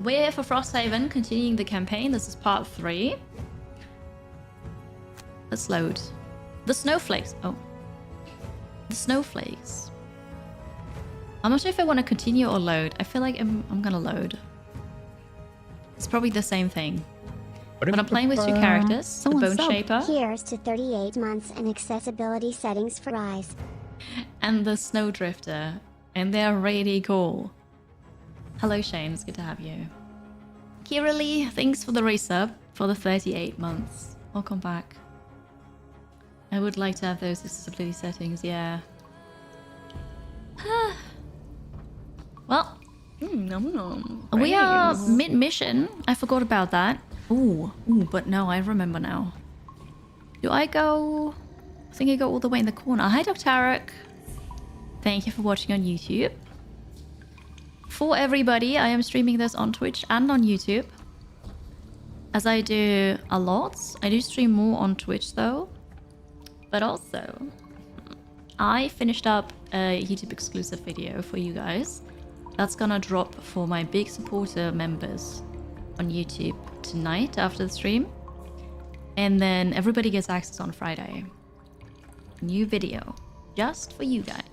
We're here for Frosthaven, continuing the campaign. This is part 3. Let's load. The snowflakes. Oh. The snowflakes. I'm not sure if I want to continue or load. I feel like I'm gonna load. It's probably the same thing. But I'm playing with two characters. The Bone Shaper. Here's to 38 months and accessibility settings for eyes. And the Snowdrifter. And they're really cool. Hello Shane, it's good to have you. Kiralee, thanks for the resub for the 38 months. Welcome back. I would like to have those accessibility settings, yeah. Well, we are mid-mission. I forgot about that. Ooh, but no, I remember now. Do I go? I think I go all the way in the corner. Hi, Dr. Tarek. Thank you for watching on YouTube. For everybody, I am streaming this on Twitch and on YouTube. As I do a lot. I do stream more on Twitch though. But also, I finished up a YouTube exclusive video for you guys. That's gonna drop for my big supporter members on YouTube tonight after the stream. And then everybody gets access on Friday. New video. Just for you guys.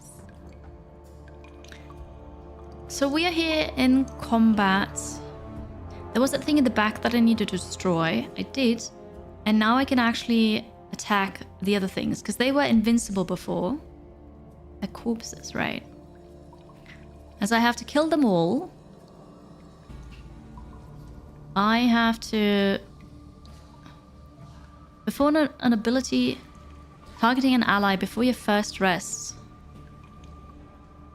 So we are here in combat. There was that thing in the back that I needed to destroy. I did. And now I can actually attack the other things. Because they were invincible before. They're corpses, right? As I have to kill them all. I have to... Before an ability... Targeting an ally before your first rest.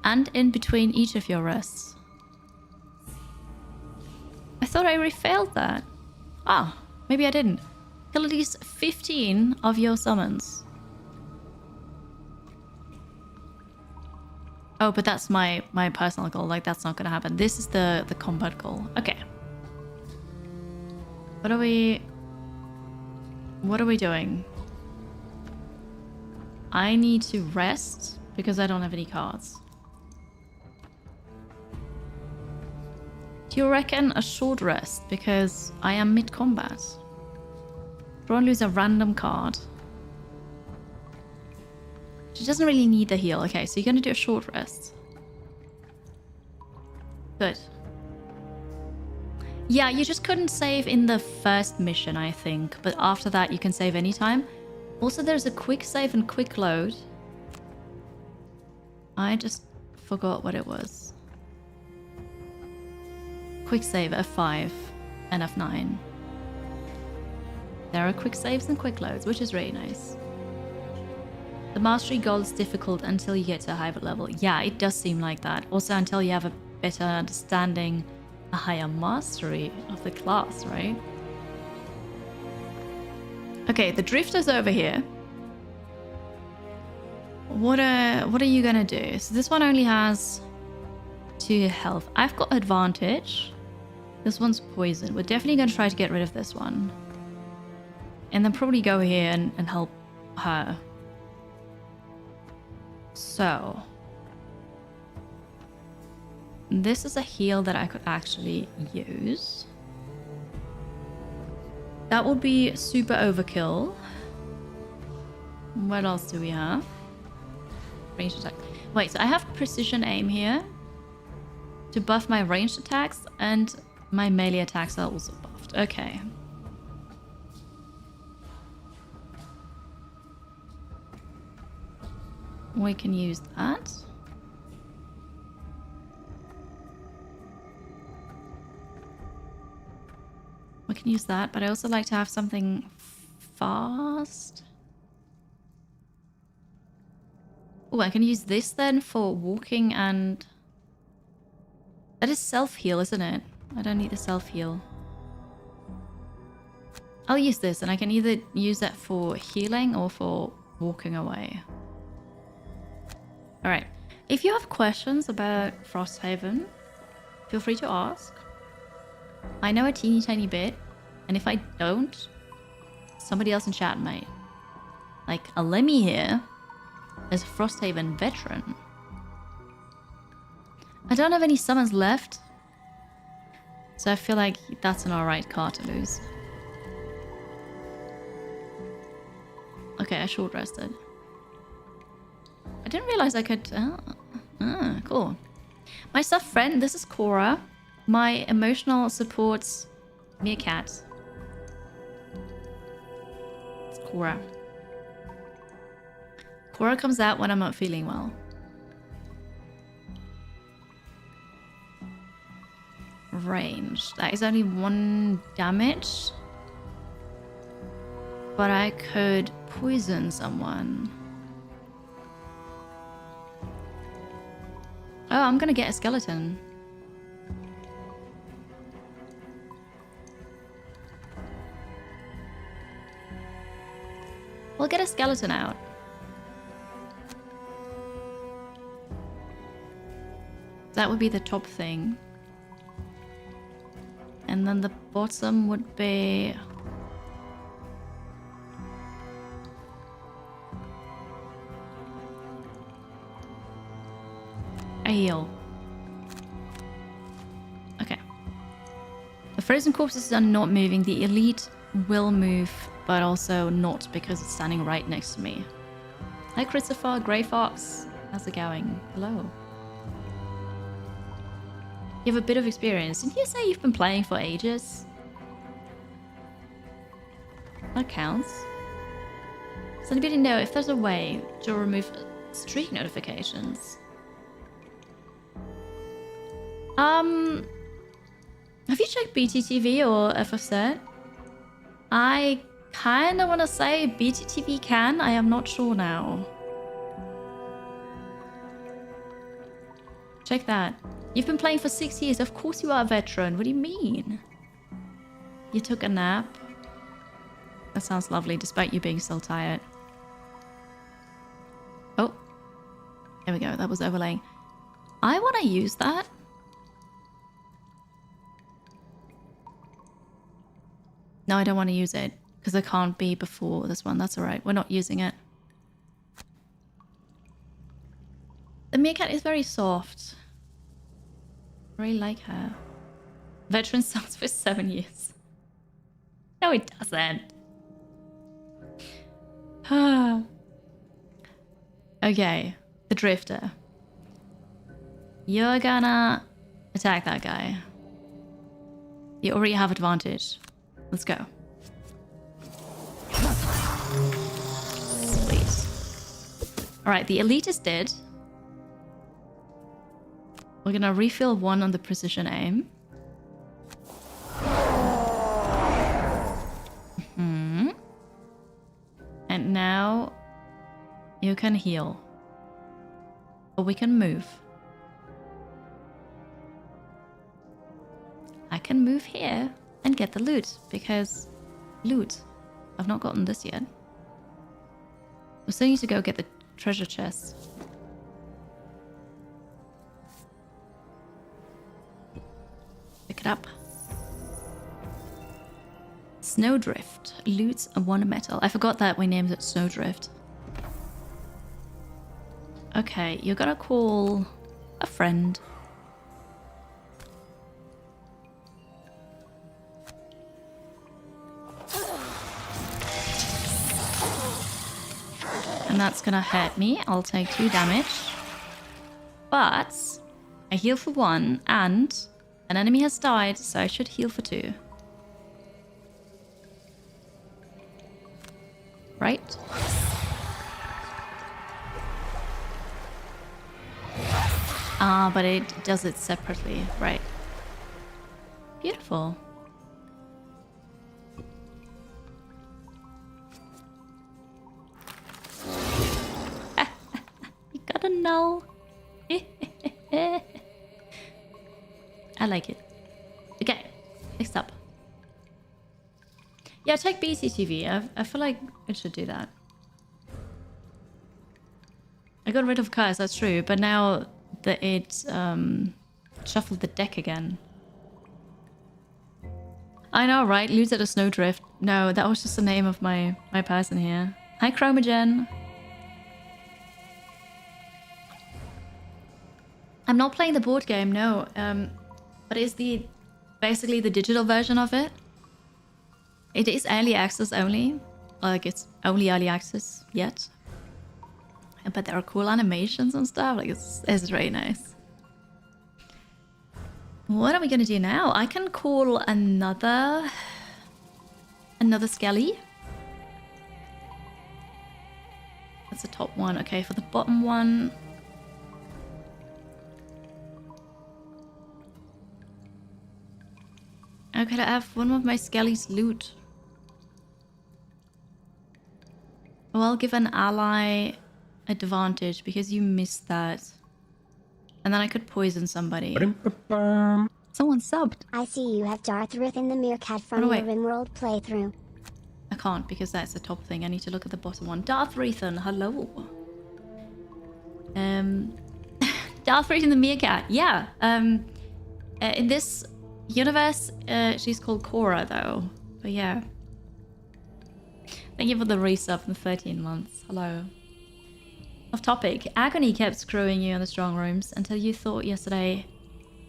And in between each of your rests. I thought I refailed that. Ah, maybe I didn't. Kill at least 15 of your summons. Oh, but that's my personal goal. Like, that's not gonna happen. This is the combat goal. Okay. What are we doing? I need to rest because I don't have any cards. Do you reckon a short rest? Because I am mid-combat. Draw and lose a random card. She doesn't really need the heal. Okay, so you're going to do a short rest. Good. Yeah, you just couldn't save in the first mission, I think. But after that, you can save anytime. Also, there's a quick save and quick load. I just forgot what it was. Quick save F5 and F9. There are quick saves and quick loads, which is really nice. The mastery goal is difficult until you get to a higher level. Yeah, it does seem like that. Also until you have a better understanding, a higher mastery of the class, right? Okay, the drifter's over here. What are you gonna do? So this one only has 2 health. I've got advantage. This one's poison. We're definitely going to try to get rid of this one. And then probably go here and help her. So. This is a heal that I could actually use. That would be super overkill. What else do we have? Ranged attack. Wait, so I have precision aim here. To buff my ranged attacks, and my melee attacks are also buffed. Okay. We can use that. We can use that, but I also like to have something fast. Oh, I can use this then for walking and... That is self-heal, isn't it? I don't need the self-heal. I'll use this, and I can either use that for healing or for walking away. Alright. If you have questions about Frosthaven, feel free to ask. I know a teeny tiny bit, and if I don't, somebody else in chat might. Like, a Lemmy here is a Frosthaven veteran. I don't have any summons left. So I feel like that's an alright card to lose. Okay, I short rested. I didn't realize I could... cool. My stuffed friend, this is Cora. My emotional support meerkat. It's Cora. Cora comes out when I'm not feeling well. Range. That is only 1 damage. But I could poison someone. Oh, I'm gonna get a skeleton. We'll get a skeleton out. That would be the top thing. And then the bottom would be... a heal. Okay. The frozen corpses are not moving. The elite will move, but also not because it's standing right next to me. Hi Christopher, Grey Fox. How's it going? Hello. You have a bit of experience. Didn't you say you've been playing for ages? That counts. Does anybody know if there's a way to remove streak notifications? Have you checked BTTV or FFZ? I kind of want to say BTTV can. I am not sure now. Check that. You've been playing for 6 years. Of course you are a veteran. What do you mean? You took a nap? That sounds lovely, despite you being still tired. Oh. There we go. That was overlaying. I want to use that. No, I don't want to use it. Because I can't be before this one. That's alright. We're not using it. The meerkat is very soft. I really like her. Veteran sounds for 7 years. No, it doesn't. Okay. The drifter. You're gonna attack that guy. You already have advantage. Let's go. Sweet. Alright, the elite is dead. We're gonna refill 1 on the precision aim. And now you can heal. Or we can move. I can move here and get the loot, because loot. I've not gotten this yet. We still need to go get the treasure chest. Pick it up. Snowdrift. Loots 1 metal. I forgot that we named it Snowdrift. Okay, you're gonna call a friend. And that's gonna hurt me. I'll take 2 damage. But I heal for 1 and an enemy has died, so I should heal for 2. Right? Ah, but it does it separately. Right. Beautiful. You got a null. I like it. Okay, next up. Yeah, check BCTV. I feel like it should do that. I got rid of Curse, that's true, but now that it shuffled the deck again. I know, right? Looted a snowdrift. No, that was just the name of my person here. Hi, Chromogen. I'm not playing the board game, no. But is the basically the digital version of it. It is early access only. Like, it's only early access yet. But there are cool animations and stuff. Like, it's really nice. What are we gonna do now? I can call another Skelly. That's the top one. Okay, for the bottom one. How could I have one of my Skelly's loot? Well, I'll give an ally advantage because you missed that. And then I could poison somebody. Someone subbed. I see you have Darth Ruth in the Meerkat from your RimWorld playthrough. I can't because that's the top thing. I need to look at the bottom one. Darth Rethan, hello. Darth Rethan the Meerkat, yeah. In this universe, she's called Cora though. But yeah. Thank you for the resub in 13 months. Hello. Off topic, Agony kept screwing you in the strong rooms until you thought yesterday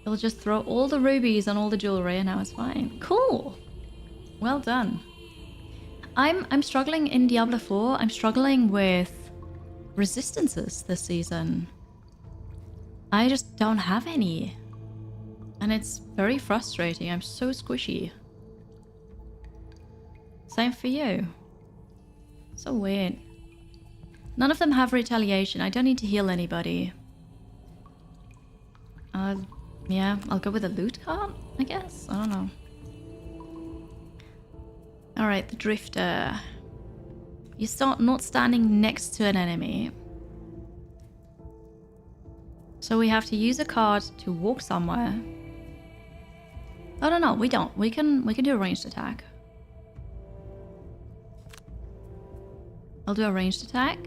you'll just throw all the rubies and all the jewelry and now it's fine. Cool. Well done. I'm struggling in Diablo 4. I'm struggling with resistances this season. I just don't have any. And it's very frustrating. I'm so squishy. Same for you. So weird. None of them have retaliation. I don't need to heal anybody. Yeah, I'll go with a loot card, I guess. I don't know. Alright, the Drifter. You start not standing next to an enemy. So we have to use a card to walk somewhere. Oh no, we don't. We can do a ranged attack. I'll do a ranged attack.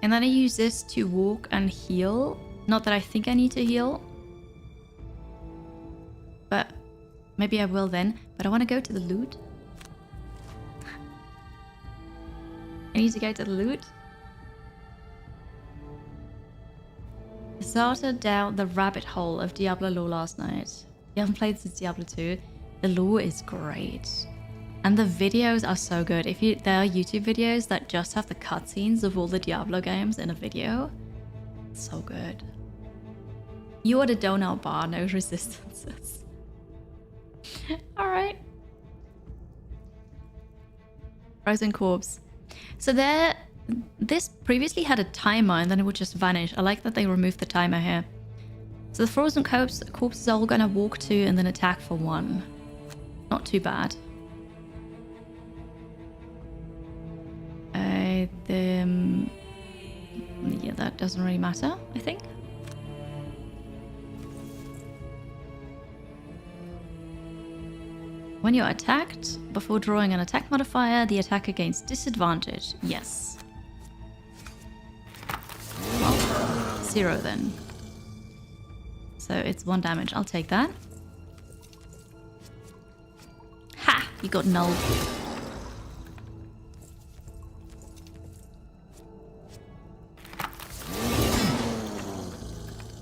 And then I use this to walk and heal. Not that I think I need to heal. But maybe I will then. But I want to go to the loot. I need to go to the loot. I started down the rabbit hole of Diablo lore last night. You haven't played since Diablo 2. The lore is great. And the videos are so good. There are YouTube videos that just have the cutscenes of all the Diablo games in a video. It's so good. You are the donut bar, no resistances. Alright. Frozen corpse. So this previously had a timer and then it would just vanish. I like that they removed the timer here. So the frozen corpses are all gonna walk to and then attack for 1. Not too bad. Yeah, that doesn't really matter, I think. When you're attacked, before drawing an attack modifier, the attacker gains disadvantage. Yes. Well, 0 then. So it's 1 damage. I'll take that. Ha! You got nulled.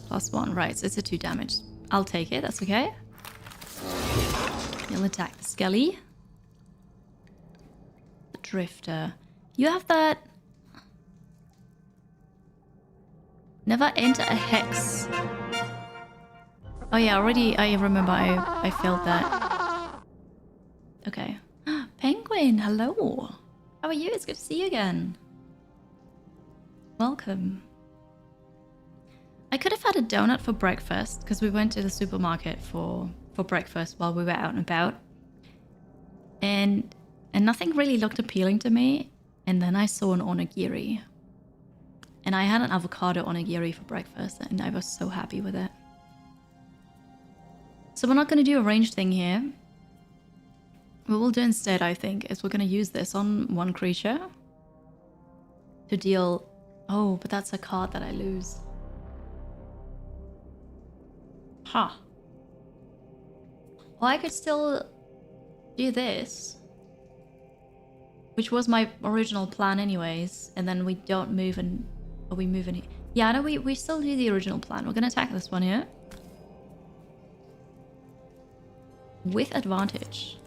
+1, right, so it's a 2 damage. I'll take it, that's okay. You'll attack the Skelly. The Drifter. You have that... Never enter a hex. Oh yeah, already I remember I failed that. Okay. Penguin, hello. How are you? It's good to see you again. Welcome. I could have had a donut for breakfast because we went to the supermarket for breakfast while we were out and about. And nothing really looked appealing to me. And then I saw an onigiri. And I had an avocado onigiri for breakfast and I was so happy with it. So we're not going to do a ranged thing here. What we'll do instead, I think, is we're going to use this on 1 creature to deal... Oh, but that's a card that I lose. Huh. Well, I could still do this. Which was my original plan anyways. And then we don't move and... Are we moving? Yeah, no, we still do the original plan. We're gonna attack this one here. With advantage.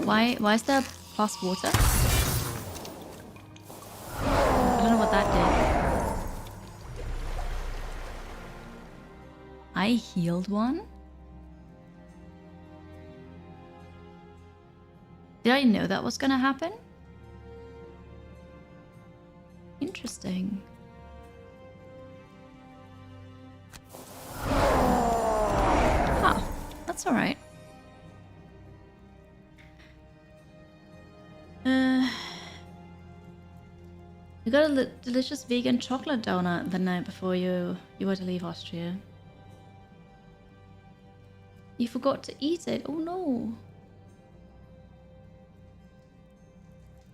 Why is there plus water? I don't know what that did. I healed one? Did I know that was gonna happen? Interesting. Huh. That's alright. You got a delicious vegan chocolate donut the night before you were to leave Austria. You forgot to eat it. Oh no.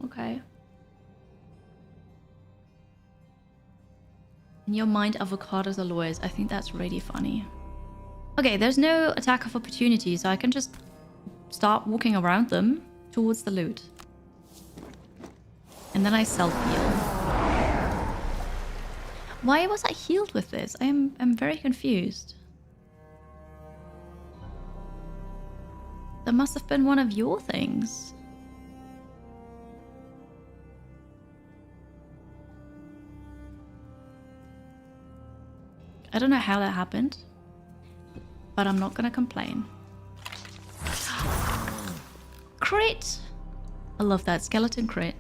Okay. In your mind, avocados are lawyers. I think that's really funny. Okay, there's no attack of opportunity, so I can just start walking around them towards the loot. And then I self-heal. Why was I healed with this? I'm very confused. That must have been one of your things. I don't know how that happened, but I'm not gonna complain. Crit! I love that skeleton crit.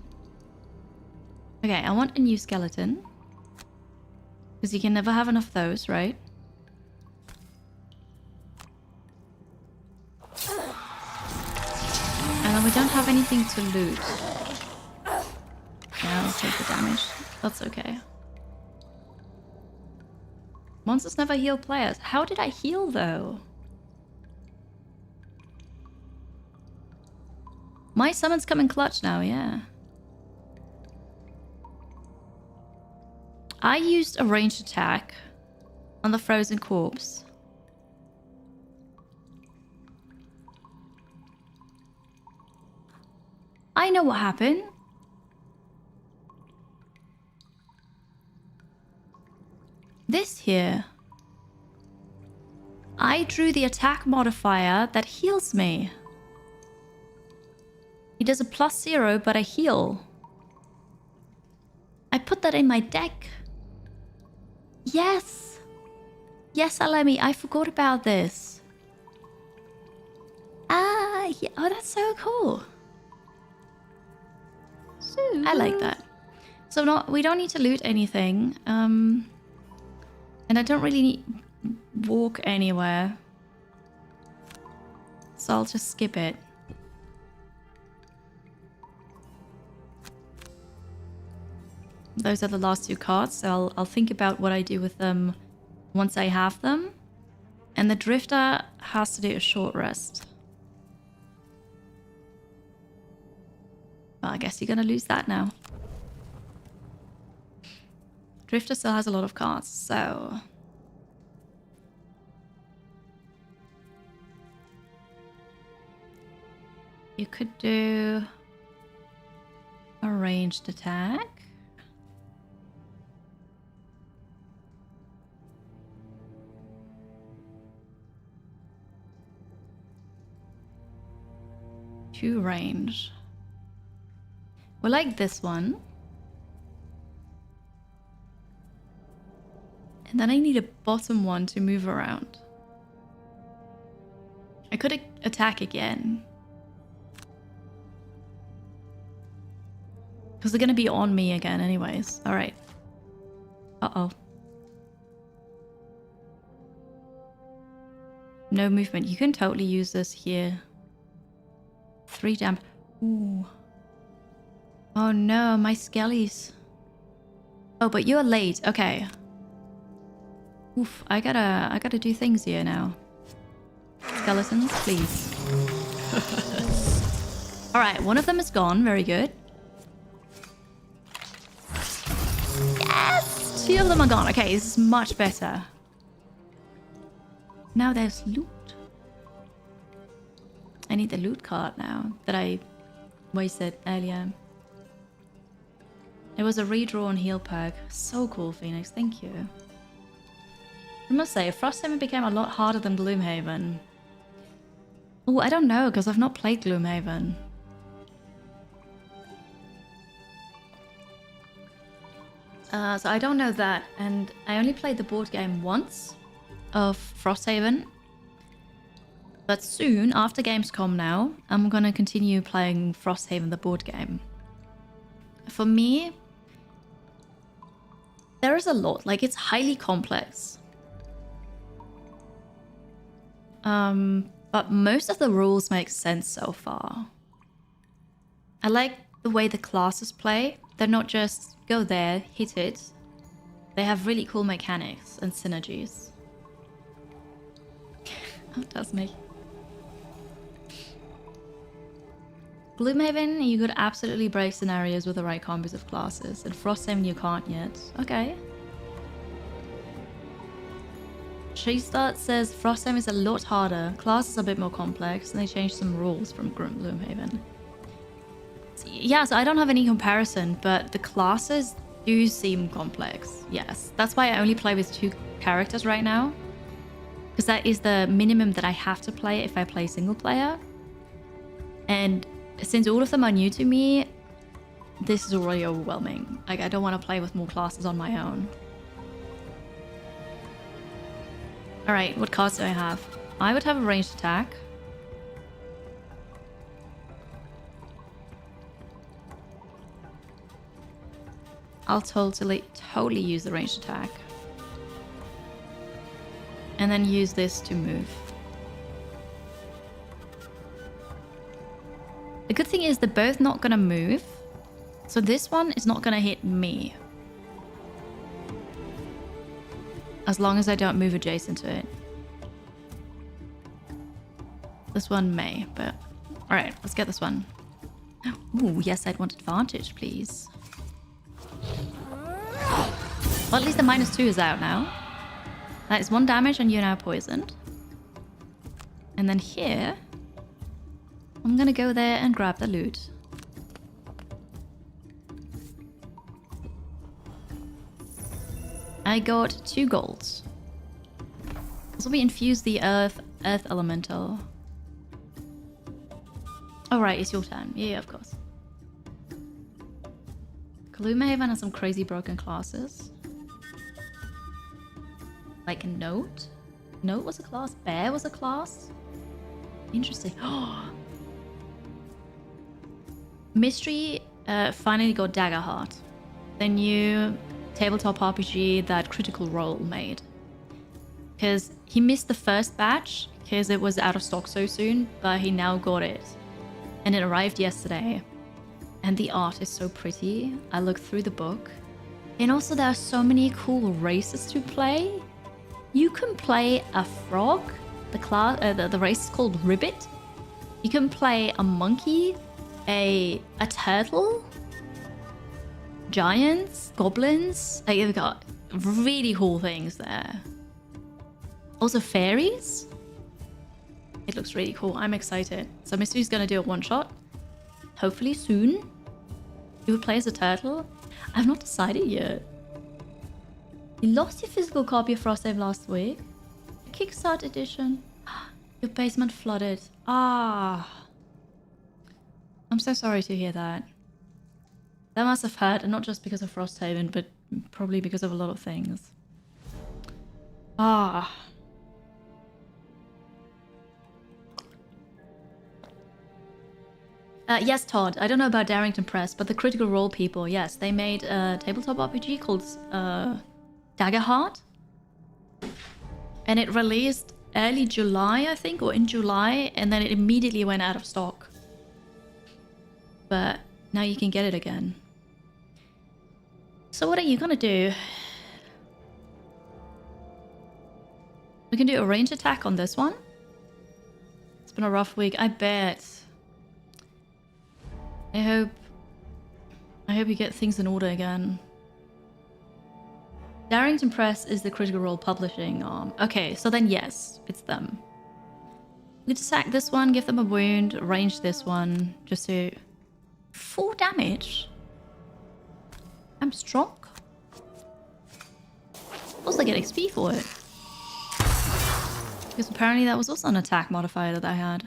Okay, I want a new skeleton. Because you can never have enough of those, right? And then we don't have anything to loot. Yeah, I'll take the damage. That's okay. Monsters never heal players. How did I heal, though? My summons come in clutch now, yeah. I used a ranged attack on the frozen corpse. I know what happened. This here. I drew the attack modifier that heals me. It does a +0, but I heal. I put that in my deck. Yes. Yes, Alemi, I forgot about this. Ah, yeah. Oh, that's so cool. So I like that. So we don't need to loot anything. And I don't really walk anywhere. So I'll just skip it. Those are the last two cards, so I'll think about what I do with them once I have them. And the Drifter has to do a short rest. Well, I guess you're gonna lose that now. Drifter still has a lot of cards, so... You could do a ranged attack. Two range. We'll like this one. And then I need a bottom one to move around. I could attack again. Because they're going to be on me again anyways. Alright. Uh-oh. No movement. You can totally use this here. 3 damage. Ooh. Oh no, my skellies. Oh, but you're late. Okay. Oof, I gotta do things here now. Skeletons, please. Alright, one of them is gone. Very good. Yes! 2 of them are gone. Okay, this is much better. Now there's loot. I need the loot card now that I wasted earlier. It was a redrawn heal perk. So cool, Phoenix. Thank you. I must say, Frosthaven became a lot harder than Gloomhaven. Oh, I don't know, because I've not played Gloomhaven. So I don't know that, and I only played the board game once of Frosthaven. But soon, after Gamescom now, I'm gonna continue playing Frosthaven, the board game. For me, there is a lot, like it's highly complex. But most of the rules make sense so far. I like the way the classes play. They're not just go there, hit it. They have really cool mechanics and synergies. Oh, does me. Gloomhaven, you could absolutely break scenarios with the right combos of classes. And Frosthaven, you can't yet. Okay. Shestart says Frosthaven is a lot harder. Classes are a bit more complex, and they changed some rules from Gloomhaven. Yeah, so I don't have any comparison, but the classes do seem complex. Yes, that's why I only play with 2 characters right now. Because that is the minimum that I have to play if I play single player. And since all of them are new to me, this is already overwhelming. Like, I don't want to play with more classes on my own. Alright, what cards do I have? I would have a ranged attack. I'll totally use the ranged attack. And then use this to move. The good thing is they're both not gonna move. So this one is not gonna hit me. As long as I don't move adjacent to it. This one may, but... Alright, let's get this one. Ooh, yes, I'd want advantage, please. Well, at least the -2 is out now. That is 1 damage and you're now poisoned. And then here... I'm gonna go there and grab the loot. I got 2 golds. So we infuse the earth elemental. Oh right, it's your turn. Yeah, of course. Gloomhaven has some crazy broken classes. Like Note? Note was a class? Bear was a class? Interesting. Mystery finally got Daggerheart. The new tabletop RPG that Critical Role made. Because he missed the first batch because it was out of stock so soon, but he now got it. And it arrived yesterday. And the art is so pretty. I looked through the book. And also there are so many cool races to play. You can play a frog. The race is called Ribbit. You can play a monkey, a turtle, giants, goblins. Like, they've got really cool things there. Also fairies. It looks really cool. I'm excited. So Mystery's gonna do a one-shot. Hopefully soon. You would play as a turtle? I've not decided yet. You lost your physical copy of Frosthaven last week. Kickstart edition. Your basement flooded. Ah. I'm so sorry to hear that. That must have hurt, and not just because of Frosthaven, but probably because of a lot of things. Ah. Yes, Todd. I don't know about Darrington Press, but the Critical Role people, yes, they made a tabletop RPG called Daggerheart. And it released early July, I think, or in July, and then it immediately went out of stock. But now you can get it again. So what are you gonna do? We can do a range attack on this one. It's been a rough week, I bet. I hope you get things in order again. Darrington Press is the Critical Role publishing arm. Okay, so then yes, it's them. We just sack this one, give them a wound, range this one, just to 4 damage. I'm strong. Also get XP for it. Because apparently that was also an attack modifier that I had.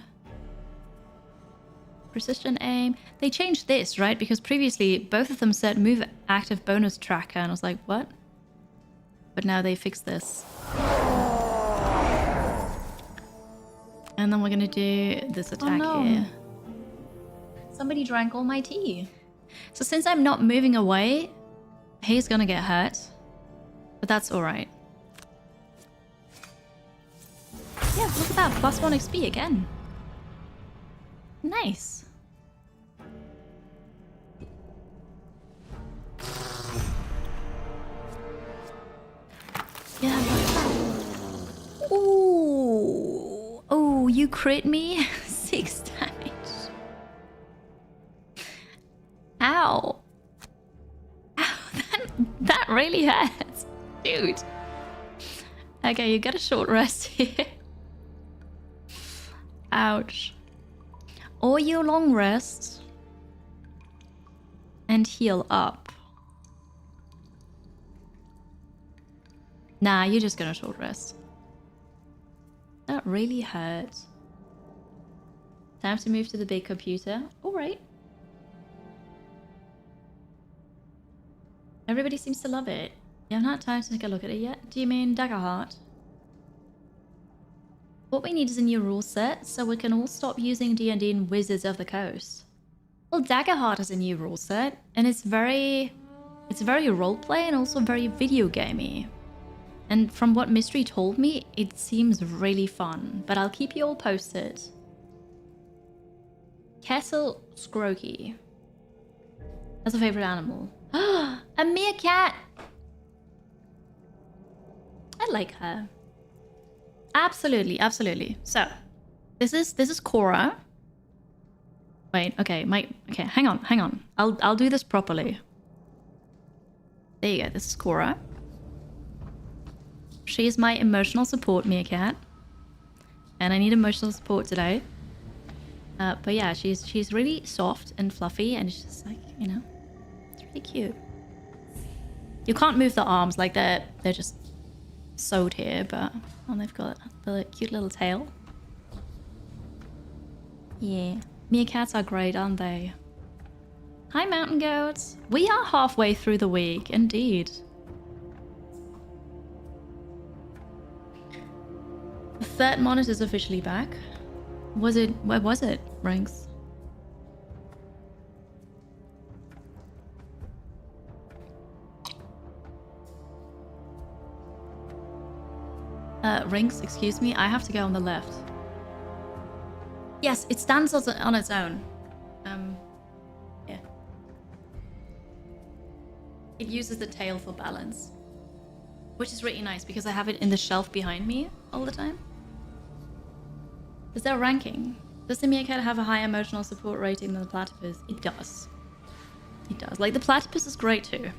Precision aim. They changed this, right? Because previously both of them said move active bonus tracker, and I was like, what? But now they fixed this. And then we're gonna do this attack here. Somebody drank all my tea. So since I'm not moving away, he's gonna get hurt. But that's alright. Yeah, look at that. +1 XP again. Nice. Yeah. Ooh. Oh, you crit me? 6 damage. Ow. Ow, that really hurts. Dude. Okay, you get a short rest here. Ouch. Or you long rest and heal up. Nah, you're just gonna short rest. That really hurts. Time to move to the big computer. Alright. Everybody seems to love it. You haven't had time to take a look at it yet? Do you mean Daggerheart? What we need is a new rule set, so we can all stop using D&D in Wizards of the Coast. Well, Daggerheart is a new rule set, and it's very roleplay and also very video gamey. And from what Mystery told me, it seems really fun, but I'll keep you all posted. Kessel Scrokey. That's a favorite animal. A meerkat! I like her. Absolutely, absolutely. So, this is Cora. Wait, okay, okay, hang on. I'll do this properly. There you go, this is Cora. She is my emotional support meerkat. And I need emotional support today. But yeah, she's really soft and fluffy, and it's just like, you know, it's really cute. You can't move the arms, like they're just sewed here, but they've got the cute little tail. Yeah, meerkats are great, aren't they? Hi, mountain goats. We are halfway through the week, indeed. The third monitor's officially back. Where was it, Ranks? Rinks, excuse me, I have to go on the left. Yes, it stands on its own. Yeah. It uses the tail for balance. Which is really nice because I have it in the shelf behind me all the time. Is there a ranking? Does the meerkat have a higher emotional support rating than the platypus? It does. It does. Like, the platypus is great too.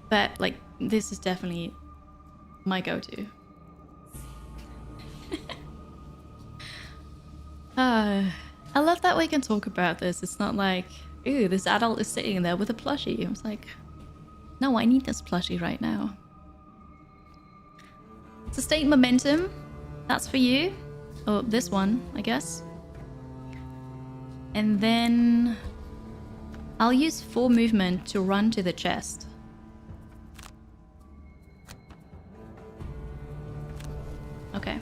But, like, this is definitely my go-to. I love that we can talk about this. It's not like, ooh, this adult is sitting there with a plushie. I was like, no, I need this plushie right now. Sustain momentum. That's for you. Oh, this one, I guess. And then I'll use 4 movement to run to the chest. Okay.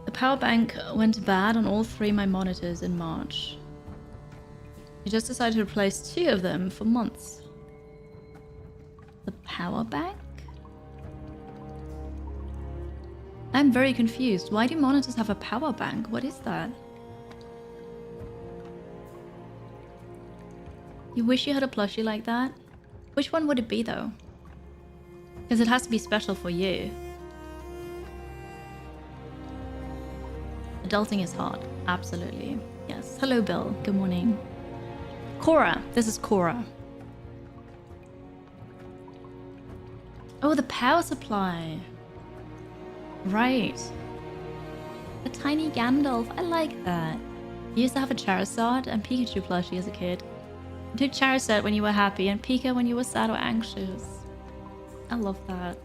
The power bank went bad on all 3 of my monitors in March. I just decided to replace 2 of them for months. The power bank? I'm very confused. Why do monitors have a power bank? What is that? You wish you had a plushie like that? Which one would it be though? Because it has to be special for you. Adulting is hard. Absolutely. Yes. Hello, Bill. Good morning. Cora. This is Cora. Oh, the power supply. Right. A tiny Gandalf. I like that. You used to have a Charizard and Pikachu plushie as a kid. You took Charizard when you were happy and Pika when you were sad or anxious. I love that.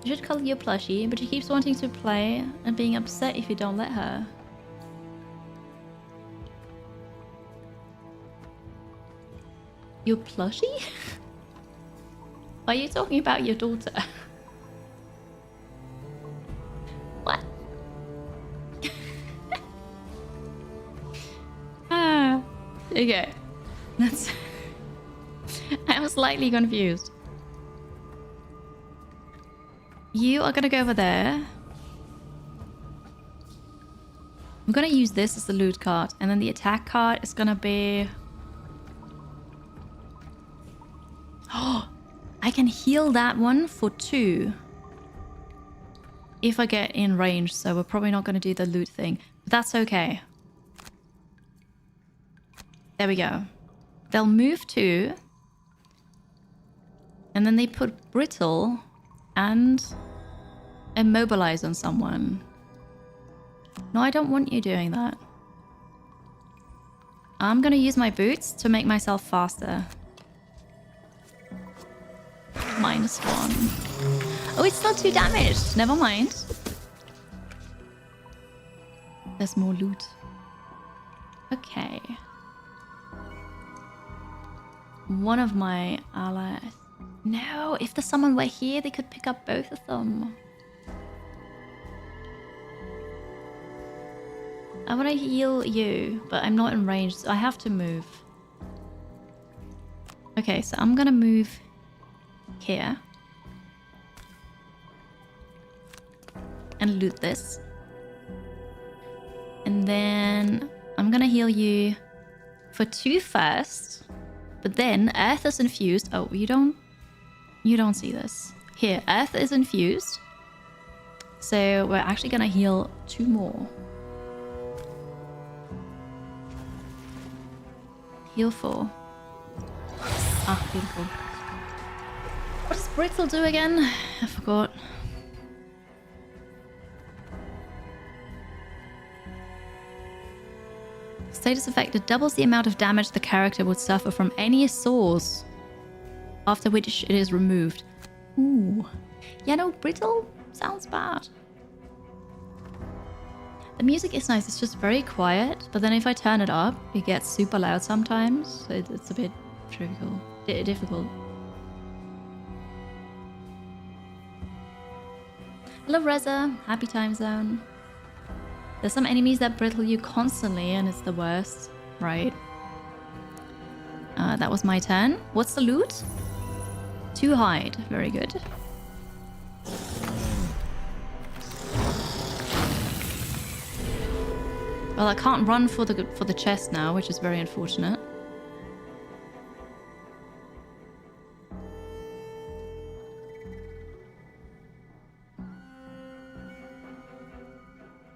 You should call your plushie, but she keeps wanting to play and being upset if you don't let her. Your plushie? Why are you talking about your daughter? What? Ah, okay. That's... I was slightly confused. You are gonna go over there. I'm gonna use this as the loot card, and then the attack card is gonna be... Oh, I can heal that one for 2. If I get in range, so we're probably not gonna do the loot thing. But that's okay. There we go. They'll move 2. And then they put Brittle and immobilize on someone. No, I don't want you doing that. I'm gonna use my boots to make myself faster. -1. Oh, it's not 2 damaged. Never mind. There's more loot. Okay. One of my allies. No, if the summon were here, they could pick up both of them. I want to heal you, but I'm not in range, so I have to move. Okay, so I'm gonna move here. And loot this. And then I'm gonna heal you for 2 first. But then Earth is infused. Oh, you don't see this. Here, Earth is infused. So we're actually gonna heal 2 more. Heal 4. Ah, beautiful. What does Brittle do again? I forgot. Status effect. It doubles the amount of damage the character would suffer from any source, after which it is removed. Ooh. Yeah, no, Brittle sounds bad. The music is nice, it's just very quiet, but then if I turn it up, it gets super loud sometimes, so it's a bit difficult. Hello Reza, happy time zone. There's some enemies that brittle you constantly and it's the worst, right? That was my turn. What's the loot? 2 hide, very good. Well, I can't run for the chest now, which is very unfortunate.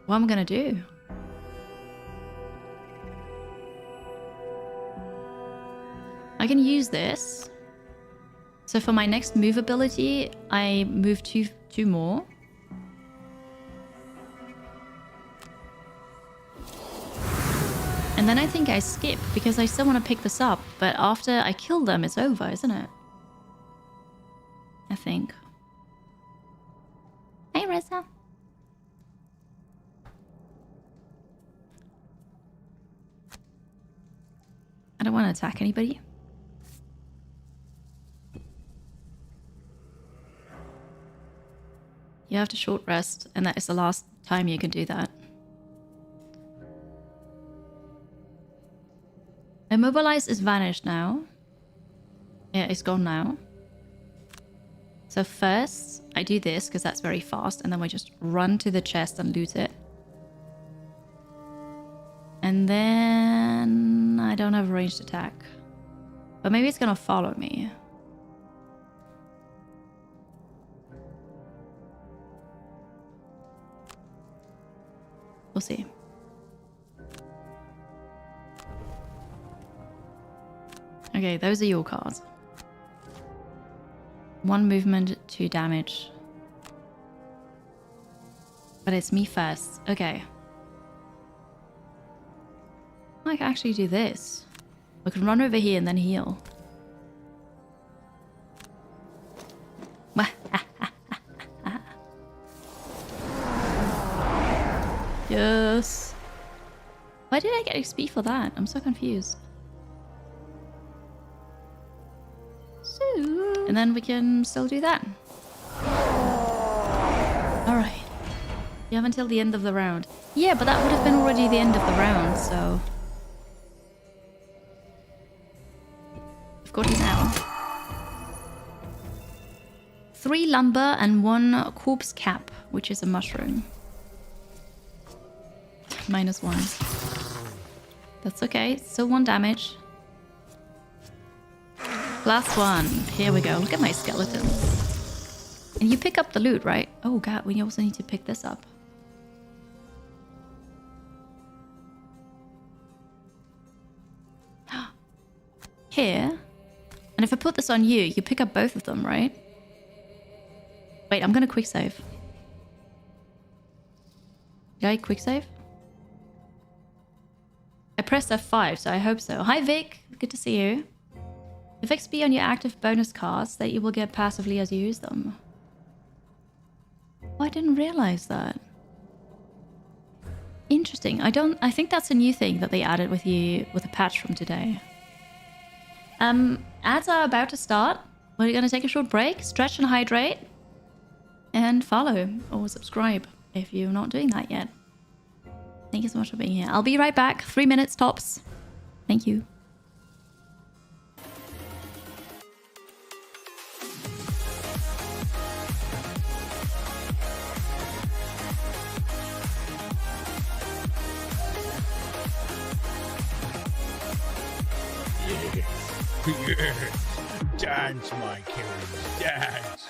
What am I gonna do? I can use this. So for my next move ability, I move two more. And then I think I skip because I still want to pick this up. But after I kill them, it's over, isn't it? I think. Hey, Reza. I don't want to attack anybody. You have to short rest, and that is the last time you can do that. Immobilize is vanished now. Yeah, it's gone now. So first, I do this because that's very fast, and then we just run to the chest and loot it. And then I don't have a ranged attack. But maybe it's gonna follow me. We'll see. Okay, those are your cards. 1 movement, 2 damage. But it's me first. Okay. I can actually do this. I can run over here and then heal. Yes. Why did I get XP for that? I'm so confused. So, and then we can still do that. Alright. You have until the end of the round. Yeah, but that would have been already the end of the round, so... I've got it now. 3 lumber and 1 corpse cap, which is a mushroom. -1. That's okay. Still 1 damage. Last one. Here we go. Look at my skeletons. And you pick up the loot, right? Oh god, we also need to pick this up. Here. And if I put this on you, you pick up both of them, right? Wait, I'm gonna quick save. Did I quick save? I pressed F5, so I hope so. Hi Vic, good to see you. If XP on your active bonus cards that you will get passively as you use them. Oh, I didn't realize that. Interesting. I think that's a new thing that they added with the patch from today. Ads are about to start. We're gonna take a short break, stretch and hydrate, and follow or subscribe if you're not doing that yet. Thank you so much for being here. I'll be right back. 3 minutes tops. Thank you. Yes. Dance, my killings, dance.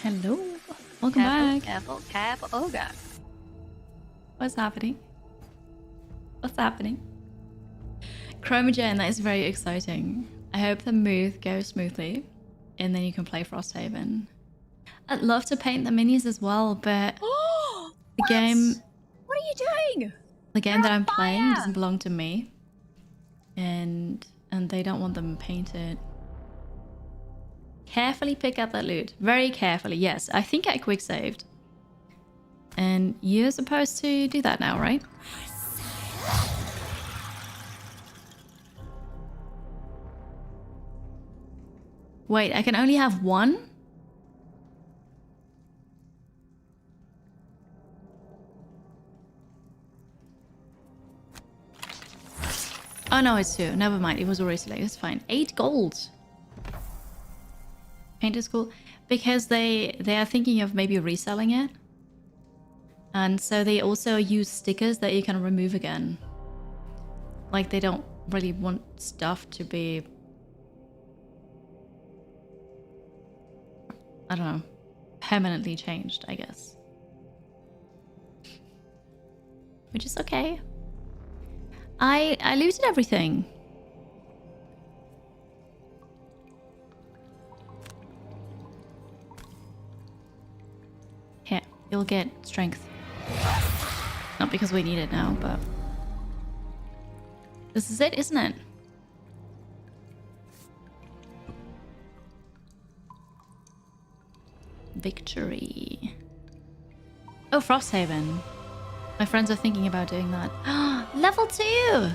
Hello. Welcome back. Careful, ogre. What's happening? What's happening? Chromogen, that is very exciting. I hope the move goes smoothly and then you can play Frosthaven. I'd love to paint the minis as well, but the game... What are you doing? The game that I'm playing doesn't belong to me. And they don't want them painted. Carefully pick up that loot. Very carefully, yes. I think I quick saved. And you're supposed to do that now, right? Wait, I can only have one? Oh no, it's 2. Never mind, it was already selected. It's fine. 8 gold. Paint is cool. Because they are thinking of maybe reselling it. And so they also use stickers that you can remove again. Like they don't really want stuff to be... I don't know. Permanently changed, I guess. Which is okay. I looted everything. Here, you'll get strength. Not because we need it now, but... This is it, isn't it? Victory. Oh, Frosthaven. My friends are thinking about doing that. Level 2!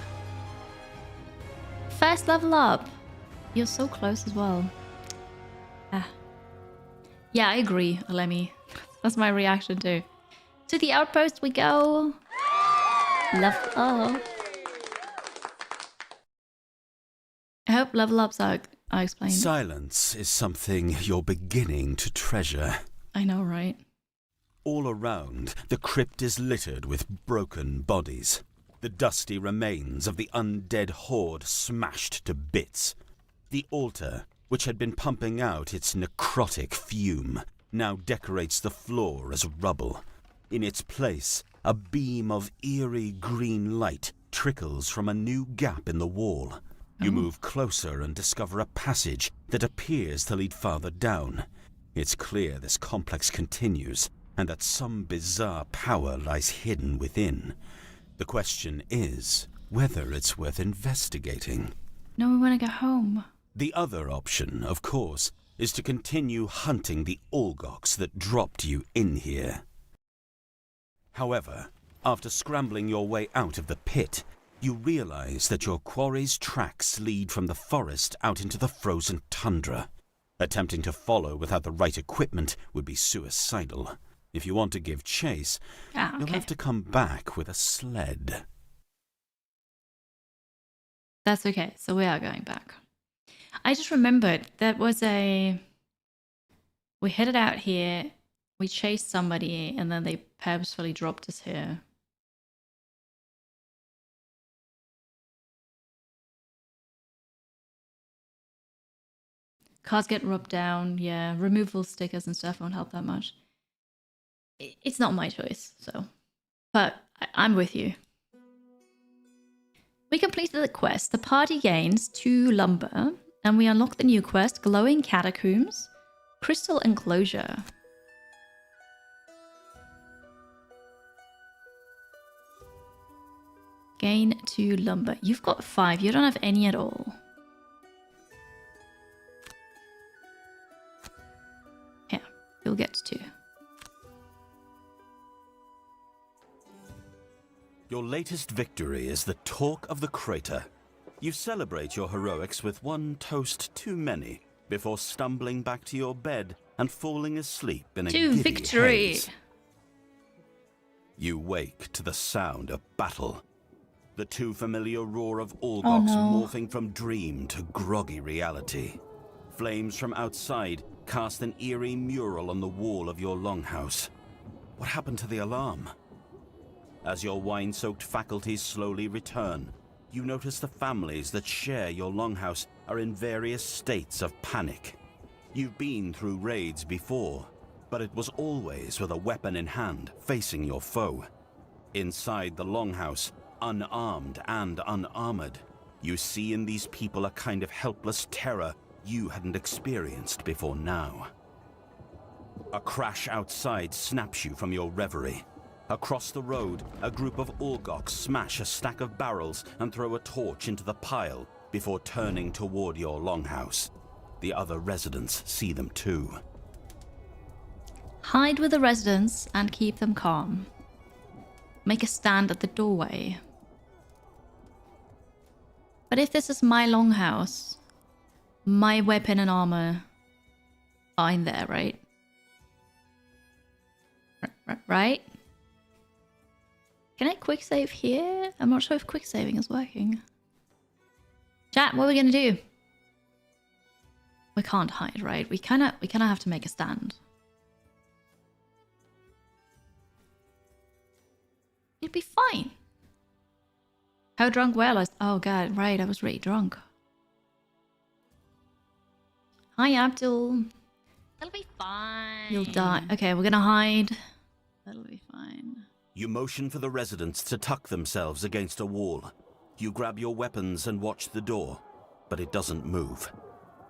First level up. You're so close as well. Ah. Yeah, I agree, Alemi. That's my reaction too. To the outpost we go. Level up. I hope level ups are explained. Silence is something you're beginning to treasure. I know, right? All around, the crypt is littered with broken bodies. The dusty remains of the undead horde smashed to bits. The altar, which had been pumping out its necrotic fume, now decorates the floor as rubble. In its place, a beam of eerie green light trickles from a new gap in the wall. You move closer and discover a passage that appears to lead farther down. It's clear this complex continues, and that some bizarre power lies hidden within. The question is whether it's worth investigating. No, we want to go home. The other option, of course, is to continue hunting the Olgoks that dropped you in here. However, after scrambling your way out of the pit, you realize that your quarry's tracks lead from the forest out into the frozen tundra. Attempting to follow without the right equipment would be suicidal. If you want to give chase, you'll have to come back with a sled. That's okay. So we are going back. I just remembered that was a... We headed out here, we chased somebody, and then they purposefully dropped us here. Cars get rubbed down, yeah. Removal stickers and stuff won't help that much. It's not my choice, so... But I'm with you. We completed the quest. The party gains 2 lumber, and we unlock the new quest, Glowing Catacombs, Crystal Enclosure. Gain 2 lumber. You've got 5. You don't have any at all. Here, you'll get 2. Your latest victory is the talk of the crater. You celebrate your heroics with 1 toast too many before stumbling back to your bed and falling asleep in a giddy victory! haze. You wake to the sound of battle. The too familiar roar of Olgoks morphing from dream to groggy reality. Flames from outside cast an eerie mural on the wall of your longhouse. What happened to the alarm? As your wine-soaked faculties slowly return, you notice the families that share your longhouse are in various states of panic. You've been through raids before, but it was always with a weapon in hand, facing your foe. Inside the longhouse, unarmed and unarmored, you see in these people a kind of helpless terror you hadn't experienced before now. A crash outside snaps you from your reverie. Across the road, a group of Orgoks smash a stack of barrels and throw a torch into the pile before turning toward your longhouse. The other residents see them too. Hide with the residents and keep them calm. Make a stand at the doorway. But if this is my longhouse, my weapon and armor are in there, right? Right? Can I quick save here? I'm not sure if quick saving is working. Chat, what are we gonna do? We can't hide, right? We kinda have to make a stand. It'd be fine. How drunk were I? Oh god, right, I was really drunk. Hi, Abdul. It'll be fine. You'll die. Okay, we're gonna hide. That'll be fine. You motion for the residents to tuck themselves against a wall. You grab your weapons and watch the door, but it doesn't move.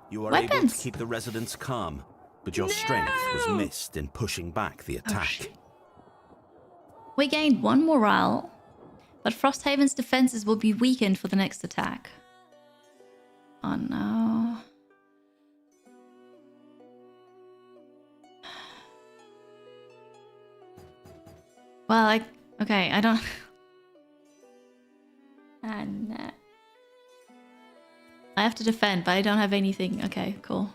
You are able to keep the residents calm, but your strength was missed in pushing back the attack. We gained 1 morale, but Frosthaven's defenses will be weakened for the next attack. Oh no. Well, I don't... And I have to defend, but I don't have anything. Okay, cool.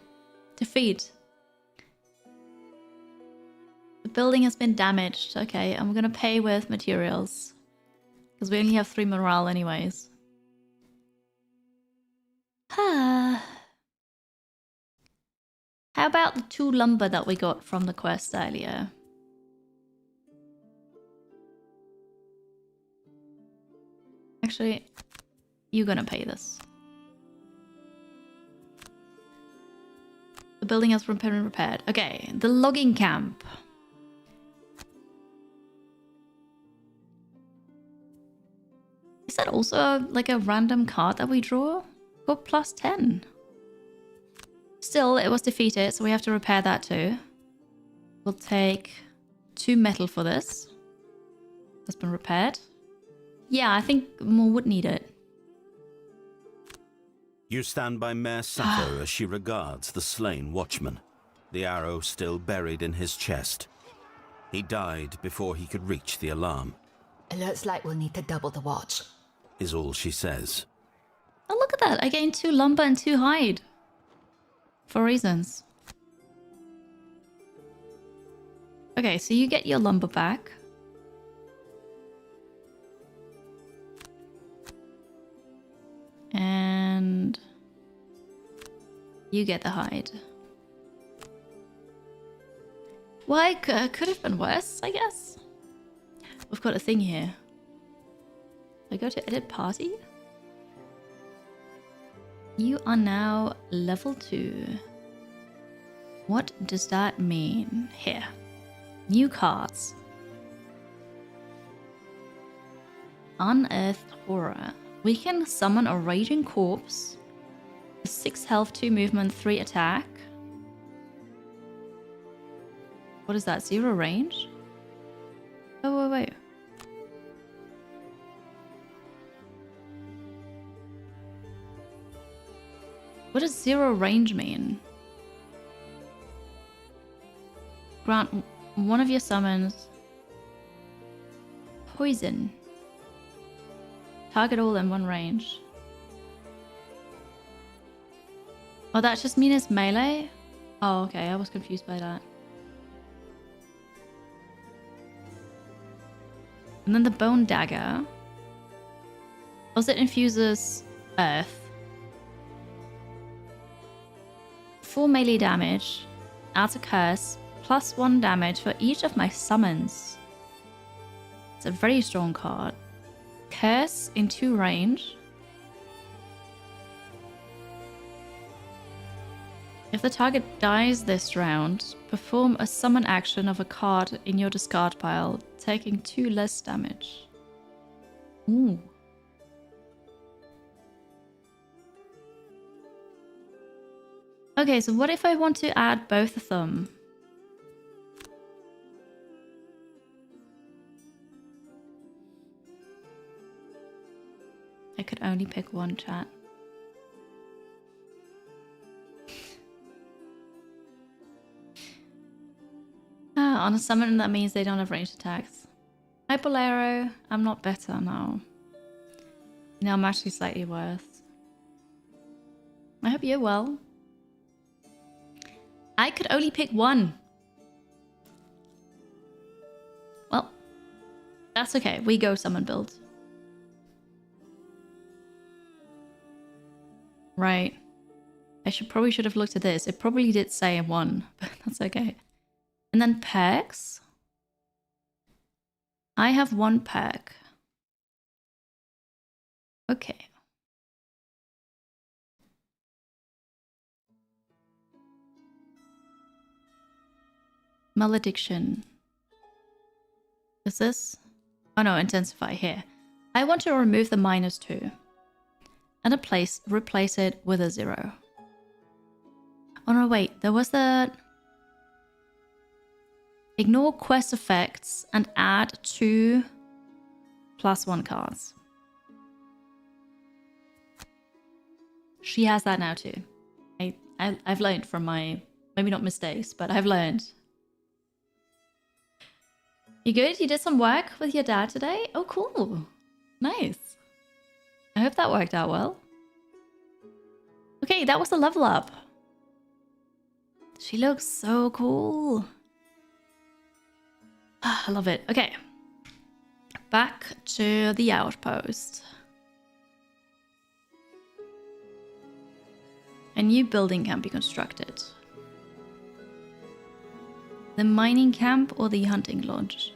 Defeat. The building has been damaged. Okay, I'm gonna pay with materials. Because we only have 3 morale anyways. How about the 2 lumber that we got from the quest earlier? Actually, you're gonna pay this. The building has been repaired. Okay, the logging camp. Is that also like a random card that we draw? Got plus 10. Still, it was defeated, so we have to repair that too. We'll take 2 metal for this. That's been repaired. Yeah, I think more would need it. You stand by Mare Sappho as she regards the slain watchman, the arrow still buried in his chest. He died before he could reach the alarm. It looks like we'll need to double the watch, Is all she says. Oh, look at that. I gained 2 lumber and 2 hide. For reasons. Okay, so you get your lumber back. And you get the hide. Well, it could have been worse, I guess. We've got a thing here. I go to edit party. You are now level 2. What does that mean? Here. New cards. Unearthed Horror. We can summon a raging corpse. 6 health, 2 movement, 3 attack. What is that? 0 range? Oh, wait. What does 0 range mean? Grant one of your summons poison. Target all in 1 range. Oh, that just means it's melee? Oh, okay. I was confused by that. And then the bone dagger. Also, it infuses earth. 4 melee damage. Adds a curse. Plus 1 damage for each of my summons. It's a very strong card. Curse in 2 range. If the target dies this round, perform a summon action of a card in your discard pile, taking 2 less damage. Ooh. Okay, so what if I want to add both of them? I could only pick one, chat. On a summon, that means they don't have ranged attacks. Hi, Bolero. I'm not better now. No, I'm actually slightly worse. I hope you're well. I could only pick one. Well, that's okay. We go summon build. Right. I probably should have looked at this. It probably did say one, but that's okay. And then perks. I have 1 perk. Okay. Malediction. Is this? Oh no, intensify here. I want to remove the -2 and replace it with a 0. Oh no, wait, there was that. Ignore quest effects and add 2 +1 cards. She has that now too. I've learned from my, maybe not mistakes, but I've learned. You good? You did some work with your dad today? Oh, cool. Nice. I hope that worked out well. Okay, that was a level up. She looks so cool. I love it. Okay. Back to the outpost. A new building can be constructed. The mining camp or the hunting lodge.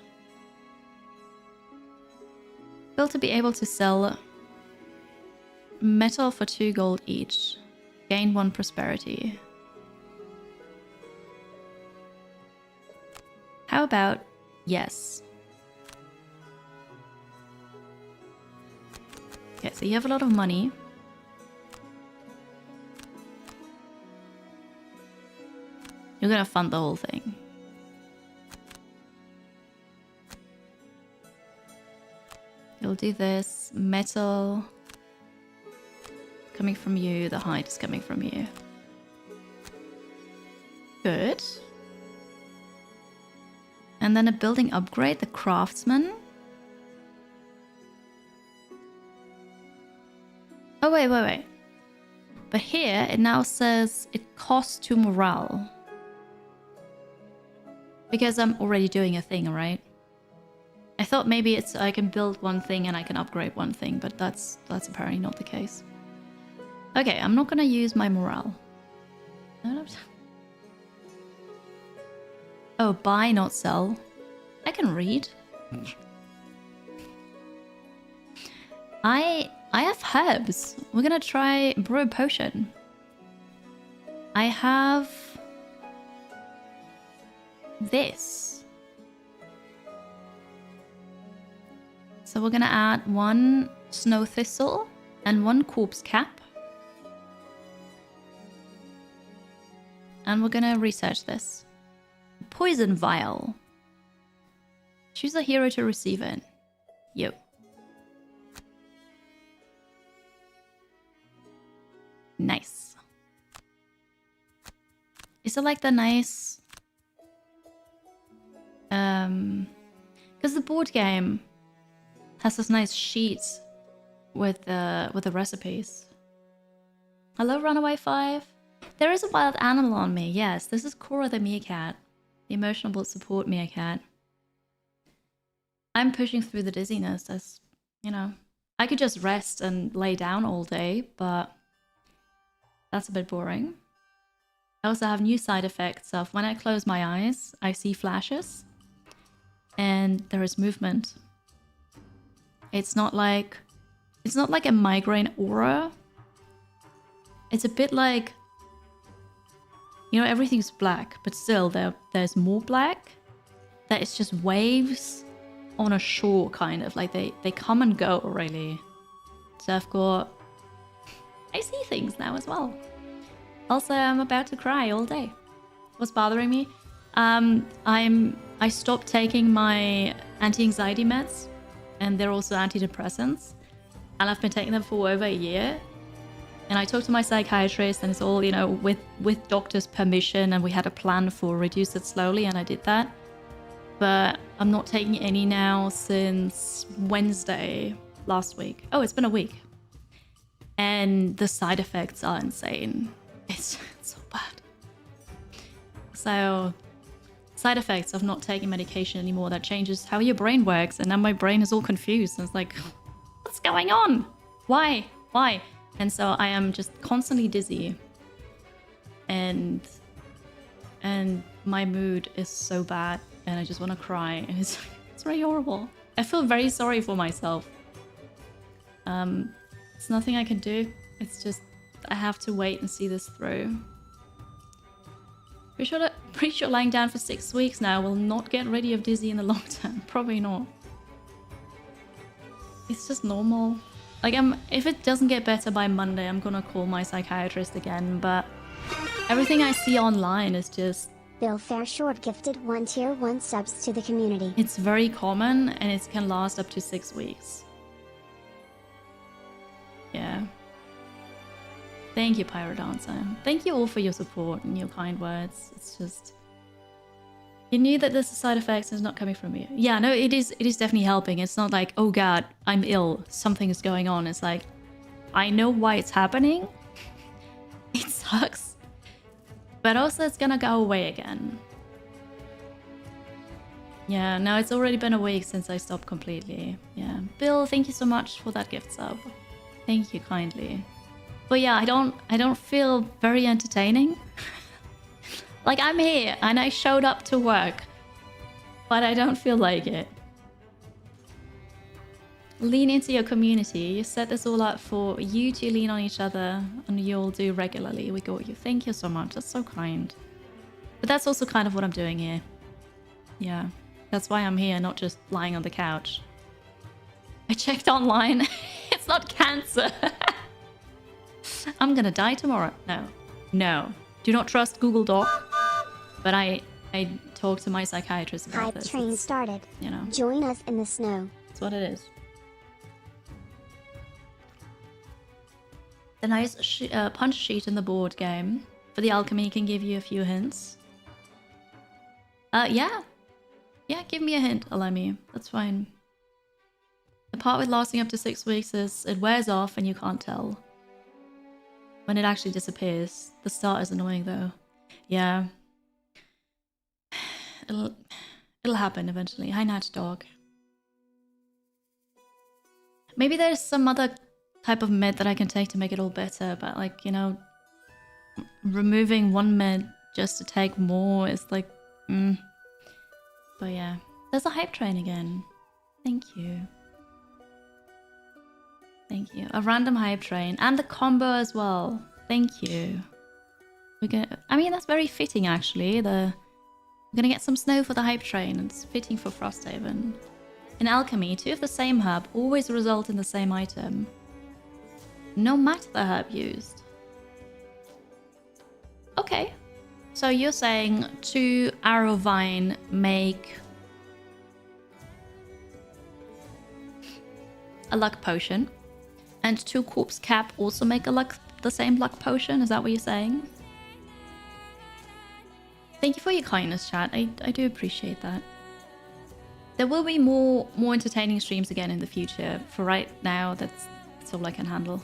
Built to be able to sell metal for 2 gold each. Gain 1 prosperity. How about yes? Okay, so you have a lot of money. You're gonna fund the whole thing. You'll do this. Metal coming from you. The hide is coming from you. Good. And then a building upgrade, the craftsman. Oh, wait. But here it now says it costs 2 morale. Because I'm already doing a thing, right? I thought maybe it's I can build 1 thing and I can upgrade 1 thing, but that's apparently not the case. Okay, I'm not gonna use my morale. Oh, buy, not sell. I can read. I have herbs. We're gonna try brew a potion. I have this. So we're gonna add 1 snow thistle and 1 corpse cap. And we're gonna research this. Poison vial. Choose a hero to receive it. Yo. Nice. Is it like the nice... because the board game has this nice sheet with the recipes. Hello, Runaway 5. There is a wild animal on me. Yes, this is Cora the meerkat, the emotional support meerkat. I'm pushing through the dizziness. As you know, I could just rest and lay down all day, but that's a bit boring. I also have new side effects of when I close my eyes, I see flashes, and there is movement. It's not like a migraine aura. It's a bit like You know, everything's black, but still there's more black. That it's just waves on a shore, kind of. Like they come and go, really. So I've got... I see things now as well. Also, I'm about to cry all day. What's bothering me? I stopped taking my anti-anxiety meds, and they're also antidepressants. And I've been taking them for over a year. And I talked to my psychiatrist, and it's all, you know, with doctor's permission, and we had a plan for reduce it slowly, and I did that. But I'm not taking any now since Wednesday last week. Oh, it's been a week. And the side effects are insane. It's so bad. So, side effects of not taking medication anymore, that changes how your brain works. And now my brain is all confused. And it's like, what's going on? Why? Why? And so I am just constantly dizzy. And my mood is so bad. And I just want to cry. And it's really horrible. I feel very sorry for myself. It's nothing I can do. It's just, I have to wait and see this through. Pretty sure lying down for 6 weeks now will not get rid of dizzy in the long term. Probably not. It's just normal. Like, if it doesn't get better by Monday, I'm gonna call my psychiatrist again, but everything I see online is just... Bill Fairshort gifted 1 tier 1 subs to the community. It's very common, and it can last up to 6 weeks. Yeah. Thank you, Pyro Dancer. Thank you all for your support and your kind words. It's just... You knew that this is side effects and it's not coming from you. Yeah, no, it is definitely helping. It's not like, oh god, I'm ill, something is going on. It's like, I know why it's happening. It sucks. But also it's gonna go away again. Yeah, no, it's already been a week since I stopped completely. Yeah. Bill, thank you so much for that gift sub. Thank you kindly. But yeah, I don't feel very entertaining. Like, I'm here and I showed up to work, but I don't feel like it. Lean into your community. You set this all up for you to lean on each other, and you'll do regularly. We got you. Thank you so much. That's so kind. But that's also kind of what I'm doing here. Yeah, that's why I'm here, not just lying on the couch. I checked online. It's not cancer. I'm gonna die tomorrow. No. No. Do not trust Google Doc. But I talked to my psychiatrist about Hype this. train started. You know. Join us in the snow. That's what it is. The nice punch sheet in the board game for the alchemy can give you a few hints. Yeah. Yeah, give me a hint, Alemi. That's fine. The part with lasting up to 6 weeks is it wears off and you can't tell. When it actually disappears. The start is annoying though. Yeah. It'll happen eventually. Hi, Natch Dog. Maybe there's some other type of med that I can take to make it all better, but like, you know, removing one med just to take more is like, But yeah, there's a hype train again. Thank you. Thank you. A random hype train and the combo as well. Thank you. I mean, that's very fitting actually. We're gonna get some snow for the hype train. It's fitting for Frosthaven. In alchemy, 2 of the same herb always result in the same item, no matter the herb used. Okay. So you're saying 2 arrow vine make a luck potion, and 2 corpse cap also make the same luck potion? Is that what you're saying? Thank you for your kindness, chat. I do appreciate that. There will be more entertaining streams again in the future. For right now, that's all I can handle.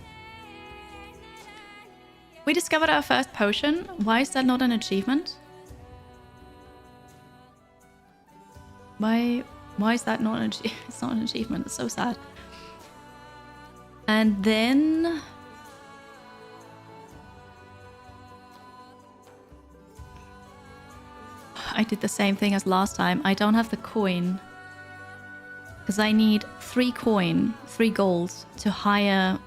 We discovered our first potion. Why is that not an achievement? Why is that not an achievement? It's not an achievement. It's so sad. And then... I did the same thing as last time. I don't have the coin. Because I need 3 gold to hire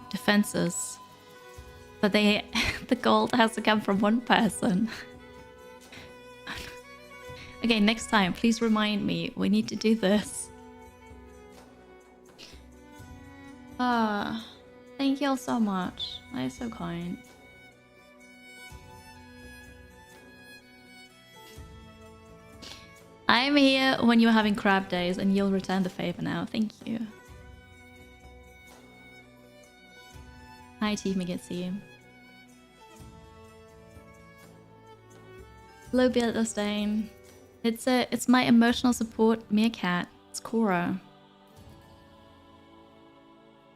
defenses. But the gold has to come from one person. Okay, next time, please remind me. We need to do this. Thank you all so much. That is so kind. I'm here when you're having crab days and you'll return the favor now. Thank you. Hi, Team Magitsi. Hello, Beardlestain. It's my emotional support meerkat. It's Cora.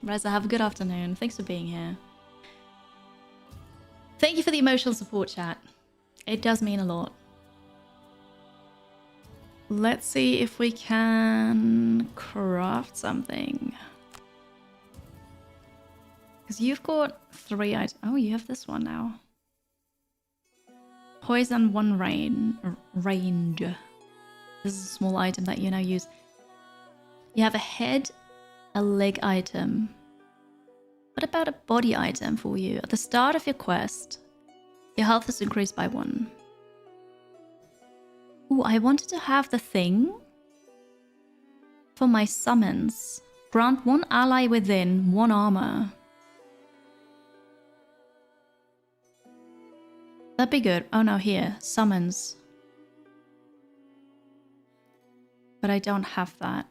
Reza, have a good afternoon. Thanks for being here. Thank you for the emotional support, chat. It does mean a lot. Let's see if we can craft something. Because you've got 3 items. Oh, you have this one now. Poison 1 range. This is a small item that you now use. You have a head, a leg item. What about a body item for you? At the start of your quest, your health is increased by 1. Ooh, I wanted to have the thing for my summons. Grant 1 ally within 1 armor. That'd be good. Oh no, here. Summons. But I don't have that.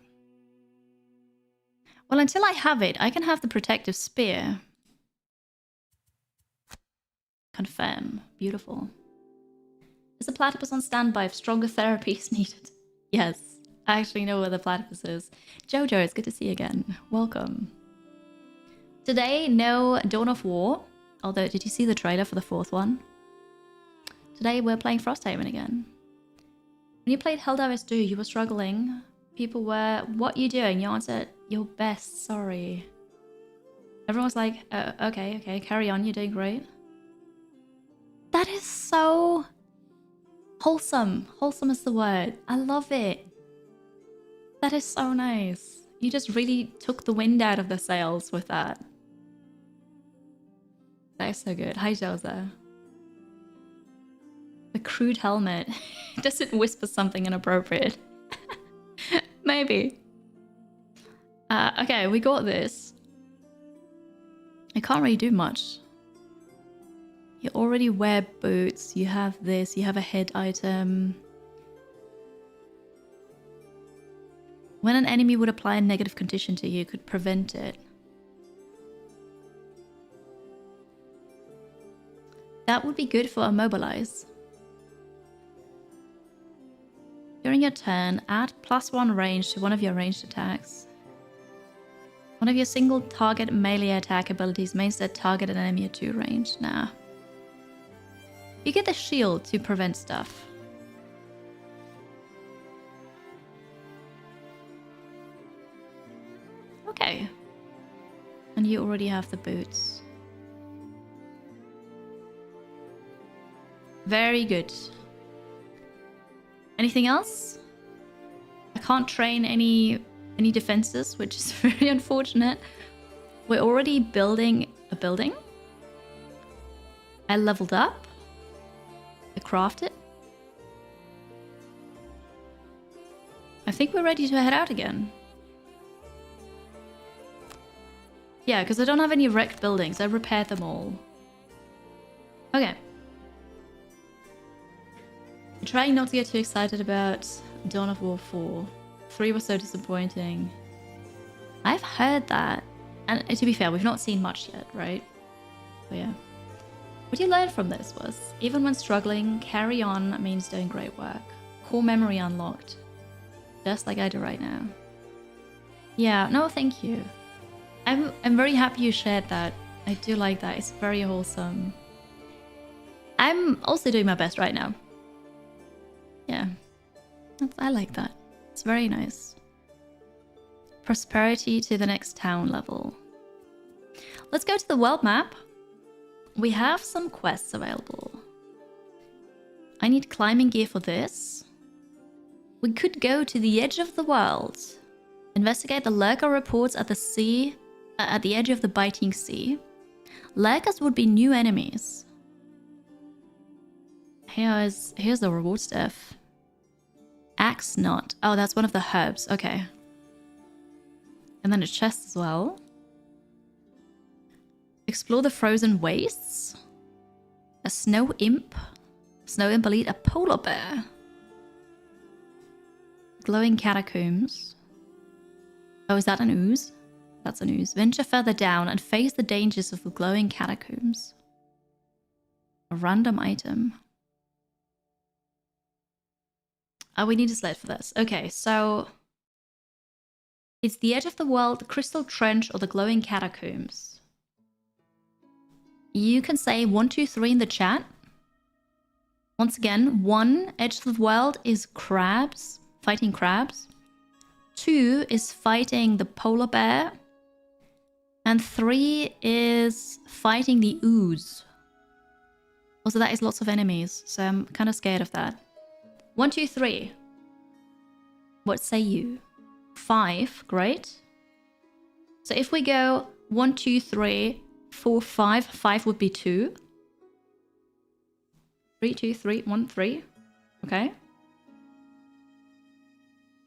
Well, until I have it, I can have the protective spear. Confirm. Beautiful. Is the platypus on standby if stronger therapy is needed? Yes. I actually know where the platypus is. Jojo, it's good to see you again. Welcome. Today, no Dawn of War. Although, did you see the trailer for the 4th one? Today, we're playing Frosthaven again. When you played Helldivers 2, you were struggling. People were, what are you doing? You answered, your best, sorry. Everyone was like, okay, carry on, you're doing great. That is so wholesome. Wholesome is the word. I love it. That is so nice. You just really took the wind out of the sails with that. That is so good. Hi, Josa. The crude helmet. Does it whisper something inappropriate? Maybe. Okay, we got this. I can't really do much. You already wear boots. You have this. You have a head item. When an enemy would apply a negative condition to you, could prevent it. That would be good for immobilize. During your turn, add +1 range to one of your ranged attacks. One of your single target melee attack abilities may set target an enemy at 2 range. Nah. You get the shield to prevent stuff. Okay. And you already have the boots. Very good. Anything else? I can't train any defenses, which is very unfortunate. We're already building a building. I leveled up. I crafted. I think we're ready to head out again. Yeah, because I don't have any wrecked buildings. I repaired them all. Okay. I'm trying not to get too excited about Dawn of War 4. 3 was so disappointing. I've heard that. And to be fair, we've not seen much yet, right? So yeah. What you learned from this was, even when struggling, carry on means doing great work. Core memory unlocked. Just like I do right now. Yeah, no, thank you. I'm very happy you shared that. I do like that. It's very wholesome. I'm also doing my best right now. Yeah. I like that. It's very nice. Prosperity to the next town level. Let's go to the world map. We have some quests available. I need climbing gear for this. We could go to the edge of the world. Investigate the lurker reports at the sea, at the edge of the biting sea. Lurkers would be new enemies. Here's the reward stuff. Axe nut. Oh, that's one of the herbs. Okay. And then a chest as well. Explore the frozen wastes. A snow imp. Snow imp elite. A polar bear. Glowing catacombs. Oh, is that an ooze? That's an ooze. Venture further down and face the dangers of the glowing catacombs. A random item. Oh, we need a sled for this. Okay, so... It's the edge of the world, the crystal trench, or the glowing catacombs. You can say 1, 2, 3 in the chat. Once again, 1, edge of the world is crabs. Fighting crabs. 2 is fighting the polar bear. And 3 is fighting the ooze. Also, that is lots of enemies, so I'm kind of scared of that. 1, 2, 3. What say you? 5, great. So if we go 1, 2, 3, 4, 5, 5 would be 2. 3, 2, 3, 1, 3. Okay.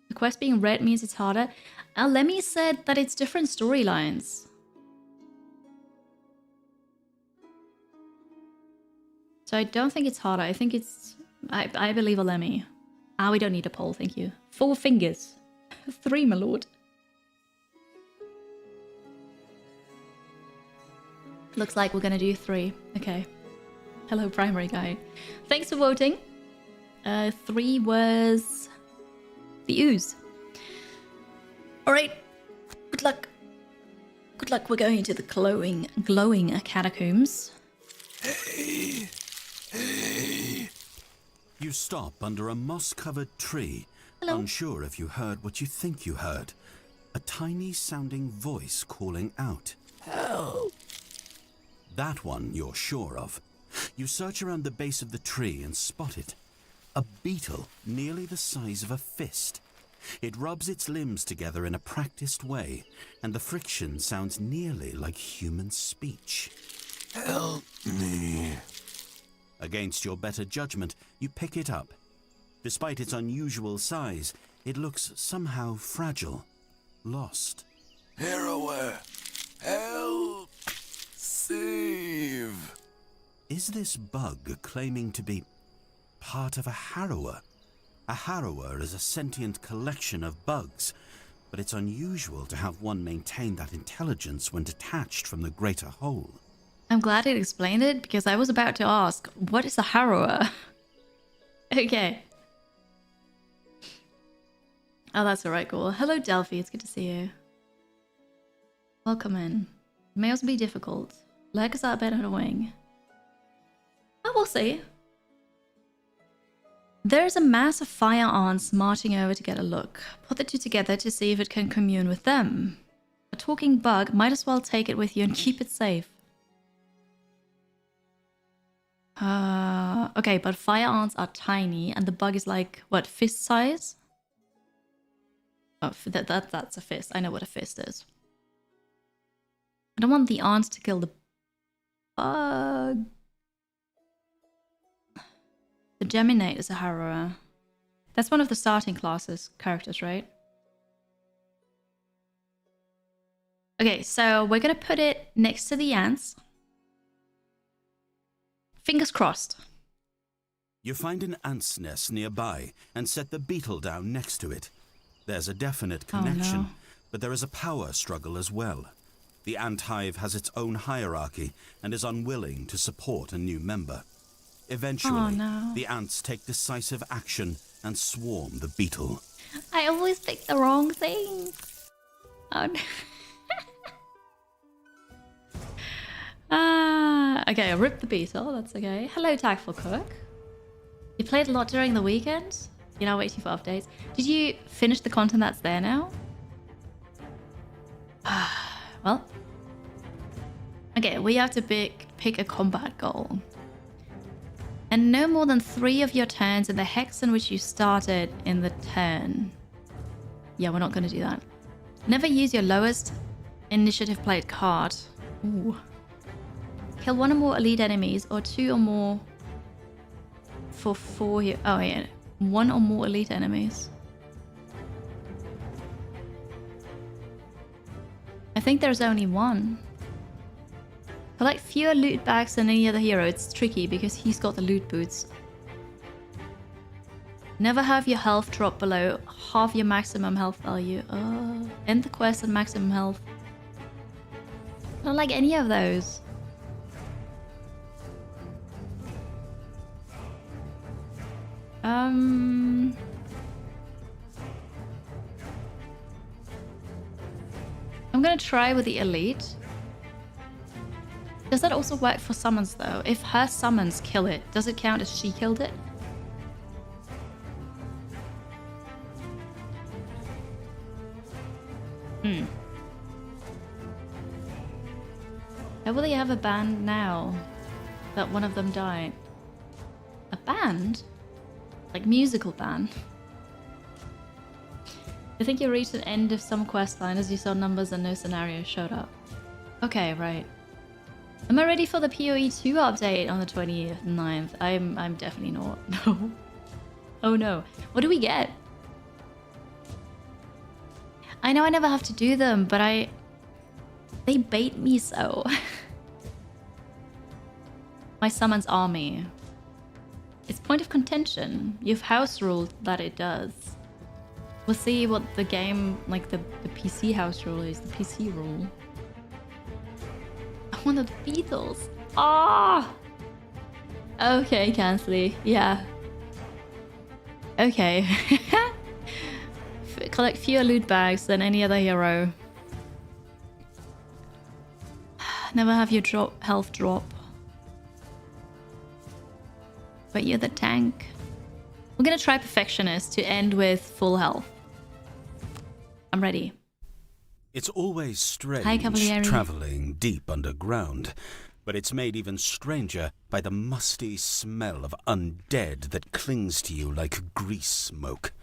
The quest being red means it's harder. Lemmy said that it's different storylines. So I don't think it's harder. I think it's... I believe a Lemmy. Ah, we don't need a poll, thank you. 4 fingers. 3, my lord. Looks like we're gonna do 3. Okay. Hello, primary guy. Thanks for voting. 3 was... the ooze. Alright. Good luck. Good luck. We're going into the glowing catacombs. Hey! Hey! You stop under a moss-covered tree, Hello. unsure if you heard what you think you heard. A tiny-sounding voice calling out. Help! That one you're sure of. You search around the base of the tree and spot it. A beetle nearly the size of a fist. It rubs its limbs together in a practiced way, and the friction sounds nearly like human speech. Help me. Against your better judgment, you pick it up. Despite its unusual size, it looks somehow fragile, lost. Harrower! Help! Save! Is this bug claiming to be part of a harrower? A harrower is a sentient collection of bugs, but it's unusual to have one maintain that intelligence when detached from the greater whole. I'm glad it explained it, because I was about to ask, what is a harrower? Okay. Oh, that's alright, cool. Hello, Delphi. It's good to see you. Welcome in. It may also be difficult. Legs are a bit annoying. Oh, we'll see. There's a mass of fire ants marching over to get a look. Put the two together to see if it can commune with them. A talking bug, might as well take it with you and keep it safe. Okay, but fire ants are tiny and the bug is like, what, fist size? Oh, that's a fist. I know what a fist is. I don't want the ants to kill the bug. The Geminate is a harrower. That's one of the starting classes characters, right? Okay, so we're gonna put it next to the ants. Fingers crossed. You find an ant's nest nearby and set the beetle down next to it. There's a definite connection, Oh, no. but there is a power struggle as well. The ant hive has its own hierarchy and is unwilling to support a new member. Eventually, Oh, no. the ants take decisive action and swarm the beetle. I always pick the wrong thing. Oh no. Okay, I ripped the beetle, that's okay. Hello, Tactful Cook. You played a lot during the weekend? You're now waiting for updates. Did you finish the content that's there now? Well. Okay, we have to pick a combat goal. And no more than 3 of your turns in the hex in which you started in the turn. Yeah, we're not going to do that. Never use your lowest initiative played card. Ooh. Kill 1 or more elite enemies, or 2 or more for 4 here. Oh yeah, 1 or more elite enemies. think there's only one. Collect fewer loot bags than any other hero. It's tricky because he's got the loot boots. Never have your health drop below half your maximum health value. End the quest at maximum health. I don't like any of those. I'm gonna try with the elite. Does that also work for summons though? If her summons kill it, does it count as she killed it? How will they have a band now that one of them died? A band? Like musical band? I think you reached the end of some quest line as you saw numbers and no scenario showed up. Okay, right. Am I ready for the PoE 2 update on the 29th? I'm definitely not. No. Oh no. What do we get? I know I never have to do them, but they bait me so. My summons army. It's point of contention. You've house ruled that it does. We'll see what the game, like the PC house rule is, the PC rule. I wanted the Beatles. Ah! Okay, Cansley. Yeah. Okay. Collect fewer loot bags than any other hero. Never have your health drop. But you're the tank. We're gonna try Perfectionist to end with full health. I'm ready. It's always strange Hi, Cavalieri. traveling deep underground, but it's made even stranger by the musty smell of undead that clings to you like grease smoke.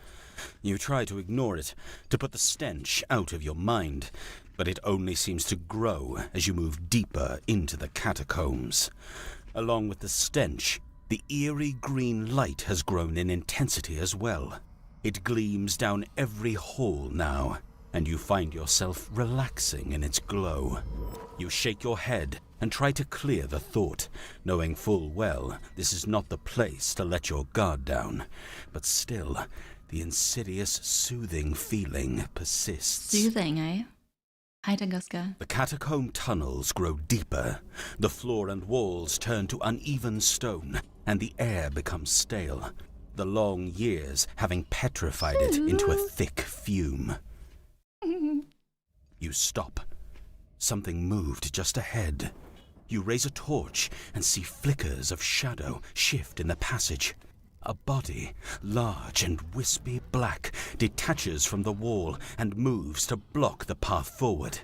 You try to ignore it, to put the stench out of your mind, but it only seems to grow as you move deeper into the catacombs. Along with the stench, the eerie green light has grown in intensity as well. It gleams down every hall now, and you find yourself relaxing in its glow. You shake your head and try to clear the thought, knowing full well this is not the place to let your guard down. But still, the insidious, soothing feeling persists. Soothing, eh? Hi, Tunguska. The catacomb tunnels grow deeper. The floor and walls turn to uneven stone, and the air becomes stale, the long years having petrified it into a thick fume. You stop. Something moved just ahead. You raise a torch and see flickers of shadow shift in the passage. A body, large and wispy black, detaches from the wall and moves to block the path forward.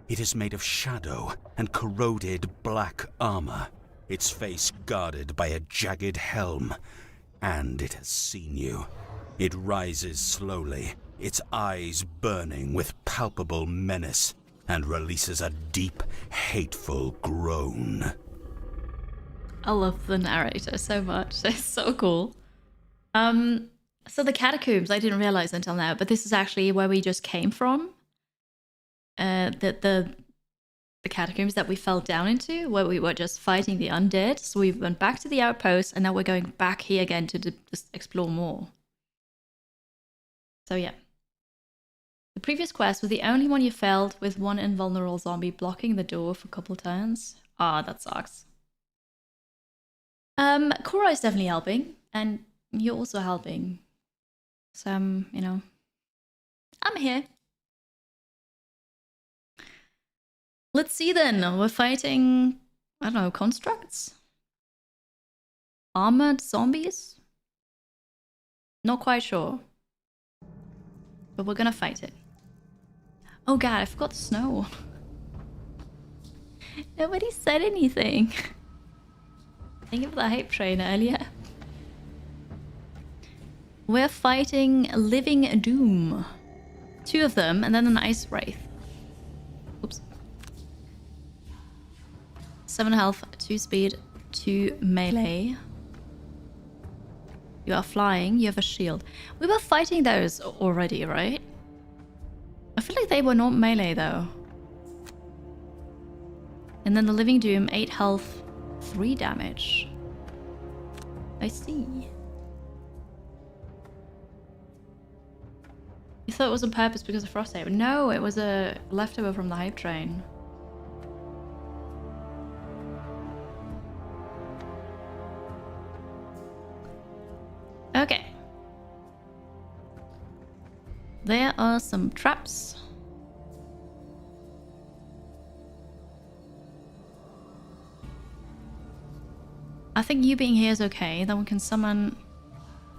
It is made of shadow and corroded black armor, its face guarded by a jagged helm. And it has seen you. It rises slowly, its eyes burning with palpable menace, and releases a deep, hateful groan. I love the narrator so much. It's so cool. So the catacombs, I didn't realize until now, but this is actually where we just came from. The catacombs that we fell down into, where we were just fighting the undead. So we went back to the outpost, and now we're going back here again to just explore more. So yeah. The previous quest was the only one you failed, with one invulnerable zombie blocking the door for a couple turns. Ah, that sucks. Cora is definitely helping, and you're also helping. So, you know, I'm here. Let's see then. We're fighting, I don't know, constructs? Armored zombies? Not quite sure. But we're gonna fight it. Oh god, I forgot the snow. Nobody said anything. Think of the hype train earlier. We're fighting Living Doom. 2 of them, and then an Ice Wraith. Oops. 7 health, 2 speed, 2 melee. You are flying, you have a shield. We were fighting those already, right? I feel like they were not melee though. And then the Living Doom, 8 health, 3 damage. I see. You thought it was on purpose because of Frosthaven? No, it was a leftover from the hype train. Okay. There are some traps. I think you being here is okay. Then we can summon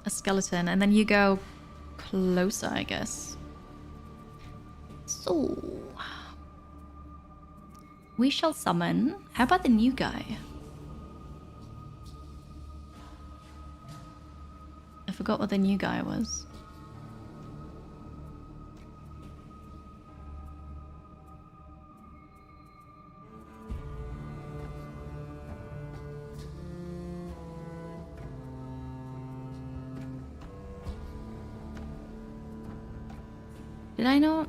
a skeleton and then you go closer, I guess. So we shall summon. How about the new guy? I forgot what the new guy was. Did I not?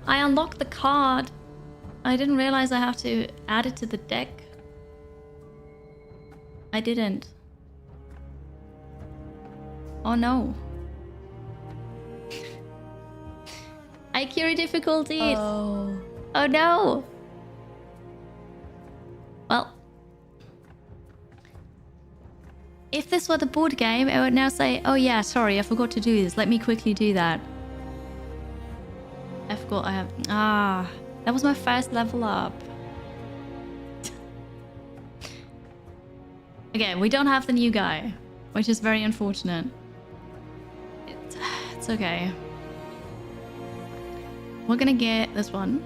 I unlocked the card. I didn't realize I have to add it to the deck. I didn't. Oh no. IQ difficulties. Oh no. Well, if this were the board game, it would now say, oh yeah, sorry, I forgot to do this. Let me quickly do that. I forgot I have... Ah, that was my first level up. Okay, we don't have the new guy, which is very unfortunate. It's okay. We're gonna get this one.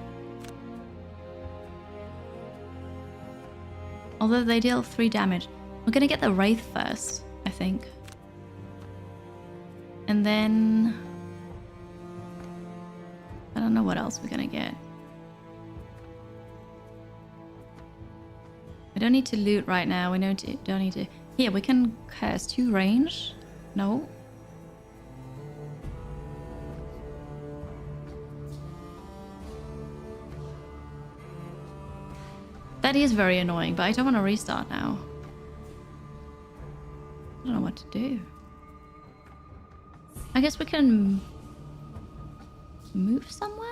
Although they deal 3 damage. We're gonna get the Wraith first, I think. And then... I don't know what else we're gonna get. We don't need to loot right now. We don't need to... Here, we can curse 2 range. No. That is very annoying, but I don't want to restart now. I don't know what to do. I guess we can move somewhere?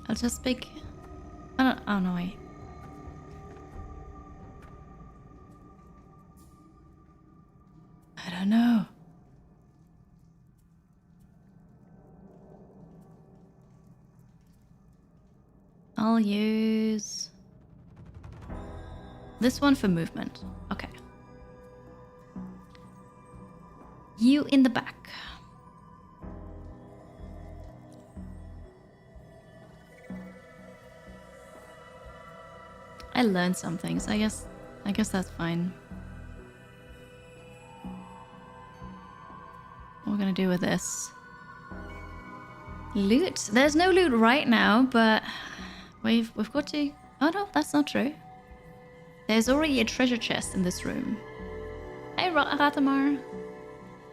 I'll just pick... Oh no, wait. I don't know. I'll use this one for movement. Okay. You in the back. I learned some things. I guess that's fine. What we're gonna do with this? Loot. There's no loot right now, but we've got to... Oh no, that's not true. There's already a treasure chest in this room. Hey, Ratamar.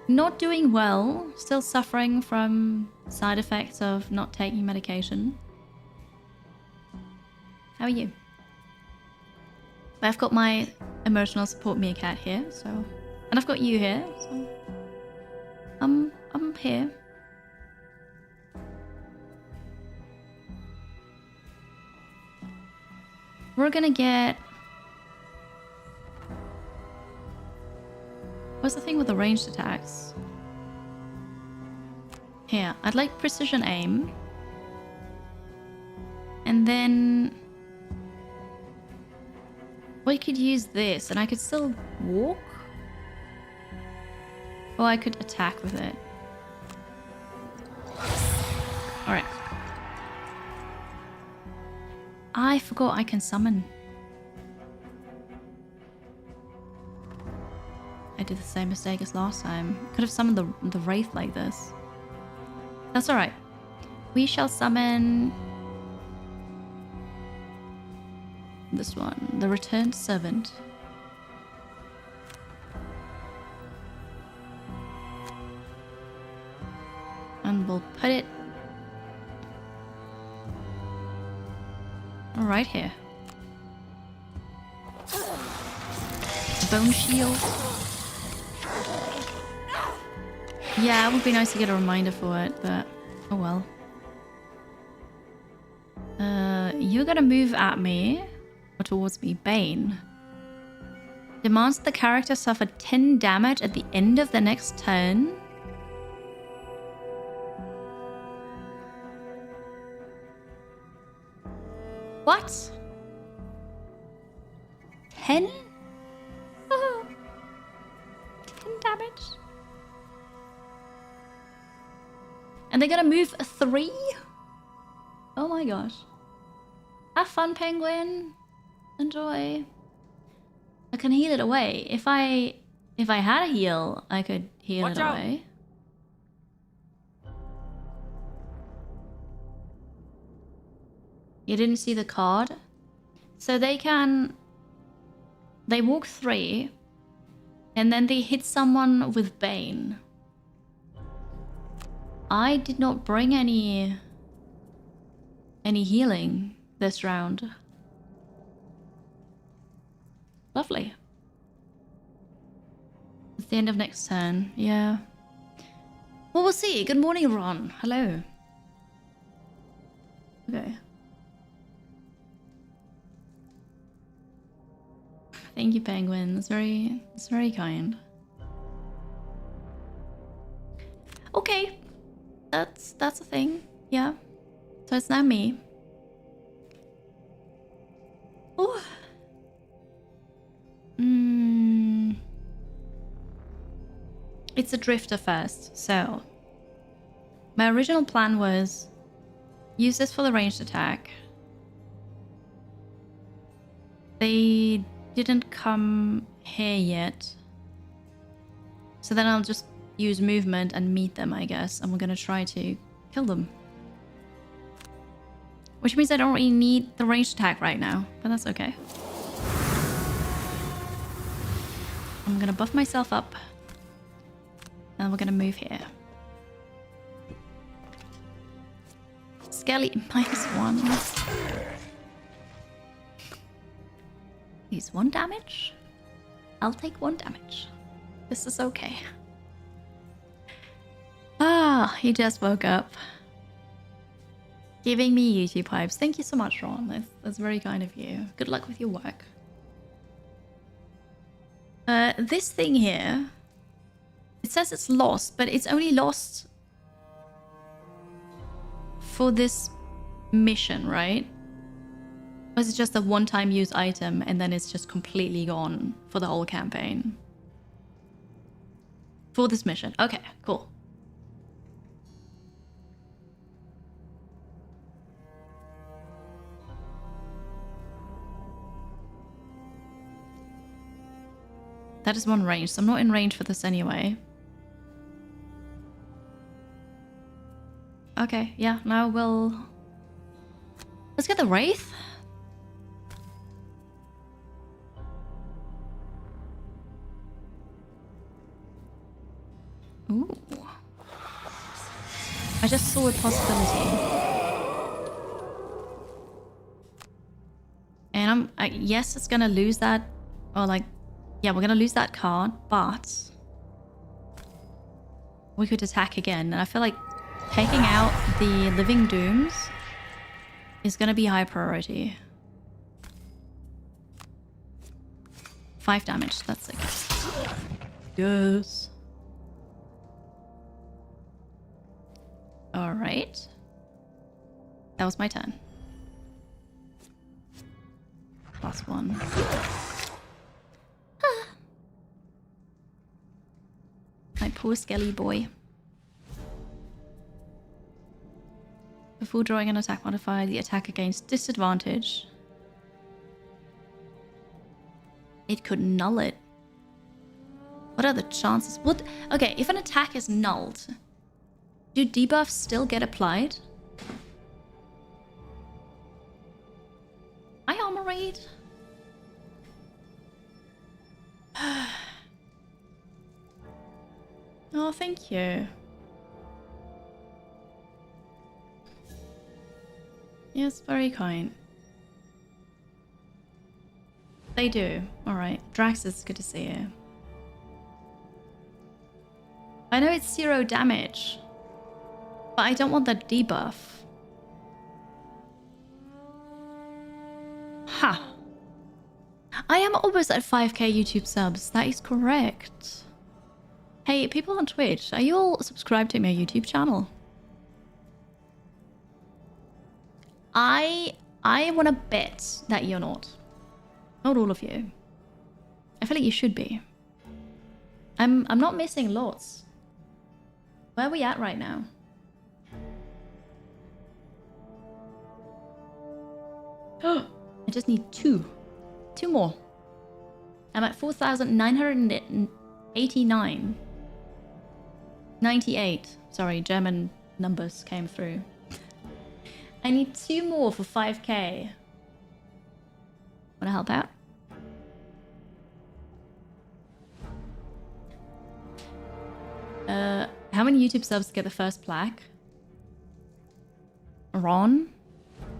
Not doing well. Still suffering from side effects of not taking medication. How are you? I've got my emotional support meerkat here, so... And I've got you here, so... I'm here. We're gonna get... What's the thing with the ranged attacks? Here, I'd like precision aim. And then... We could use this, and I could still walk? Or I could attack with it. Alright. I forgot I can summon. I did the same mistake as last time. Could have summoned the Wraith like this. That's alright. We shall summon... This one, the returned servant. And we'll put it right here. Bone shield. Yeah, it would be nice to get a reminder for it, but oh well. You're gonna move at me or towards me. Bane demands the character suffer 10 damage at the end of the next turn. What? 10? 10 damage? And they're gonna move 3? Oh my gosh. Have fun, penguin. Enjoy. I can heal it away. If I had a heal, I could heal it away. You didn't see the card? So they walk 3 and then they hit someone with Bane. I did not bring any healing this round. Lovely. It's the end of next turn. Yeah. Well, we'll see. Good morning, Ron. Hello. Okay. Thank you, Penguin. It's very kind. Okay. That's a thing. Yeah. So it's now me. Oh. It's a drifter first, so my original plan was use this for the ranged attack. They didn't come here yet, so then I'll just use movement and meet them, I guess, and we're gonna try to kill them. Which means I don't really need the ranged attack right now, but that's okay. I'm gonna buff myself up. And we're gonna move here. Skelly, -1. He's 1 damage. I'll take 1 damage. This is okay. Ah, he just woke up. Giving me YouTube pipes. Thank you so much, Ron. That's very kind of you. Good luck with your work. This thing here, it says it's lost, but it's only lost for this mission, right? Or is it just a one-time use item and then it's just completely gone for the whole campaign? For this mission. Okay, cool. That is 1 range, so I'm not in range for this anyway. Okay, yeah, now we'll... Let's get the Wraith. Ooh. I just saw a possibility. And yes, it's gonna lose that, or like, yeah, we're gonna lose that card, but we could attack again. And I feel like taking out the Living Dooms is gonna be high priority. 5 damage, that's it. Yes. Alright. That was my turn. +1. My poor Skelly boy. Before drawing an attack modifier, the attacker gains disadvantage. It could null it. What are the chances? What? Okay, if an attack is nulled, do debuffs still get applied? I armor raid? Oh, thank you. Yes, very kind. They do. Alright. Drax, it's good to see you. I know it's 0 damage, but I don't want that debuff. Ha! I am almost at 5k YouTube subs. That is correct. Hey, people on Twitch, are you all subscribed to my YouTube channel? I want to bet that you're not. Not all of you. I feel like you should be. I'm not missing lots. Where are we at right now? I just need 2. 2 more. I'm at 4,989. 98. Sorry, German numbers came through. I need 2 more for 5k. Wanna help out? How many YouTube subs to get the first plaque? Ron?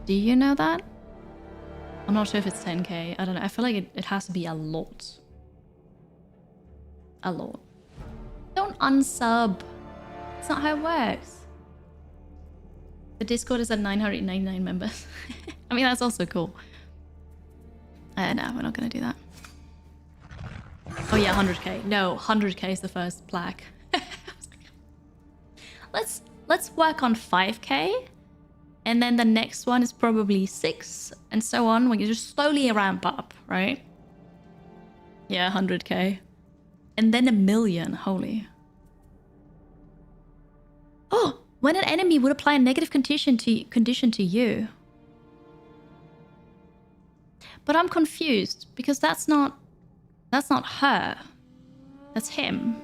Do you know that? I'm not sure if it's 10k. I don't know. I feel like it has to be a lot. A lot. Don't unsub. That's not how it works. The Discord is at 999 members. I mean, that's also cool. No, we're not going to do that. Oh yeah, 100k. No, 100k is the first plaque. Let's work on 5k. And then the next one is probably 6 and so on. When you just slowly ramp up, right? Yeah, 100k. And then 1 million. Holy. Oh, when an enemy would apply a negative condition to you. But I'm confused because that's not her. That's him.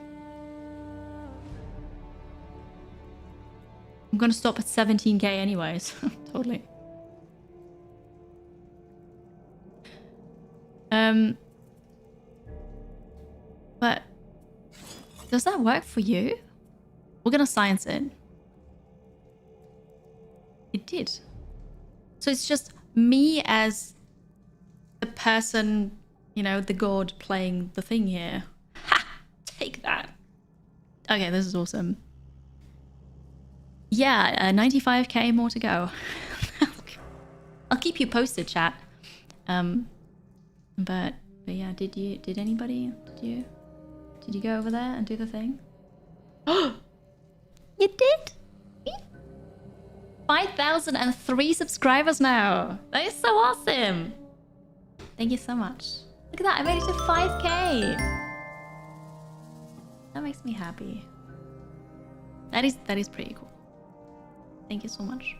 I'm gonna stop at 17k anyways. Totally. But does that work for you? We're gonna science it. It did. So it's just me as the person, you know, the god playing the thing here. Ha! Take that. Okay, this is awesome. Yeah, 95k more to go. I'll keep you posted, chat. But yeah, did you go over there and do the thing? Oh, you did? 5,003 subscribers now. That is so awesome. Thank you so much. Look at that, I made it to 5k. That makes me happy. That is pretty cool. Thank you so much.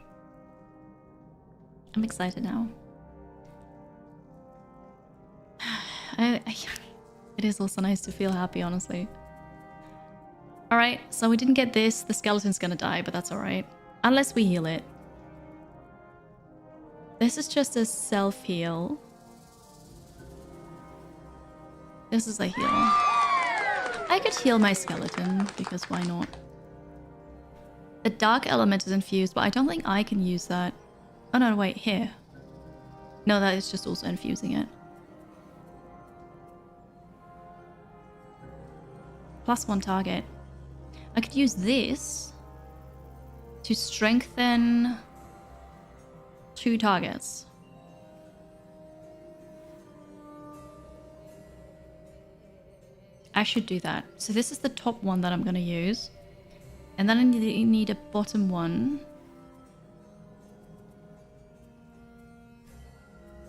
I'm excited now. It is also nice to feel happy, honestly. Alright, so we didn't get this. The skeleton's gonna die, but that's alright. Unless we heal it. This is just a self-heal. This is a heal. I could heal my skeleton, because why not? The dark element is infused, but I don't think I can use that. Oh no, wait, here. No, that is just also infusing it. +1 target. I could use this to strengthen 2 targets. I should do that. So this is the top one that I'm going to use. And then I need a bottom one.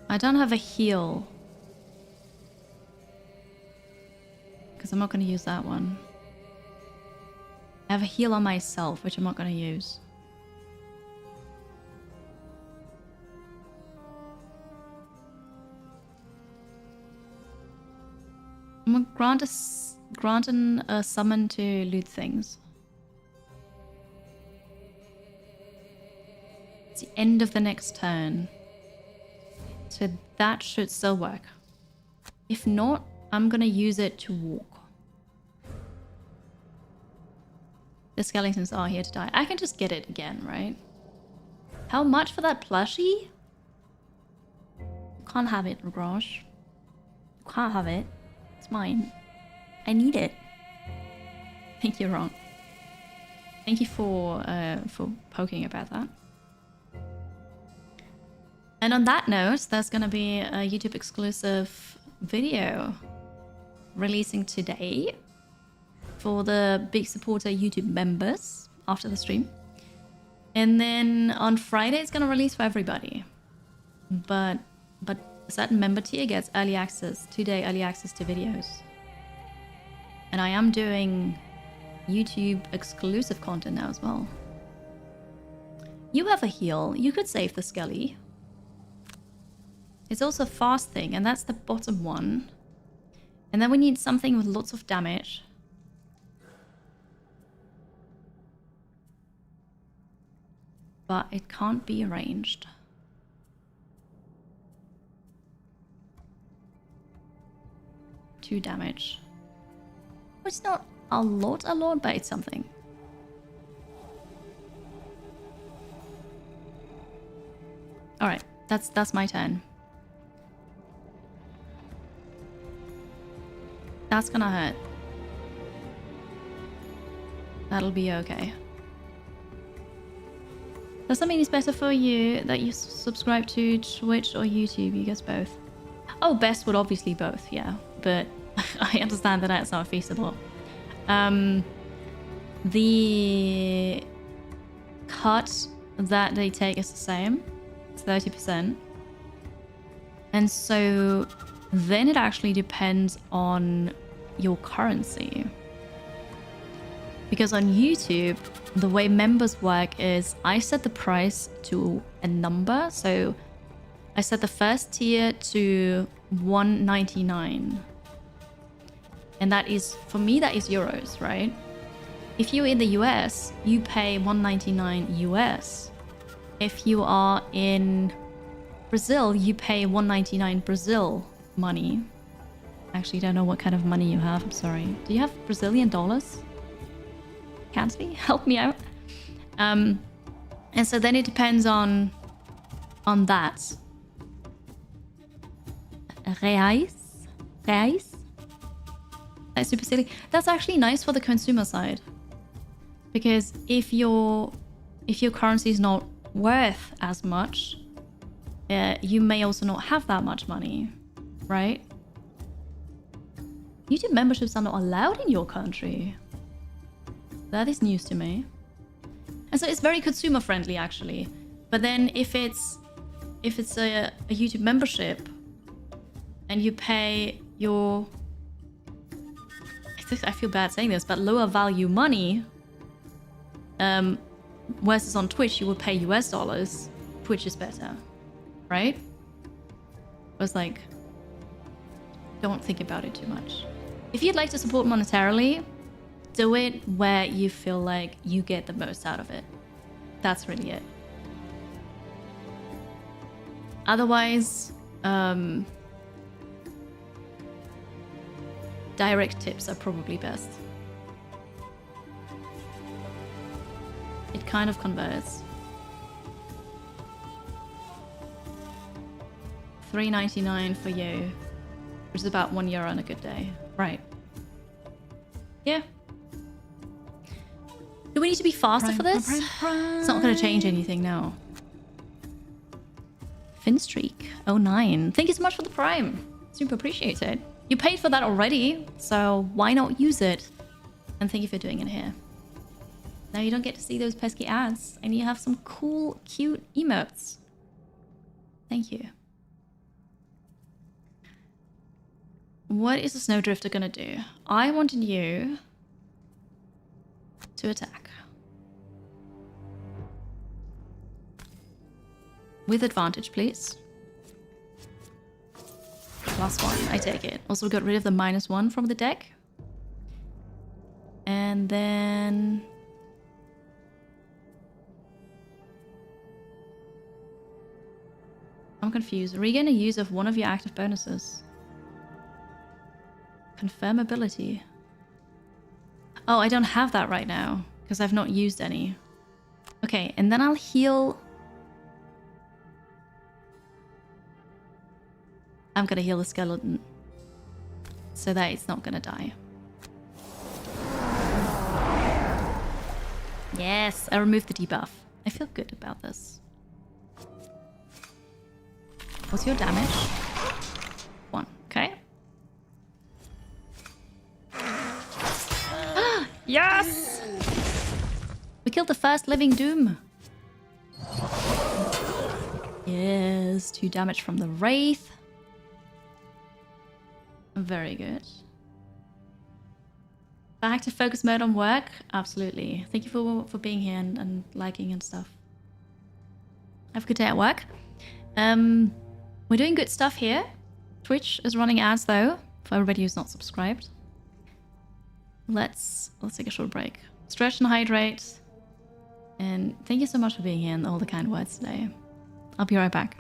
I don't have a heal. Because I'm not going to use that one. I have a heal on myself, which I'm not going to use. I'm going to grant a summon to loot things. It's the end of the next turn. So that should still work. If not, I'm gonna use it to walk. The skeletons are here to die. I can just get it again, right? How much for that plushie? You can't have it, Raj. You can't have it. It's mine. I need it. I think you're wrong. Thank you for poking about that. And on that note, there's gonna be a YouTube exclusive video releasing today for the big supporter YouTube members after the stream. And then on Friday it's gonna release for everybody. But a certain member tier gets early access, 2-day early access to videos. And I am doing YouTube exclusive content now as well. You have a heal. You could save the skelly. It's also a fast thing, and that's the bottom one. And then we need something with lots of damage. But it can't be arranged. Two damage. It's not a lot, but it's something. Alright, that's my turn. That's gonna hurt. That'll be okay. Does that mean it's better for you that you subscribe to Twitch or YouTube? You guess both. Oh, best would obviously both, yeah. But I understand that that's not feasible. The cut that they take is the same. It's 30%. And so then it actually depends on your currency. Because on YouTube, the way members work is I set the price to a number. So I set the first tier to $1.99. And that is, for me, that is euros, right? If you're in the US, you pay $1.99 US. If you are in Brazil, you pay $1.99 Brazil money. Actually, don't know what kind of money you have. I'm sorry. Do you have Brazilian dollars? Cansley, help me out. And so then it depends on that. Reais? That's super silly. That's actually nice for the consumer side. Because if your currency is not worth as much, you may also not have that much money, right? YouTube memberships are not allowed in your country. That is news to me. And so it's very consumer friendly actually. But then if it's a YouTube membership and you pay your, I feel bad saying this, but lower value money, versus on Twitch you would pay US dollars, Twitch is better, right? I was like, don't think about it too much. If you'd like to support monetarily, do it where you feel like you get the most out of it. That's really it. Otherwise, direct tips are probably best. It kind of converts. $3.99 for you, which is about €1 on a good day. Right. Yeah. Do we need to be faster for this? It's not going to change anything now. Finstreak 09. Thank you so much for the Prime. Super appreciate it. You paid for that already, so why not use it? And thank you for doing it here. Now you don't get to see those pesky ads, and you have some cool, cute emotes. Thank you. What is the Snowdrifter gonna do? I wanted you to attack. With advantage, please. +1, I take it. Also got rid of the -1 from the deck. And then... I'm confused. Regain a use of one of your active bonuses. Confirmability. Oh, I don't have that right now because I've not used any. Okay, and then I'll heal. I'm gonna heal the skeleton so that it's not gonna die. Yes, I removed the debuff. I feel good about this. What's your damage? 1. Okay. Yes! We killed the first living Doom. Yes, 2 damage from the Wraith. Very good. Back to focus mode on work? Absolutely. Thank you for being here and liking and stuff. Have a good day at work. We're doing good stuff here. Twitch is running ads though, for everybody who's not subscribed. Let's take a short break. Stretch and hydrate. And thank you so much for being here and all the kind words today. I'll be right back.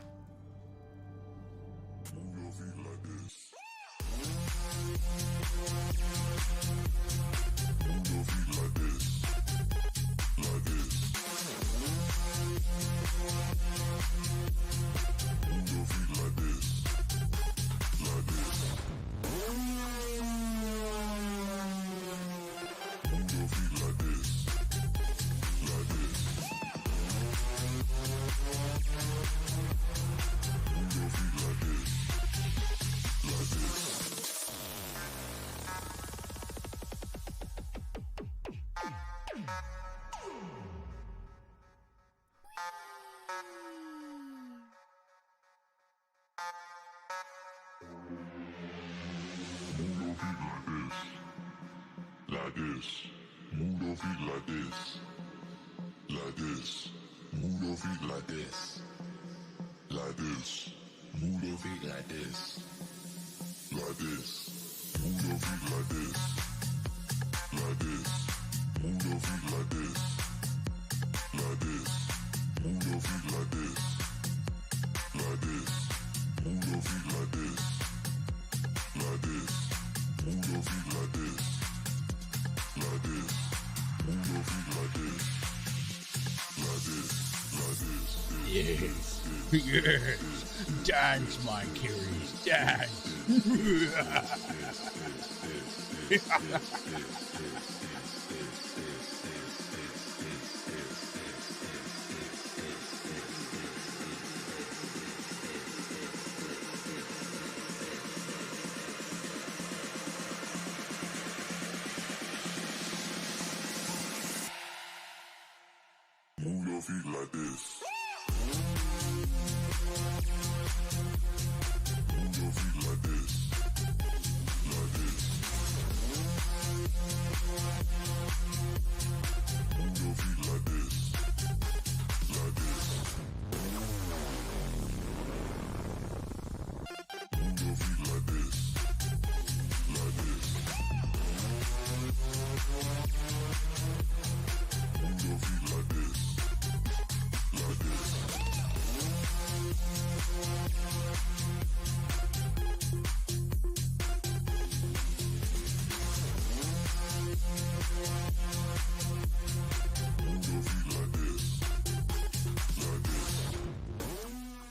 Like this, move your feet like this, like this, move your feet like this, like this, move your feet like this, like this, move your feet like this, like this, move your feet like this, like this, move your feet like this, like this, move your feet like this, like this, move your feet like this. Like this, move your feet like this, like this, like this. Yes, yes. Dance, my Curies, dance. Move your feet like this. Move your feet like this. Like this. Move your feet like this. Like this. Move your feet like this. Like this. Move your feet like this. Like this.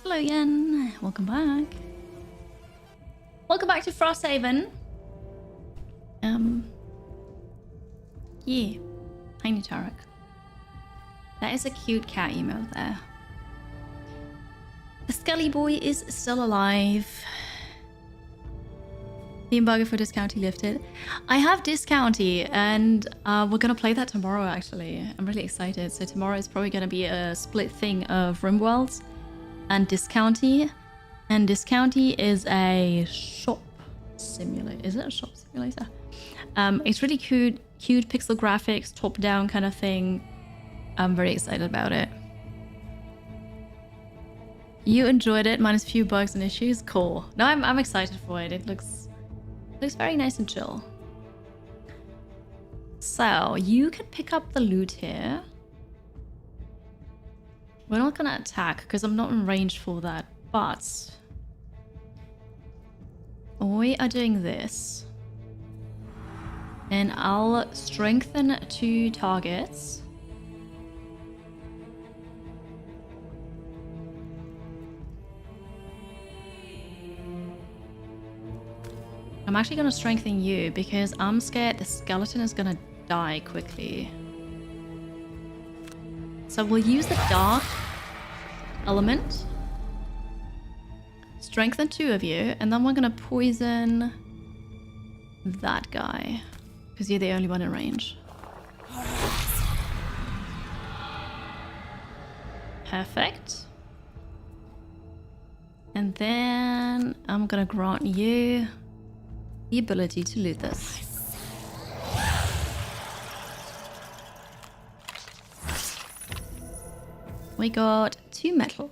Hello again. Welcome back. Welcome back to Frosthaven. Yeah. Hi, Tarek. That is a cute cat emote there. The Skelly Boy is still alive. The embargo for Discounty lifted. I have Discounty and we're gonna play that tomorrow actually. I'm really excited. So tomorrow is probably gonna be a split thing of RimWorld and Discounty. And Discounty is a shop simulator. Is it a shop simulator? It's really cute pixel graphics, top-down kind of thing. I'm very excited about it. You enjoyed it, minus a few bugs and issues. Cool. No, I'm excited for it. It looks very nice and chill. So you can pick up the loot here. We're not gonna attack because I'm not in range for that, but we are doing this. And I'll strengthen 2 targets. I'm actually going to strengthen you because I'm scared the skeleton is going to die quickly. So we'll use the dark element. Strengthen 2 of you, and then we're going to poison that guy because you're the only one in range. Perfect. And then I'm going to grant you the ability to loot this. We got 2 metal.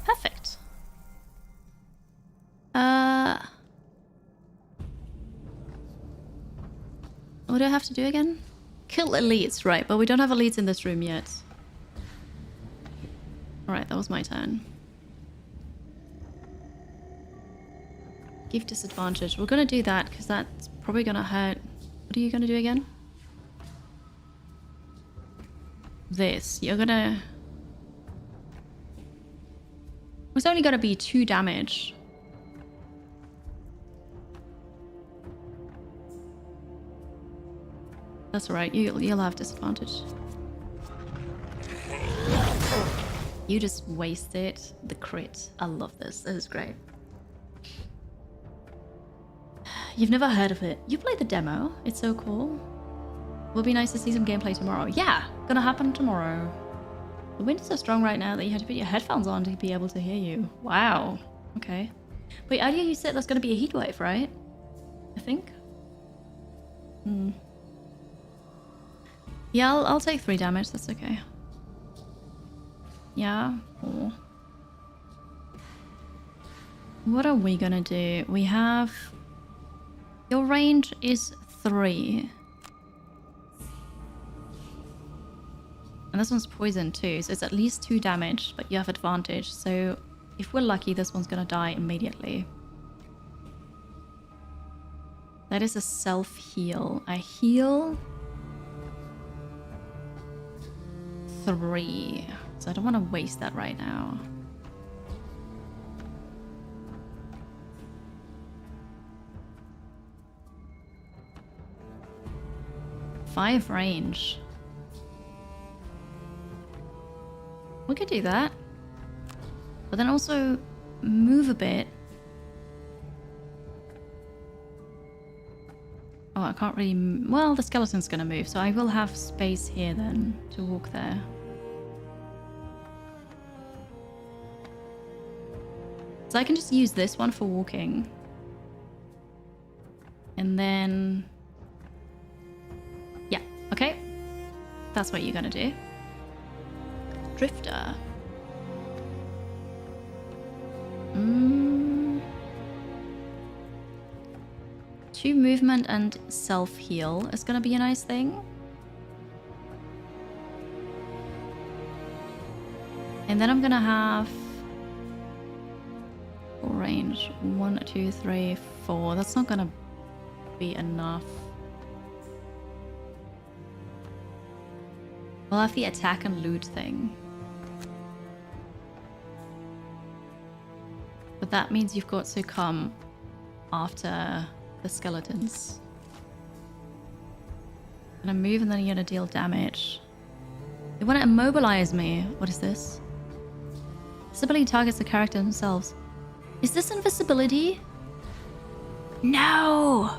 Perfect. What do I have to do again? Kill elites, right, but we don't have elites in this room yet. Alright, that was my turn. Give disadvantage. We're gonna do that because that's probably gonna hurt. What are you gonna do again? This. You're gonna... It's only gonna be 2 damage. That's alright. You'll have disadvantage. You just wasted the crit. I love this. This is great. You've never heard of it. You played the demo. It's so cool. Will be nice to see some gameplay tomorrow. Yeah, gonna happen tomorrow. The wind is so strong right now that you had to put your headphones on to be able to hear you. Wow. Okay. Wait, earlier you said there's gonna be a heat wave, right? I think. Yeah, I'll take 3 damage. That's okay. Yeah. Oh. What are we gonna do? We have... Your range is 3. And this one's poison too, so it's at least 2 damage, but you have advantage. So if we're lucky, this one's gonna die immediately. That is a self-heal. I heal 3. So I don't want to waste that right now. Five range. We could do that. But then also move a bit. Oh, I can't really... Well, the skeleton's gonna move, so I will have space here then to walk there. So I can just use this one for walking. And then... Yeah, okay. That's what you're gonna do. Drifter. 2 movement and self-heal is gonna be a nice thing. And then I'm gonna have... full range. 1, 2, 3, 4. That's not gonna be enough. We'll have the attack and loot thing. But that means you've got to come after the skeletons. I'm gonna move and then you're gonna deal damage. They want to immobilize me. What is this? This ability targets the character themselves. Is this invisibility? No!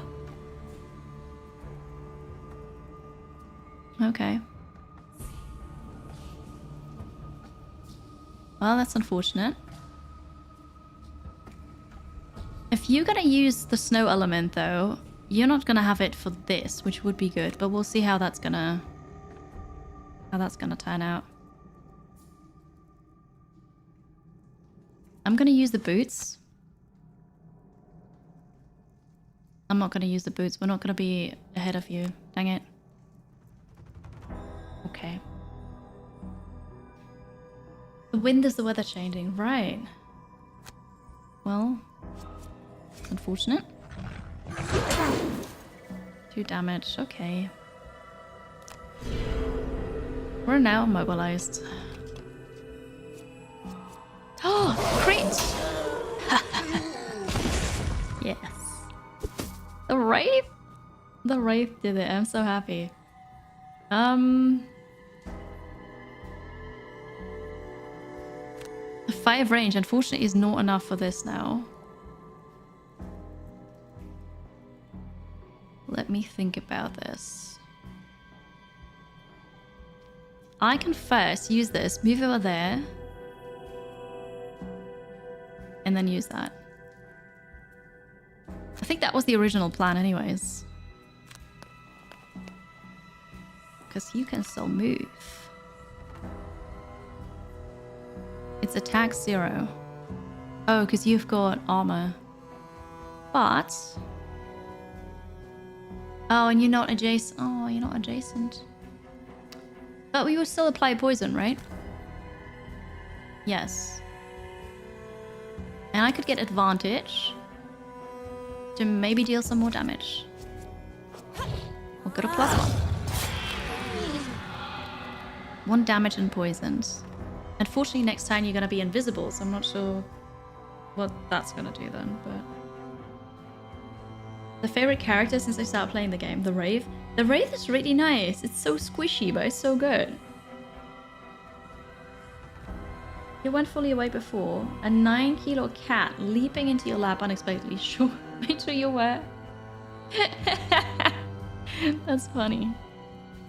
Okay. Well, that's unfortunate. If you're gonna use the snow element though, you're not gonna have it for this, which would be good, but we'll see how that's gonna turn out. I'm gonna use the boots. I'm not gonna use the boots. We're not gonna be ahead of you. Dang it. Okay. The wind is the weather changing, right? Well, it's unfortunate. 2 damage, okay. We're now mobilized. Oh, crit! Yes. The Wraith? The Wraith did it, I'm so happy. 5 range, unfortunately, is not enough for this now. Let me think about this. I can first use this, move over there, and then use that. I think that was the original plan anyways. Because you can still move. It's attack 0. Oh, because you've got armor. But... Oh, and you're not adjacent. Oh, you're not adjacent. But we will still apply poison, right? Yes. And I could get advantage to maybe deal some more damage. We'll go to +1. 1 damage and poisoned. Unfortunately, next time you're going to be invisible, so I'm not sure what that's going to do then, but... The favorite character since I started playing the game, the Wraith. The Wraith is really nice. It's so squishy, but it's so good. You went fully away before. A 9-kilo cat leaping into your lap unexpectedly. Sure, make sure you're aware. That's funny.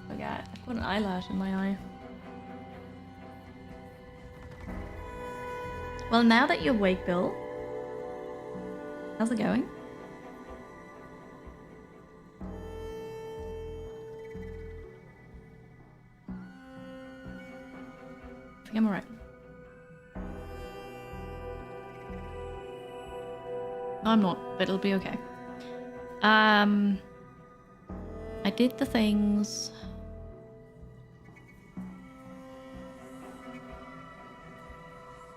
Forgot, I've got an eyelash in my eye. Well, now that you're awake, Bill, how's it going? I think I'm alright. No, I'm not, but it'll be okay. I did the things.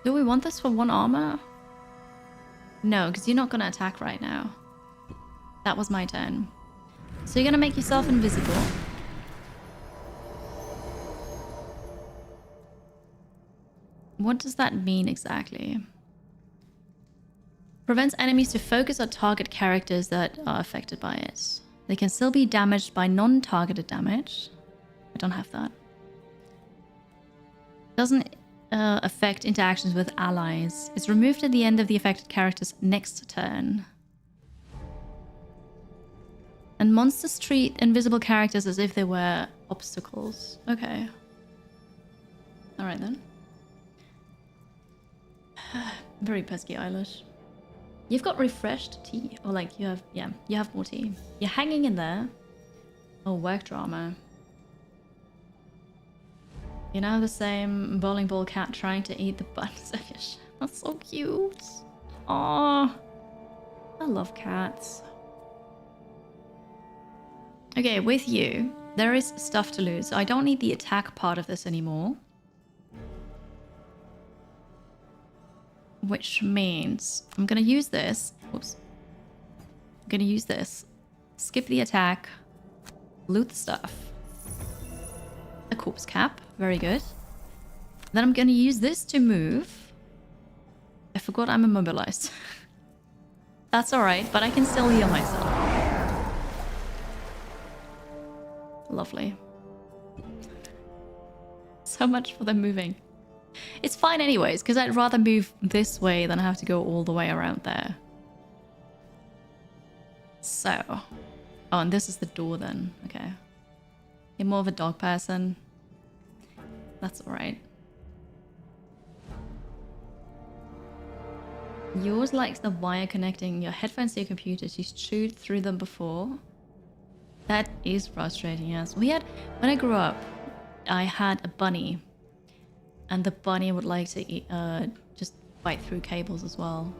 Do we want this for 1 armor? No, because you're not going to attack right now. That was my turn. So you're going to make yourself invisible. What does that mean exactly? Prevents enemies to focus or target characters that are affected by it. They can still be damaged by non-targeted damage. I don't have that. Doesn't affect interactions with allies. It's removed at the end of the affected character's next turn. And monsters treat invisible characters as if they were obstacles. Okay. Alright then. Very pesky Eilish. You've got refreshed tea. Or like you have, yeah, you have more tea. You're hanging in there. Oh, work drama. You know the same bowling ball cat trying to eat the buttons of your shell. That's so cute. Aww. I love cats. Okay, with you, there is stuff to lose. I don't need the attack part of this anymore. Which means I'm going to use this. Whoops. I'm going to use this. Skip the attack. Loot the stuff. A corpse cap. Very good. Then I'm going to use this to move. I forgot I'm immobilized. That's alright, but I can still heal myself. Lovely. So much for them moving. It's fine anyways, because I'd rather move this way than have to go all the way around there. So. Oh, and this is the door then. Okay. You're more of a dog person. That's alright. Yours likes the wire connecting your headphones to your computer. She's chewed through them before. That is frustrating, yes. When I grew up, I had a bunny. And the bunny would like to eat, just bite through cables as well.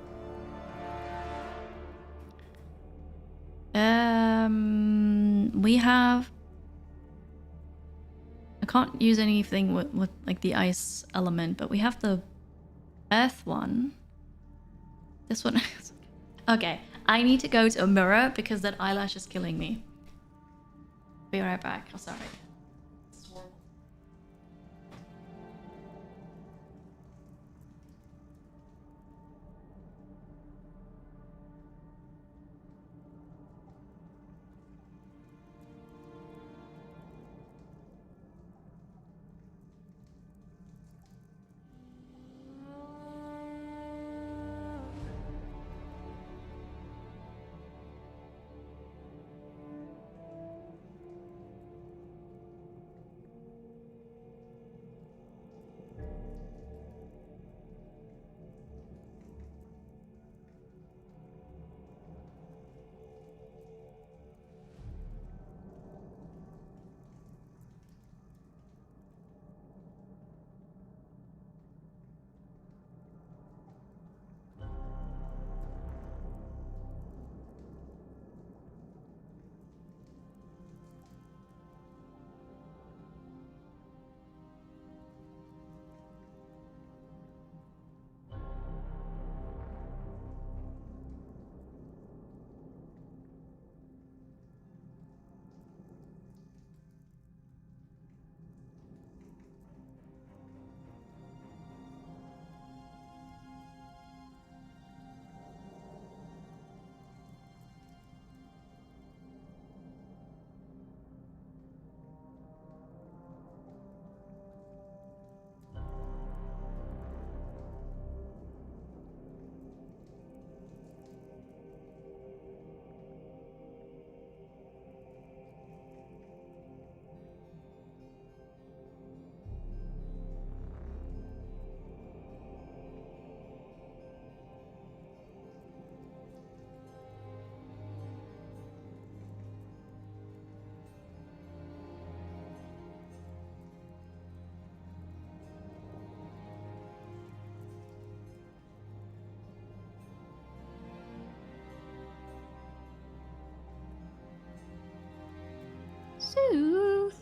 We have... I can't use anything with like the ice element, but we have the earth one. This one. Okay, I need to go to a mirror because that eyelash is killing me. be right back. I'm sorry. Soothe.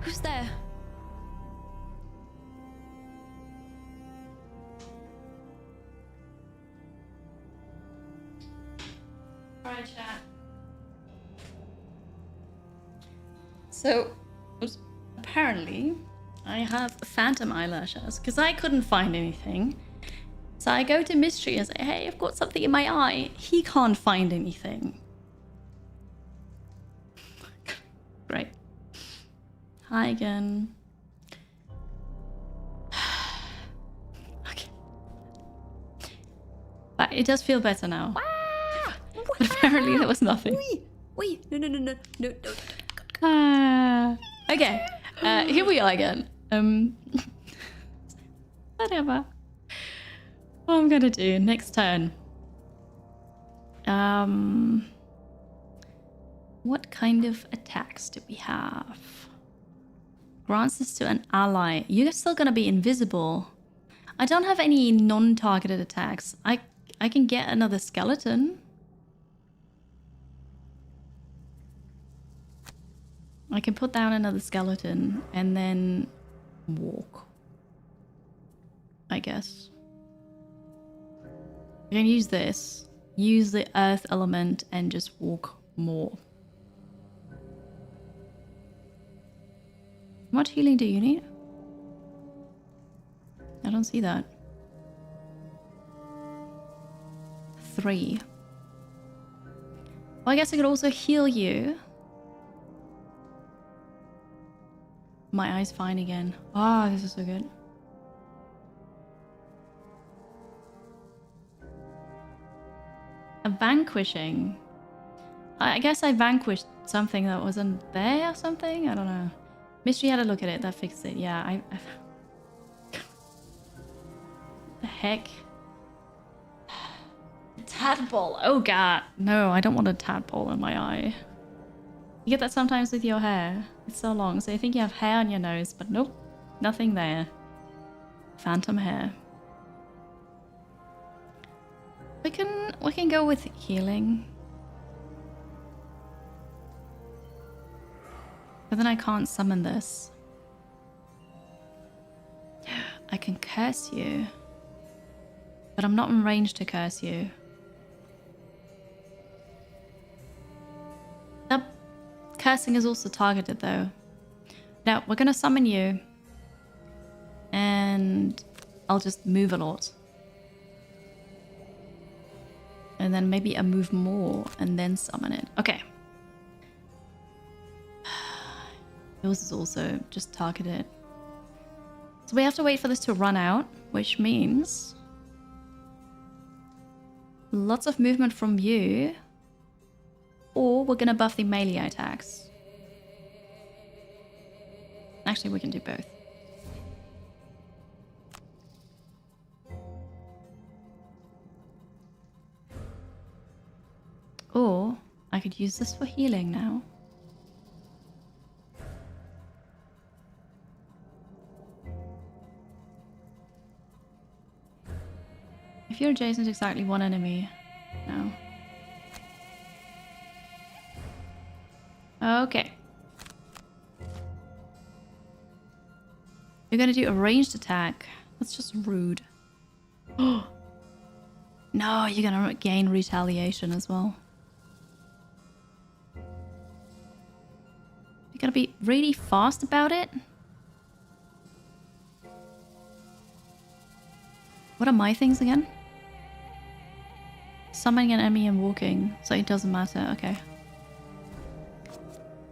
Who's there? Alright, chat. So, apparently, I have phantom eyelashes because I couldn't find anything. So I go to Mystery and say, hey, I've got something in my eye. He can't find anything. Great. Hi again. Okay. But it does feel better now. But apparently there was nothing. Wait, no. Okay. Here we are again. Whatever. What I'm gonna do next turn. What kind of attacks do we have? Grants this to an ally. You're still gonna be invisible. I don't have any non-targeted attacks. I can get another skeleton. I can put down another skeleton and then walk. I guess. I can use this. Use the earth element and just walk more. How much healing do you need? I don't see that. 3. Well, I guess I could also heal you. My eye's fine again. Oh, this is so good. A vanquishing. I guess I vanquished something that wasn't there or something? I don't know. Mystery had a look at it. That fixed it. Yeah, I the heck? Tadpole. Oh god. No, I don't want a tadpole in my eye. You get that sometimes with your hair. It's so long, so you think you have hair on your nose, but nope. Nothing there. Phantom hair. We can go with healing. But then I can't summon this. I can curse you. But I'm not in range to curse you. That cursing is also targeted though. Now, we're gonna summon you. And I'll just move a lot. And then maybe I move more and then summon it. Okay. Yours is also just targeted. So we have to wait for this to run out, which means lots of movement from you, or we're gonna buff the melee attacks. Actually, we can do both. Or I could use this for healing now. If you're adjacent to exactly one enemy, no. Okay. You're gonna do a ranged attack. That's just rude. Oh no, you're gonna gain retaliation as well. You gotta be really fast about it. What are my things again? Summoning an enemy and walking, so it doesn't matter. Okay.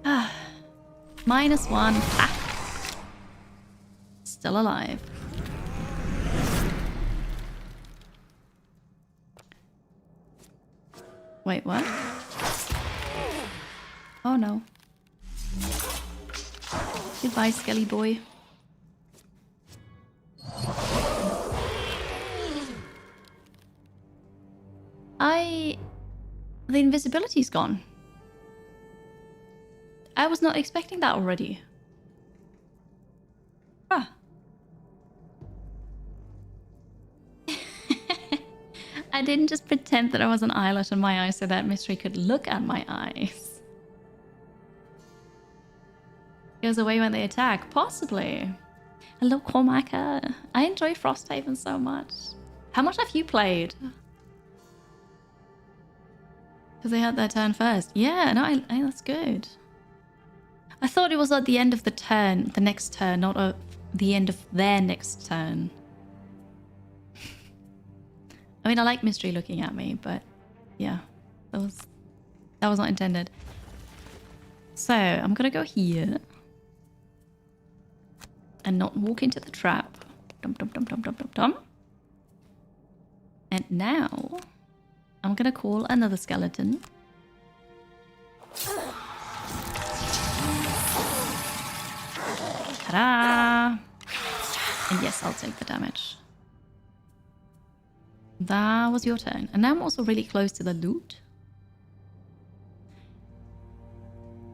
Ah, -1. Ah. Still alive. Wait, what? Oh no. Goodbye, Skelly boy. The invisibility's gone. I was not expecting that already. Ah. I didn't just pretend that I was an eyelet in my eyes so that Mystery could look at my eyes. Goes away when they attack. Possibly. Hello, Cormaca. I enjoy Frosthaven so much. How much have you played? Because they had their turn first. Yeah, no, I that's good. I thought it was at the end of the turn, the next turn, not at the end of their next turn. I mean, I like Mystery looking at me, but yeah, that was not intended. So I'm gonna go here and not walk into the trap. Dum dum dum dum dum dum dum. And now I'm gonna call another skeleton. Ta-da! And yes, I'll take the damage. That was your turn. And now I'm also really close to the loot.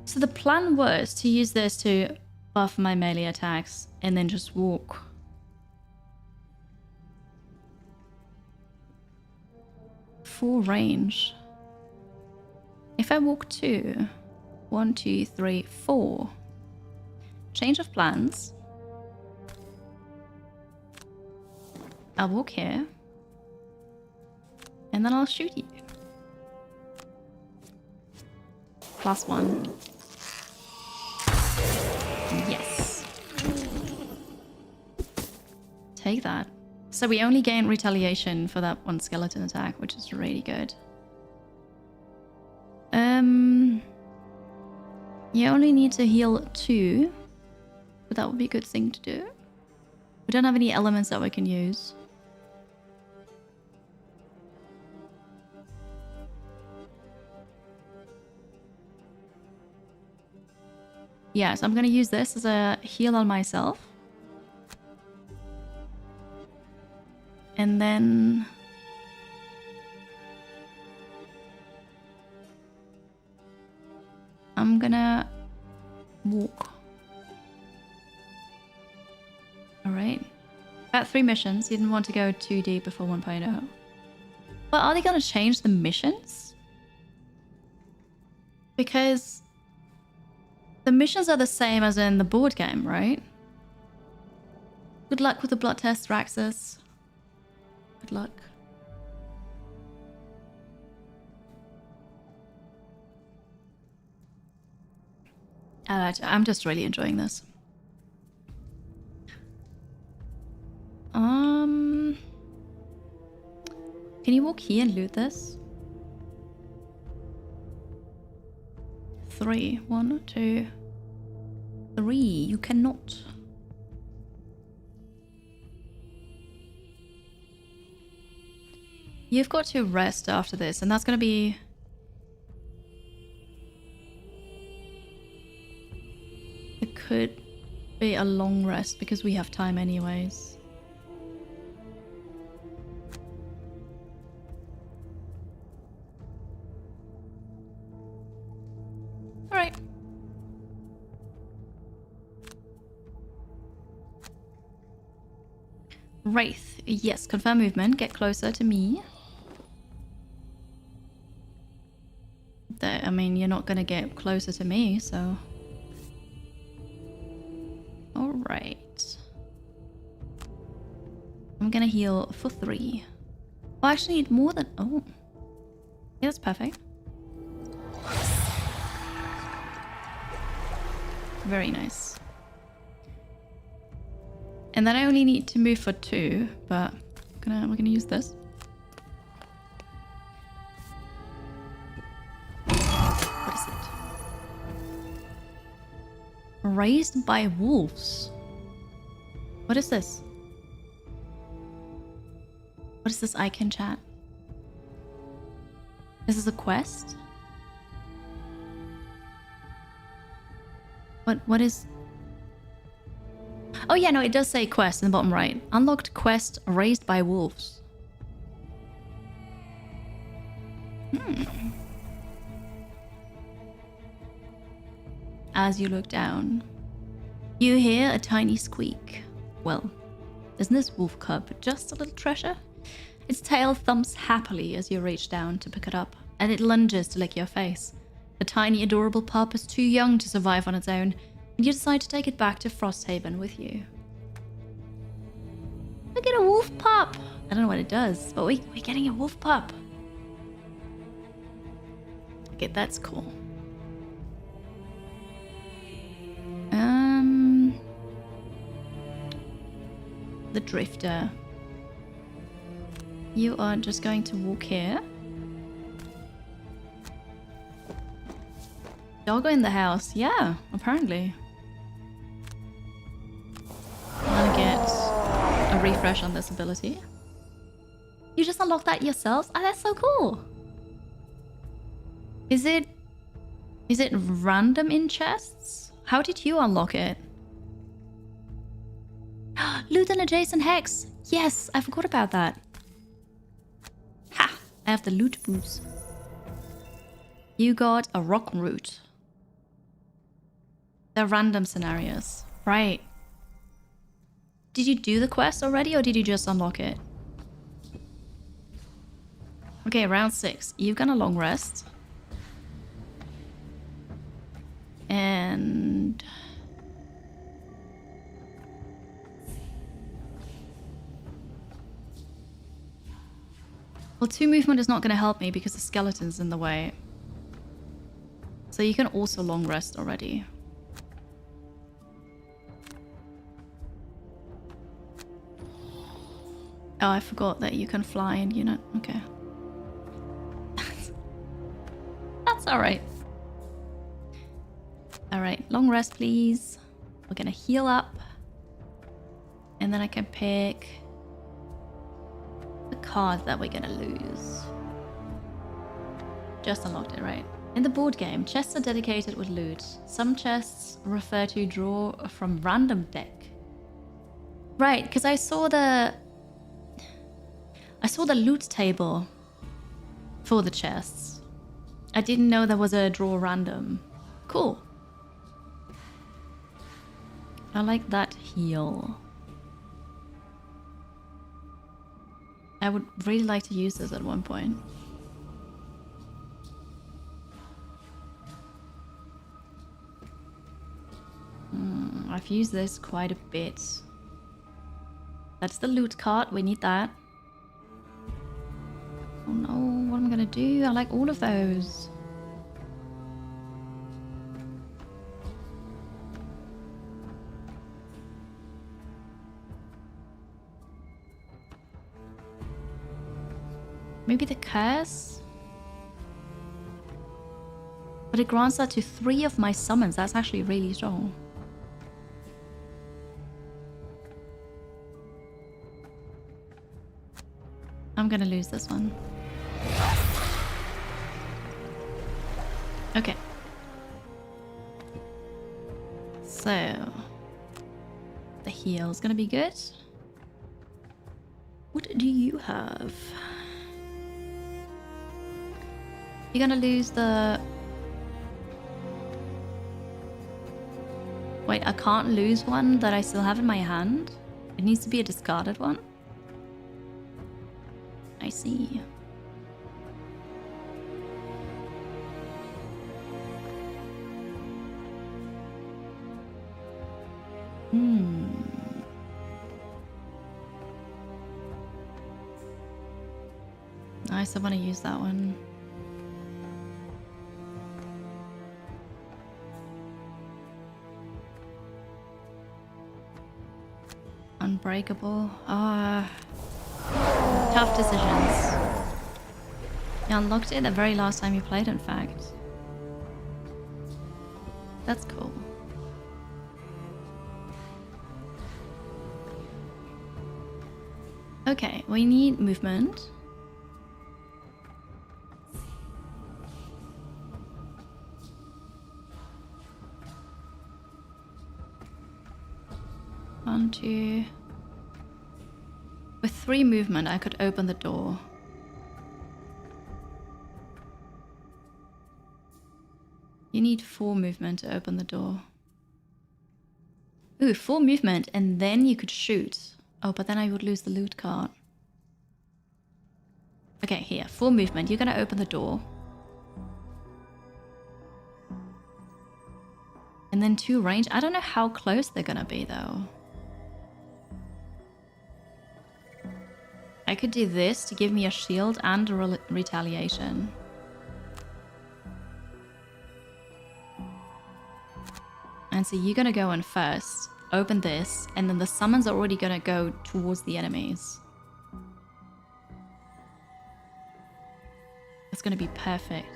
So the plan was to use this to buff my melee attacks and then just walk. Full range. If I walk 2, 1, 2, 3, 4. Change of plans. I'll walk here. And then I'll shoot you. +1. Yes. Take that. So we only gain retaliation for that one skeleton attack, which is really good. You only need to heal 2. But that would be a good thing to do. We don't have any elements that we can use. Yeah, so I'm going to use this as a heal on myself. And then... I'm gonna walk. Alright. Got 3 missions. You didn't want to go too deep before 1.0. But are they gonna change the missions? Because the missions are the same as in the board game, right? Good luck with the blood test, Raxus. Good luck. I'm just really enjoying this. Can you walk here and loot this? 3. 1, 2, 3. You cannot. You've got to rest after this, and that's going to be... It could be a long rest because we have time anyways. Alright. Wraith. Yes, confirm movement. Get closer to me. I mean, you're not going to get closer to me, so... Alright. I'm going to heal for 3. Oh, I actually need more than... Oh. Yeah, that's perfect. Very nice. And then I only need to move for 2, but we're gonna use this. What is it? Raised by wolves. What is this? What is this icon, chat? This is a quest? What is... Oh yeah, no, it does say quest in the bottom right. Unlocked quest raised by wolves. As you look down, you hear a tiny squeak. Well, isn't this wolf cub just a little treasure? Its tail thumps happily as you reach down to pick it up, and it lunges to lick your face. The tiny, adorable pup is too young to survive on its own, and you decide to take it back to Frosthaven with you. Look at a wolf pup! I don't know what it does, but we're getting a wolf pup. Okay, that's cool. The Drifter. You are just going to walk here. Doggo in the house. Yeah, apparently. I'm gonna get a refresh on this ability. You just unlocked that yourselves? Oh, that's so cool. Is it random in chests? How did you unlock it? Loot an adjacent hex. Yes, I forgot about that. Ha! I have the loot boots. You got a rock root. They're random scenarios. Right. Did you do the quest already or did you just unlock it? Okay, round 6. You've got a long rest. And... well, 2 movement is not going to help me because the skeleton's in the way. So you can also long rest already. Oh, I forgot that you can fly in unit. Okay. That's alright. Alright, long rest please. We're gonna heal up. And then I can pick the card that we're gonna lose. Just unlocked it, right? In the board game, chests are dedicated with loot. Some chests refer to draw from random deck. Right, because I saw the loot table for the chests. I didn't know there was a draw random. Cool. I like that heal. I would really like to use this at one point. I've used this quite a bit. That's the loot cart, we need that. Oh no, what am I gonna do? I like all of those. Maybe the curse? But it grants that to 3 of my summons. That's actually really strong. I'm gonna lose this one. Okay. So the heal's gonna be good. What do you have? You're gonna lose the... Wait, I can't lose one that I still have in my hand? It needs to be a discarded one? I see. Nice, I want to use that one. Unbreakable. Tough decisions. You unlocked it the very last time you played, in fact. That's cool. Okay, we need movement. One, two. With 3 movement, I could open the door. You need 4 movement to open the door. Ooh, 4 movement, and then you could shoot. Oh, but then I would lose the loot card. Okay, here, 4 movement. You're gonna open the door. And then 2 range. I don't know how close they're gonna be, though. I could do this to give me a shield and a retaliation. And so you're gonna go in first, open this, and then the summons are already gonna go towards the enemies. That's gonna be perfect.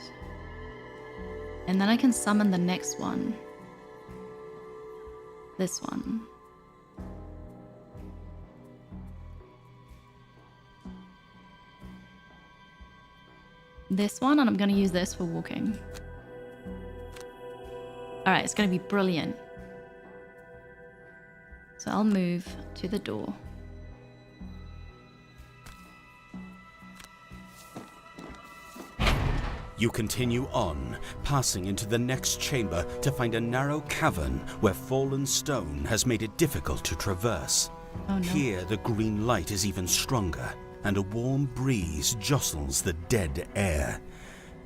And then I can summon the next one. This one. This one, and I'm gonna use this for walking. Alright, it's gonna be brilliant. So I'll move to the door. You continue on, passing into the next chamber to find a narrow cavern where fallen stone has made it difficult to traverse. Oh no. Here, the green light is even stronger, and a warm breeze jostles the dead air.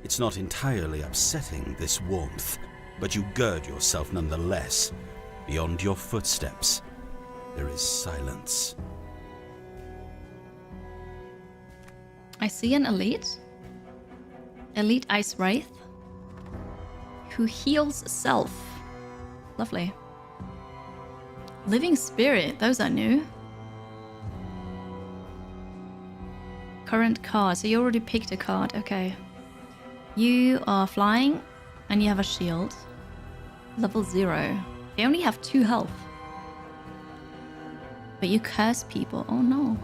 It's not entirely upsetting, this warmth, but you gird yourself nonetheless. Beyond your footsteps, there is silence. I see an elite. Elite Ice Wraith. Who heals self. Lovely. Living Spirit, those are new. Current card, so you already picked a card, okay. You are flying, and you have a shield. Level 0. They only have 2 health. But you curse people. Oh no.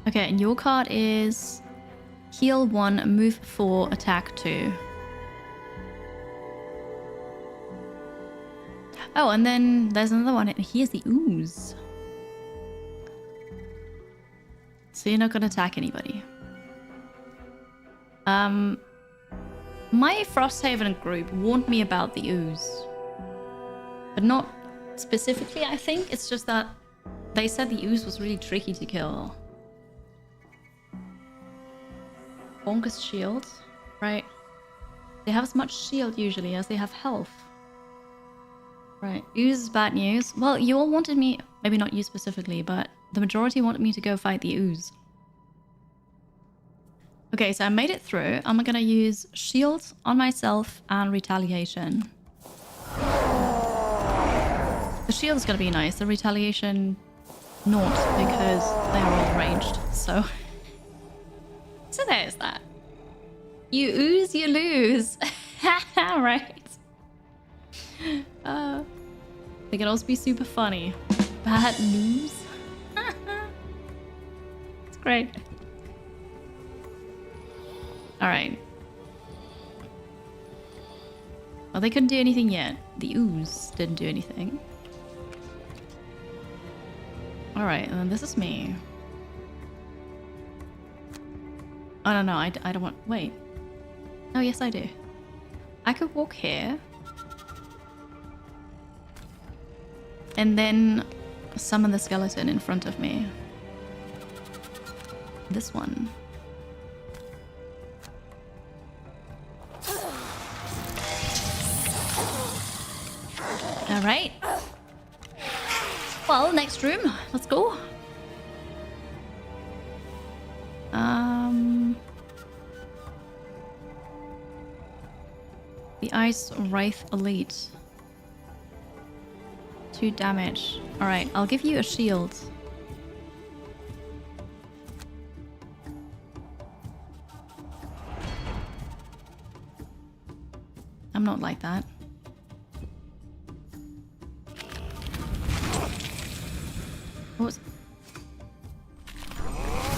Okay, and your card is heal 1, move 4, attack 2. Oh, and then there's another one. Here's the ooze. So you're not gonna attack anybody. My Frosthaven group warned me about the ooze. But not specifically, I think. It's just that they said the ooze was really tricky to kill. Bonkers shield, right? They have as much shield usually as they have health. Right, ooze is bad news. Well, you all wanted me, maybe not you specifically, but the majority wanted me to go fight the ooze. Okay, so I made it through. I'm gonna use shield on myself and retaliation. The shield is gonna be nice. The retaliation, not, because they are all ranged. So there's that. You ooze, you lose. Right. They can also be super funny. Bad news. It's great. Alright. Well, they couldn't do anything yet. The ooze didn't do anything. Alright, and then this is me. Oh, no, I don't want... Wait. Oh, yes, I do. I could walk here. And then summon the skeleton in front of me. This one. Alright. Well, next room. Let's go. The Ice Wraith Elite. 2 damage. Alright, I'll give you a shield. I'm not like that. What was...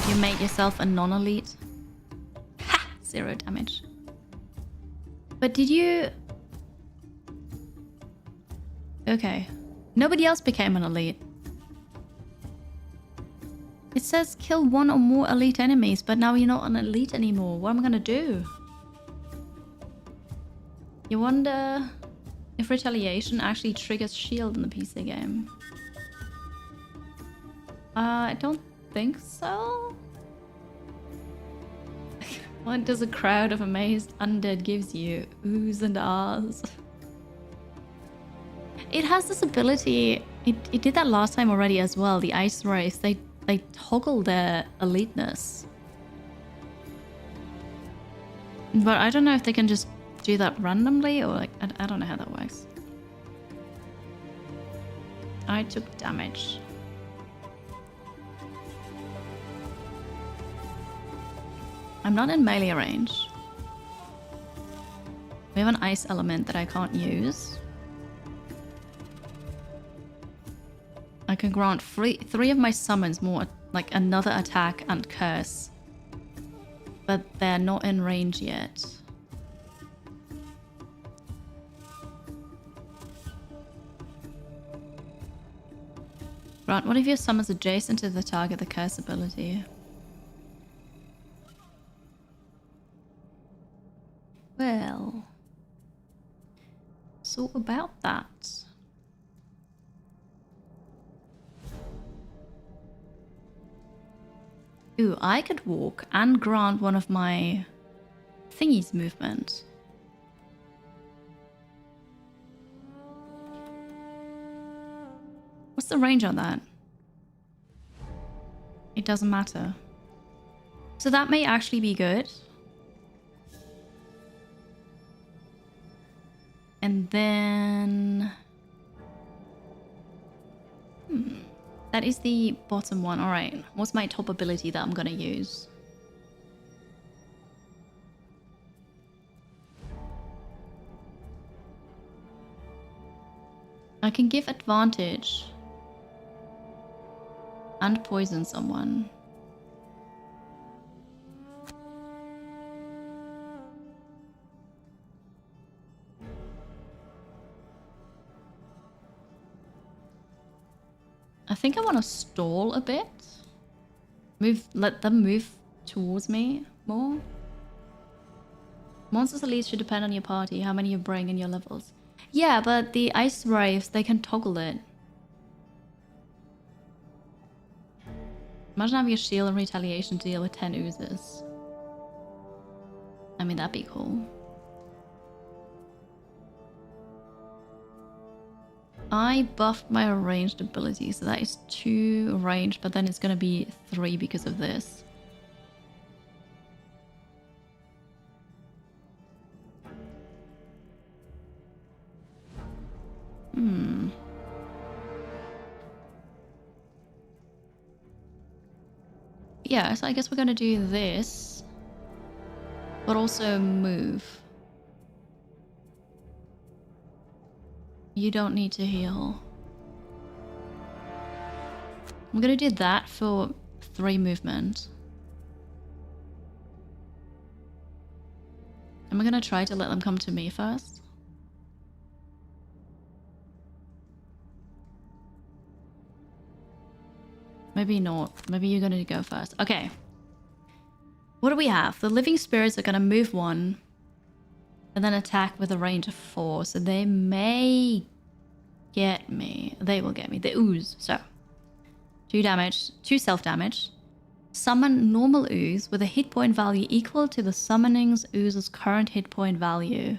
You made yourself a non-elite? Ha! 0 damage. But did you... Okay. Nobody else became an elite. It says kill 1 or more elite enemies, but now you're not an elite anymore. What am I gonna do? You wonder if retaliation actually triggers shield in the PC game. I don't think so. What does a crowd of amazed undead gives you? Oohs and ahs. It has this ability. It did that last time already as well. The Ice Wraith. They toggle their eliteness. But I don't know if they can just do that randomly or like I don't know how that works. I took damage. I'm not in melee range. We have an ice element that I can't use. I can grant 3 of my summons more, like another attack and curse. But they're not in range yet. Grant one of your summons adjacent to the target the curse ability. Well, so about that. Ooh, I could walk and grant one of my thingies movement. What's the range on that? It doesn't matter. So that may actually be good. And then... That is the bottom one. Alright. What's my top ability that I'm gonna use? I can give advantage and poison someone. I think I want to stall a bit. Let them move towards me more. Monsters elite should depend on your party, how many you bring and your levels. Yeah, but the ice wraiths, they can toggle it. Imagine having a shield and retaliation to deal with 10 oozes. I mean, that'd be cool. I buffed my ranged ability, so that is 2 ranged, but then it's gonna be 3 because of this. Yeah, so I guess we're gonna do this, but also move. You don't need to heal. I'm gonna do that for 3 movement. Am I gonna try to let them come to me first? Maybe not. Maybe you're gonna go first. Okay. What do we have? The living spirits are gonna move 1 and then attack with a range of 4. So they may get me. They will get me. The ooze. So 2 damage, 2 self-damage. Summon normal ooze with a hit point value equal to the summoning's ooze's current hit point value.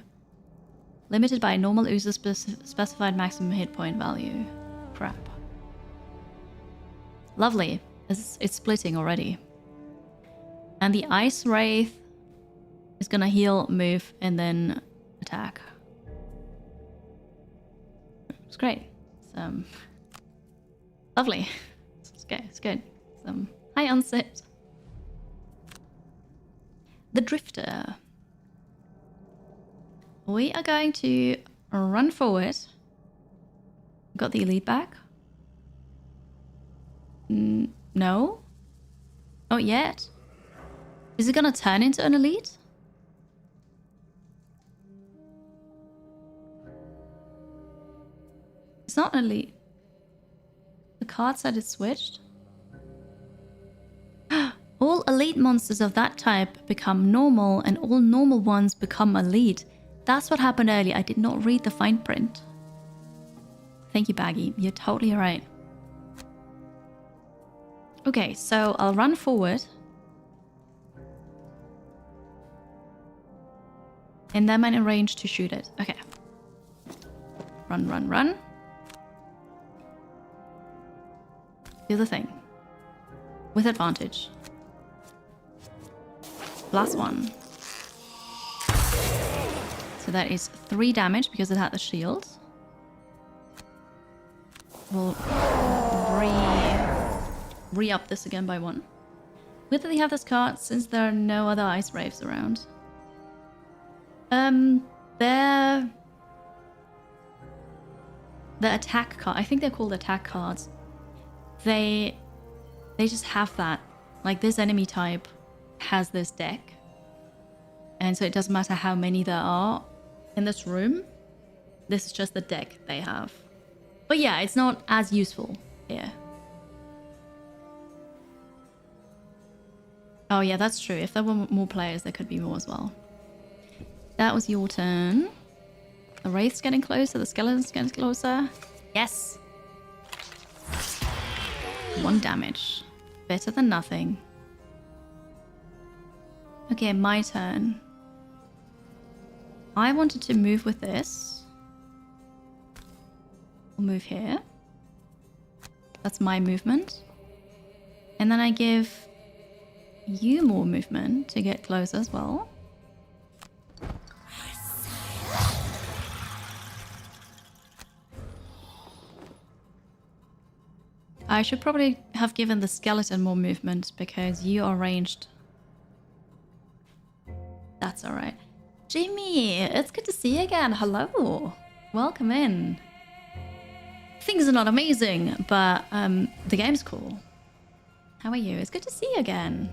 Limited by normal ooze's specified maximum hit point value. Crap. Lovely. It's splitting already. And the ice wraith is gonna heal, move, and then attack. It's great. It's, lovely. It's good. It's good. Hi, Unsit. The Drifter. We are going to run forward. Got the elite back. No? Not yet. Is it gonna turn into an elite? It's not an elite. The card said it switched. All elite monsters of that type become normal and all normal ones become elite. That's what happened earlier. I did not read the fine print. Thank you, Baggy. You're totally right. Okay, so I'll run forward. And then I'm in range to shoot it. Okay. Run, run, run. Do the thing. With advantage. Last one. So that is 3 damage because it had the shield. We'll re-up this again by 1. Good that they have this card since there are no other ice wraiths around. They're the attack card. I think they're called attack cards. They just have that. Like this enemy type has this deck. And so it doesn't matter how many there are in this room. This is just the deck they have. But yeah, it's not as useful here. Oh yeah, that's true. If there were more players, there could be more as well. That was your turn. The wraith's getting closer, the skeleton's getting closer. Yes! 1 damage. Better than nothing. Okay, my turn. I wanted to move with this. I'll move here. That's my movement. And then I give you more movement to get close as well. I should probably have given the skeleton more movement because you are ranged. That's alright. Jimmy, it's good to see you again. Hello. Welcome in. Things are not amazing, but the game's cool. How are you? It's good to see you again.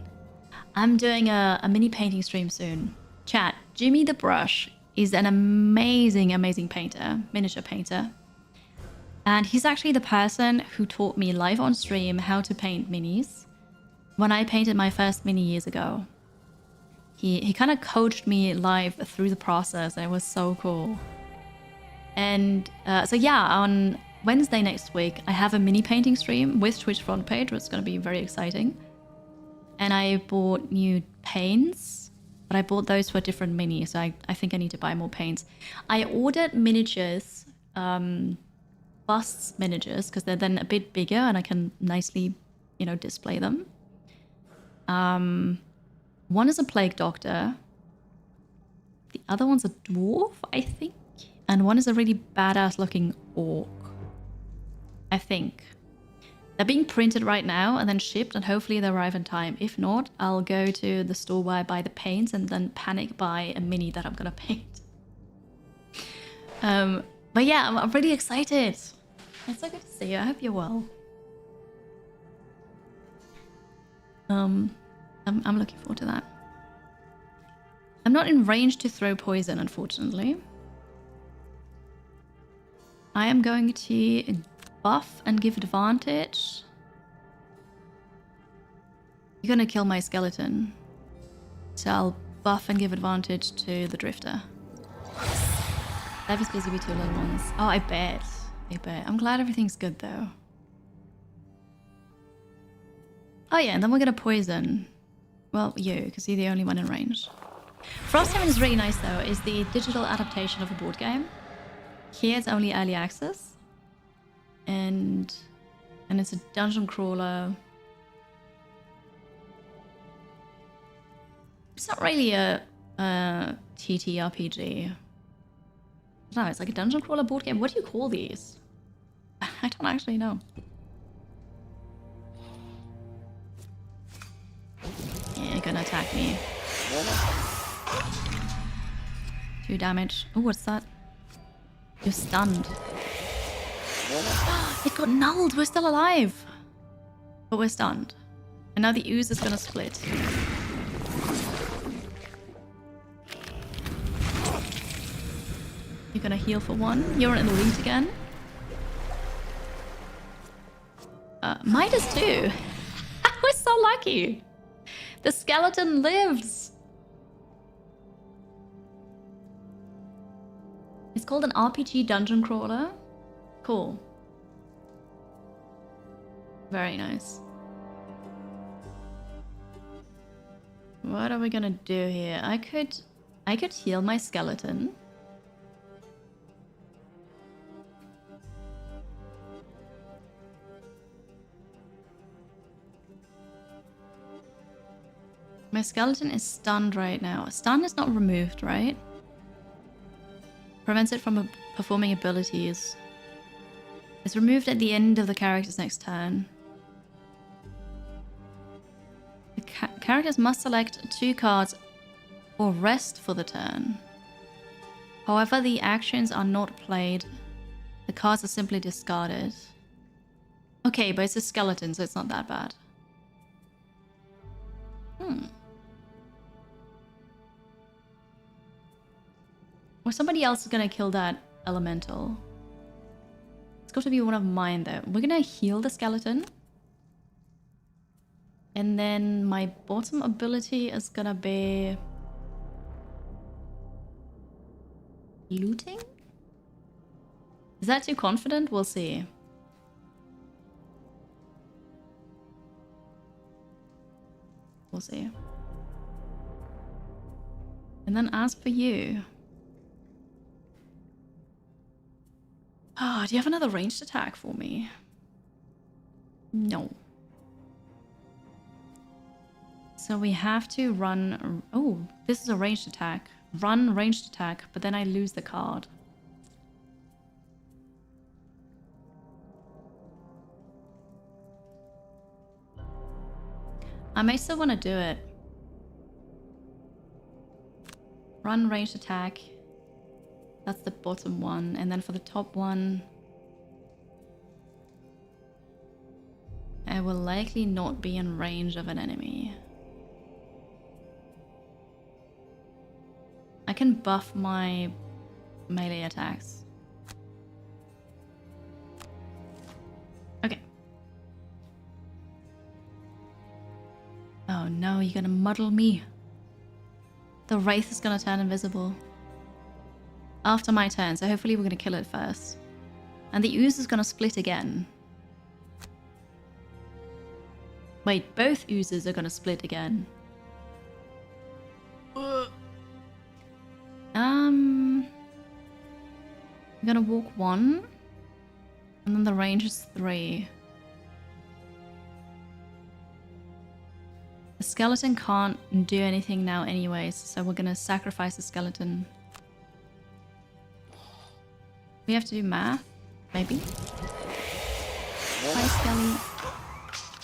I'm doing a mini painting stream soon. Chat, Jimmy the Brush is an amazing, amazing painter, miniature painter. And he's actually the person who taught me live on stream how to paint minis when I painted my first mini years ago. He kind of coached me live through the process, and it was so cool. And so yeah, on Wednesday next week, I have a mini painting stream with Twitch front page, which is going to be very exciting. And I bought new paints, but I bought those for different minis, so I think I need to buy more paints. I ordered miniatures, busts miniatures, because they're then a bit bigger and I can nicely, you know, display them. One is a plague doctor. The other one's a dwarf, I think. And one is a really badass looking orc, I think. They're being printed right now and then shipped, and hopefully they arrive in time. If not, I'll go to the store where I buy the paints and then panic buy a mini that I'm gonna paint. But yeah, I'm really excited. It's so good to see you. I hope you're well. I'm looking forward to that. I'm not in range to throw poison, unfortunately. I am going to buff and give advantage. You're gonna kill my skeleton. So I'll buff and give advantage to the drifter. Life is busy with two little ones. Oh, I bet. I bet. I'm glad everything's good though. Oh yeah, and then we're gonna poison. Well, you, because you're the only one in range. Frosthaven is really nice though. It's the digital adaptation of a board game. Here it's only early access. And it's a dungeon crawler. It's not really a TTRPG. No, it's like a dungeon crawler board game. What do you call these? I don't actually know. Yeah, you're gonna attack me. 2 damage. Oh, what's that? You're stunned. It got nulled. We're still alive. But we're stunned. And now the ooze is gonna split. You're gonna heal for 1. You're an elite again. Midas too. We're so lucky. The skeleton lives. It's called an RPG dungeon crawler. Cool. Very nice. What are we gonna do here? I could heal my skeleton. My skeleton is stunned right now. Stun is not removed, right? Prevents it from performing abilities. It's removed at the end of the character's next turn. The characters must select 2 cards or rest for the turn. However, the actions are not played. The cards are simply discarded. Okay, but it's a skeleton, so it's not that bad. Or somebody else is gonna kill that elemental. It's got to be one of mine though. We're gonna heal the skeleton. And then my bottom ability is gonna be... looting? Is that too confident? We'll see. We'll see. And then as for you... Oh, do you have another ranged attack for me? No. So we have to run... Oh, this is a ranged attack. Run ranged attack, but then I lose the card. I may still want to do it. Run ranged attack. That's the bottom one. And then for the top one... I will likely not be in range of an enemy. I can buff my melee attacks. Okay. Oh no, you're gonna muddle me. The Wraith is gonna turn invisible. After my turn, so hopefully we're gonna kill it first. And the ooze is gonna split again. Wait, both oozes are gonna split again. I'm gonna walk 1. And then the range is 3. The skeleton can't do anything now anyways, so we're gonna sacrifice the skeleton. We have to do math, maybe? Hi, Skelly.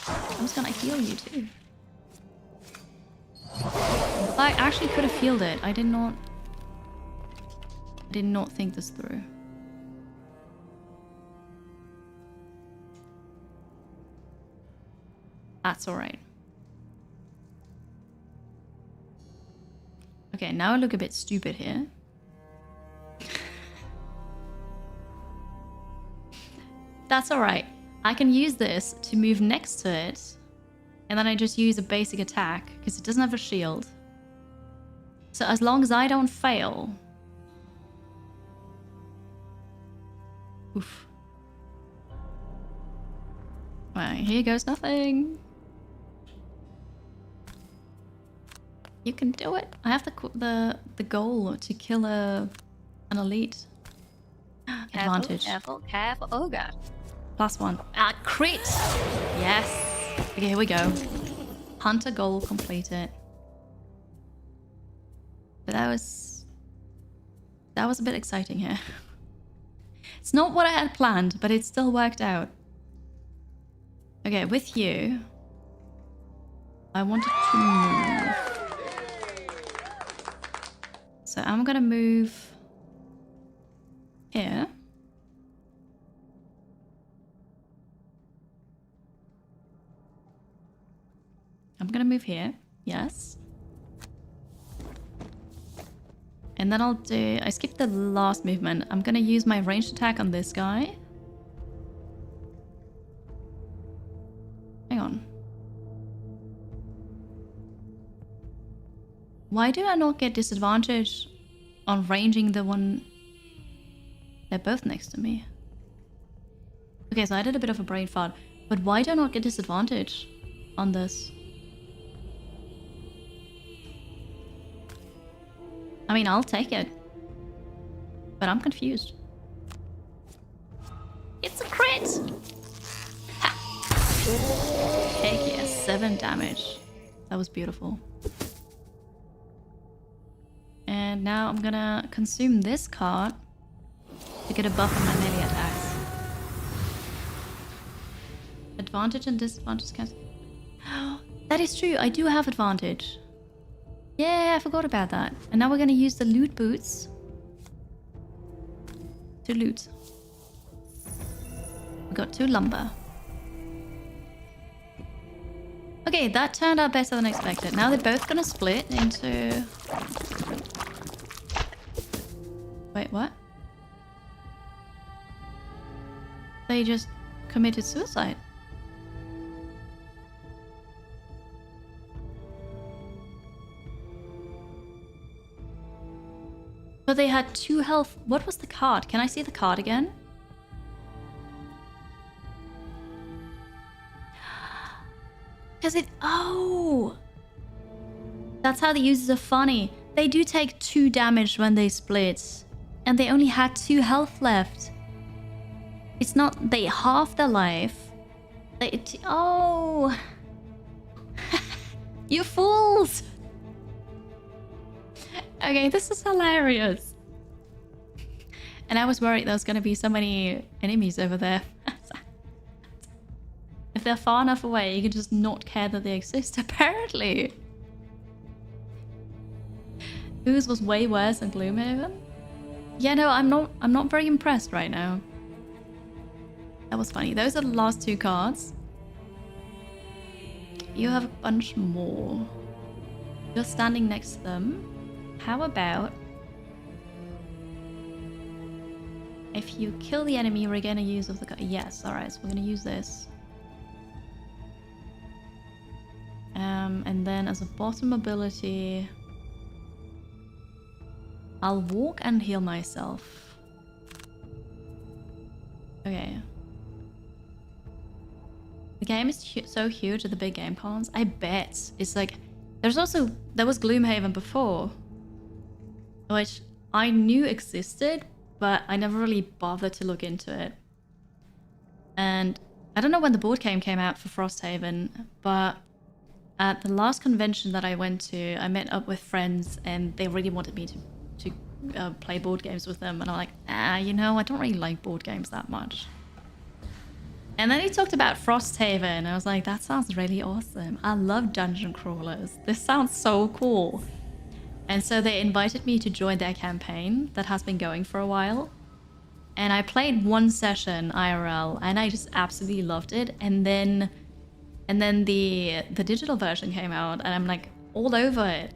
I was gonna heal you too. I actually could have healed it. I did not think this through. That's alright. Okay, now I look a bit stupid here. That's alright. I can use this to move next to it. And then I just use a basic attack because it doesn't have a shield. So as long as I don't fail... Oof. Right, here goes nothing. You can do it. I have the goal to kill an elite. Advantage. Careful, careful. Oh god. +1. Ah, crit! Yes! Okay, here we go. Hunter goal completed. But that was a bit exciting here. It's not what I had planned, but it still worked out. Okay, with you, I wanted to move. So I'm gonna move here. I'm gonna move here, yes. And then I skipped the last movement. I'm gonna use my ranged attack on this guy. Hang on. Why do I not get disadvantage on ranging the one? They're both next to me. Okay, so I did a bit of a brain fart. But why do I not get disadvantage on this? I mean, I'll take it. But I'm confused. It's a crit! Ha! Heck yes, 7 damage. That was beautiful. And now I'm gonna consume this card to get a buff on my melee attacks. Advantage and disadvantage cancel. That is true, I do have advantage. Yeah, I forgot about that. And now we're gonna use the loot boots to loot. We got 2 lumber. Okay, that turned out better than expected. Now they're both gonna split into... Wait, what? They just committed suicide. But they had 2 health. What was the card? Can I see the card again? Because it... Oh! That's how the users are funny. They do take 2 damage when they split. And they only had 2 health left. It's not... They half their life. They... Oh! You fools! Okay, this is hilarious. And I was worried there was going to be so many enemies over there. If they're far enough away, you can just not care that they exist, apparently. Ooze was way worse than Gloomhaven. Yeah, no, I'm not very impressed right now. That was funny. Those are the last 2 cards. you have a bunch more. You're standing next to them. How about if you kill the enemy, we're gonna use of the yes, alright, so we're gonna use this. And then as a bottom ability, I'll walk and heal myself. Okay. The game is so huge at the big game cons. I bet it's like there was Gloomhaven before, which I knew existed, but I never really bothered to look into it. And I don't know when the board game came out for Frosthaven, but at the last convention that I went to, I met up with friends and they really wanted me to play board games with them. And I'm like, I don't really like board games that much. And then he talked about Frosthaven. I was like, that sounds really awesome. I love dungeon crawlers. This sounds so cool. And so they invited me to join their campaign that has been going for a while. And I played one session IRL and I just absolutely loved it. And then the digital version came out and I'm like all over it.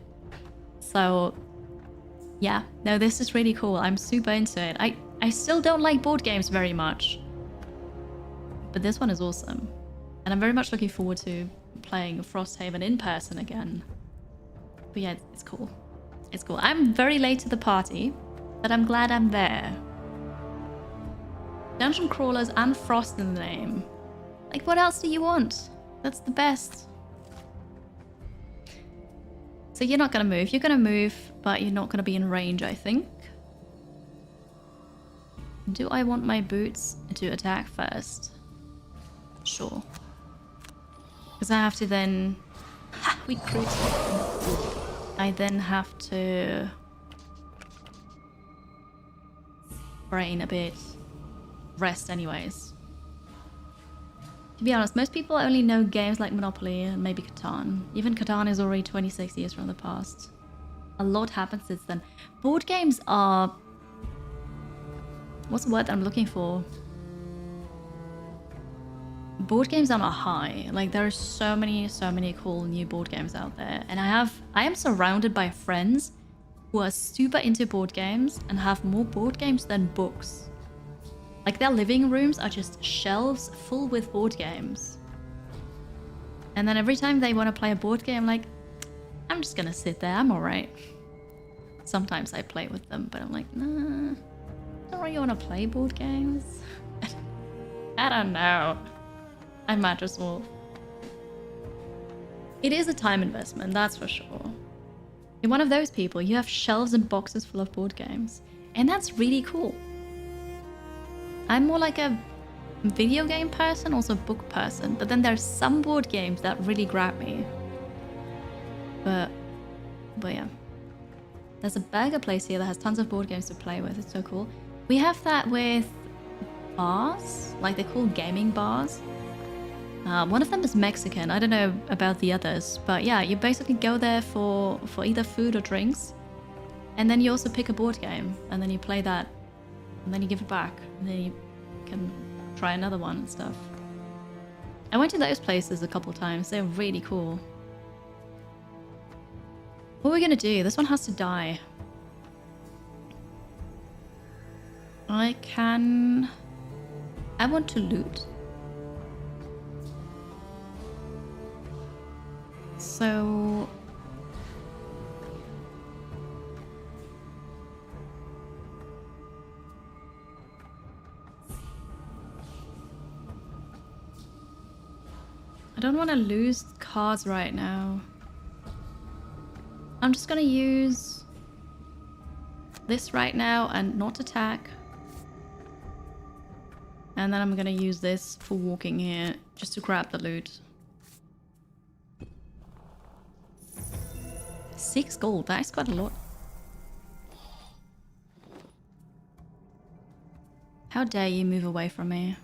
So yeah, no, this is really cool. I'm super into it. I still don't like board games very much, but this one is awesome. And I'm very much looking forward to playing Frosthaven in person again. But yeah, it's cool. It's cool. I'm very late to the party, but I'm glad I'm there. Dungeon crawlers and Frost in the name. Like, what else do you want? That's the best. So you're not gonna move. You're gonna move, but you're not gonna be in range, I think. Do I want my boots to attack first? Sure. Because I have to then... Ha! We crit. I then have to... brain a bit. Rest anyways. To be honest, most people only know games like Monopoly and maybe Catan. Even Catan is already 26 years from the past. A lot happened since then. Board games are... What's the word I'm looking for? Board games are on a high. Like, there are so many cool new board games out there. And I am surrounded by friends who are super into board games and have more board games than books. Like, their living rooms are just shelves full with board games. And then every time they want to play a board game, like, I'm just gonna sit there, I'm alright. Sometimes I play with them, but I'm like, nah, I don't really want to play board games. I don't know. I might as well. It is a time investment, that's for sure. You're one of those people, you have shelves and boxes full of board games. And that's really cool. I'm more like a video game person, also book person, but then there's some board games that really grab me. But yeah. There's a burger place here that has tons of board games to play with, it's so cool. We have that with bars, like they're called gaming bars. One of them is Mexican, I don't know about the others, but yeah, you basically go there for either food or drinks, and then you also pick a board game, and then you play that, and then you give it back, and then you can try another one and stuff. I went to those places a couple times, they're really cool. What are we gonna do? This one has to die. I want to loot. So... I don't want to lose cards right now. I'm just gonna use this right now and not attack. And then I'm gonna use this for walking here, just to grab the loot. 6 gold, that is quite a lot. How dare you move away from me?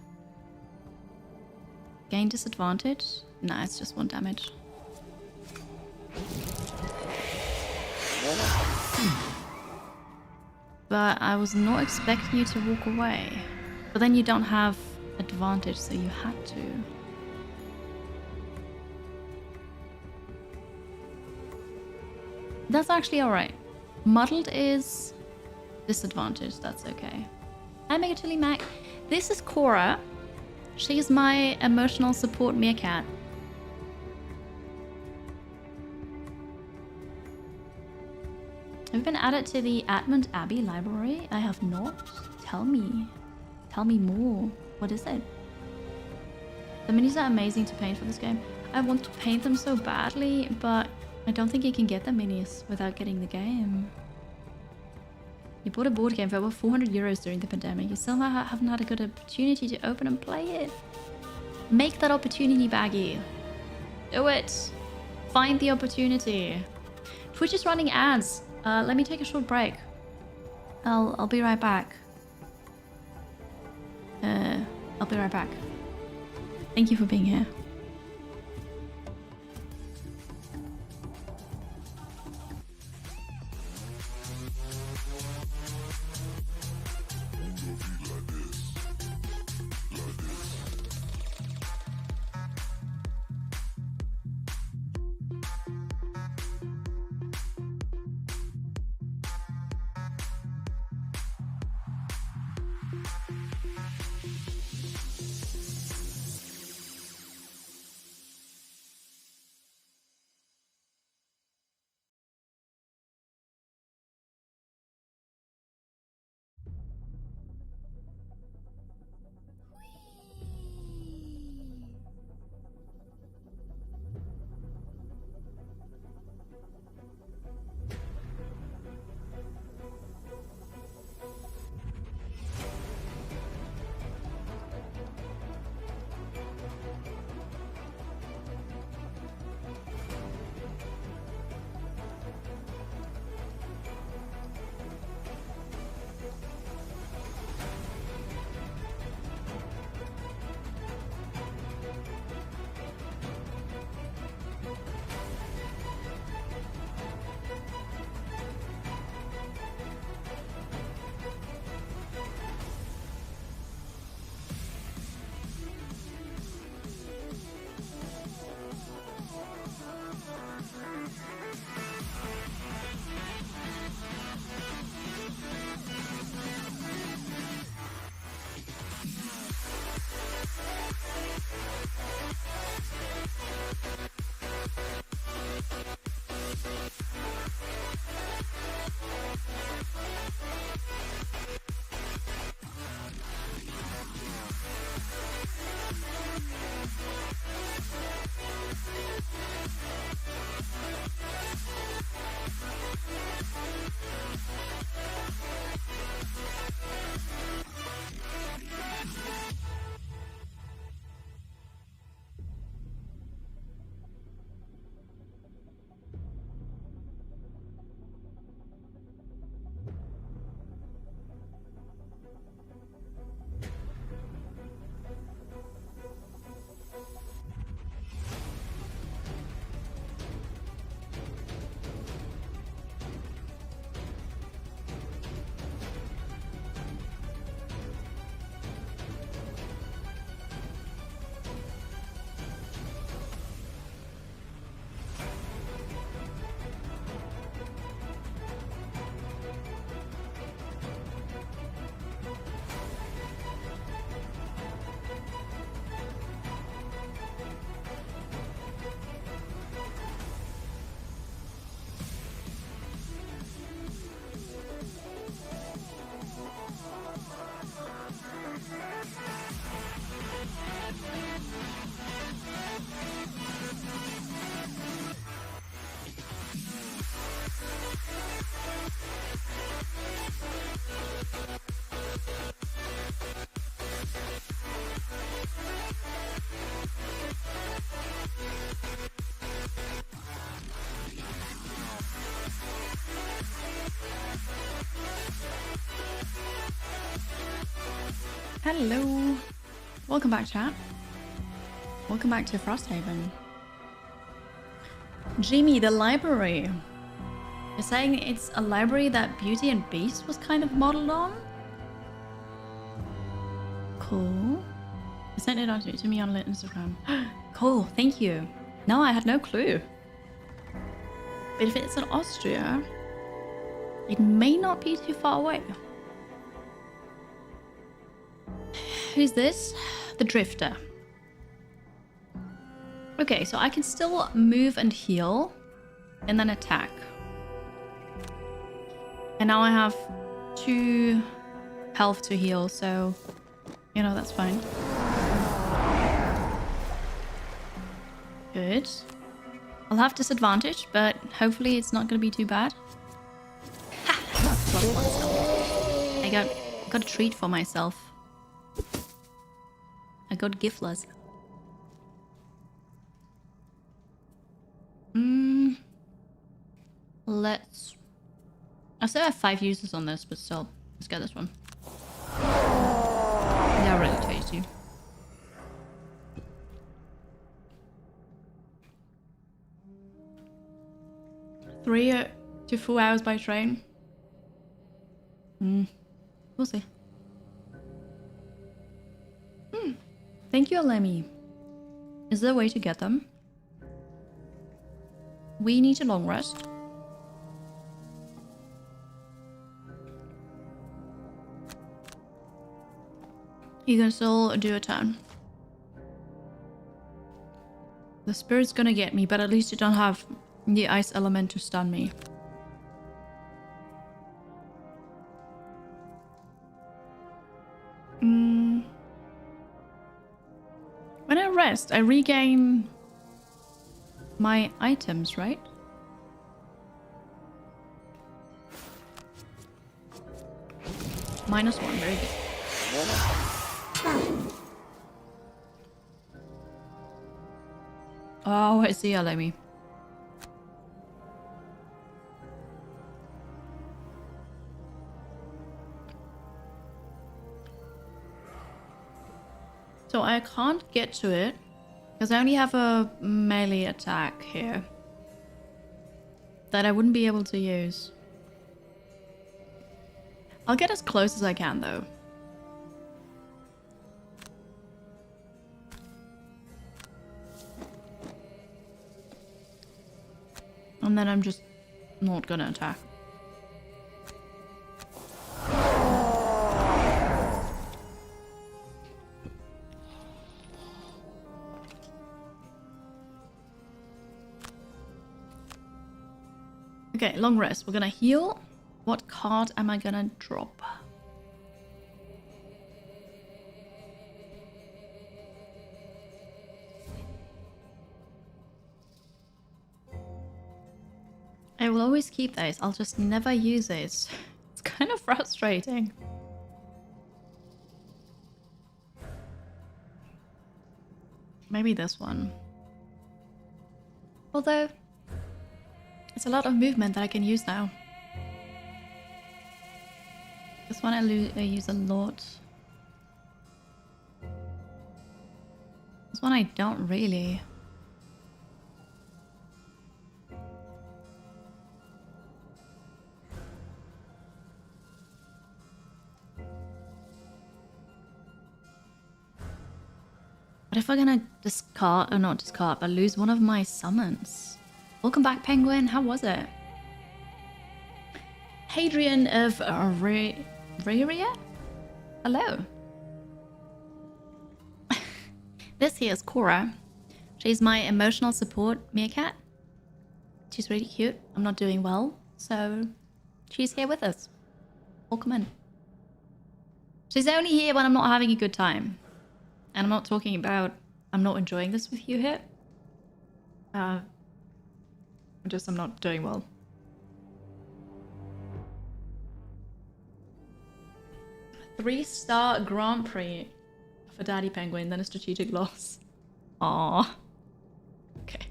Gain disadvantage? Nah, it's just 1 damage. But I was not expecting you to walk away. But then you don't have advantage, so you had to. That's actually alright. Muddled is disadvantaged, that's okay. Hi Megatuli Mac. This is Cora. She's my emotional support meerkat. Have you been added to the Atmund Abbey library? I have not. Tell me. Tell me more. What is it? The minis are amazing to paint for this game. I want to paint them so badly, but I don't think you can get the minis without getting the game. You bought a board game for over 400 euros during the pandemic. You still haven't had a good opportunity to open and play it. Make that opportunity, Baggy. Do it. Find the opportunity. Twitch is running ads. Let me take a short break. I'll be right back. I'll be right back. Thank you for being here. Hello. Welcome back, chat. Welcome back to Frosthaven. Jimmy, the library. You're saying it's a library that Beauty and Beast was kind of modeled on? Cool. You sent it on to me on Instagram. Cool, thank you. No, I had no clue. But if it's in Austria, it may not be too far away. Who's this? The Drifter. Okay, so I can still move and heal, and then attack. And now I have 2 health to heal, so, you know, that's fine. Good. I'll have disadvantage, but hopefully it's not going to be too bad. Ha! +1 skill. I got a treat for myself. I got giftless. Let's... I still have 5 uses on this, but still, let's get this one. They're really tasty. Three to 4 hours by train. We'll see. Thank you, Lemmy. Is there a way to get them? We need a long rest. You can still do a turn. The spirit's gonna get me, but at least you don't have the ice element to stun me. When I rest, I regain my items, right? -1, very good. Oh, I see, Alemi. So I can't get to it because I only have a melee attack here that I wouldn't be able to use. I'll get as close as I can though. And then I'm just not gonna attack. Okay, long rest. We're gonna heal. What card am I gonna drop? I will always keep those. I'll just never use it. It's kind of frustrating. Maybe this one. Although, it's a lot of movement that I can use now. This one I use a lot. This one I don't really. What if I'm gonna discard, or not discard, but lose one of my summons? Welcome back, Penguin. How was it? Hadrian of Reria? Hello. This here is Cora. She's my emotional support meerkat. She's really cute. I'm not doing well, so she's here with us. Welcome in. She's only here when I'm not having a good time. And I'm not talking about I'm not enjoying this with you here. I'm not doing well. Three-star Grand Prix for Daddy Penguin, then a strategic loss. Aww. Okay.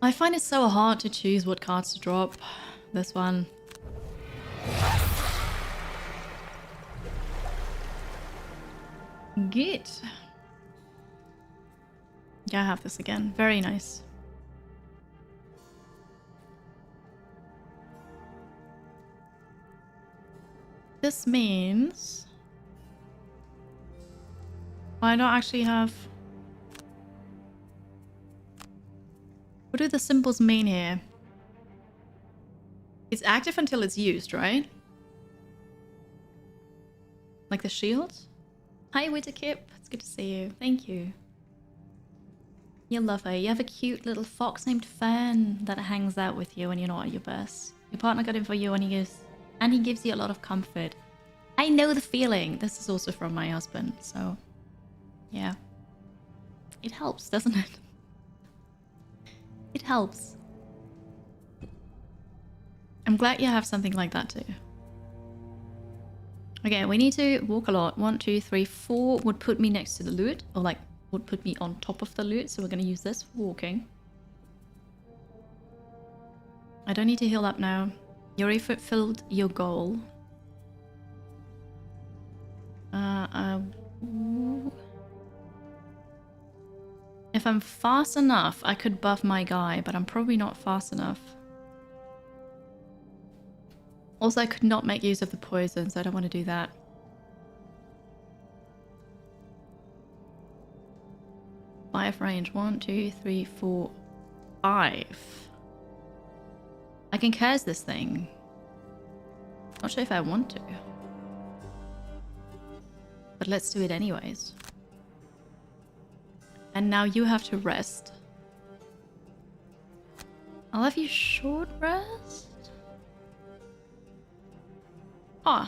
I find it so hard to choose what cards to drop. This one. Good. Yeah, I have this again. Very nice. This means I don't actually have What do the symbols mean here? It's active until it's used, right? Like the shield? Hi, Witterkip. It's good to see you. Thank you. You love her. You have a cute little fox named Fern that hangs out with you when you're not at your best. Your partner got him for you and he gives you a lot of comfort. I know the feeling. This is also from my husband, so yeah. It helps, doesn't it? It helps. I'm glad you have something like that too. Okay, we need to walk a lot. 1, 2, 3, 4 would put me next to the loot, or like would put me on top of the loot. So we're gonna use this for walking. I don't need to heal up now. You already fulfilled your goal. If I'm fast enough, I could buff my guy, but I'm probably not fast enough. Also, I could not make use of the poison, so I don't want to do that. Five range. 1, 2, 3, 4, 5. I can curse this thing. Not sure if I want to. But let's do it anyways. And now you have to rest. I'll have you short rest? Oh.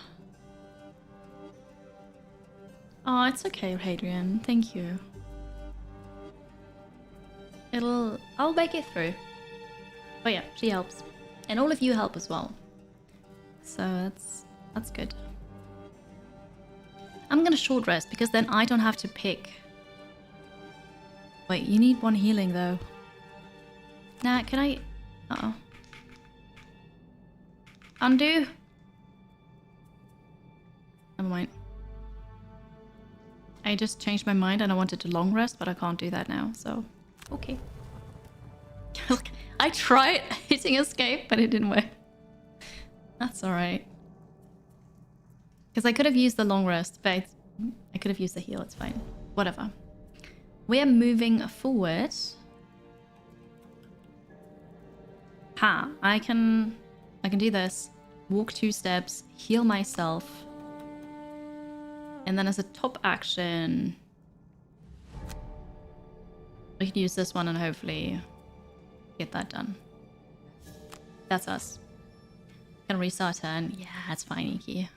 Oh, it's okay, Hadrian. Thank you. I'll make it through. But yeah, she helps. And all of you help as well. So that's good. I'm gonna short rest because then I don't have to pick. Wait, you need 1 healing though. Nah, can I... Uh-oh. Undo? Never mind. I just changed my mind and I wanted to long rest, but I can't do that now, so... Okay. I tried hitting escape, but it didn't work. That's alright. Because I could have used the long rest, but I could have used the heal, it's fine. Whatever. We are moving forward. I can do this. Walk 2 steps, heal myself. And then as a top action, we can use this one and hopefully get that done. That's us. Can restart turn. Yeah, that's fine, Iki.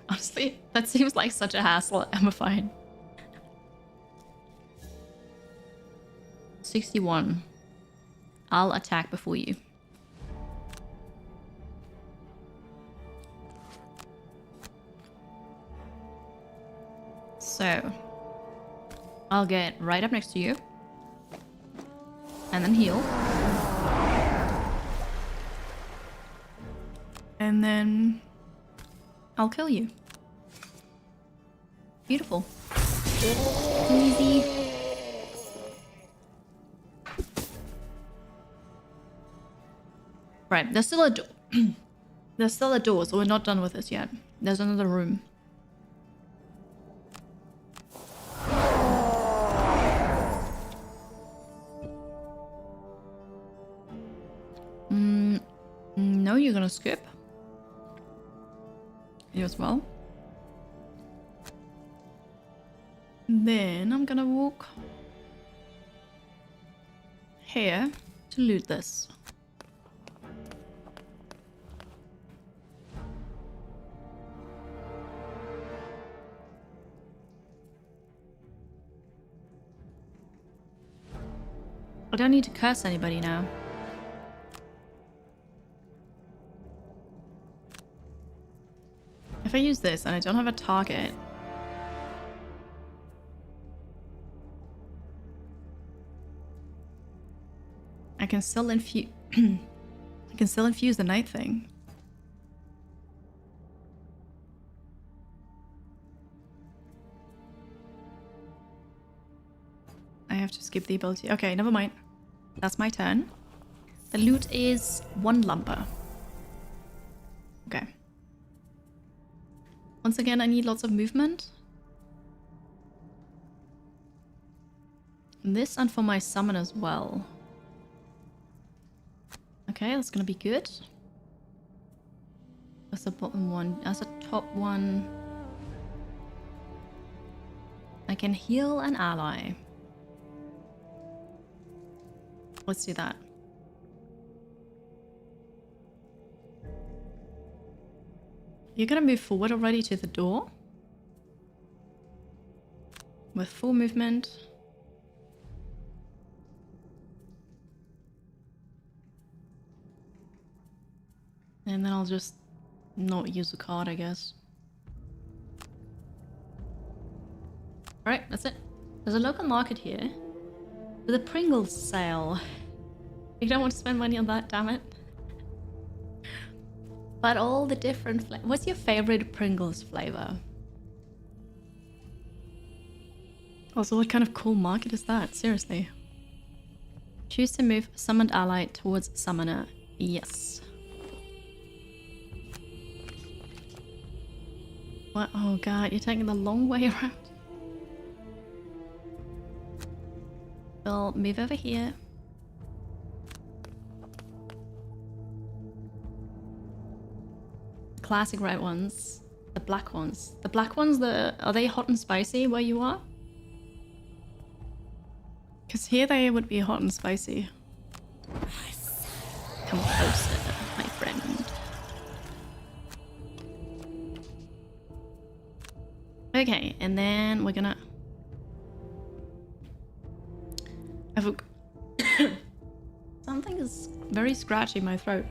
Honestly, that seems like such a hassle. I'm fine. 61. I'll attack before you. So, I'll get right up next to you. And then heal. And then I'll kill you. Beautiful. Easy. Right, there's still a door. There's still a door, so we're not done with this yet. There's another room. No, you're gonna skip. You as well. Then I'm gonna walk here to loot this. I don't need to curse anybody now. If I use this and I don't have a target, I can still infuse. I can still infuse the night thing. I have to skip the ability. Okay, never mind. That's my turn. The loot is 1 lumber. Okay. Once again, I need lots of movement. this and for my summon as well. Okay, that's gonna be good. That's the bottom one. As a top one, I can heal an ally. Let's do that. You're gonna move forward already to the door with full movement. And then I'll just not use a card, I guess. Alright, that's it. There's a local market here with a Pringles sale. You don't want to spend money on that, damn it. But all the different flavors. What's your favorite Pringles flavor? Also, what kind of cool market is that? Seriously. Choose to move summoned ally towards summoner. Yes. What? Oh god, you're taking the long way around. Well, move over here. Classic red ones. The black ones. The black ones, are they hot and spicy where you are? Because here they would be hot and spicy. Come closer, my friend. Okay, and then we're gonna... Something is very scratchy in my throat.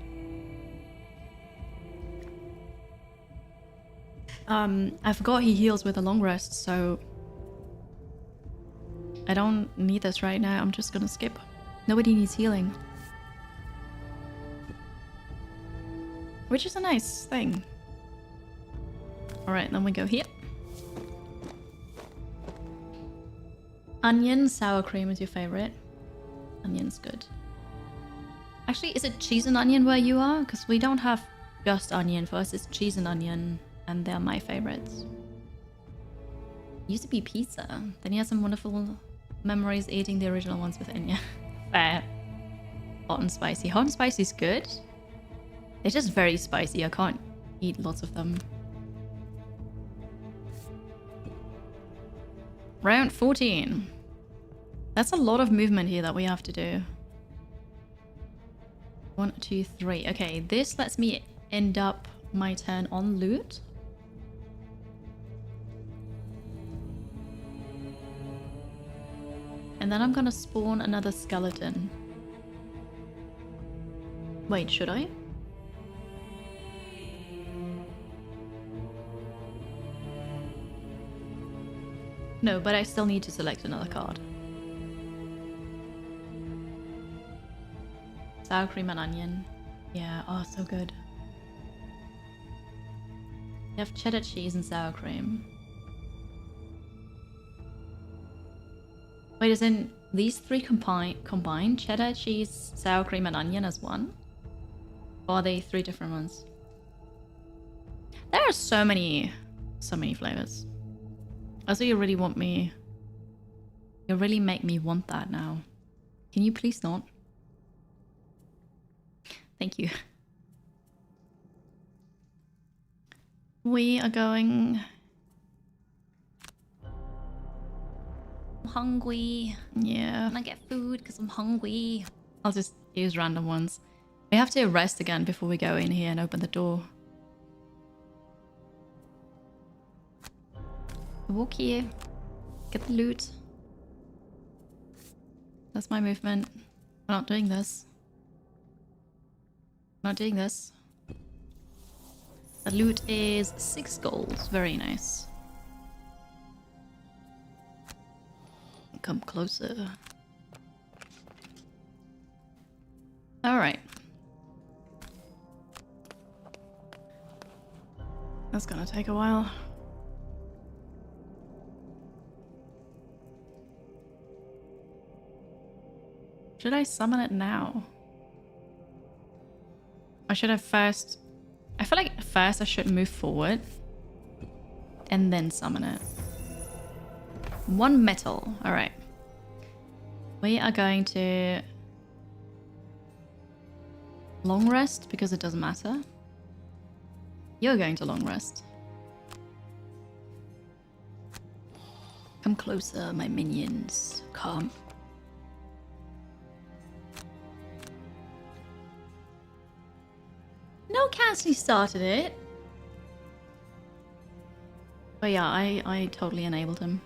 I forgot he heals with a long rest, so I don't need this right now. I'm just gonna skip. Nobody needs healing. Which is a nice thing. Alright, then we go here. Onion, sour cream is your favorite. Onion's good. Actually, is it cheese and onion where you are? Because we don't have just onion. For us, it's cheese and onion, and they're my favorites. Used to be pizza. Then you had some wonderful memories eating the original ones with Enya. Fair. Hot and spicy. Hot and spicy is good. It's just very spicy. I can't eat lots of them. Round 14. That's a lot of movement here that we have to do. 1, 2, 3. Okay, this lets me end up my turn on loot. And then I'm gonna spawn another skeleton. Wait, should I? No, but I still need to select another card. Sour cream and onion. Yeah, oh, so good. You have cheddar cheese and sour cream. Wait, isn't these three combined? Cheddar cheese, sour cream and onion as one? Or are they three different ones? There are so many flavors. Also, you really want me... You really make me want that now. Can you please not? Thank you. We are going... I'm hungry. Yeah. Can I get food? Because I'm hungry. I'll just use random ones. We have to rest again before we go in here and open the door. Walk here. Get the loot. That's my movement. We're not doing this. Not doing this. The loot is 6 gold. Very nice. Come closer. Alright. That's gonna take a while. Should I summon it now? Or should I first... I feel like first I should move forward and then summon it. 1 metal. Alright. We are going to long rest because it doesn't matter. You're going to long rest. Come closer, my minions. Come. No, Cassie started it. But yeah, I totally enabled him.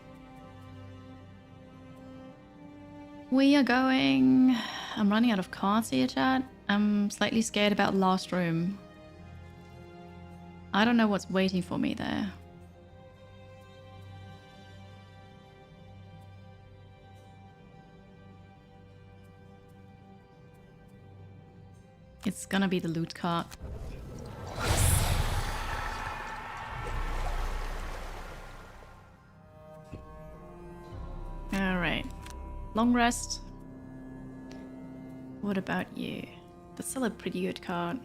We are going... I'm running out of cards here, chat. I'm slightly scared about last room. I don't know what's waiting for me there. It's gonna be the loot cart. Alright. Long rest. What about you? That's still a pretty good card.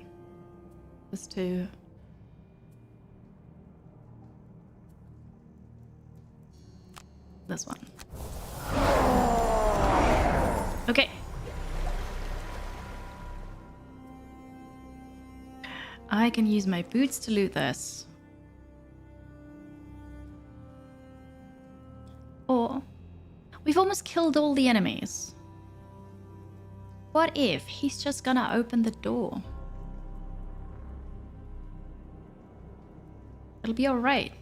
This too. This one. Okay. I can use my boots to loot this. Or we've almost killed all the enemies. What if he's just gonna open the door? It'll be alright.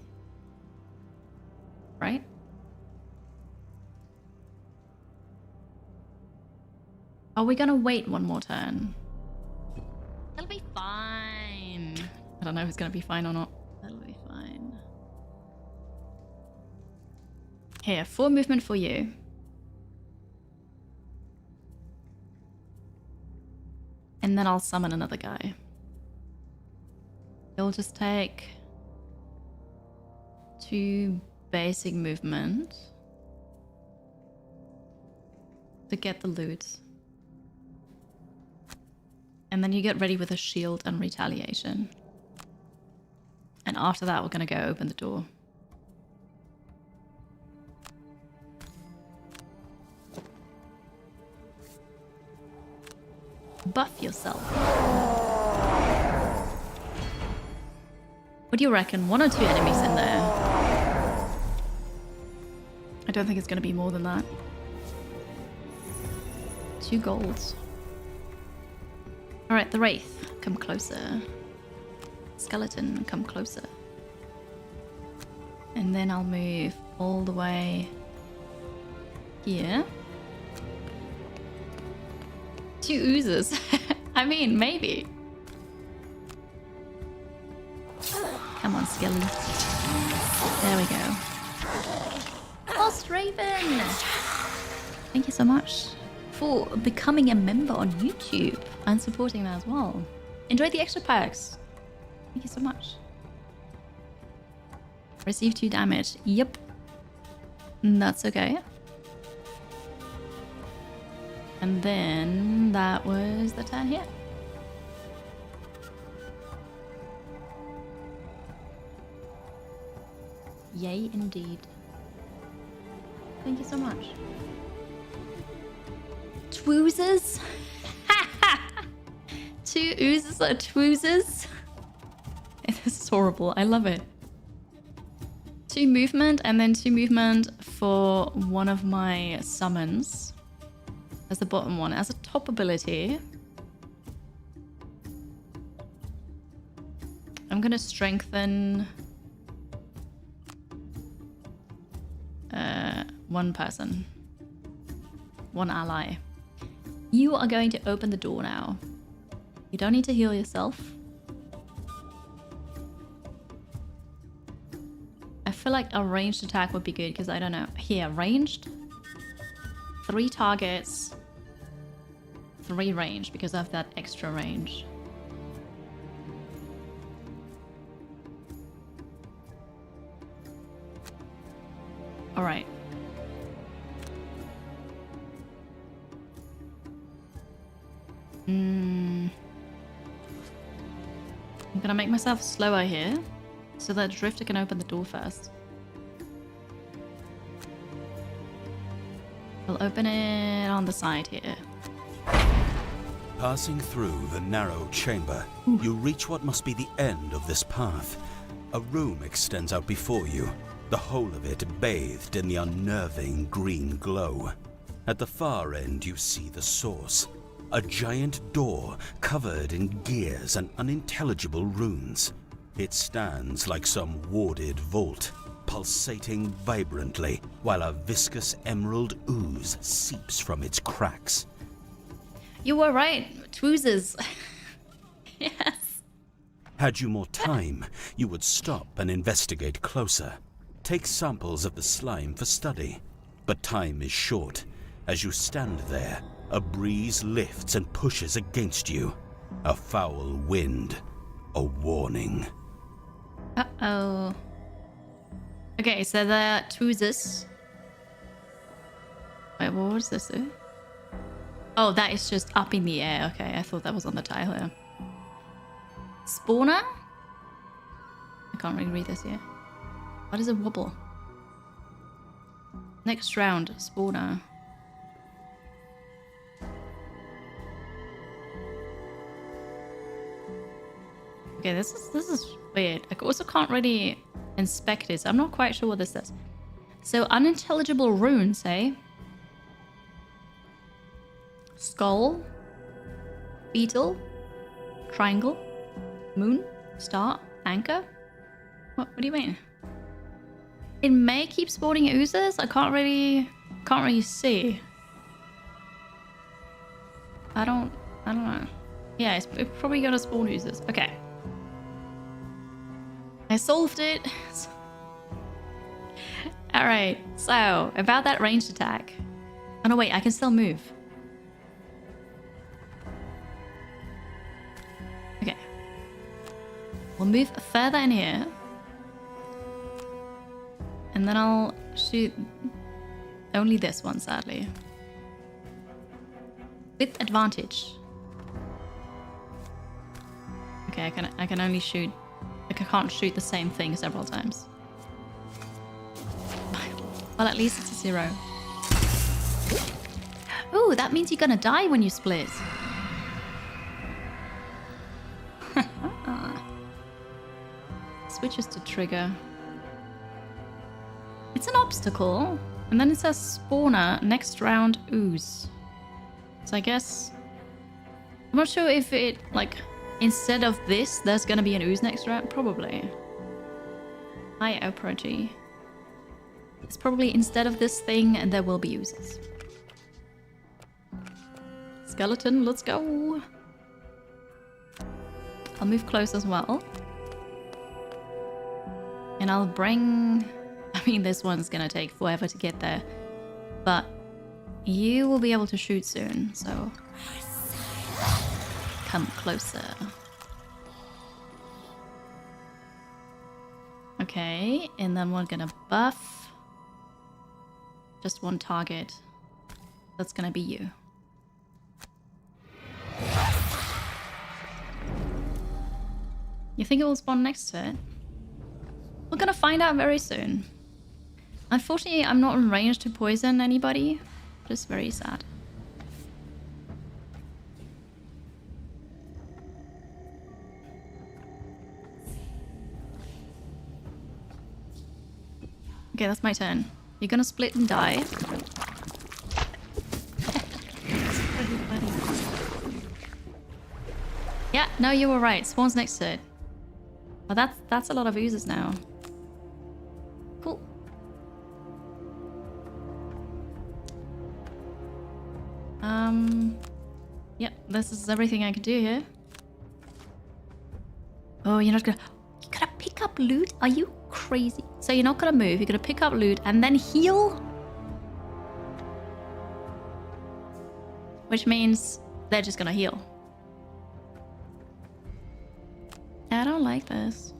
Right? Are we gonna wait one more turn? It'll be fine. I don't know if it's gonna be fine or not. That'll be fine. Here, 4 movement for you. And then I'll summon another guy. It'll just take 2 basic movement to get the loot. And then you get ready with a shield and retaliation. And after that, we're gonna go open the door. Buff yourself. What do you reckon? 1 or 2 enemies in there? I don't think it's gonna be more than that. 2 golds. Alright, the Wraith, come closer. Skeleton, come closer. And then I'll move all the way here. 2 oozes. I mean, maybe. Come on, Skelly. There we go. Frosthaven! Thank you so much for becoming a member on YouTube and supporting that as well. Enjoy the extra perks. Thank you so much. Receive 2 damage. Yep. That's okay. And then that was the turn here. Yay, indeed. Thank you so much. Twoozers? 2 oozes are twoozers? This is horrible. I love it. 2 movement and then 2 movement for one of my summons. As the bottom one. As a top ability, I'm gonna strengthen one person. One ally. You are going to open the door now. You don't need to heal yourself. I feel like a ranged attack would be good because I don't know. Here, ranged. 3 targets. 3 range because of that extra range. Alright. I'm gonna make myself slower here so that Drifter can open the door first. I'll open it on the side here. Passing through the narrow chamber, you reach what must be the end of this path. A room extends out before you, the whole of it bathed in the unnerving green glow. At the far end you see the source, a giant door covered in gears and unintelligible runes. It stands like some warded vault, pulsating vibrantly while a viscous emerald ooze seeps from its cracks. You were right, Twoozes. Yes. Had you more time, you would stop and investigate closer. Take samples of the slime for study. But time is short. As you stand there, a breeze lifts and pushes against you. A foul wind. A warning. Uh-oh. Okay, so there are Twoozes. Wait, what was this? Oh, that is just up in the air. Okay, I thought that was on the tile here. Spawner? I can't really read this here. What is a wobble? Next round, spawner. Okay, this is weird. I also can't really inspect it, so I'm not quite sure what this says. So unintelligible runes, eh? Skull, beetle, triangle, moon, star, anchor. What do you mean? It may keep spawning oozes. I can't really see. I don't know. Yeah, it's probably gonna spawn oozes. Okay. I solved it. All right. So about that ranged attack. Oh no, wait. I can still move. Okay. We'll move further in here. And then I'll shoot only this one, sadly. With advantage. Okay, I can only shoot... Like, I can't shoot the same thing several times. Well, at least it's a 0. Ooh, that means you're gonna die when you split. Switches to trigger. It's an obstacle. And then it says spawner, next round ooze. So I guess... I'm not sure if it, like, instead of this, there's gonna be an ooze next round. Probably. Hi, Opera G. It's probably instead of this thing, and there will be oozes. Skeleton, let's go. I'll move close as well. And I'll bring... I mean, this one's gonna take forever to get there. But you will be able to shoot soon, so... Come closer. Okay, and then we're gonna buff. Just one target. That's gonna be you. You think it will spawn next to it? We're gonna find out very soon. Unfortunately, I'm not in range to poison anybody. Just very sad. Okay, that's my turn. You're gonna split and die. Yeah, no, you were right. Spawn's next to it. Well, that's a lot of oozes now. Cool. Yep, this is everything I can do here. Oh, you're not gonna... You gotta pick up loot? Are you crazy? So you're not gonna move, you're gonna pick up loot and then heal? Which means they're just gonna heal. I don't like this.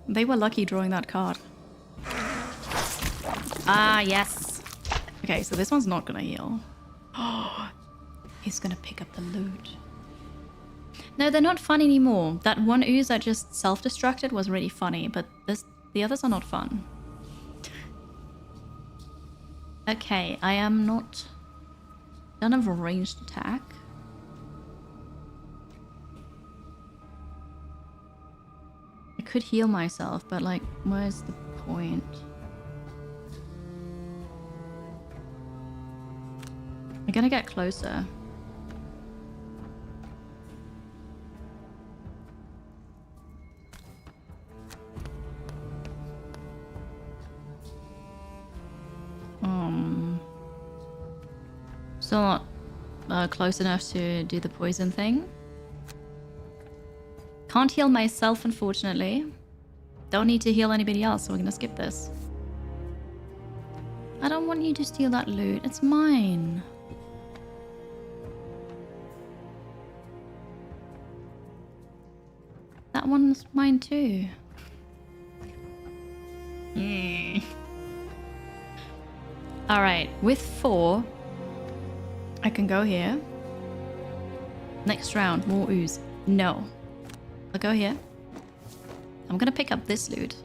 They were lucky drawing that card. Ah, yes. Okay, so this one's not gonna heal. Oh, he's gonna pick up the loot. No, they're not fun anymore. That one ooze that just self-destructed was really funny, but the others are not fun. Okay, I am not... Don't have a ranged attack. I could heal myself, but like, where's the point? I'm gonna get closer. Still not close enough to do the poison thing. Can't heal myself, unfortunately. Don't need to heal anybody else, so we're gonna skip this. I don't want you to steal that loot. It's mine. That one's mine too. Alright, with 4, I can go here. Next round, more ooze. No. I'll go here. I'm gonna pick up this loot.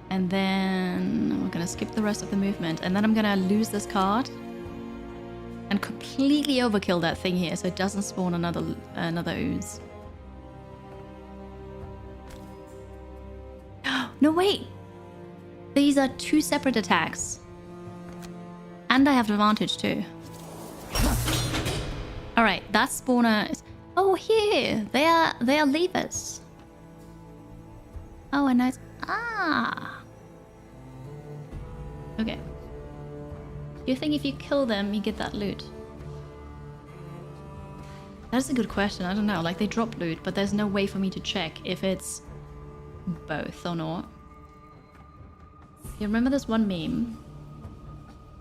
And then we're gonna skip the rest of the movement. And then I'm gonna lose this card. And completely overkill that thing here so it doesn't spawn another ooze. No, wait! These are 2 separate attacks. And I have advantage too. Alright, that spawner is... Oh, here! They are levers. Oh, a nice... Ah! Okay. You think if you kill them, you get that loot? That's a good question. I don't know. Like, they drop loot, but there's no way for me to check if it's both or not. You remember this one meme?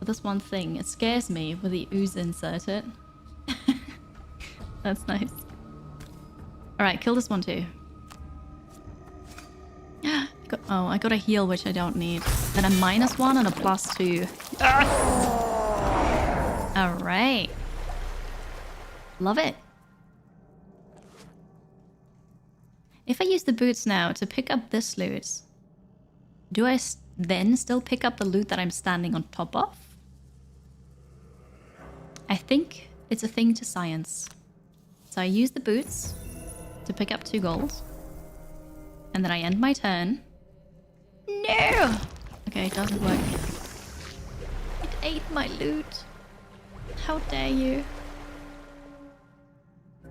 Or this one thing? It scares me with the ooze inserted. That's nice. Alright, kill this one too. Oh, I got a heal, which I don't need. Then a -1 and a +2. Alright. Love it. If I use the boots now to pick up this loot, do I then still pick up the loot that I'm standing on top of? I think it's a thing to science. So I use the boots to pick up 2 gold. And then I end my turn. No! Okay, it doesn't work. It ate my loot. How dare you?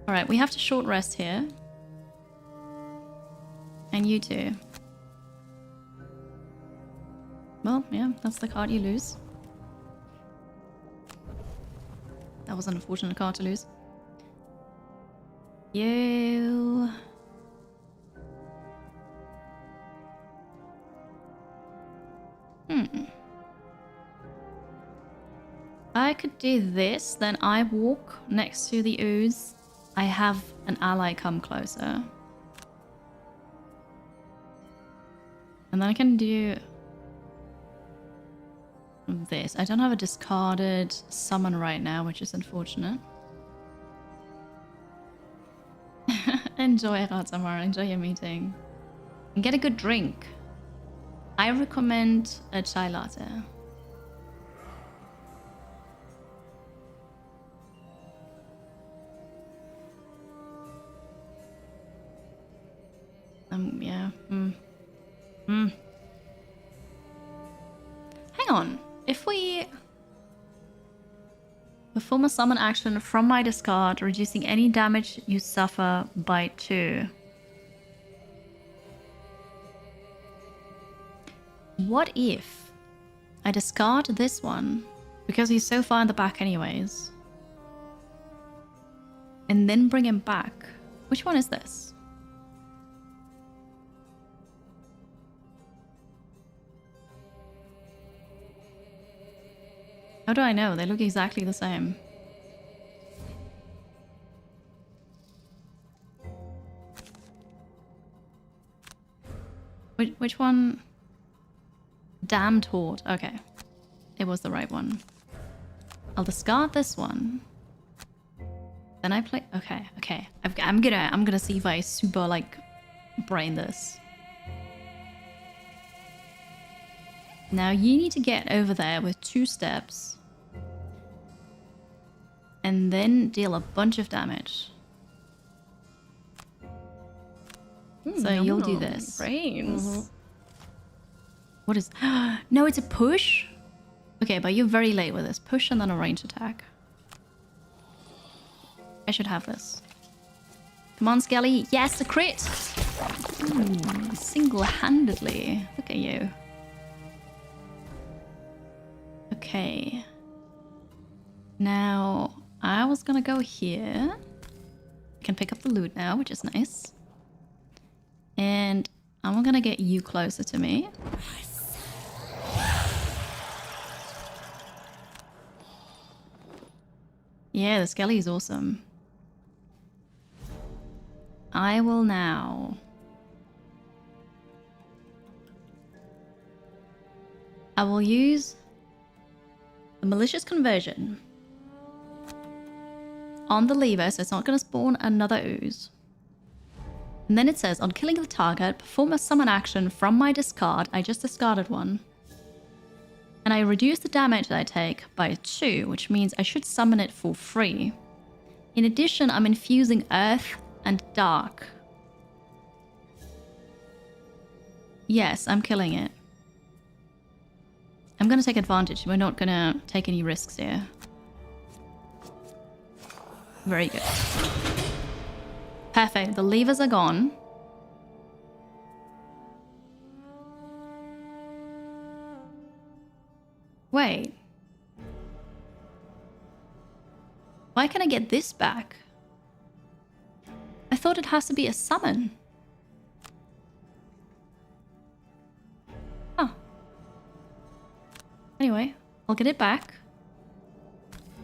Alright, we have to short rest here. And you too. Well, yeah, that's the card you lose. That was an unfortunate card to lose. You... I could do this, then I walk next to the ooze. I have an ally come closer. And then I can do this. I don't have a discarded summon right now, which is unfortunate. Enjoy, Ratamar. Enjoy your meeting. And get a good drink. I recommend a chai latte. Yeah. Hang on. If we perform a summon action from my discard, reducing any damage you suffer by 2. What if I discard this one, because he's so far in the back anyways, and then bring him back? Which one is this? How do I know? They look exactly the same. Which one? Damned Horde. Okay. It was the right one. I'll discard this one. Then I play... Okay, okay. I'm gonna see if I super, like, brain this. Now you need to get over there with 2 steps. And then deal a bunch of damage. So you'll do this. Brains. What is... No, it's a push? Okay, but you're very late with this. Push and then a range attack. I should have this. Come on, Skelly. Yes, a crit! Ooh, single-handedly. Look at you. Okay. Now, I was gonna go here. I can pick up the loot now, which is nice. And I'm gonna get you closer to me. Yeah, the Skelly is awesome. I will now... I will use the malicious conversion on the lever, so it's not going to spawn another ooze. And then it says, on killing the target, perform a summon action from my discard. I just discarded one. And I reduce the damage that I take by 2, which means I should summon it for free. In addition, I'm infusing earth and dark. Yes, I'm killing it. I'm gonna take advantage. We're not gonna take any risks here. Very good. Perfect. The levers are gone. Wait. Why can I get this back? I thought it has to be a summon. Huh. Anyway, I'll get it back.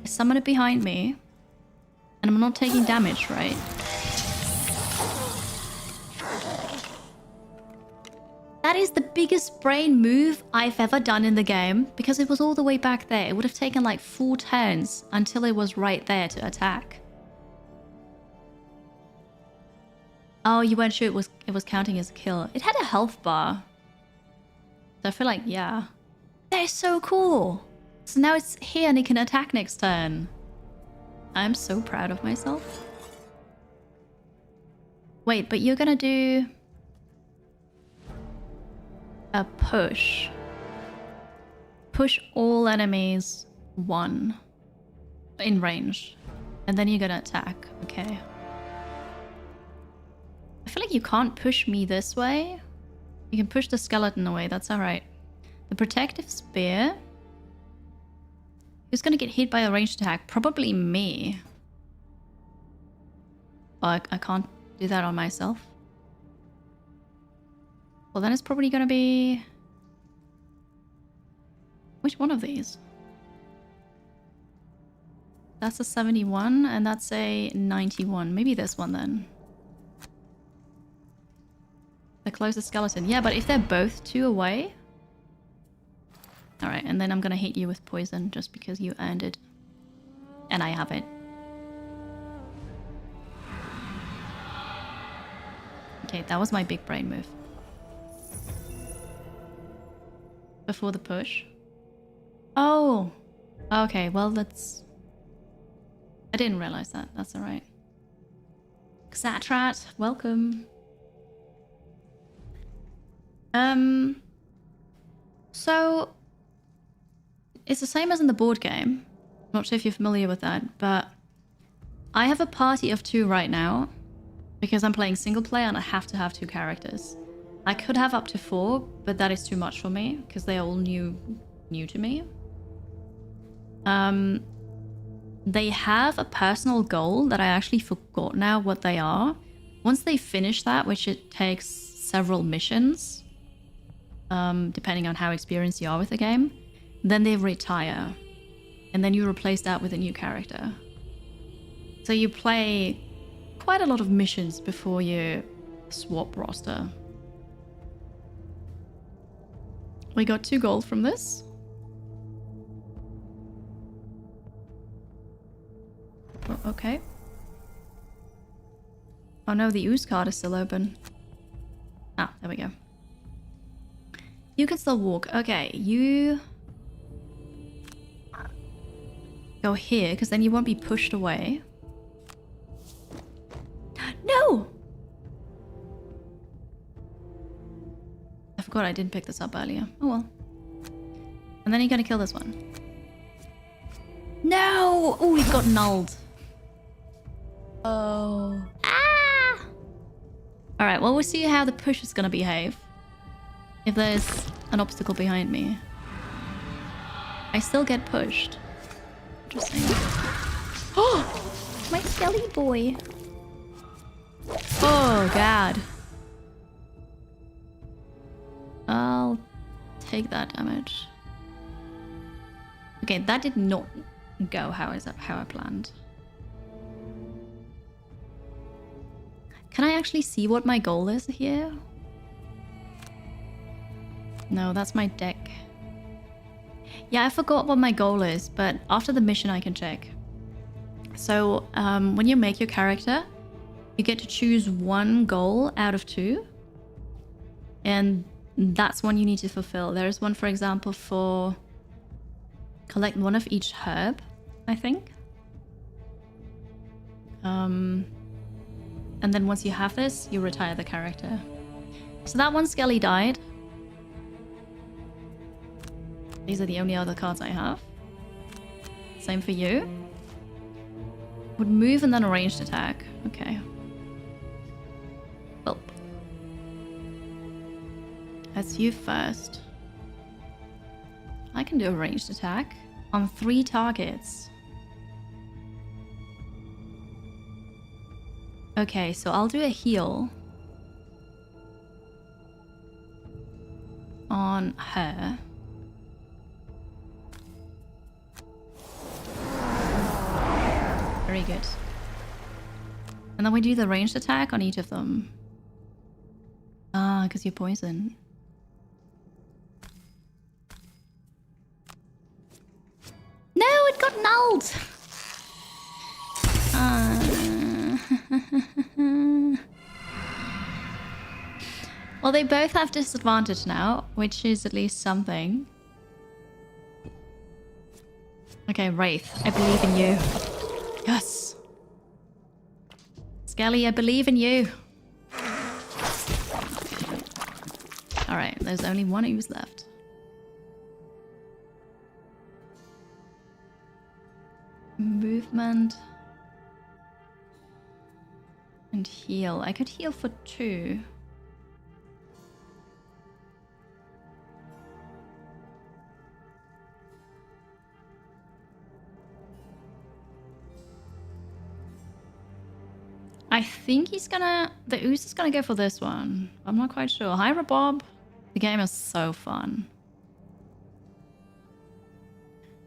I summon it behind me. And I'm not taking damage, right? That is the biggest brain move I've ever done in the game, because it was all the way back there. It would have taken like 4 turns until it was right there to attack. Oh, you weren't sure it was counting as a kill. It had a health bar. So I feel like, yeah. That is so cool. So now it's here and it can attack next turn. I'm so proud of myself. Wait, but you're gonna do a push. Push all enemies 1 in range. And then you're gonna attack. Okay. I feel like you can't push me this way. You can push the skeleton away, that's alright. The protective spear. Who's gonna get hit by a ranged attack? Probably me. Oh, I can't do that on myself. Well, then it's probably gonna be... Which one of these? That's a 71 and that's a 91. Maybe this one then. The closest skeleton. Yeah, but if they're both 2 away... Alright, and then I'm gonna hit you with poison just because you earned it. And I have it. Okay, that was my big brain move. Before the push. Oh! Okay, well that's... I didn't realize that. That's alright. Xatrat, welcome. So... It's the same as in the board game. Not sure if you're familiar with that, but... I have a party of 2 right now. Because I'm playing single player and I have to have 2 characters. I could have up to 4, but that is too much for me. Because they are all new to me. They have a personal goal that I actually forgot now what they are. Once they finish that, which it takes several missions, depending on how experienced you are with the game, then they retire. And then you replace that with a new character. So you play quite a lot of missions before you swap roster. We got 2 gold from this. Oh, okay. Oh no, the ooze card is still open. Ah, there we go. You can still walk. Okay, you go here, because then you won't be pushed away. No! I forgot I didn't pick this up earlier. Oh well. And then you're gonna kill this one. No! Oh, he got nulled. Oh. Ah! Alright, well, we'll see how the push is gonna behave. If there's an obstacle behind me. I still get pushed. Interesting. Oh! My skelly boy. Oh, God. I'll take that damage. Okay, that did not go how I planned. Can I actually see what my goal is here? No, that's my deck. Yeah, I forgot what my goal is, but after the mission I can check. So, when you make your character, you get to choose one goal out of 2. And that's one you need to fulfill. There's one, for example, for collect one of each herb, I think. And then once you have this, you retire the character. So that one Skelly died. These are the only other cards I have. Same for you. Would move and then a ranged attack. Okay. Well. That's you first. I can do a ranged attack on 3 targets. Okay, so I'll do a heal on her. Very good. And then we do the ranged attack on each of them. Ah, because you're poisoned. No, it got nulled! Well, they both have disadvantage now, which is at least something. Okay, Wraith, I believe in you. Yes. Skelly, I believe in you. Alright, there's only one ooze left. Movement. And heal. I could heal for 2. I think he's gonna... The ooze is gonna go for this one. I'm not quite sure. Hi, Rabob. The game is so fun.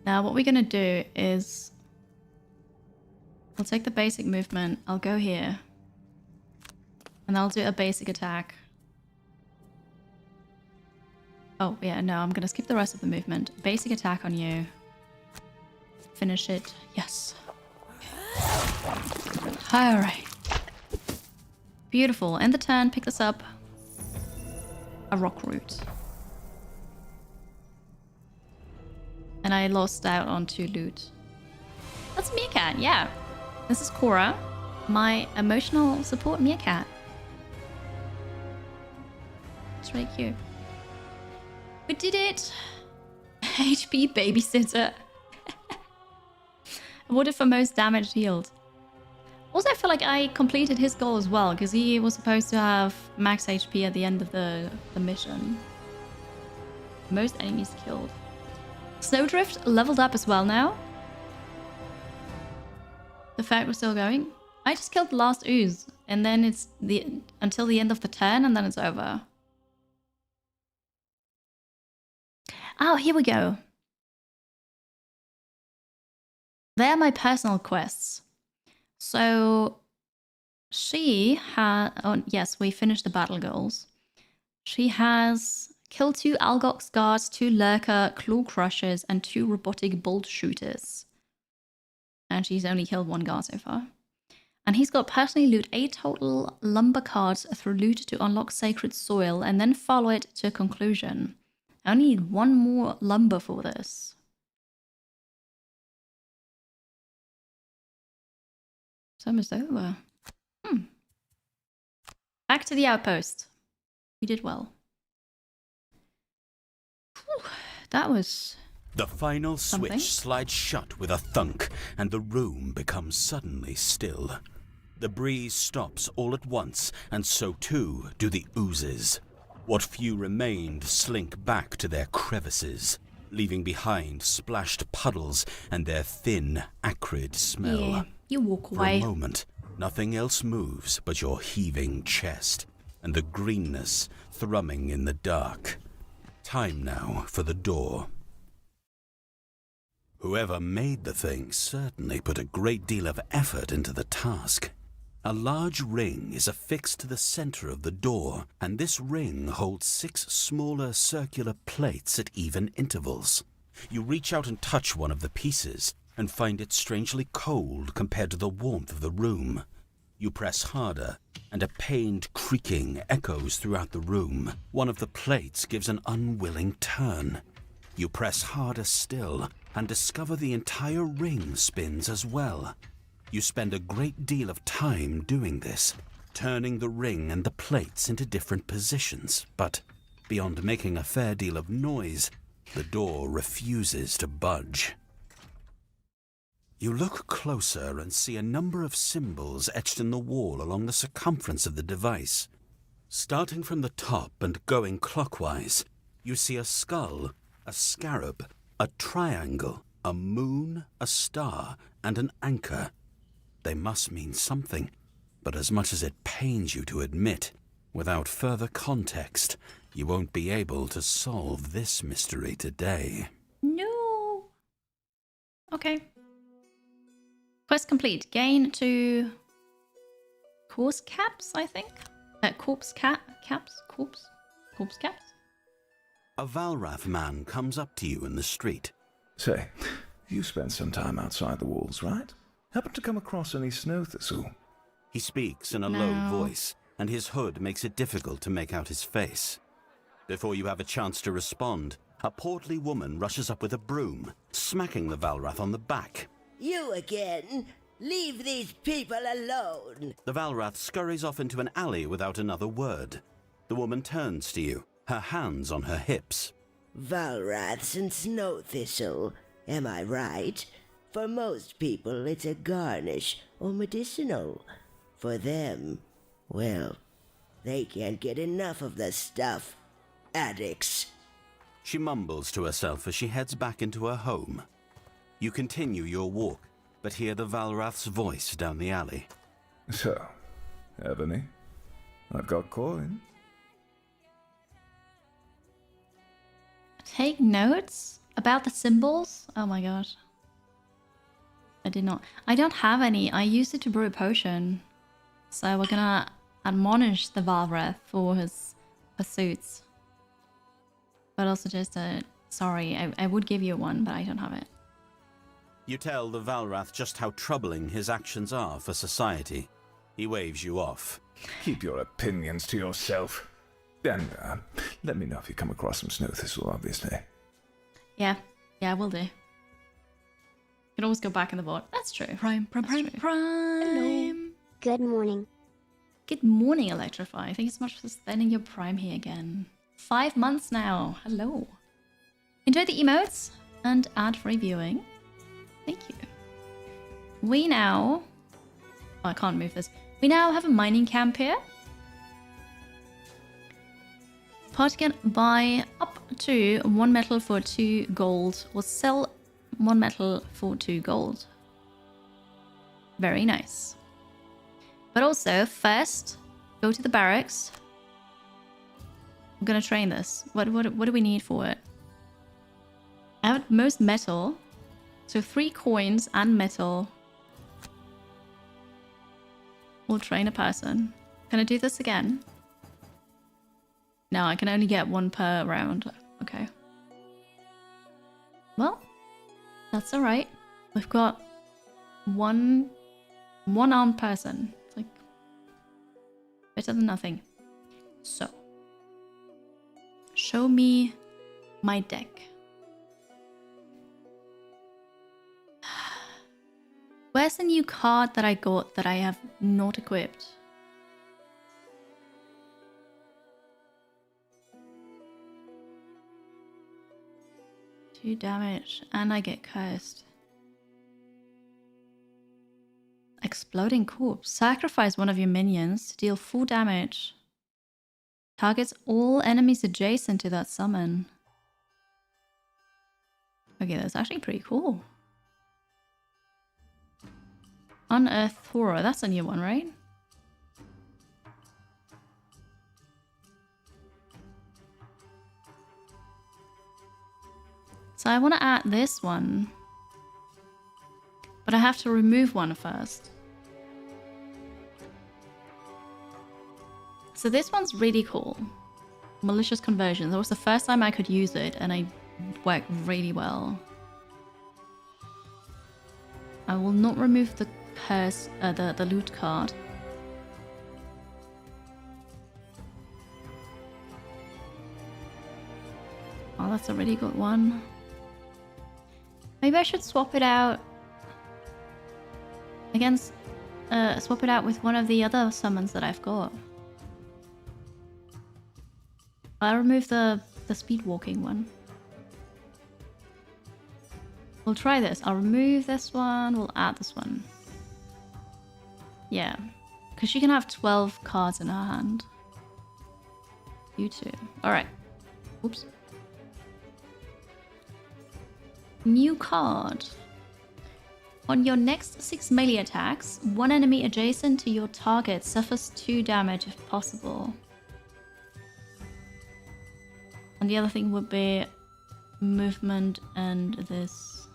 Now, what we're gonna do is... I'll take the basic movement. I'll go here. And I'll do a basic attack. Oh, yeah, no, I'm gonna skip the rest of the movement. Basic attack on you. Finish it. Yes. Alright. Beautiful. End the turn. Pick this up. A rock root. And I lost out on 2 loot. That's Meerkat, yeah. This is Cora, my emotional support meerkat. It's very cute. We did it! HP babysitter. Awarded for most damage healed. Also, I feel like I completed his goal as well, because he was supposed to have max HP at the end of the mission. Most enemies killed. Snowdrift leveled up as well now. The fight was still going. I just killed the last ooze, and then it's until the end of the turn, and then it's over. Oh, here we go. They're my personal quests. So she had... Oh, yes, we finished the battle goals. She has killed 2 Algox guards, 2 Lurker Claw Crushers, and 2 Robotic Bolt Shooters. And she's only killed 1 guard so far. And he's got personally loot 8 total lumber cards through loot to unlock Sacred Soil and then follow it to a conclusion. I only need one more lumber for this. It's almost over. Back to the outpost. We did well. Whew, that was... The final something. switch slides shut with a thunk, and the room becomes suddenly still. The breeze stops all at once, and so too do the oozes. What few remained slink back to their crevices, leaving behind splashed puddles and their thin, acrid smell. Yeah, you walk For away. a moment, nothing else moves but your heaving chest, and the greenness thrumming in the dark. Time now for the door. Whoever made the thing certainly put a great deal of effort into the task. A large ring is affixed to the center of the door, and this ring holds 6 smaller circular plates at even intervals. You reach out and touch one of the pieces, and find it strangely cold compared to the warmth of the room. You press harder, and a pained creaking echoes throughout the room. One of the plates gives an unwilling turn. You press harder still, and discover the entire ring spins as well. You spend a great deal of time doing this, turning the ring and the plates into different positions, but beyond making a fair deal of noise, the door refuses to budge. You look closer and see a number of symbols etched in the wall along the circumference of the device. Starting from the top and going clockwise, you see a skull, a scarab, a triangle, a moon, a star, and an anchor. They must mean something, but as much as it pains you to admit, without further context, you won't be able to solve this mystery today. No. Okay. Quest complete. Gain 2 course caps, I think. Corpse caps? Corpse caps? A Valrath man comes up to you in the street. Say, you spent some time outside the walls, right? Happen to come across any snow thistle? He speaks in a low voice, and his hood makes it difficult to make out his face. Before you have a chance to respond, a portly woman rushes up with a broom, smacking the Valrath on the back. You again? Leave these people alone! The Valrath scurries off into an alley without another word. The woman turns to you, her hands on her hips. Valraths and snow thistle, am I right? For most people, it's a garnish or medicinal. For them, well, they can't get enough of the stuff. Addicts. She mumbles to herself as she heads back into her home. You continue your walk, but hear the Valrath's voice down the alley. So, have any? I've got coin. Take notes about the symbols? Oh my god. I did not. I don't have any. I used it to brew a potion. So we're gonna admonish the Valrath for his pursuits. But also just sorry, I would give you one, but I don't have it. You tell the Valrath just how troubling his actions are for society. He waves you off. Keep your opinions to yourself. And let me know if you come across some snow thistle, obviously. Yeah, I will do. You can always go back in the vault. That's true. Prime. Hello. Good morning. Good morning, Electrify. Thank you so much for spending your Prime here again. 5 months now. Hello. Enjoy the emotes and ad-free viewing. Thank you. We now... Oh, I can't move this. We now have a mining camp here. Party can buy up to 1 metal for 2 gold or sell 1 metal for 2 gold. Very nice. But also, first, go to the barracks. I'm gonna train this. What do we need for it? I have most metal. So 3 coins and metal. We'll train a person. Can I do this again? No, I can only get 1 per round. Okay. Well, that's alright. We've got one armed person. It's like better than nothing. So, show me My deck. Where's the new card that I got that I have not equipped? Two damage, and I get cursed. Exploding corpse. Sacrifice one of your minions to deal full damage. Targets all enemies adjacent to that summon. Okay, that's actually pretty cool. Unearthed Horror. That's a new one, right? So I want to add this one. But I have to remove one first. So this one's really cool. Malicious Conversion. That was the first time I could use it and it worked really well. I will not remove the curse, the loot card. Oh, that's a really good one. Maybe I should swap it out against, swap it out with one of the other summons that I've got. I'll remove the speed walking one. We'll try this. I'll remove this one. We'll add this one. Yeah. Because she can have 12 cards in her hand. You too. Alright. Oops. New card. On your next 6 melee attacks, one enemy adjacent to your target suffers 2 damage if possible. And the other thing would be movement and this.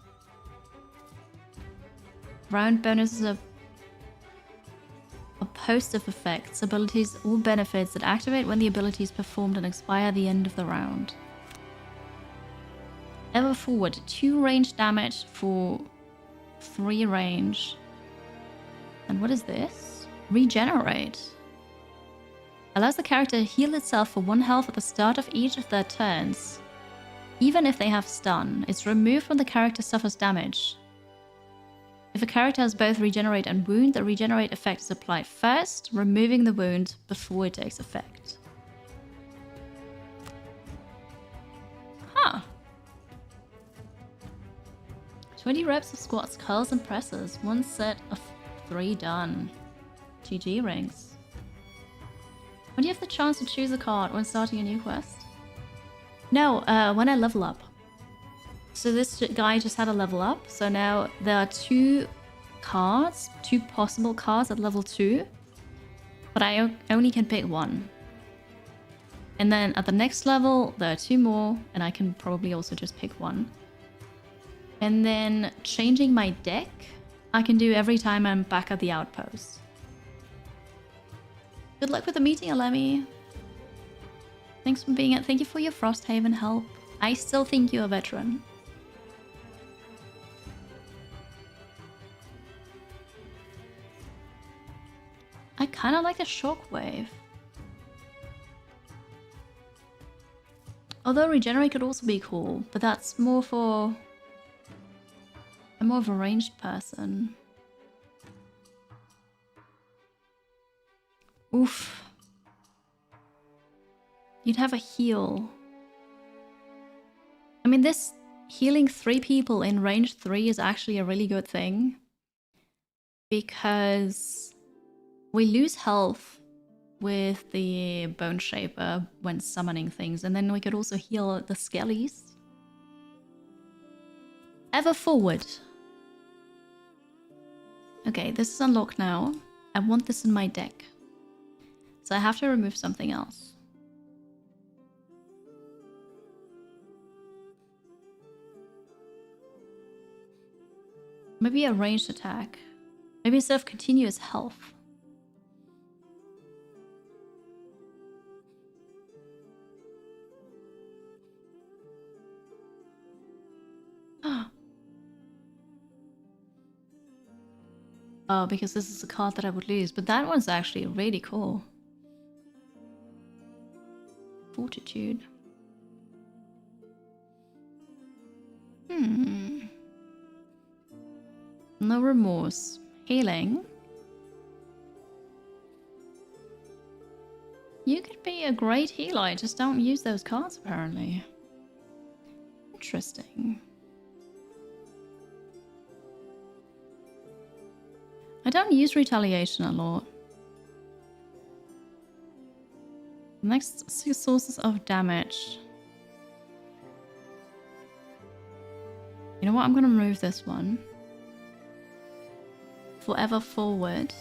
Round bonuses are host of effects, abilities, or benefits that activate when the ability is performed and expire at the end of the round. Ever forward, 2 range damage for 3 range. And what is this? Regenerate. Allows the character to heal itself for 1 health at the start of each of their turns. Even if they have stun, it's removed when the character suffers damage. If a character has both regenerate and wound, the regenerate effect is applied first, removing the wound before it takes effect. Huh. 20 reps of squats, curls, and presses. 1 set of 3 done. GG rings. When do you have the chance to choose a card when starting a new quest? No, when I level up. So this guy just had a level up, so now there are 2 cards, 2 possible cards at level 2, but I only can pick 1. And then at the next level, there are 2 more, and I can probably also just pick 1. And then changing my deck, I can do every time I'm back at the outpost. Good luck with the meeting, Alemi. Thanks for being it. Thank you for your Frosthaven help. I still think you're a veteran. I kind of like the shockwave. Although regenerate could also be cool, but that's more for... I'm more of a ranged person. Oof. You'd have a heal. I mean, this healing 3 people in range 3 is actually a really good thing. Because we lose health with the Bone Shaper when summoning things. And then we could also heal the Skellies. Ever forward. Okay, this is unlocked now. I want this in my deck. So I have to remove something else. Maybe a ranged attack. Maybe instead of continuous health. Oh, because this is a card that I would lose. But that one's actually really cool. Fortitude. No remorse. Healing. You could be a great healer, I just don't use those cards apparently. Interesting. I don't use retaliation a lot. Next 6 sources of damage. You know what? I'm gonna remove this one. Forever forward.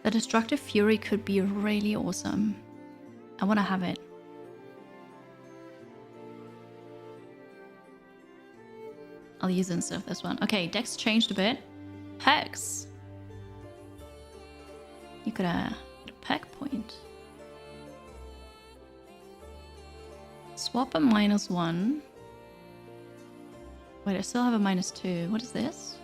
The Destructive Fury could be really awesome. I want to have it. I'll use it instead of this one. Okay, Dex changed a bit. Hex. You could add a peg point. Swap a -1. Wait, I still have a -2. What is this?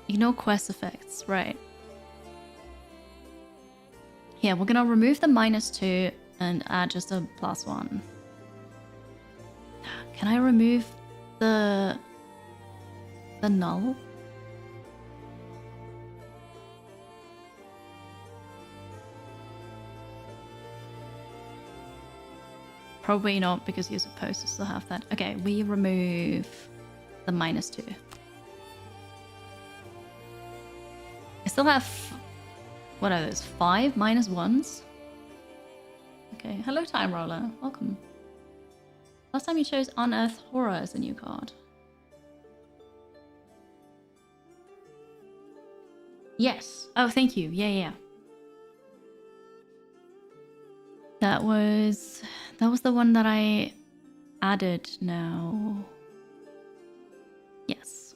Ignore quest effects, right. Yeah, we're gonna remove the -2 and add just a +1. Can I remove the null? Probably not, because you're supposed to still have that. Okay, we remove the -2. I still have, what are those, 5 -1s? Okay, hello Time Roller, welcome. Last time you chose Unearthed Horror as a new card. Yes. Oh, thank you. Yeah. That was the one that I added now. Yes.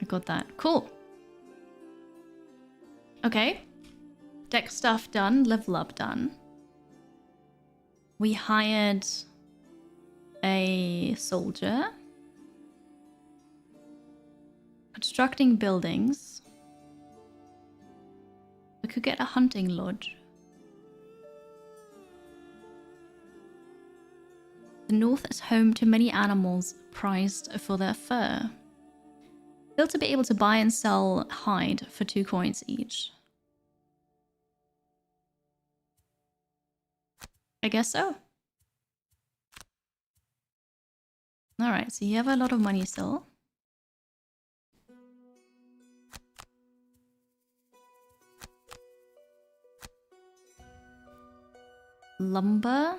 I got that. Cool. Okay. Deck stuff done. Level up done. We hired a soldier. Constructing buildings. We could get a hunting lodge. The north is home to many animals prized for their fur. Built to be able to buy and sell hide for 2 coins each. I guess so. Alright, so you have a lot of money still. Lumber.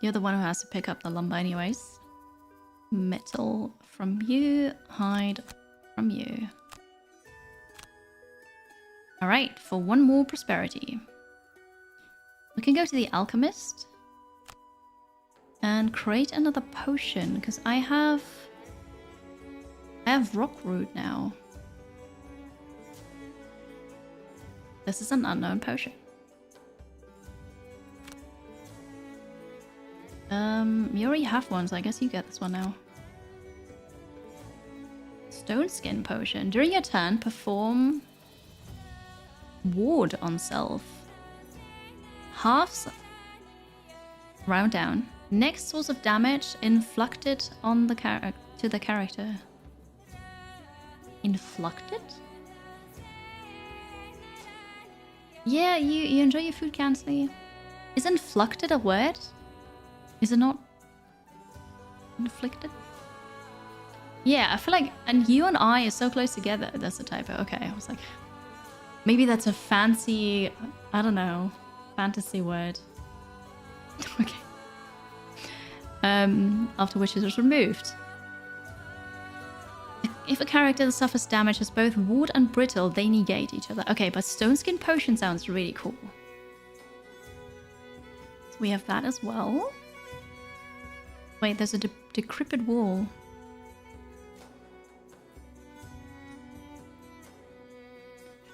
You're the one who has to pick up the lumber anyways. Metal from you, hide from you. Alright, for 1 more prosperity. We can go to the alchemist and create another potion, because I have rock root now. This is an unknown potion. You already have one, so I guess you get this one now. Stone skin potion. During your turn, perform ward on self. Halves round down. Next source of damage inflicted on the to the character. Inflicted? Yeah, you enjoy your food, Cansley. Is inflicted a word? Is it not inflicted? Yeah, I feel like, and you and I are so close together. That's a typo. Okay, I was like, maybe that's a fancy, I don't know, fantasy word. Okay. After which it is removed. If a character suffers damage as both ward and brittle, they negate each other. Okay, but Stone Skin Potion sounds really cool. So we have that as well. Wait, there's a decrepit wall.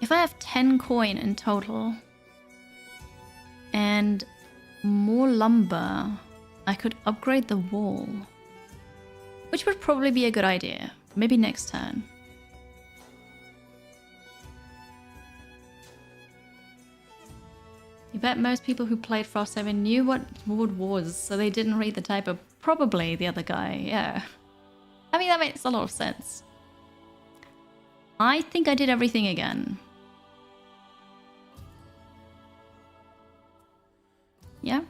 If I have 10 coin in total and more lumber, I could upgrade the wall. which would probably be a good idea. Maybe next turn. You bet most people who played Frosthaven knew what wood was, so they didn't read the typo. Probably the other guy, yeah. I mean, that makes a lot of sense. I think I did everything again. Yeah.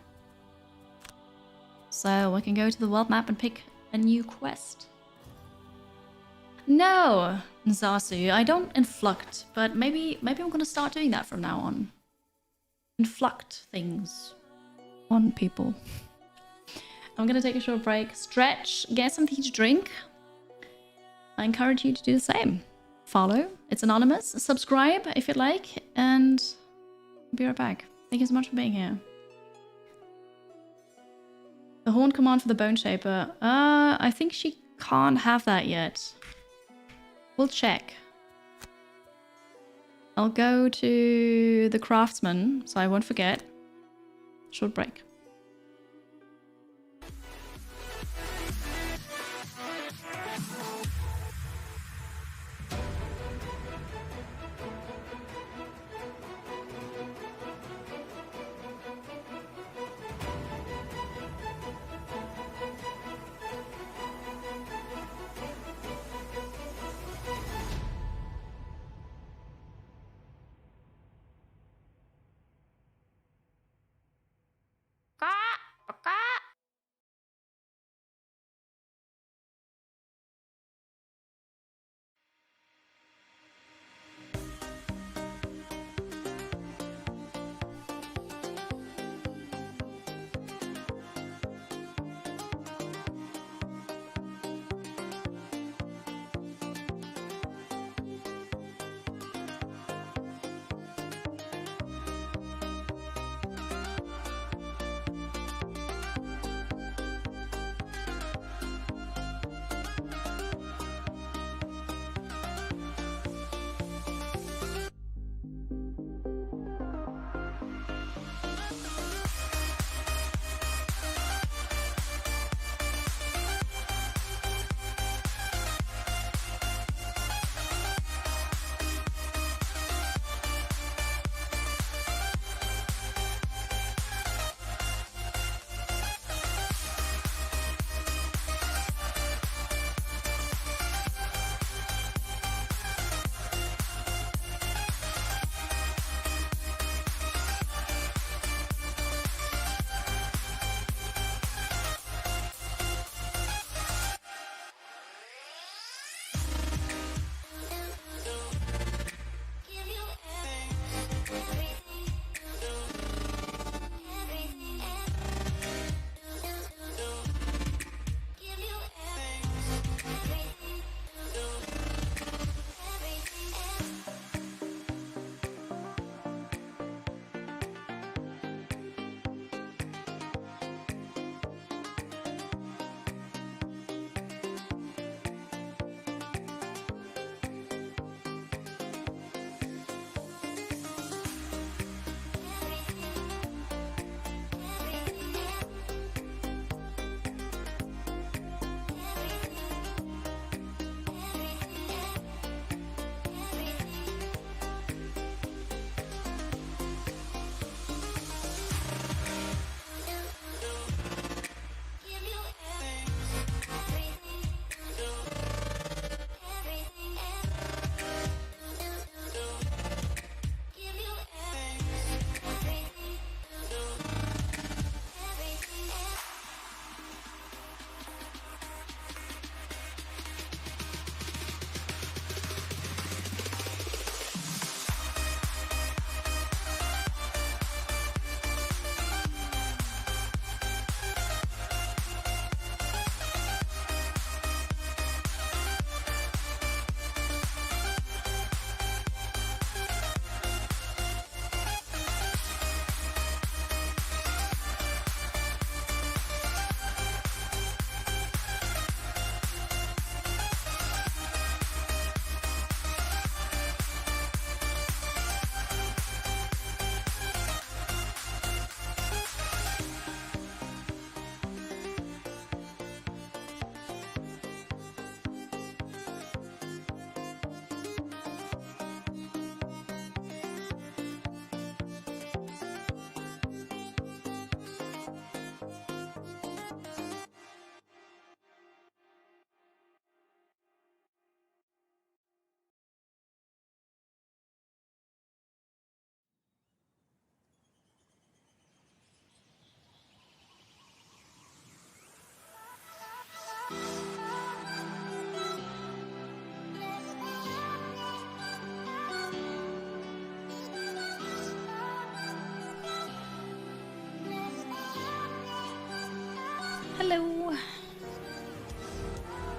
So we can go to the world map and pick a new quest. No, Zasu, I don't influct, but maybe I'm gonna start doing that from now on. Influct things on people. I'm gonna take a short break, stretch, get something to drink. I encourage you to do the same. Follow, it's anonymous, subscribe if you'd like, and I'll be right back. Thank you so much for being here. The horn command for the Bone Shaper. I think she can't have that yet. We'll check. I'll go to the craftsman, so I won't forget. Short break.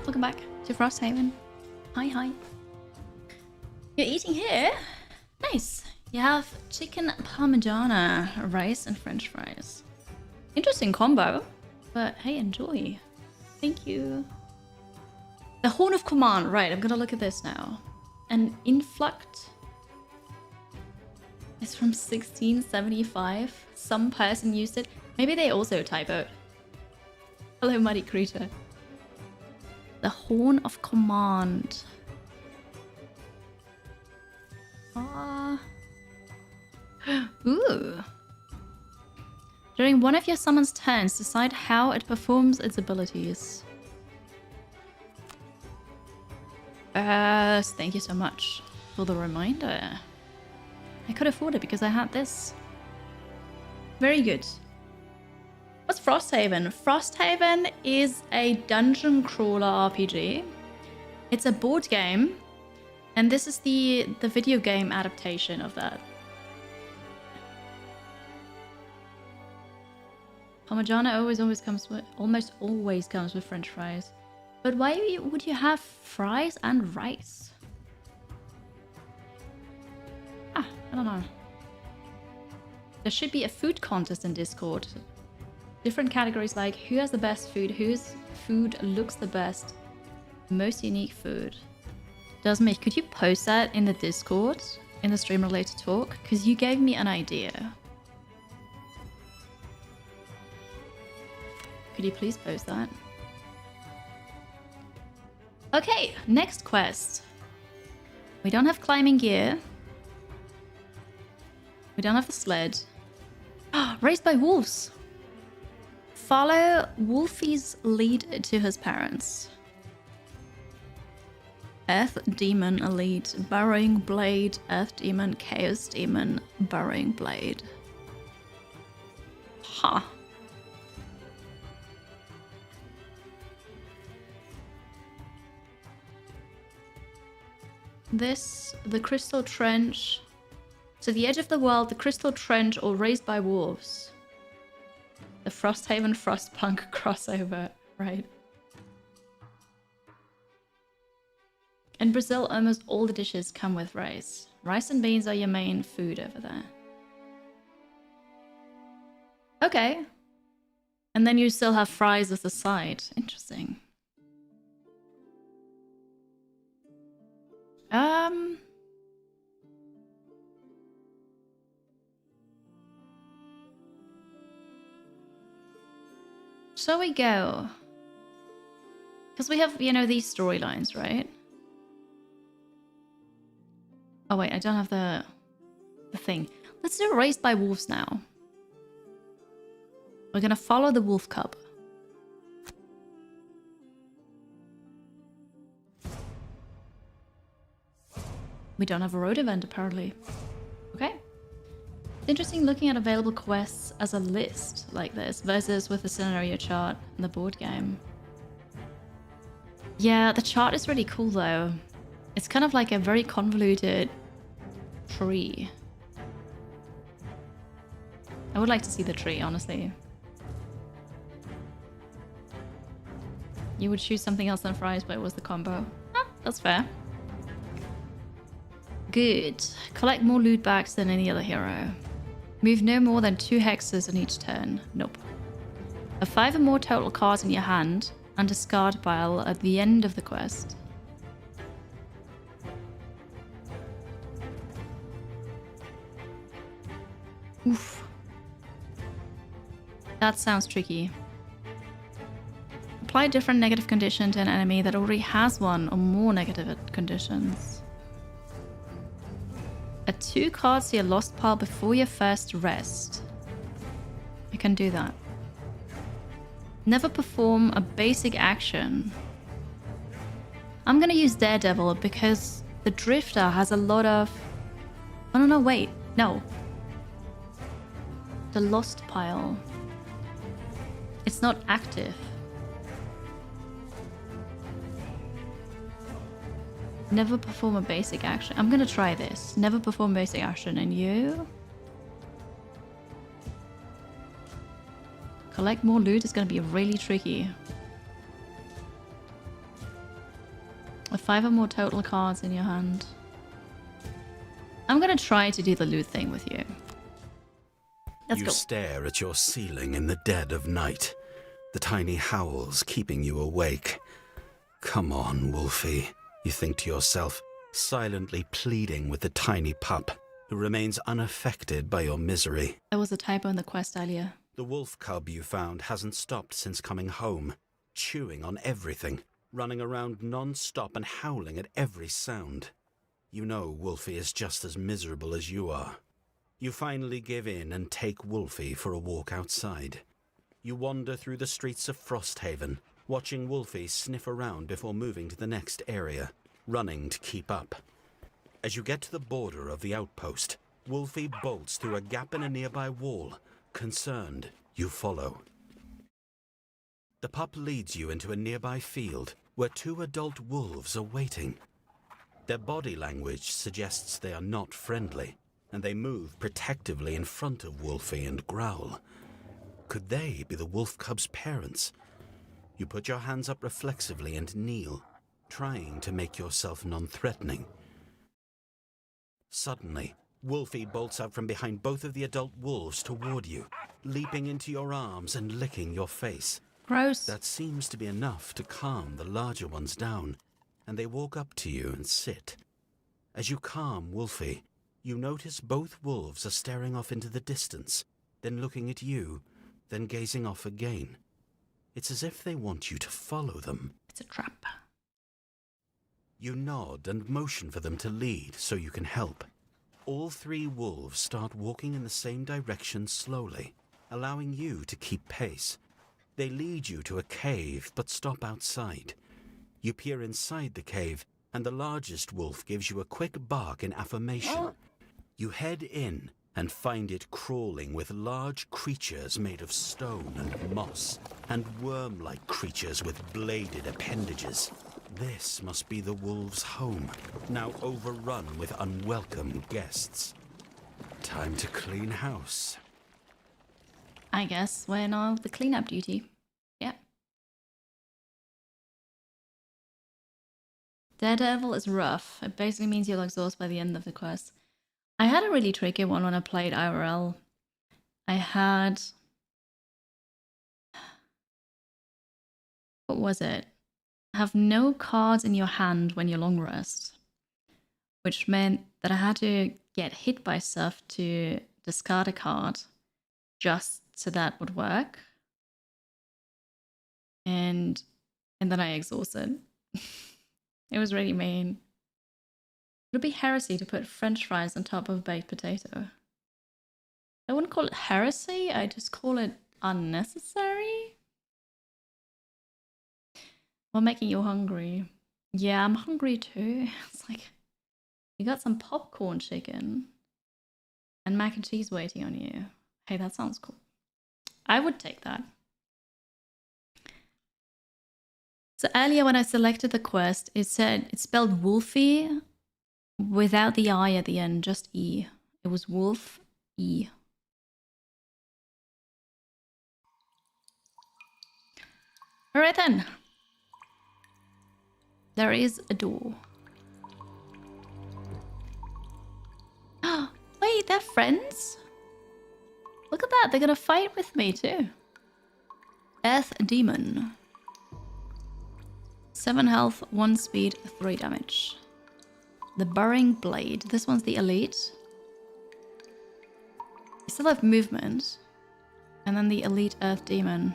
Welcome back to Frosthaven. Hi, hi. You're eating here? Nice. You have chicken parmigiana, rice, and french fries. Interesting combo, but hey, enjoy. Thank you. The Horn of Command. Right, I'm gonna look at this now. An influct. It's from 1675. Some person used it. Maybe they also typoed. Hello, Muddy Creature. The Horn of Command. Ooh. During one of your summon's turns, decide how it performs its abilities. Thank you so much for the reminder. I could afford it because I had this. Very good. What's Frosthaven? Frosthaven is a dungeon crawler RPG. It's a board game, and this is the video game adaptation of that. Parmigiana almost always comes with French fries. But why would you have fries and rice? I don't know. There should be a food contest in Discord. Different categories like who has the best food, whose food looks the best, most unique food. Doesmate, could you post that in the Discord in the stream related talk? Because you gave me an idea. Could you please post that? Okay, next quest. We don't have climbing gear. We don't have the sled. Raised by wolves. Follow Wolfie's lead to his parents. Earth Demon Elite, Burrowing Blade, Earth Demon, Chaos Demon, Burrowing Blade. Huh. The Crystal Trench. To the edge of the world, the Crystal Trench, or Raised by Wolves. The Frosthaven Frostpunk crossover, right? In Brazil, almost all the dishes come with rice. Rice and beans are your main food over there. Okay. And then you still have fries as a side. Interesting. Shall we go? Because we have, you know, these storylines, right? Oh wait, I don't have the thing. Let's do Raised by Wolves now. We're gonna follow the wolf cub. We don't have a road event, apparently. Okay. It's interesting looking at available quests as a list like this versus with the scenario chart in the board game. Yeah, the chart is really cool though. It's kind of like a very convoluted tree. I would like to see the tree, honestly. You would choose something else than fries, but it was the combo. Huh, that's fair. Good. Collect more loot bags than any other hero. Move no more than 2 hexes on each turn. Nope. Have 5 or more total cards in your hand and discard pile at the end of the quest. Oof. That sounds tricky. Apply a different negative condition to an enemy that already has one or more negative conditions. Add 2 cards to your lost pile before your first rest. I can do that. Never perform a basic action. I'm gonna use Daredevil because the Drifter has a lot of... Oh no, wait. No. The lost pile. It's not active. Never perform a basic action. I'm gonna try this. Never perform basic action. And you? Collect more loot is gonna be really tricky. with 5 or more total cards in your hand. I'm gonna try to do the loot thing with you. Let's You go. stare at your ceiling in the dead of night, the tiny howls keeping you awake. Come on, Wolfie, you think to yourself, silently pleading with the tiny pup, who remains unaffected by your misery. There was a typo in the quest earlier. The wolf cub you found hasn't stopped since coming home, chewing on everything, running around non-stop and howling at every sound. You know Wolfie is just as miserable as you are. You finally give in and take Wolfie for a walk outside. You wander through the streets of Frosthaven, watching Wolfie sniff around before moving to the next area, running to keep up. As you get to the border of the outpost, Wolfie bolts through a gap in a nearby wall. Concerned, you follow. The pup leads you into a nearby field where 2 adult wolves are waiting. Their body language suggests they are not friendly, and they move protectively in front of Wolfie and growl. Could they be the wolf cub's parents? You put your hands up reflexively and kneel, trying to make yourself non-threatening. Suddenly, Wolfie bolts out from behind both of the adult wolves toward you, leaping into your arms and licking your face. Gross. That seems to be enough to calm the larger ones down, and they walk up to you and sit. As you calm Wolfie, you notice both wolves are staring off into the distance, then looking at you, then gazing off again. It's as if they want you to follow them. It's a trap. You nod and motion for them to lead so you can help. All 3 wolves start walking in the same direction slowly, allowing you to keep pace. They lead you to a cave but stop outside. You peer inside the cave, and the largest wolf gives you a quick bark in affirmation. You head in and find it crawling with large creatures made of stone and moss, and worm-like creatures with bladed appendages. This must be the wolves' home, now overrun with unwelcome guests. Time to clean house. I guess we're now the cleanup duty. Yeah. Daredevil is rough. It basically means you'll exhaust by the end of the quest. I had a really tricky one when I played IRL. I had... What was it? Have no cards in your hand when you long rest. Which meant that I had to get hit by stuff to discard a card just so that would work. And then I exhausted. It was really mean. It would be heresy to put French fries on top of a baked potato. I wouldn't call it heresy, I just call it unnecessary. Or making you hungry. Yeah, I'm hungry too. It's like, you got some popcorn chicken and mac and cheese waiting on you. Hey, that sounds cool. I would take that. So earlier when I selected the quest, it said, it spelled Wolfie without the I at the end, just E. It was Wolf E. Alright then. There is a door. Wait, they're friends? Look at that, they're gonna fight with me too. Earth Demon. 7 health, 1 speed, 3 damage. The Burring Blade. This one's the elite. You still have movement. And then the elite Earth Demon.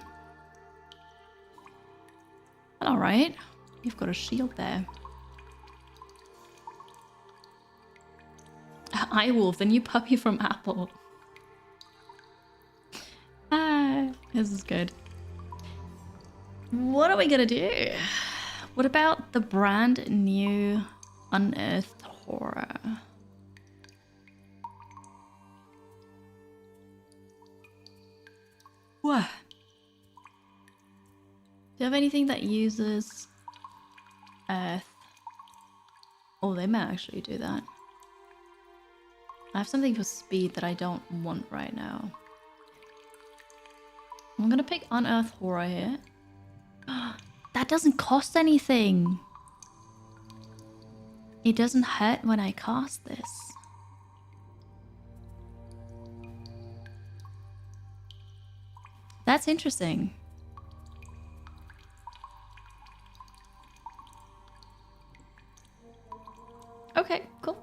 Alright. You've got a shield there. Eyewolf, the new puppy from Apple. Ah, this is good. What are we gonna do? What about the brand new Unearthed Horror? What? Do you have anything that uses Earth? Oh, they may actually do that. I have something for speed that I don't want right now. I'm gonna pick Unearthed Horror here. That doesn't cost anything. It doesn't hurt when I cast this. That's interesting. Okay, cool.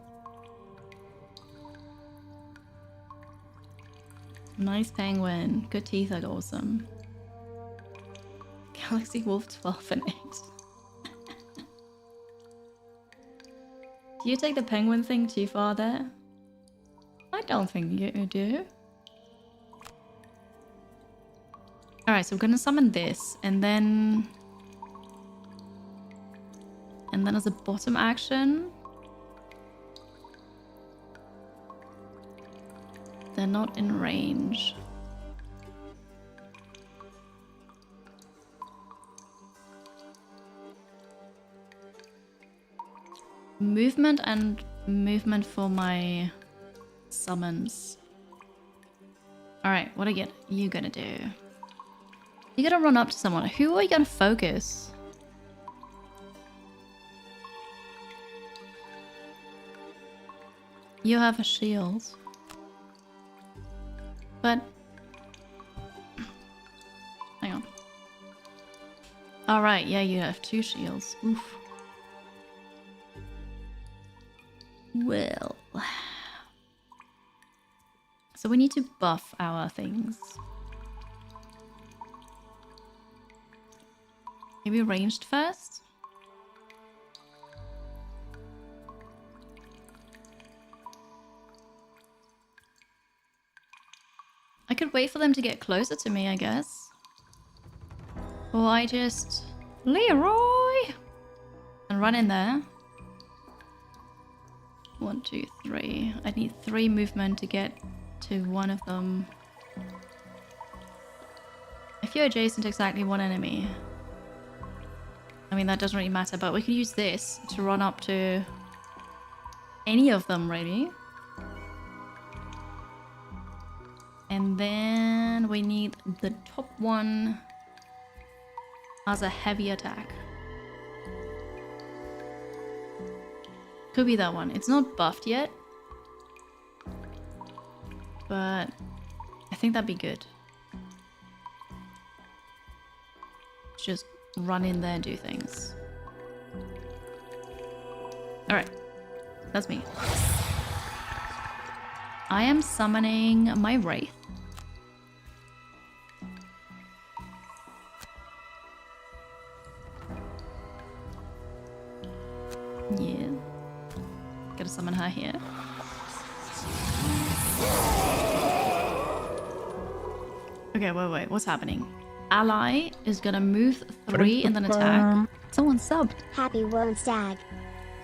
Nice penguin. Good teeth are awesome. Galaxy Wolf 12 and 8. Do you take the penguin thing too far there? I don't think you do. Alright, so we're gonna summon this, and then as a bottom action, they're not in range. Movement and movement for my summons. Alright, what are you gonna do? You gotta run up to someone. Who are you gonna focus? You have a shield. But... hang on. Alright, yeah, you have 2 shields. Oof. Well... so we need to buff our things. Maybe ranged first? I could wait for them to get closer to me, I guess. Or I just... Leroy! And run in there. 1, 2, 3. I need 3 movement to get to one of them. If you're adjacent to exactly one enemy... I mean, that doesn't really matter, but we could use this to run up to any of them, really. And then we need the top one as a heavy attack. Could be that one. It's not buffed yet, but I think that'd be good. Just run in there and do things. Alright. That's me. I am summoning my Wraith. Yeah. Gotta summon her here. Okay, wait. What's happening? Ally is gonna move 3 and then attack. Someone subbed. Happy Wednesday.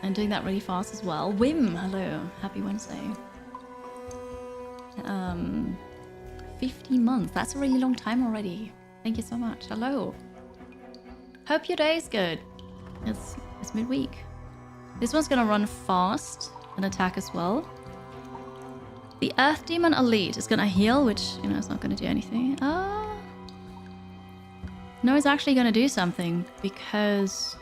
And doing that really fast as well. Wim, hello. Happy Wednesday. 15 months. That's a really long time already. Thank you so much. Hello. Hope your day is good. It's midweek. This one's gonna run fast and attack as well. The Earth Demon Elite is gonna heal, which, you know, it's not gonna do anything. No, it's actually gonna do something because...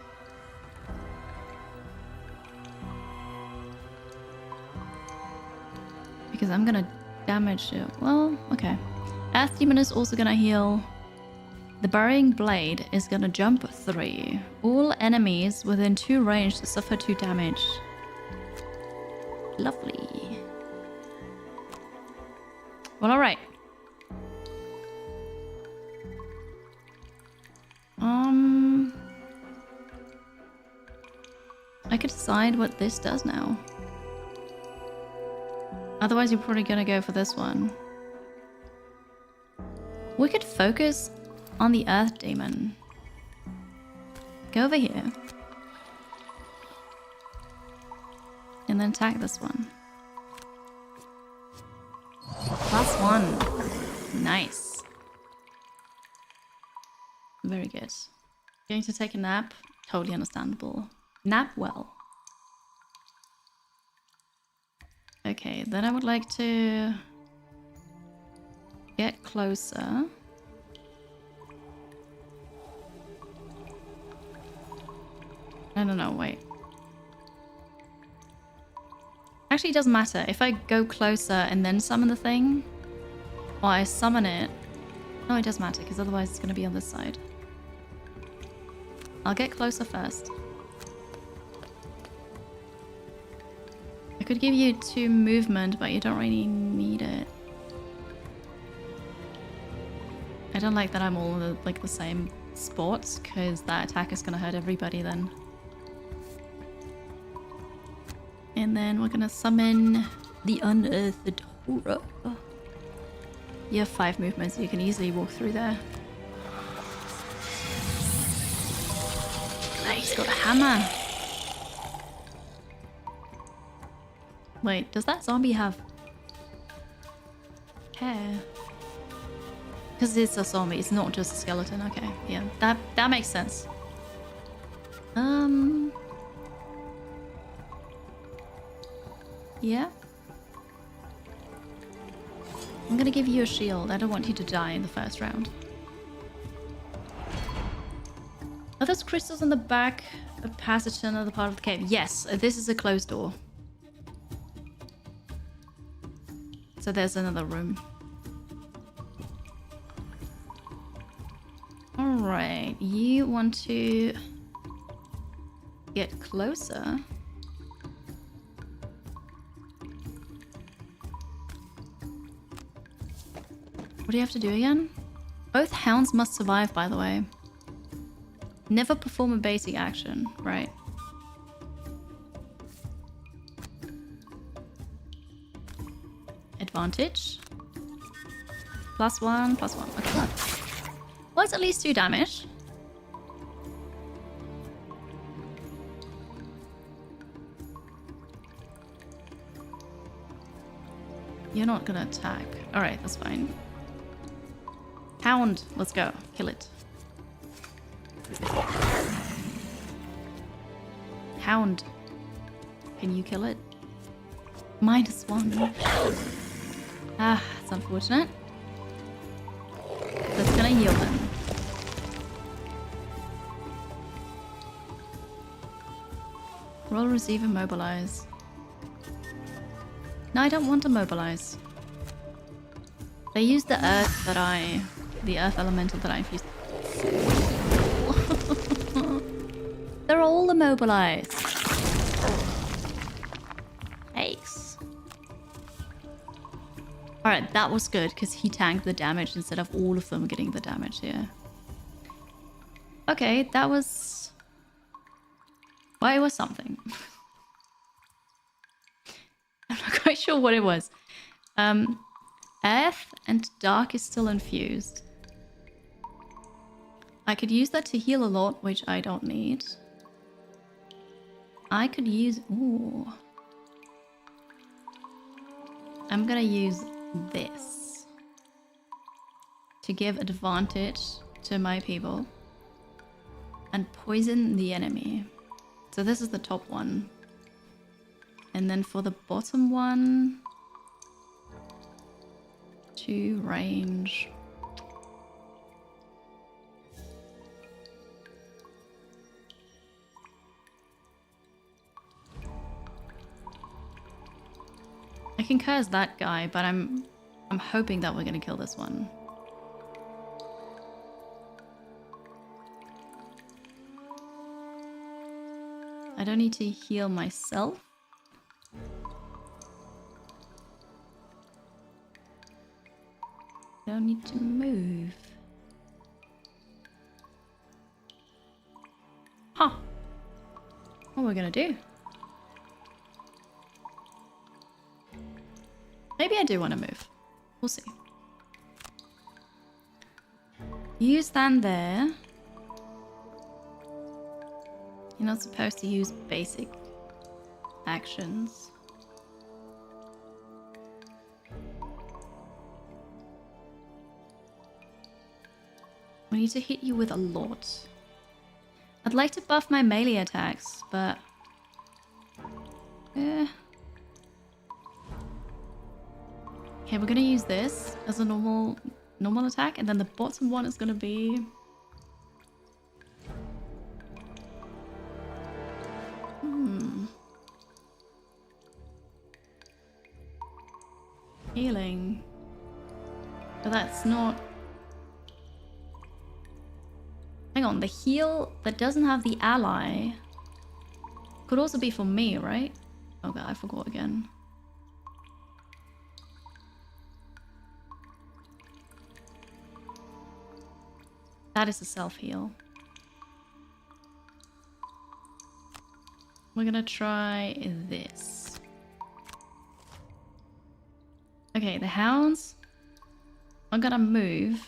I'm gonna damage it. Well, okay. Earth Demon is also gonna heal. The Burying Blade is gonna jump 3. All enemies within 2 range suffer 2 damage. Lovely. Well, alright. I could decide what this does now. Otherwise, you're probably gonna go for this one. We could focus on the Earth Demon. Go over here. And then attack this one. +1. Nice. Very good. Going to take a nap? Totally understandable. Nap well. Okay, then I would like to get closer. No, wait. Actually, it doesn't matter. If I go closer and then summon the thing, or I summon it... No, it does matter, because otherwise it's going to be on this side. I'll get closer first. I could give you 2 movement, but you don't really need it. I don't like that I'm all in the same spots, because that attack is going to hurt everybody then. And then we're gonna summon the Unearthed Horror. You have 5 movements, so you can easily walk through there. Ah, he's got a hammer. Wait, does that zombie have hair? Because it's a zombie, it's not just a skeleton. Okay, yeah, that makes sense. Yeah. I'm gonna give you a shield. I don't want you to die in the first round. Are those crystals in the back a passage to another part of the cave? Yes, this is a closed door. So there's another room. Alright, you want to get closer. What do you have to do again? Both hounds must survive, by the way. Never perform a basic action, right? Advantage. +1, +1. Okay. Well, it's at least 2 damage. You're not gonna attack. Alright, that's fine. Hound, let's go. Kill it. Hound. Can you kill it? -1. Ah, it's unfortunate. That's gonna heal them. Roll, receive, immobilize. No, I don't want to mobilize. They use the earth the earth elemental that I infused. They're all immobilized. Ace. Alright, that was good because he tanked the damage instead of all of them getting the damage here. Okay, that was... Well, it was something. I'm not quite sure what it was. Earth and dark is still infused. I could use that to heal a lot, which I don't need. I could use... Ooh. I'm gonna use this to give advantage to my people and poison the enemy. So this is the top one. And then for the bottom one... 2 range. I can curse that guy, but I'm hoping that we're gonna kill this one. I don't need to heal myself. Don't need to move. Huh. What are we gonna do? Maybe I do want to move. We'll see. You stand there. You're not supposed to use basic actions. We need to hit you with a lot. I'd like to buff my melee attacks, but... Okay, we're gonna use this as a normal attack, and then the bottom one is gonna be... Healing. But that's not... Hang on, the heal that doesn't have the ally could also be for me, right? Oh god, I forgot again. That is a self-heal. We're gonna try this. Okay, the hounds are gonna move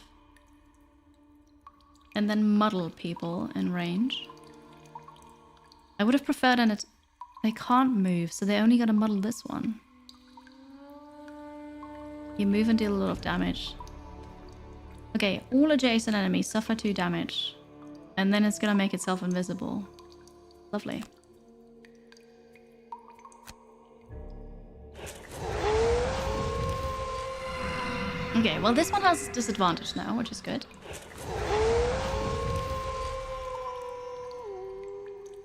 and then muddle people in range. I would have preferred they can't move, so they're only gonna muddle this one. You move and deal a lot of damage. Okay, all adjacent enemies suffer 2 damage. And then it's gonna make itself invisible. Lovely. Okay, well this one has disadvantage now, which is good.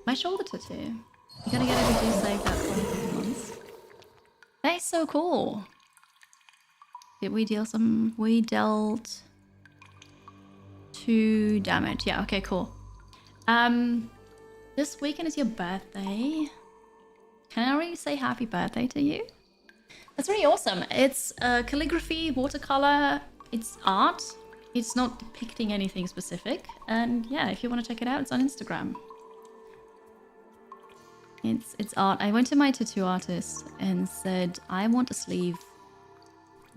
My shoulder tattoo. You're gonna get it if you save that for months. That is so cool. Did we deal some... We dealt... 2 damage. Yeah, okay, cool. This weekend is your birthday. Can I really say happy birthday to you? That's really awesome. It's calligraphy, watercolor, it's art. It's not depicting anything specific. And yeah, if you want to check it out, it's on Instagram. It's art. I went to my tattoo artist and said, I want a sleeve.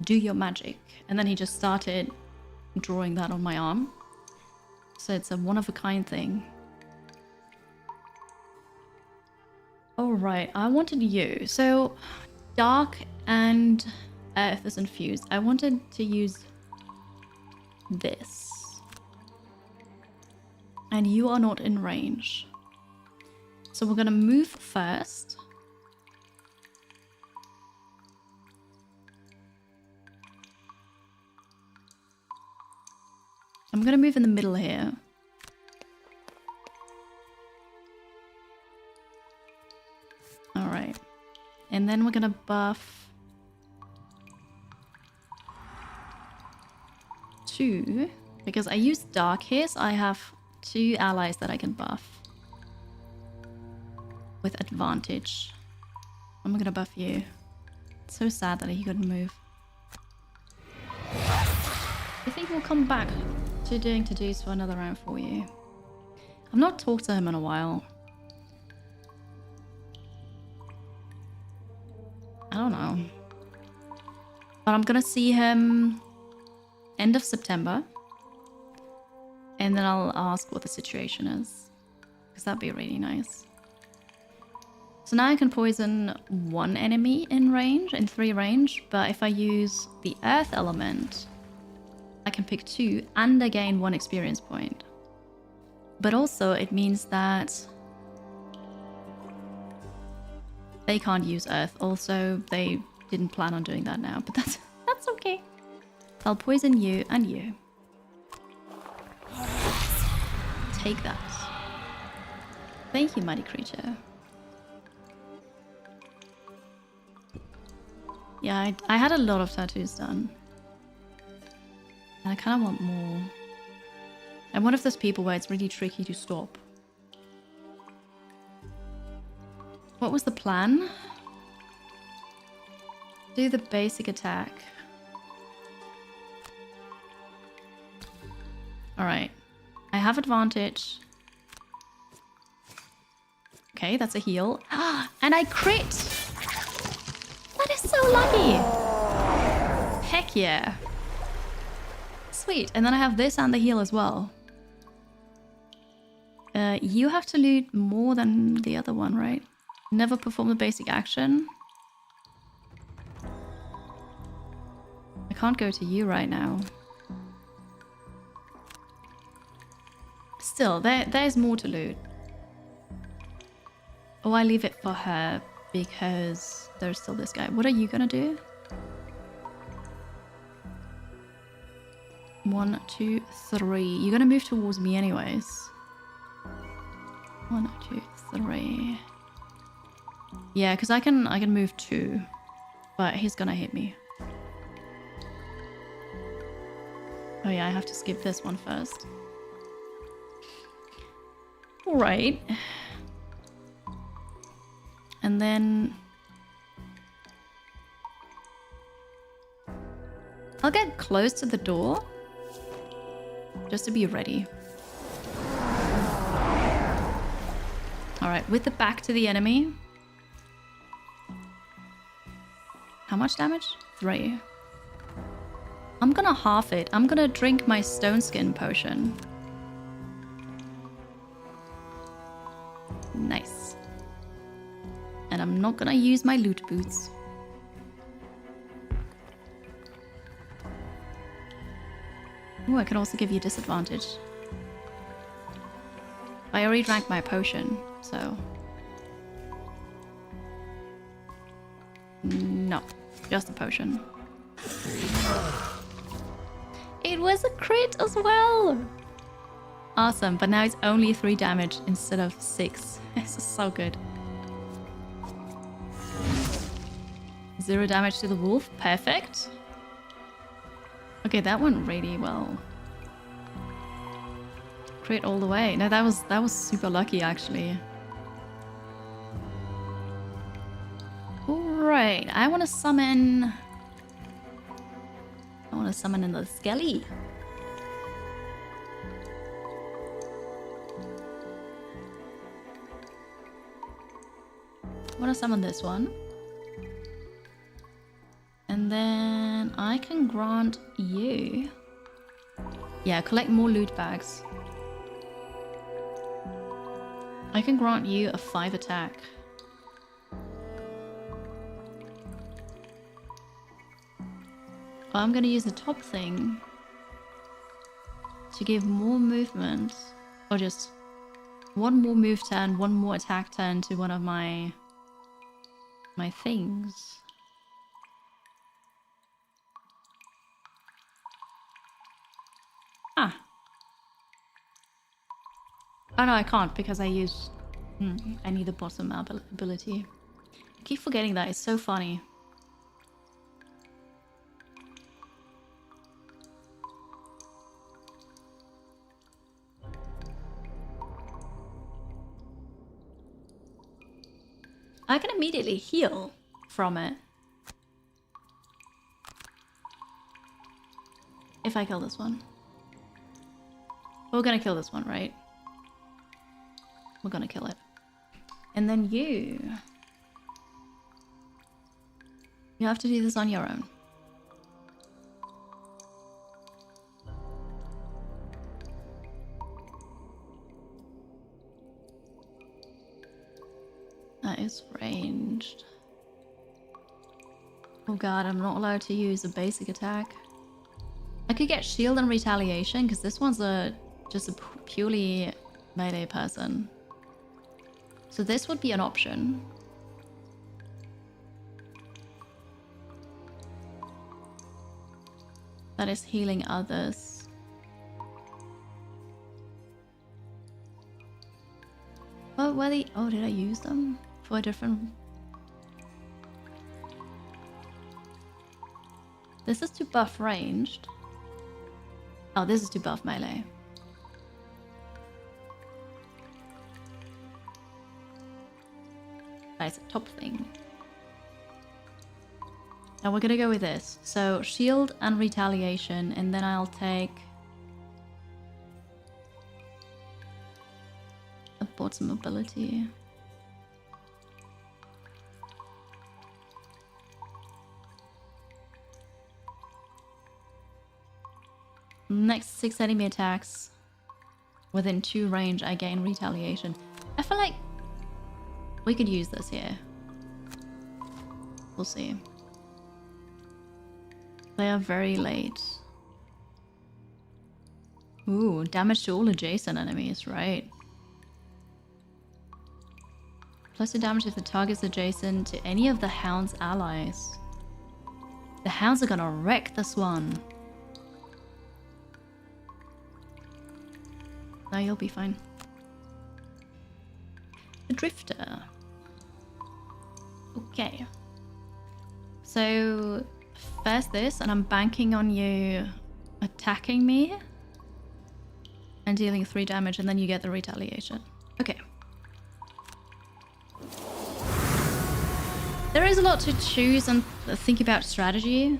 Do your magic. And then he just started drawing that on my arm. So it's a one-of-a-kind thing. Alright, I wanted you. So, dark and earth is infused. I wanted to use this. And you are not in range. So we're gonna move first. I'm gonna move in the middle here. Alright. And then we're gonna buff 2. Because I used dark here, so I have 2 allies that I can buff. With advantage. I'm gonna buff you. It's so sad that he couldn't move. I think we'll come back to doing to-dos for another round for you. I've not talked to him in a while. I don't know. But I'm gonna see him end of September. And then I'll ask what the situation is. Because that'd be really nice. So now I can poison 1 enemy in range, in 3 range. But if I use the earth element, I can pick 2 and I gain 1 experience point. But also it means that they can't use earth. Also, they didn't plan on doing that now, but that's okay. I'll poison you and you. Take that. Thank you, mighty creature. Yeah, I had a lot of tattoos done. And I kind of want more. I'm one of those people where it's really tricky to stop. What was the plan? Do the basic attack. Alright. I have advantage. Okay, that's a heal. And I crit! That is so lucky! Heck yeah. Sweet. And then I have this and the heal as well. You have to loot more than the other one, right? Never perform the basic action. I can't go to you right now. Still, there's more to loot. Oh, I leave it for her because there's still this guy. What are you gonna do? 1, 2, 3. You're gonna move towards me anyways. 1, 2, 3. Yeah, because I can move 2, but he's gonna hit me. Oh yeah, I have to skip this one first. Alright. And then... I'll get close to the door. Just to be ready. Alright, with the back to the enemy. How much damage? 3. I'm gonna half it. I'm gonna drink my stone skin potion. Nice. And I'm not gonna use my loot boots. Oh, I can also give you disadvantage. I already drank my potion, so... No, just a potion. It was a crit as well! Awesome, but now it's only 3 damage instead of 6. This is so good. 0 damage to the wolf, perfect. Okay, that went really well. Crit all the way. No, that was super lucky actually. Alright, I wanna summon in the Skelly. I wanna summon this one. And then I can grant you... Yeah, collect more loot bags. I can grant you a 5 attack. I'm gonna use the top thing to give more movement, or just one more move turn, one more attack turn to one of my things. Ah. Oh no, I can't because I use... I need the bottom ability. I keep forgetting that, it's so funny. I can immediately heal from it. If I kill this one. We're gonna kill this one, right? We're gonna kill it. And then you have to do this on your own. That is ranged. Oh god, I'm not allowed to use a basic attack. I could get shield and retaliation because this one's just a purely melee person. So this would be an option. That is healing others. Oh, were they? Oh, did I use them for a different? This is to buff ranged. Oh, this is to buff melee. It's a top thing. Now we're gonna go with this. So shield and retaliation, and then I'll take a bottom ability. Next 6 enemy attacks within 2 range, I gain retaliation. I feel like we could use this here. We'll see. They are very late. Ooh, damage to all adjacent enemies, right? Plus 2 damage if the target's adjacent to any of the Hound's allies. The Hounds are gonna wreck this one. No, you'll be fine. The Drifter. Okay. So, first this, and I'm banking on you attacking me and dealing 3 damage, and then you get the retaliation. Okay. There is a lot to choose and think about strategy,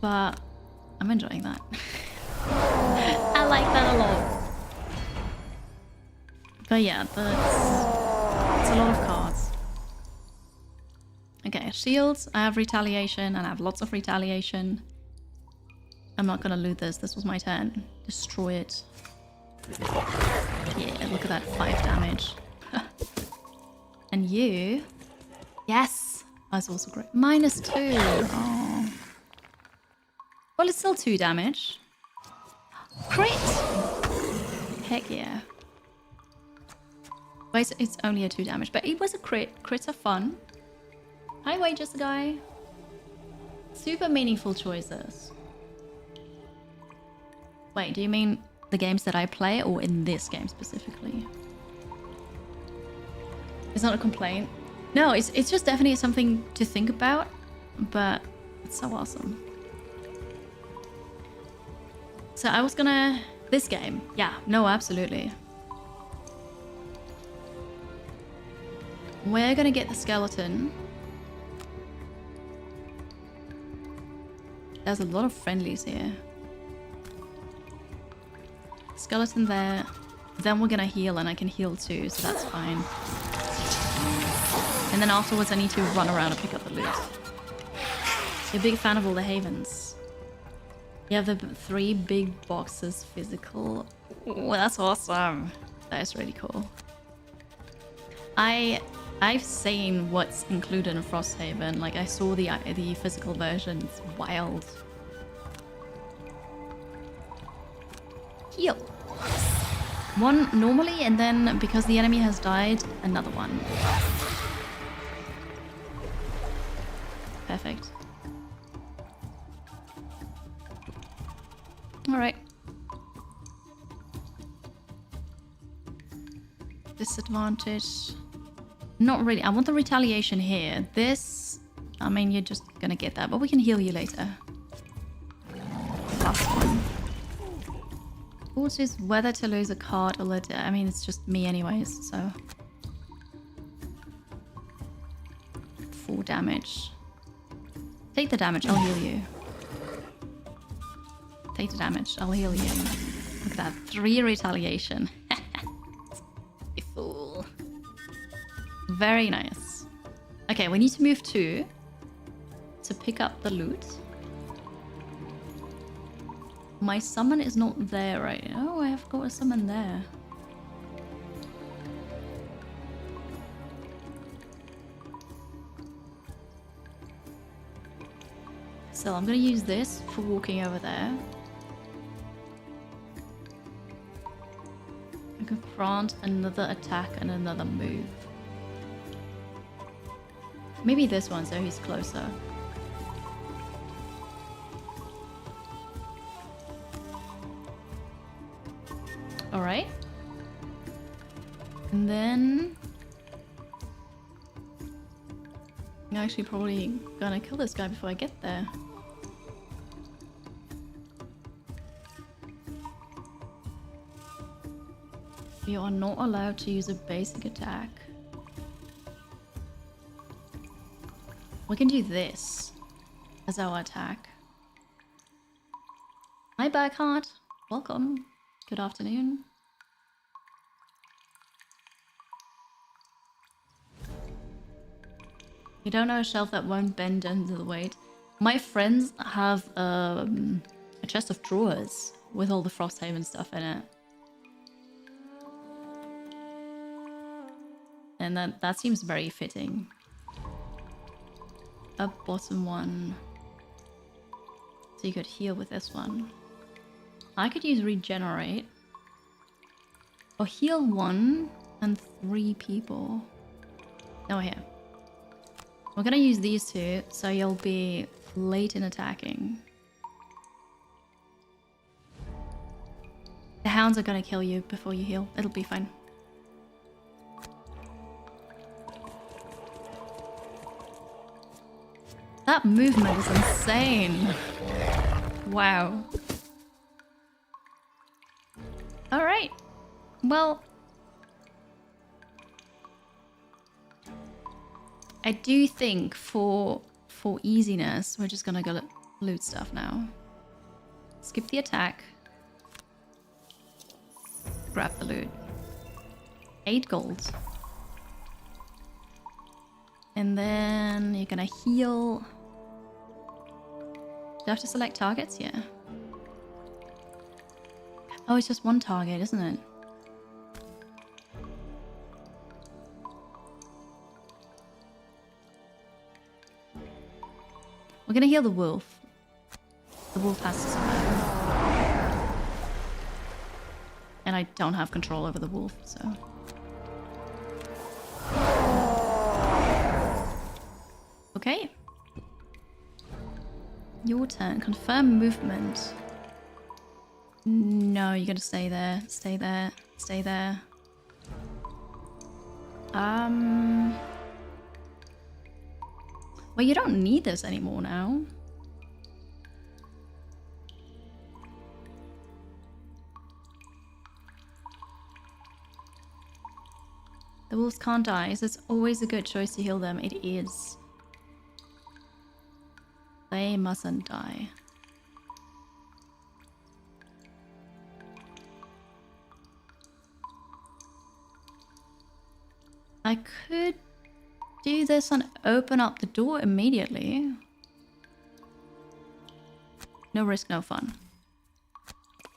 but I'm enjoying that. I like that a lot. But yeah, it's a lot of cards. Okay, shields, I have retaliation, and I have lots of retaliation. I'm not gonna loot this. This was my turn. Destroy it. Yeah, look at that, 5 damage. And you... Yes! That's also great. -2. Oh. Well, it's still 2 damage. Crit! Heck yeah. Wait, it's only a 2 damage, but it was a crit. Crits are fun. Hi, Wages guy. Super meaningful choices. Wait, do you mean the games that I play or in this game specifically? It's not a complaint. No, it's just definitely something to think about, but it's so awesome. So I was gonna... This game. Yeah, no, absolutely. We're gonna get the skeleton. There's a lot of friendlies here. Skeleton there. Then we're gonna heal, and I can heal too, so that's fine. And then afterwards I need to run around and pick up the loot. You're a big fan of all the havens. You have the 3 big boxes physical. Oh, that's awesome. That is really cool. I've seen what's included in Frosthaven. Like, I saw the physical version. It's wild. Heal. 1 normally, and then because the enemy has died, another 1. Perfect. Alright. Disadvantage. Not really. I want the retaliation here. This, I mean, you're just gonna get that, but we can heal you later. Last one. Also, is whether to lose a card or let. I mean, it's just me anyways, so. 4 damage. Take the damage, I'll heal you. Take the damage, I'll heal you. Look at that, 3 retaliation. You fool. Very nice. Okay, we need to move 2 to pick up the loot. My summon is not there right now. Oh, I have got a summon there. So I'm gonna use this for walking over there. I can grant another attack and another move. Maybe this one so he's closer. Alright. And then... I'm actually probably gonna kill this guy before I get there. You are not allowed to use a basic attack. We can do this as our attack. Hi, Bagheart. Welcome. Good afternoon. You don't know a shelf that won't bend under the weight. My friends have a chest of drawers with all the Frosthaven stuff in it. And that seems very fitting. A bottom one. So you could heal with this one. I could use regenerate. Or heal 1 and 3 people. Oh, here. We're gonna use these 2, so you'll be late in attacking. The hounds are gonna kill you before you heal. It'll be fine. That movement is insane. Wow. Well, I do think for easiness, we're just gonna go loot stuff now. Skip the attack. Grab the loot. 8 gold. And then you're gonna heal. Do I have to select targets? Yeah. Oh, it's just one target, isn't it? We're gonna heal the wolf. The wolf has to survive. And I don't have control over the wolf, so... Okay. Your turn. Confirm movement. No, you gotta stay there. Stay there. Stay there. Well, you don't need this anymore now. The wolves can't die, so it's always a good choice to heal them. It is. They mustn't die. I could do this and open up the door immediately. No risk, no fun.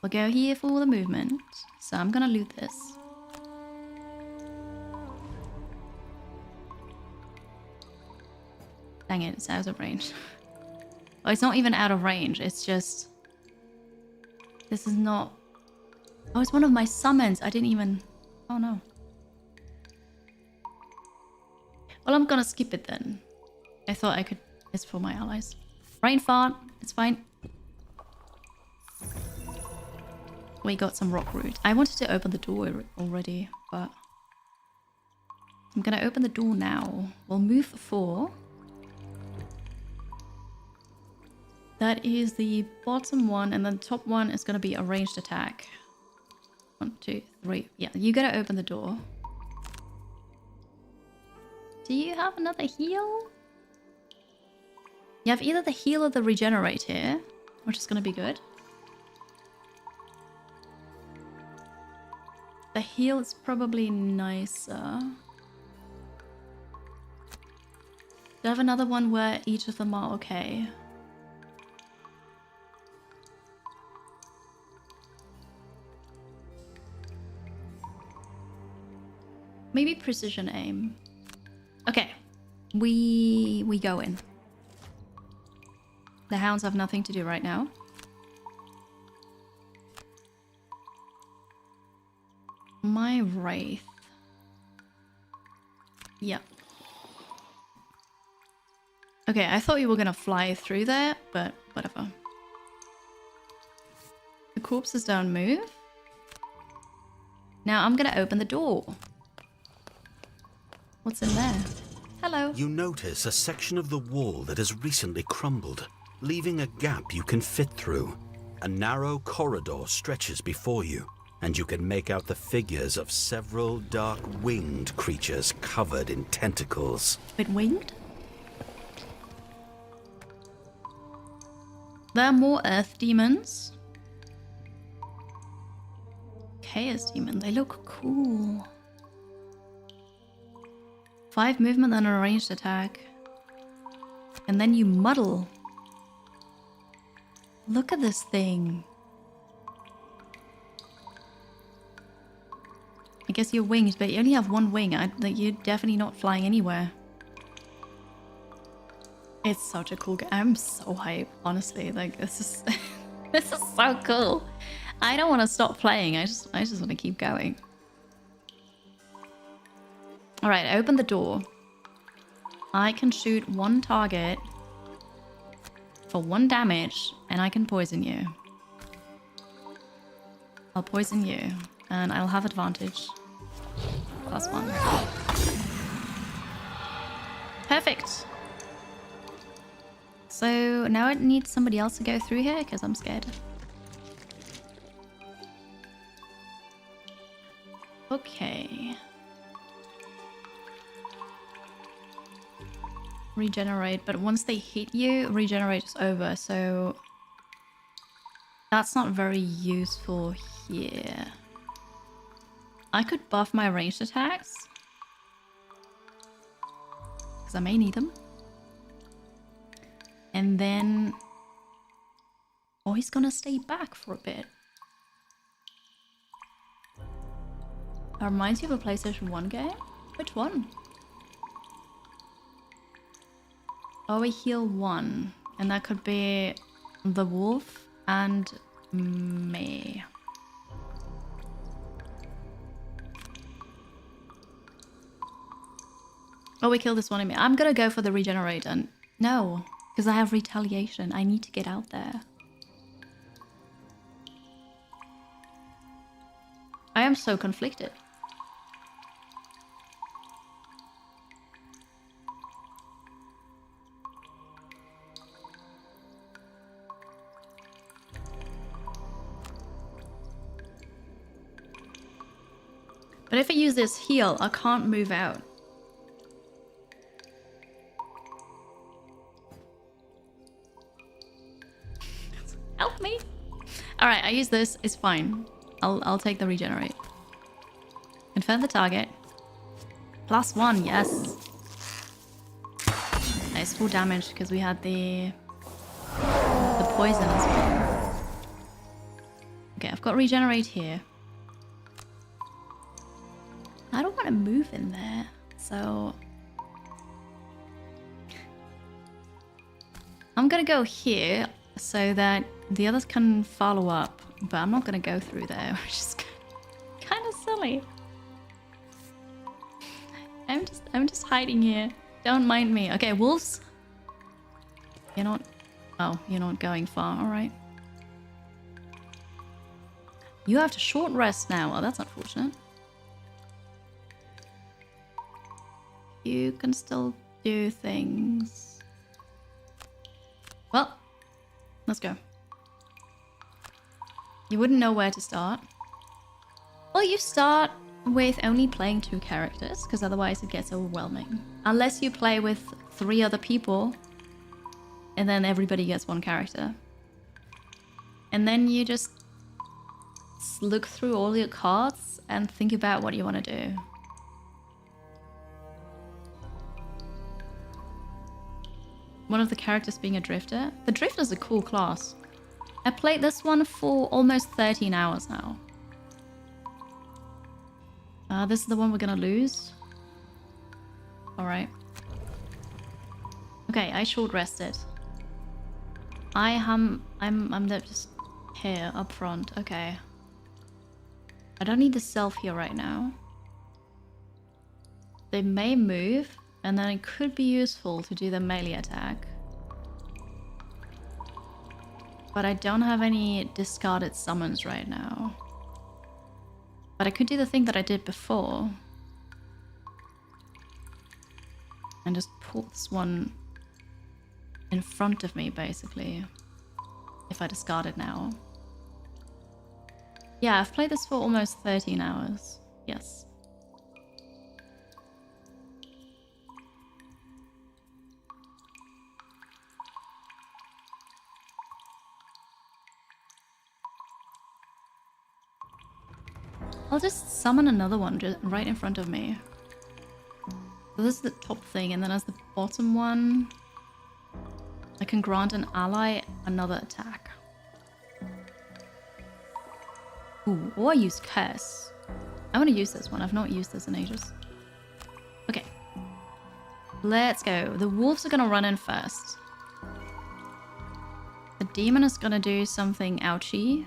We'll go here for the movement. So I'm gonna loot this. Dang it, it's out of range. Oh, it's not even out of range, it's just... This is not... Oh, it's one of my summons. I didn't even... Oh no. Well, I'm gonna skip it then. I thought I could... It's for my allies. Rain fart. It's fine. We got some rock root. I wanted to open the door already, but... I'm gonna open the door now. We'll move 4. That is the bottom one, and then the top one is gonna be a ranged attack. 1, 2, 3. Yeah, you gotta open the door. Do you have another heal? You have either the heal or the regenerate here, which is gonna be good. The heal is probably nicer. Do I have another one where each of them are okay? Maybe precision aim. Okay, we go in. The hounds have nothing to do right now. My wraith. Yeah. Okay, I thought you were gonna fly through there, but whatever. The corpses don't move. Now I'm gonna open the door. What's in there? Hello. You notice a section of the wall that has recently crumbled, leaving a gap you can fit through. A narrow corridor stretches before you, and you can make out the figures of several dark winged creatures covered in tentacles. Wait, winged? There are more earth demons. Chaos demon, they look cool. 5 movement and a ranged attack. And then you muddle. Look at this thing. I guess you're winged, but you only have 1 wing. You're definitely not flying anywhere. It's such a cool game. I'm so hyped, honestly. Like, this is this is so cool. I don't want to stop playing. I just want to keep going. All right, open the door. I can shoot 1 target for 1 damage, and I can poison you. I'll poison you, and I'll have advantage. +1. Perfect. So now I need somebody else to go through here because I'm scared. Okay. Regenerate, but once they hit you, regenerate is over, so that's not very useful here. I could buff my ranged attacks, because I may need them. And then... oh, he's gonna stay back for a bit. That reminds you of a PlayStation 1 game? Which one? Oh, we heal 1. And that could be the wolf and me. Oh, we kill this one in me. I'm gonna go for the regenerate and... no, because I have retaliation. I need to get out there. I am so conflicted. But if I use this heal, I can't move out. Help me! Alright, I use this. It's fine. I'll take the regenerate. Confirm the target. +1, yes. Nice, full damage because we had the poison as well. Okay, I've got regenerate here. I don't want to move in there, so I'm gonna go here so that the others can follow up, but I'm not gonna go through there, which is kind of silly. I'm just hiding here. Don't mind me. Okay, wolves. You're not... oh, you're not going far. All right. You have to short rest now. Oh, that's unfortunate. You can still do things. Well, let's go. You wouldn't know where to start. Well, you start with only playing 2 characters, because otherwise it gets overwhelming. Unless you play with 3 other people, and then everybody gets 1 character. And then you just look through all your cards and think about what you want to do. One of the characters being a drifter. The drifter's a cool class. I played this one for almost 13 hours now. This is the one we're gonna lose. Alright. Okay, I short rested. I'm just here up front. Okay. I don't need the self here right now. They may move, and then it could be useful to do the melee attack. But I don't have any discarded summons right now. But I could do the thing that I did before. And just pull this one in front of me, basically. If I discard it now. Yeah, I've played this for almost 13 hours. Yes. I'll just summon another one just right in front of me. So this is the top thing, and then as the bottom one, I can grant an ally another attack. Ooh, or I use Curse. I want to use this one. I've not used this in ages. Okay. Let's go. The wolves are going to run in first. The demon is going to do something ouchy.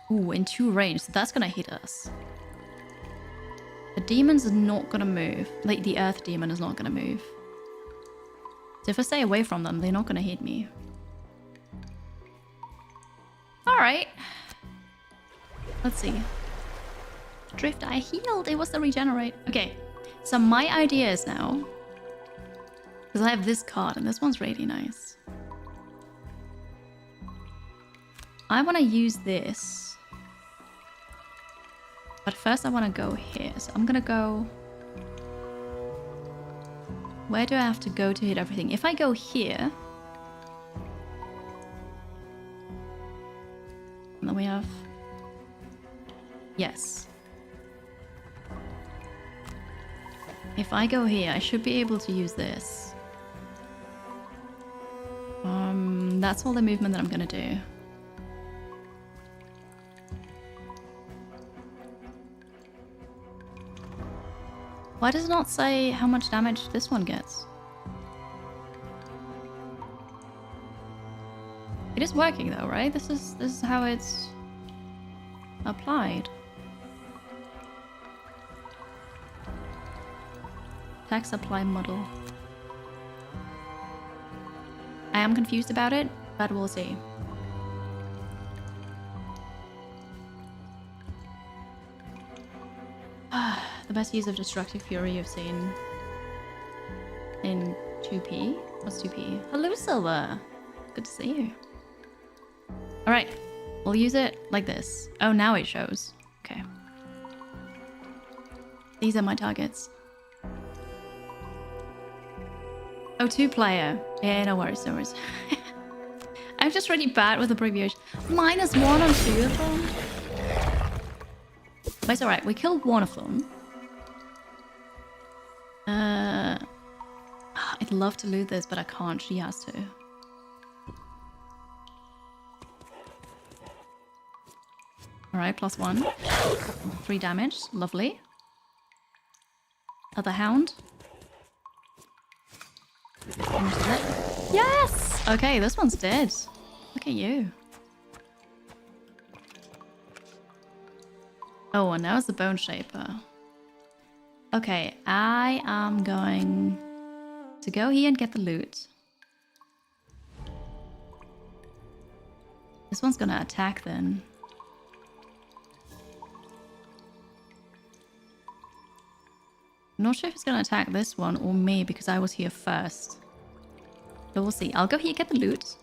Ooh, in 2 range, so that's gonna hit us. The demon's not gonna move. Like, the earth demon is not gonna move. So if I stay away from them, they're not gonna hit me. Alright. Let's see. Drift, I healed. It was the regenerate. Okay, so my idea is now... because I have this card, and this one's really nice. I want to use this But first I want to go here. So I'm gonna go... Where do I have to go to hit everything? If I go here... And then we have... Yes. If I go here, I should be able to use this. That's all the movement that I'm gonna do. Why does it not say how much damage this one gets? It is working though, right? This is how it's applied. Tax apply model. I am confused about it, but we'll see. The best use of Destructive Fury you've seen in 2P? What's 2P? Hello, Silver! Good to see you. Alright, we'll use it like this. Oh, now it shows. Okay. These are my targets. Oh, 2-player. Yeah, no worries, no worries. I'm just really bad with abbreviation. -1 on 2 of them? But it's alright, we killed one of them. I'd love to loot this, but I can't. She has to. Alright, +1. 3 damage. Lovely. Other hound. Yes! Okay, this one's dead. Look at you. Oh, and now it's the Bone Shaper. Okay, I am going to go here and get the loot. This one's gonna attack then. I'm not sure if it's gonna attack this one or me because I was here first. But we'll see. I'll go here, get the loot.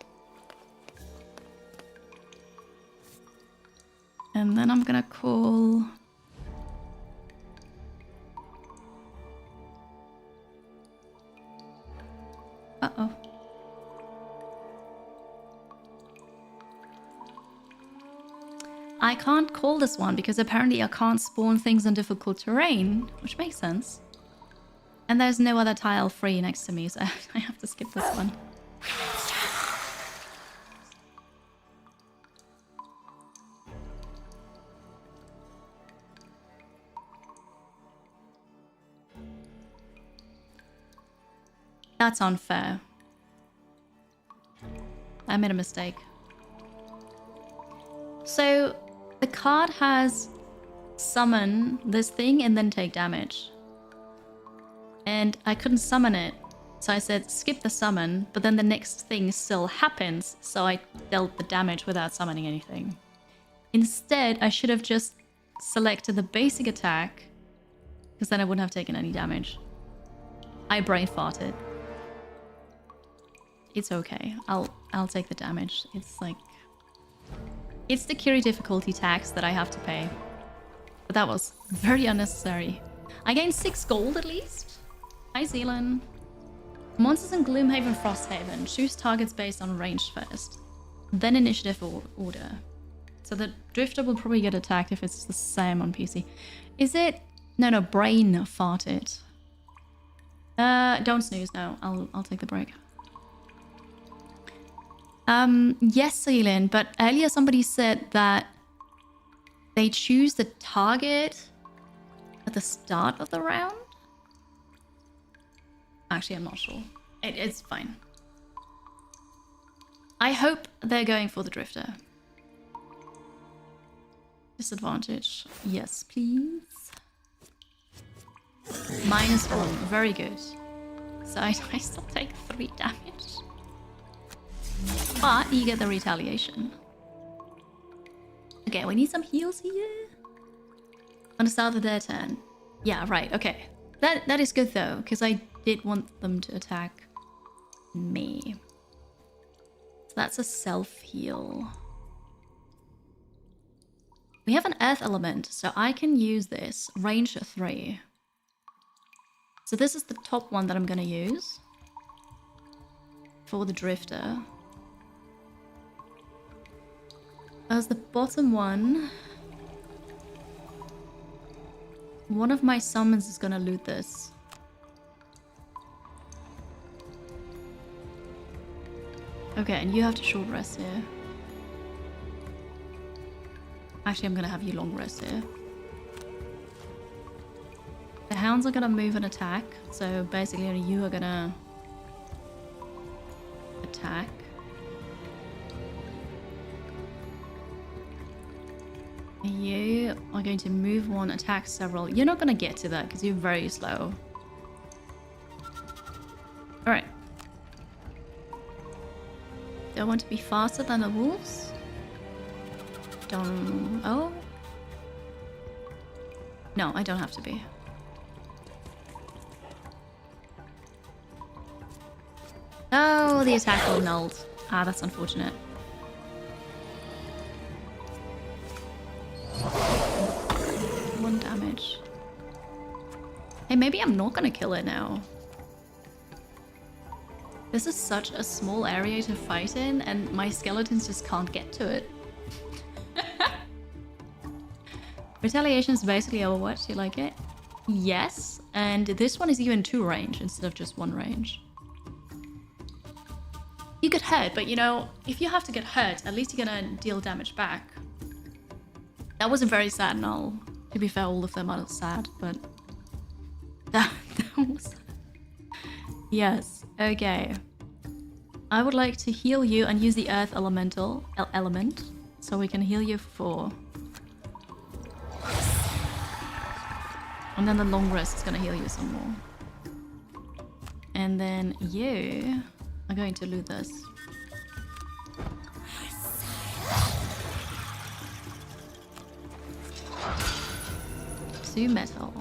And then I'm gonna call... Uh-oh. I can't call this one because apparently I can't spawn things on difficult terrain, which makes sense. And there's no other tile free next to me, so I have to skip this one. That's unfair. I made a mistake. So, the card has summon this thing and then take damage. And I couldn't summon it. So I said skip the summon, but then the next thing still happens, so I dealt the damage without summoning anything. Instead, I should have just selected the basic attack, because then I wouldn't have taken any damage. I brain farted. It's okay. I'll take the damage. It's like... It's the Kiri difficulty tax that I have to pay. But that was very unnecessary. I gained 6 gold at least. Hi, Zealand. Monsters in Gloomhaven, Frosthaven. Choose targets based on range first. Then initiative order. So the Drifter will probably get attacked if it's the same on PC. Is it... No, brain farted. Don't snooze, no. I'll take the break. Yes, Celine, but earlier somebody said that they choose the target at the start of the round? Actually, I'm not sure. It's fine. I hope they're going for the Drifter. Disadvantage. Yes, please. -1. Very good. So I still take 3 damage. But you get the retaliation. Okay, we need some heals here. On the start of their turn. Yeah, right, okay. That is good though, because I did want them to attack me. So that's a self-heal. We have an earth element, so I can use this. Range 3. So this is the top one that I'm gonna use. For the drifter. As the bottom one... One of my summons is gonna loot this. Okay, and you have to short rest here. Actually, I'm gonna have you long rest here. The hounds are gonna move and attack, so basically only you are gonna attack. You are going to move one, attack several. You're not gonna get to that because you're very slow. Alright. Do I want to be faster than the wolves? Don't... Oh? No, I don't have to be. Oh, the attack got nulled. Ah, that's unfortunate. One damage. Hey, maybe I'm not gonna kill it now. This is such a small area to fight in, and my skeletons just can't get to it. Retaliation is basically Overwatch. Do you like it? Yes, and this one is even 2 range instead of just 1 range. You get hurt, but you know, if you have to get hurt, at least you're gonna deal damage back. That was a very sad null. To be fair, all of them are sad, but... That was... Yes, okay. I would like to heal you and use the earth elemental element, so we can heal you for 4. And then the long rest is gonna heal you some more. And then you are going to loot this. 2 metal.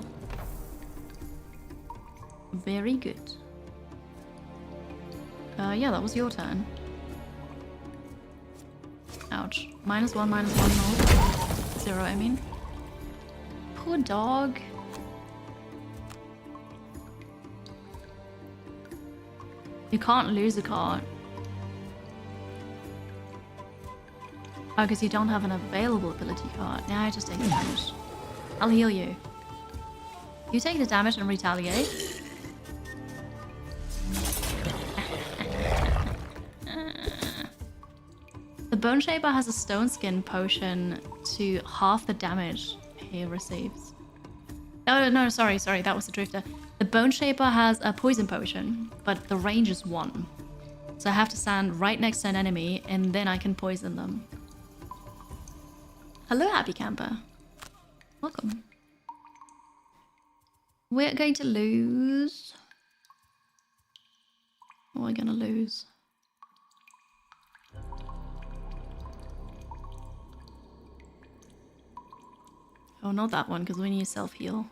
Very good. Yeah, that was your turn. Ouch. -1, -1, no. 0, I mean. Poor dog. You can't lose a card. Oh, because you don't have an available ability card. Now I just take the damage. I'll heal you. You take the damage and retaliate. The Bone Shaper has a Stone Skin potion to half the damage he receives. Oh, no, sorry, that was the Drifter. The Bone Shaper has a poison potion, but the range is 1. So I have to stand right next to an enemy and then I can poison them. Hello, Happy Camper. Welcome. We're going to lose. What are we gonna lose? Oh, not that one, because we need self-heal.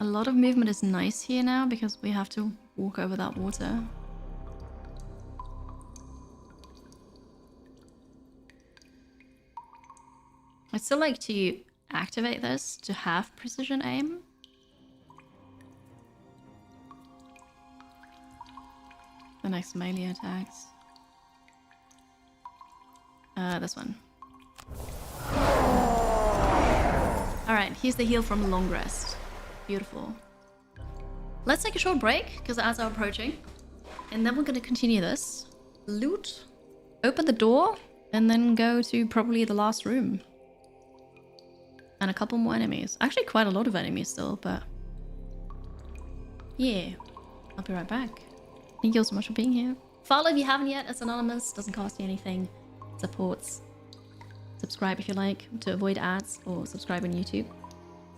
A lot of movement is nice here now, because we have to walk over that water. I'd still like to activate this to have precision aim. The next melee attacks. This one. Alright, here's the heal from long rest. Beautiful. Let's take a short break, because as I'm approaching. And then we're going to continue this. Loot. Open the door. And then go to probably the last room. And a couple more enemies. Actually, quite a lot of enemies still, but... yeah. I'll be right back. Thank you all so much for being here. Follow if you haven't yet. It's anonymous. Doesn't cost you anything. Supports. Subscribe if you like to avoid ads, or subscribe on YouTube,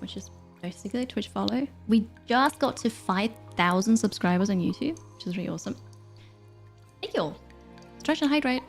which is basically a Twitch follow. We just got to 5,000 subscribers on YouTube, which is really awesome. Thank you all. Stretch and hydrate.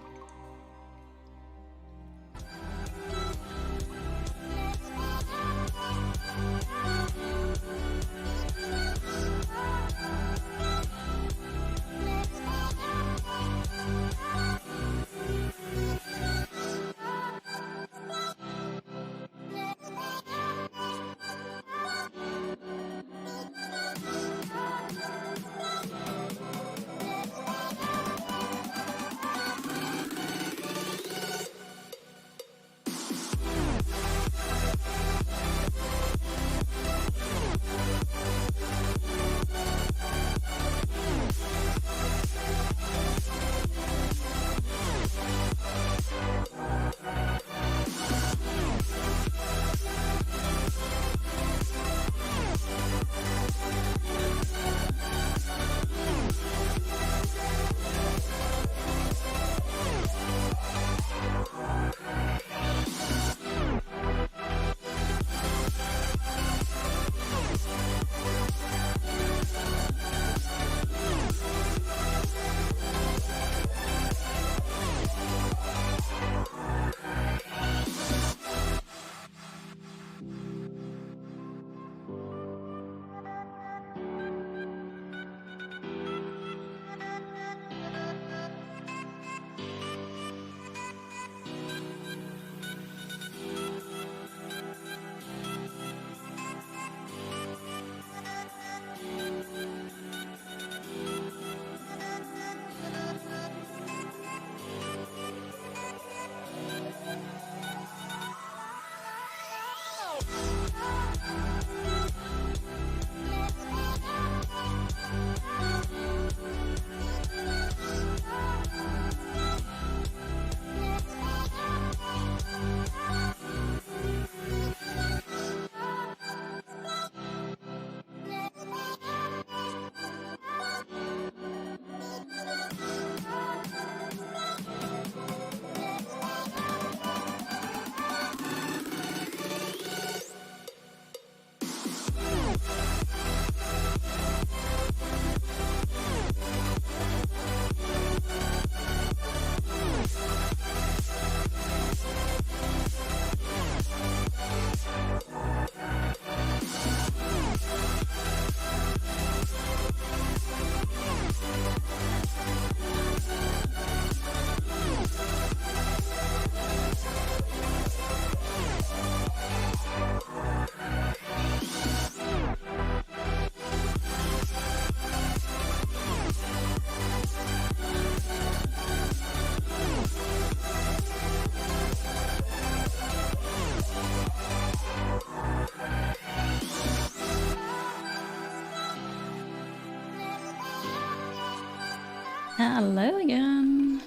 Hello again.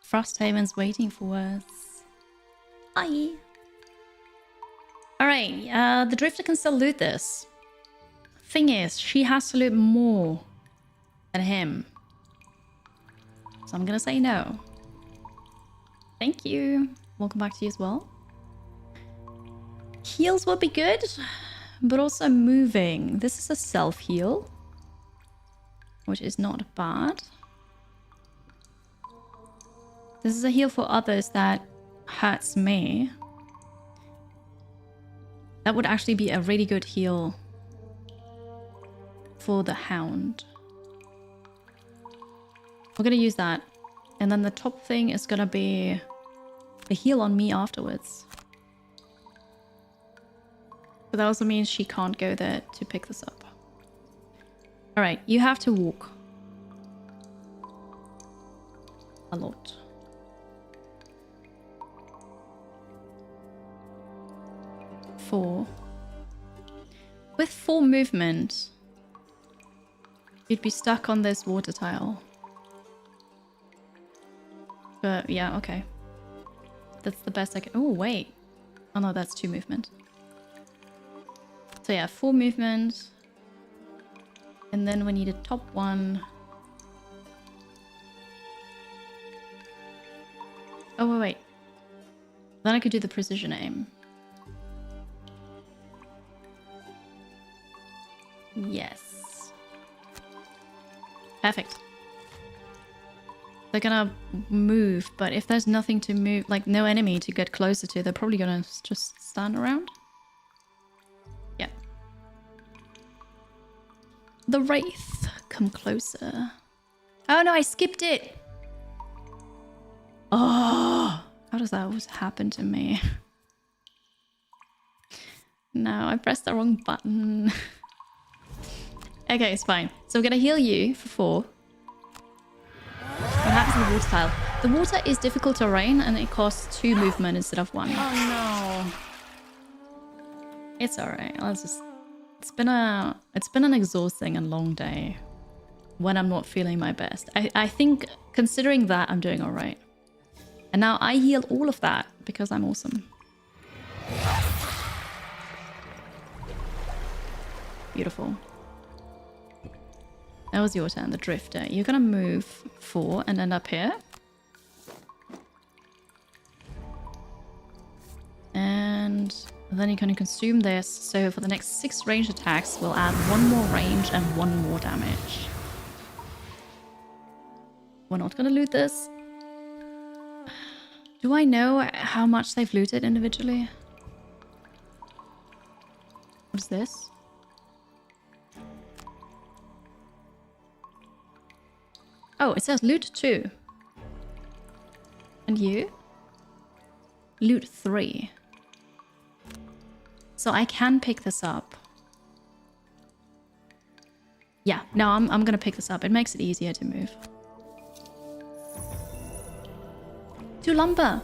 Frosthaven's waiting for us. Hi. Alright, the Drifter can still loot this. Thing is, she has to loot more than him. So I'm gonna say no. Thank you. Welcome back to you as well. Heals would be good, but also moving. This is a self-heal, which is not bad. This is a heal for others that hurts me. That would actually be a really good heal for the Hound. We're gonna use that. And then the top thing is gonna be a heal on me afterwards. But that also means she can't go there to pick this up. Alright, you have to walk. A lot. Four. With 4 movement, you'd be stuck on this water tile. But yeah, okay. That's the best I can... Oh, wait. Oh no, that's 2 movement. So yeah, 4 movement. And then we need a top one. Oh, wait. Then I could do the precision aim. Yes. Perfect. They're gonna move, but if there's nothing to move, like no enemy to get closer to, they're probably gonna just stand around. Yeah. The Wraith, come closer. Oh no, I skipped it. Oh, how does that always happen to me? No, I pressed the wrong button. Okay, it's fine. So we're gonna heal you for 4. What happens in the water tile? The water is difficult terrain and it costs 2 movement instead of 1. Oh no. It's alright. Let's just... It's been an exhausting and long day when I'm not feeling my best. I think considering that I'm doing alright. And now I heal all of that because I'm awesome. Beautiful. That was your turn, the Drifter. You're gonna move 4 and end up here. And then you're gonna consume this. So for the next 6 ranged attacks, we'll add 1 more range and 1 more damage. We're not gonna loot this. Do I know how much they've looted individually? What is this? Oh, it says loot 2. And you? Loot 3. So I can pick this up. Yeah, no, I'm gonna pick this up. It makes it easier to move. 2 lumber.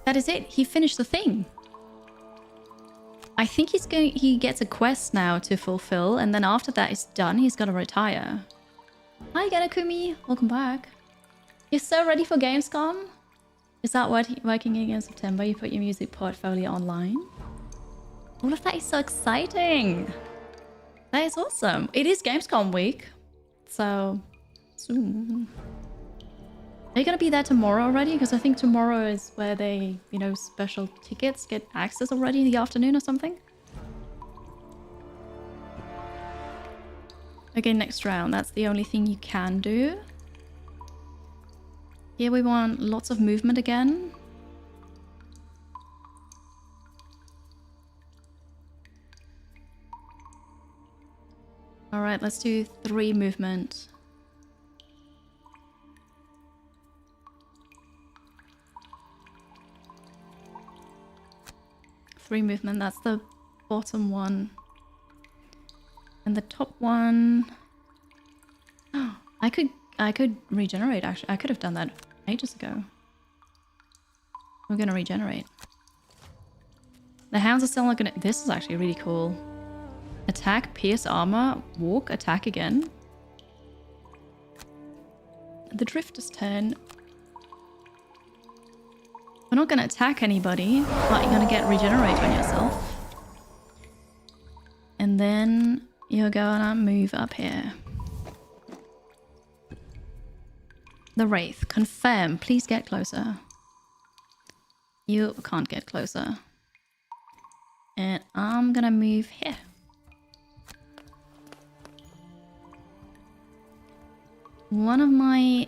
That is it. He finished the thing. I think he gets a quest now to fulfill, and then after that is done, he's gonna retire. Hi, Ganakumi. Welcome back. You're so ready for Gamescom? Is that working again in September? You put your music portfolio online? All of that is so exciting. That is awesome. It is Gamescom week. So, soon. Are you going to be there tomorrow already? Because I think tomorrow is where they, you know, special tickets get access already in the afternoon or something. Okay, next round. That's the only thing you can do. Here we want lots of movement again. Alright, let's do 3 movement. Three movement, that's the bottom one. And the top one... Oh, I could regenerate actually. I could have done that ages ago. We're gonna regenerate. The hounds are still not gonna... This is actually really cool. Attack, pierce armor, walk, attack again. the Drifter's turn. We're not going to attack anybody, but you're going to get regenerate on yourself. And then you're going to move up here. The Wraith. Confirm. Please get closer. You can't get closer. And I'm going to move here. One of my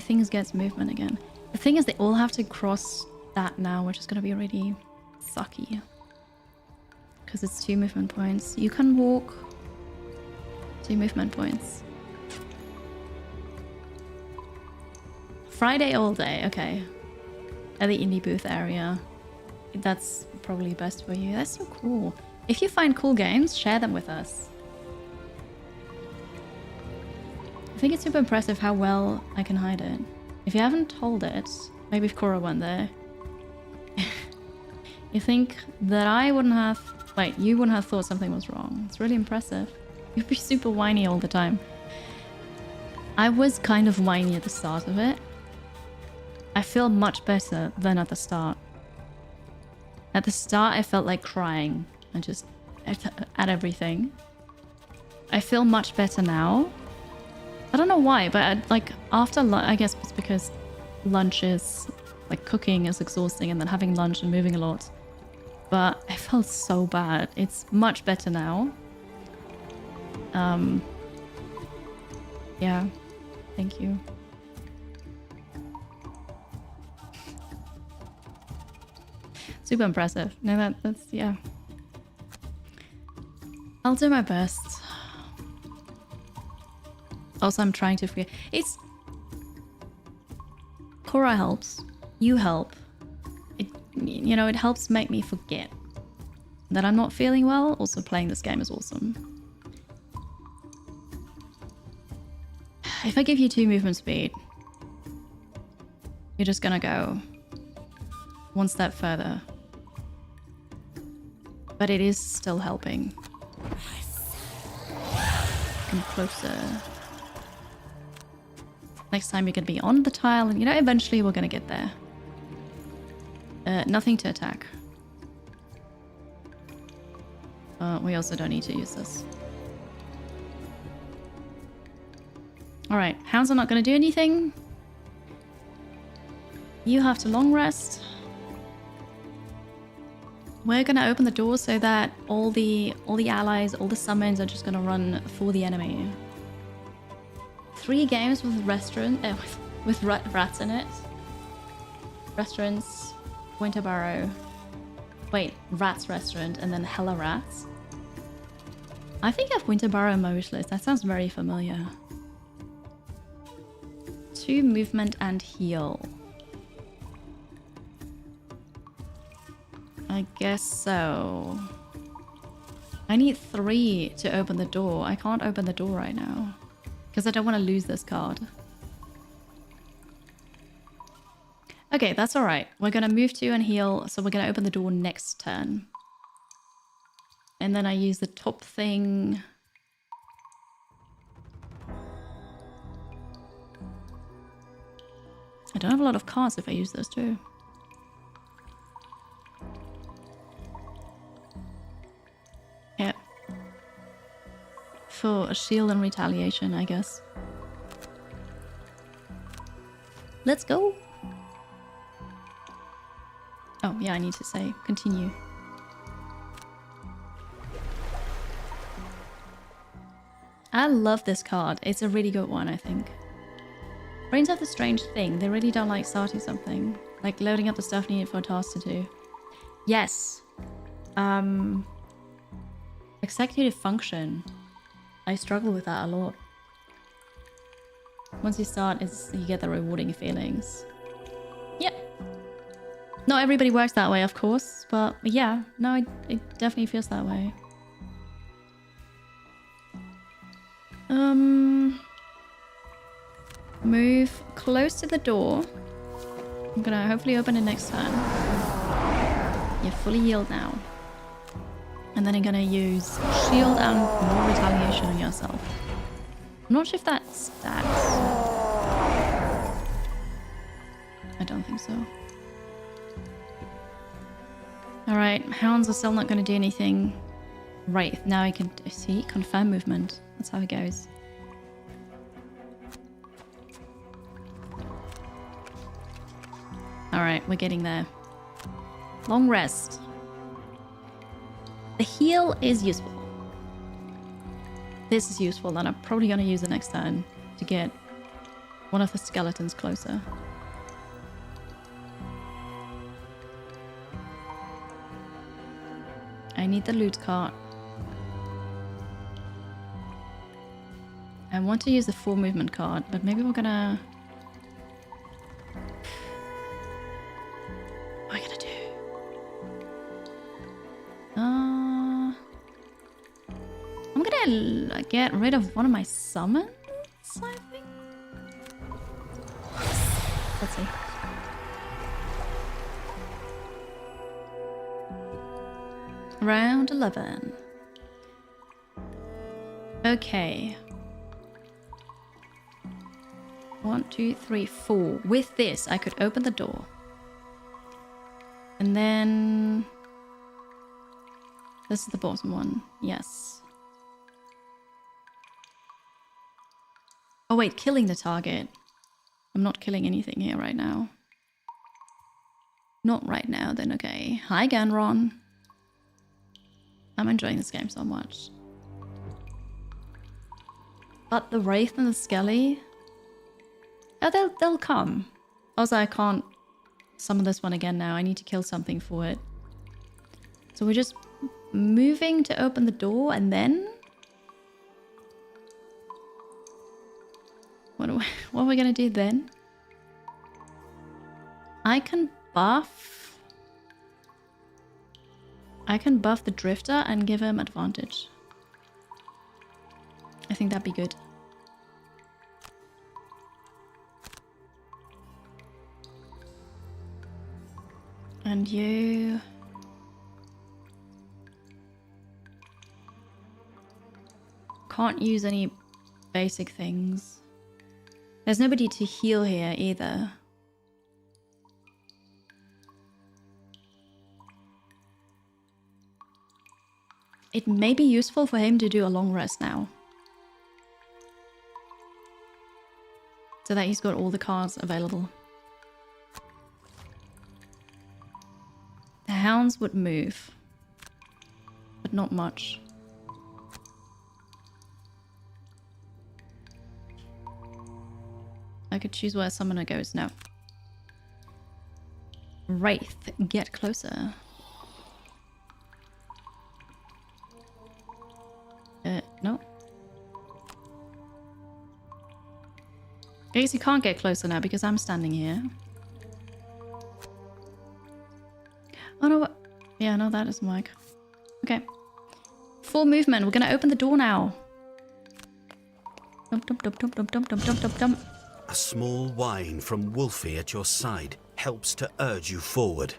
things gets movement again. The thing is, they all have to cross that now, which is going to be really sucky. Because it's 2 movement points. You can walk 2 movement points. Friday all day, okay. At the indie booth area. That's probably best for you. That's so cool. If you find cool games, share them with us. I think it's super impressive how well I can hide it. If you haven't told it, maybe if Cora went there, you think that I wouldn't have... Wait, you wouldn't have thought something was wrong. It's really impressive. You'd be super whiny all the time. I was kind of whiny at the start of it. I feel much better than at the start. At the start, I felt like crying and just at everything. I feel much better now. I don't know why, but like after I guess it's because lunch is like cooking is exhausting, and then having lunch and moving a lot. But I felt so bad. It's much better now. Yeah. Thank you. Super impressive. No, that's yeah. I'll do my best. Also, I'm trying to forget. It's... Cora helps. You help. It, you know, it helps make me forget that I'm not feeling well. Also, playing this game is awesome. If I give you 2 movement speed, you're just gonna go 1 step further. But it is still helping. Come closer. Next time you're going to be on the tile, and you know, eventually we're going to get there. Nothing to attack. We also don't need to use this. Alright, hounds are not going to do anything. You have to long rest. We're going to open the door so that all the allies, all the summons are just going to run for the enemy. 3 games with with rats in it. Restaurants, Winterborough. Wait, Rats Restaurant, and then Hella Rats. I think I have Winterborough on my wish list. That sounds very familiar. 2 movement and heal. I guess so. I need 3 to open the door. I can't open the door right now. Because I don't want to lose this card. Okay, that's alright. We're going to move 2 and heal, so we're going to open the door next turn. And then I use the top thing. I don't have a lot of cards if I use those too. Yeah. For a shield and retaliation, I guess. Let's go. Oh, yeah, I need to say continue. I love this card. It's a really good one, I think. Brains have the strange thing. They really don't like starting something. Like loading up the stuff needed for a task to do. Yes. Executive function. I struggle with that a lot. Once you start, you get the rewarding feelings. Yep. Not everybody works that way, of course, but yeah, no, it definitely feels that way. Move close to the door. I'm gonna hopefully open it next turn. You're fully healed now. And then I'm gonna use shield and more retaliation on yourself. I'm not sure if that's stats. I don't think so. Alright, hounds are still not going to do anything. Right, now I can see confirm movement. That's how it goes. Alright, we're getting there. Long rest. The heal is useful. This is useful, and I'm probably going to use it next turn to get one of the skeletons closer. I need the loot cart. I want to use the full movement card, but maybe we're gonna... What am I gonna do? I'm gonna get rid of one of my summons, I think. Let's see. Round 11. Okay. 1, 2, 3, 4. With this, I could open the door. And then... This is the bottom one. Yes. Oh wait, killing the target. I'm not killing anything here right now. Not right now, then okay. Hi, Ganron. I'm enjoying this game so much. But the Wraith and the Skelly... Oh, they'll come. Also, I can't summon this one again now. I need to kill something for it. So we're just moving to open the door and then... What are we gonna do then? I can buff the Drifter and give him advantage. I think that'd be good. And you... Can't use any basic things. There's nobody to heal here either. It may be useful for him to do a long rest now. So that he's got all the cards available. The hounds would move. But not much. I could choose where summoner goes. No. Wraith, get closer. No. I guess you can't get closer now because I'm standing here. Oh no, yeah, no, that doesn't work. Okay. Full movement. We're gonna open the door now. Dump, dump, dump, dump, dump, dump, dump, dump, dump, dump. A small whine from Wolfie at your side helps to urge you forward.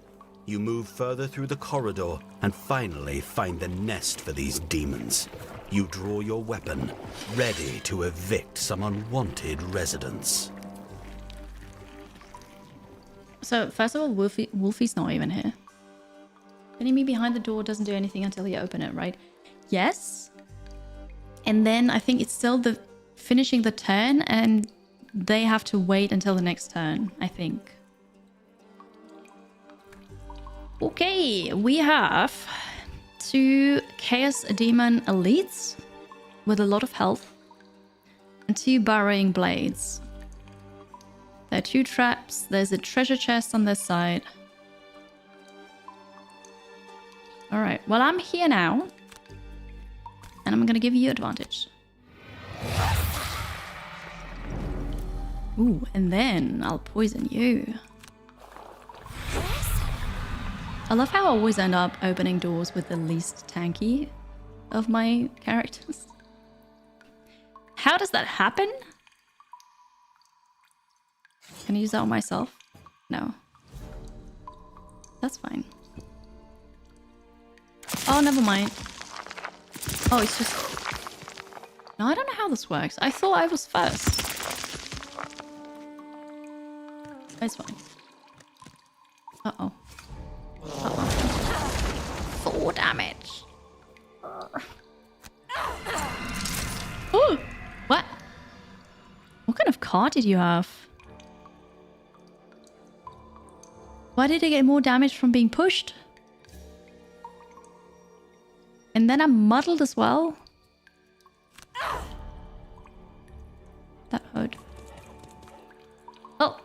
You move further through the corridor and finally find the nest for these demons. You draw your weapon, ready to evict some unwanted residents. So, first of all, Wolfie's not even here. Enemy behind the door doesn't do anything until you open it, right? Yes. And then I think it's still the finishing the turn and they have to wait until the next turn, I think. Okay, we have 2 Chaos Demon Elites with a lot of health and 2 Burrowing Blades. There are 2 traps, there's a treasure chest on this side. Alright, well I'm here now and I'm gonna give you advantage. Ooh, and then I'll poison you. I love how I always end up opening doors with the least tanky of my characters. How does that happen? Can I use that on myself? No. That's fine. Oh, never mind. Oh, it's just... No, I don't know how this works. I thought I was first. It's fine. card did you have? Why did I get more damage from being pushed? And then I'm muddled as well. That hurt. Oh.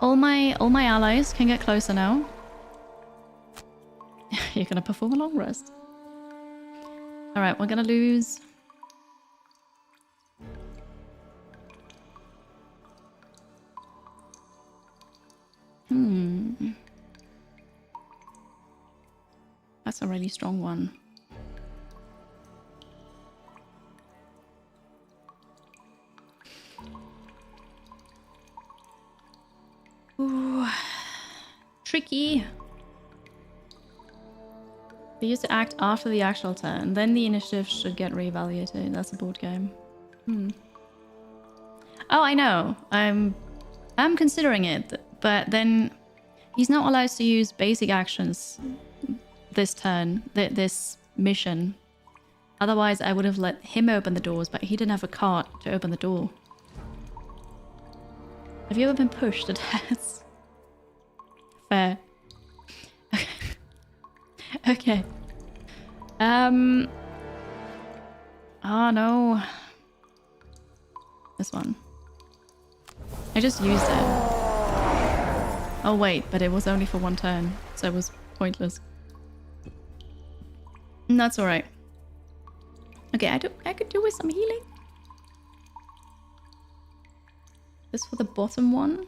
All my allies can get closer now. You're gonna perform a long rest. Alright, we're gonna lose. That's a really strong one. Ooh. Tricky. They used to act after the actual turn. Then the initiative should get reevaluated. That's a board game. Oh, I know. I'm considering it, but then he's not allowed to use basic actions this turn, this mission. Otherwise, I would have let him open the doors, but he didn't have a card to open the door. Have you ever been pushed to death? Fair. Okay. Oh no. This one. I just used it. Oh wait, but it was only for one turn, so it was pointless. That's alright. Okay, I could do with some healing. This for the bottom one?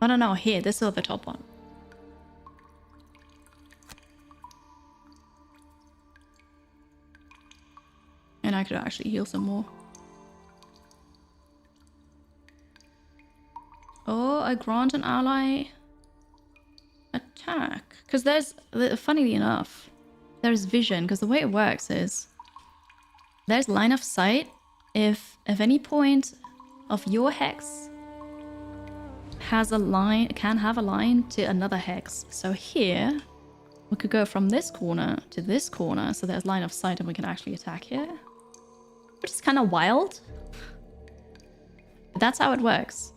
Oh no, here, this is for the top one. And I could actually heal some more. Oh, I grant an ally attack. Because there's, funnily enough, there's vision. Because the way it works is there's line of sight if any point of your hex has a line, can have a line to another hex. So here, we could go from this corner to this corner. So there's line of sight and we can actually attack here. Which is kind of wild. But that's how it works.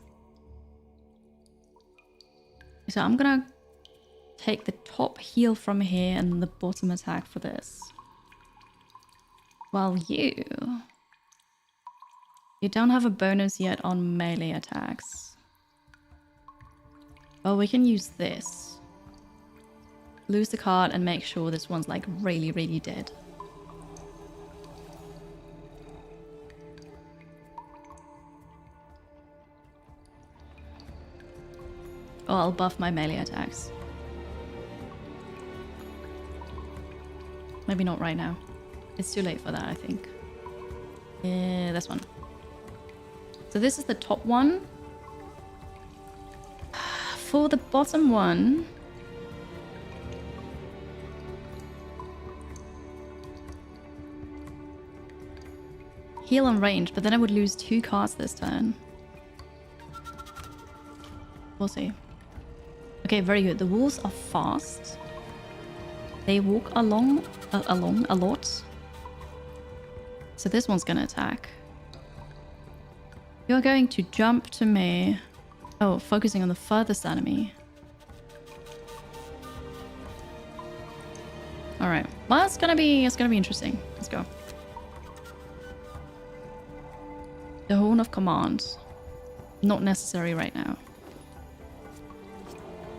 So I'm gonna take the top heal from here and the bottom attack for this. While you don't have a bonus yet on melee attacks. Well, we can use this. Lose the card and make sure this one's like really, really dead. Oh, I'll buff my melee attacks. Maybe not right now. It's too late for that, I think. Yeah, this one. So this is the top one. For the bottom one... heal on range, but then I would lose 2 cards this turn. We'll see. Okay, very good. The wolves are fast. They walk along a lot. So this one's gonna attack. You're going to jump to me. Oh, focusing on the furthest enemy. All right. Well, it's gonna be interesting. Let's go. The Horn of Command. Not necessary right now.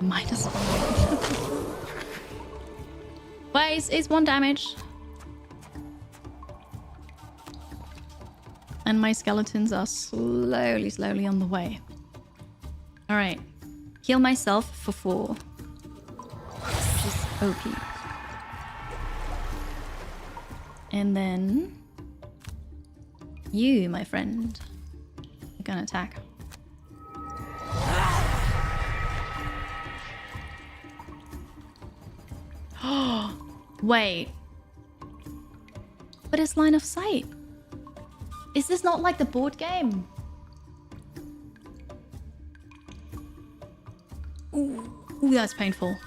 Minus 1. But it's 1 damage. And my skeletons are slowly on the way. Alright. Heal myself for 4. Which is OP. And then... you, my friend. You're gonna attack. Wait. But it's line of sight. Is this not like the board game? Ooh, that's painful.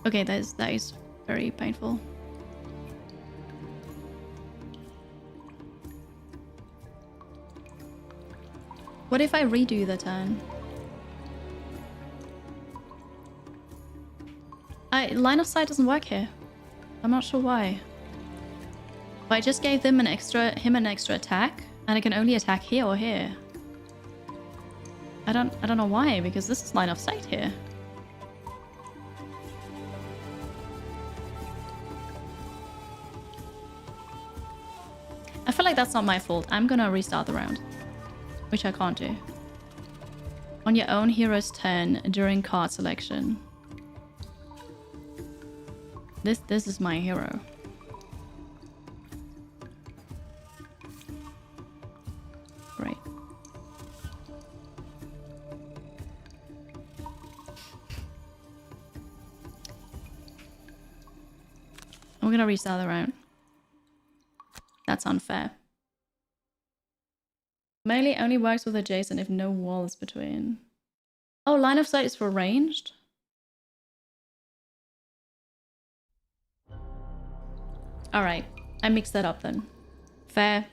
Okay, that is very painful. What if I redo the turn? Line of sight doesn't work here. I'm not sure why. But I just gave him an extra attack, and I can only attack here or here. I don't know why, because this is line of sight here. I feel like that's not my fault. I'm gonna restart the round, which I can't do. On your own hero's turn during card selection. This is my hero. Great. I'm gonna restart the round. That's unfair. Melee only works with adjacent if no wall is between. Oh, line of sight is for ranged? Alright, I mixed that up then. Fair.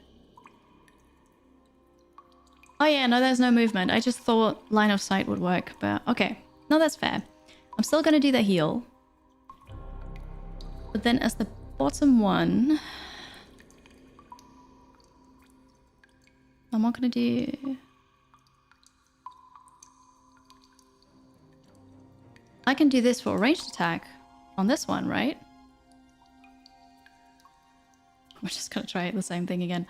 Oh yeah, no, there's no movement. I just thought line of sight would work, but okay. No, that's fair. I'm still gonna do the heal. But then as the bottom one... I'm not gonna do... I can do this for a ranged attack on this one, right? We're just gonna try the same thing again.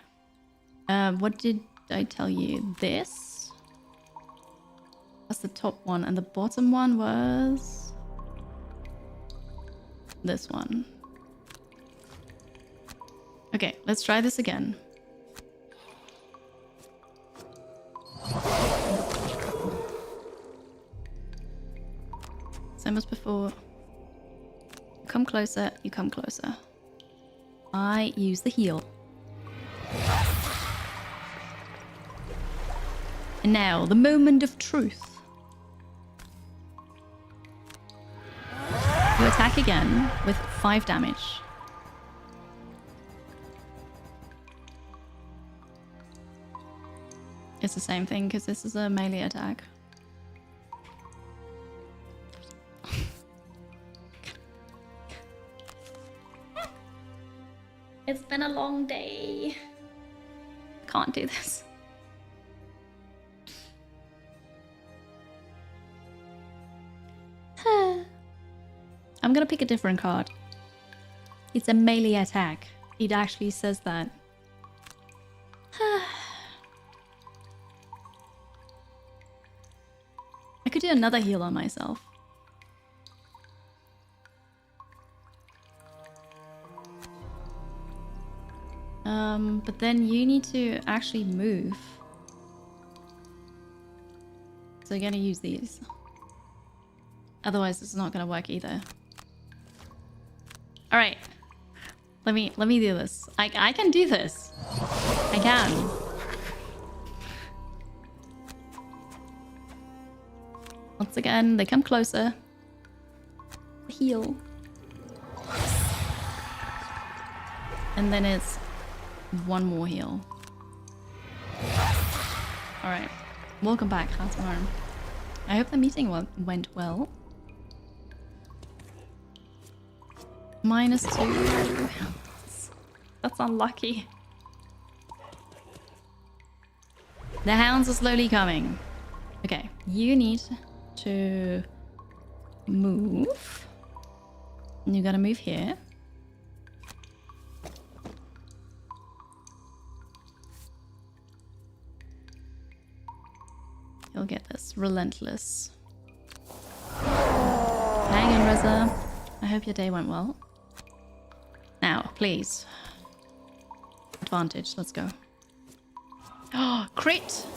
What did I tell you? This? That's the top one, and the bottom one was... this one. Okay, let's try this again. Same as before. You come closer, you come closer. I use the heal. And now, the moment of truth. You attack again with 5 damage. It's the same thing because this is a melee attack. It's been a long day. Can't do this. I'm gonna pick a different card. It's a melee attack. It actually says that. I could do another heal on myself. But then you need to actually move. So you're gonna use these. Otherwise, this is not gonna work either. All right, let me do this. I can do this. I can. Once again, they come closer. Heal. And then it's one more heal. Alright. Welcome back, Hatsumar. I hope the meeting went well. -2. That's unlucky. The hounds are slowly coming. Okay, you need to move. And you gotta move here. You'll get this. Relentless. Hang in, Reza. I hope your day went well. Now, please. Advantage. Let's go. Oh, crit!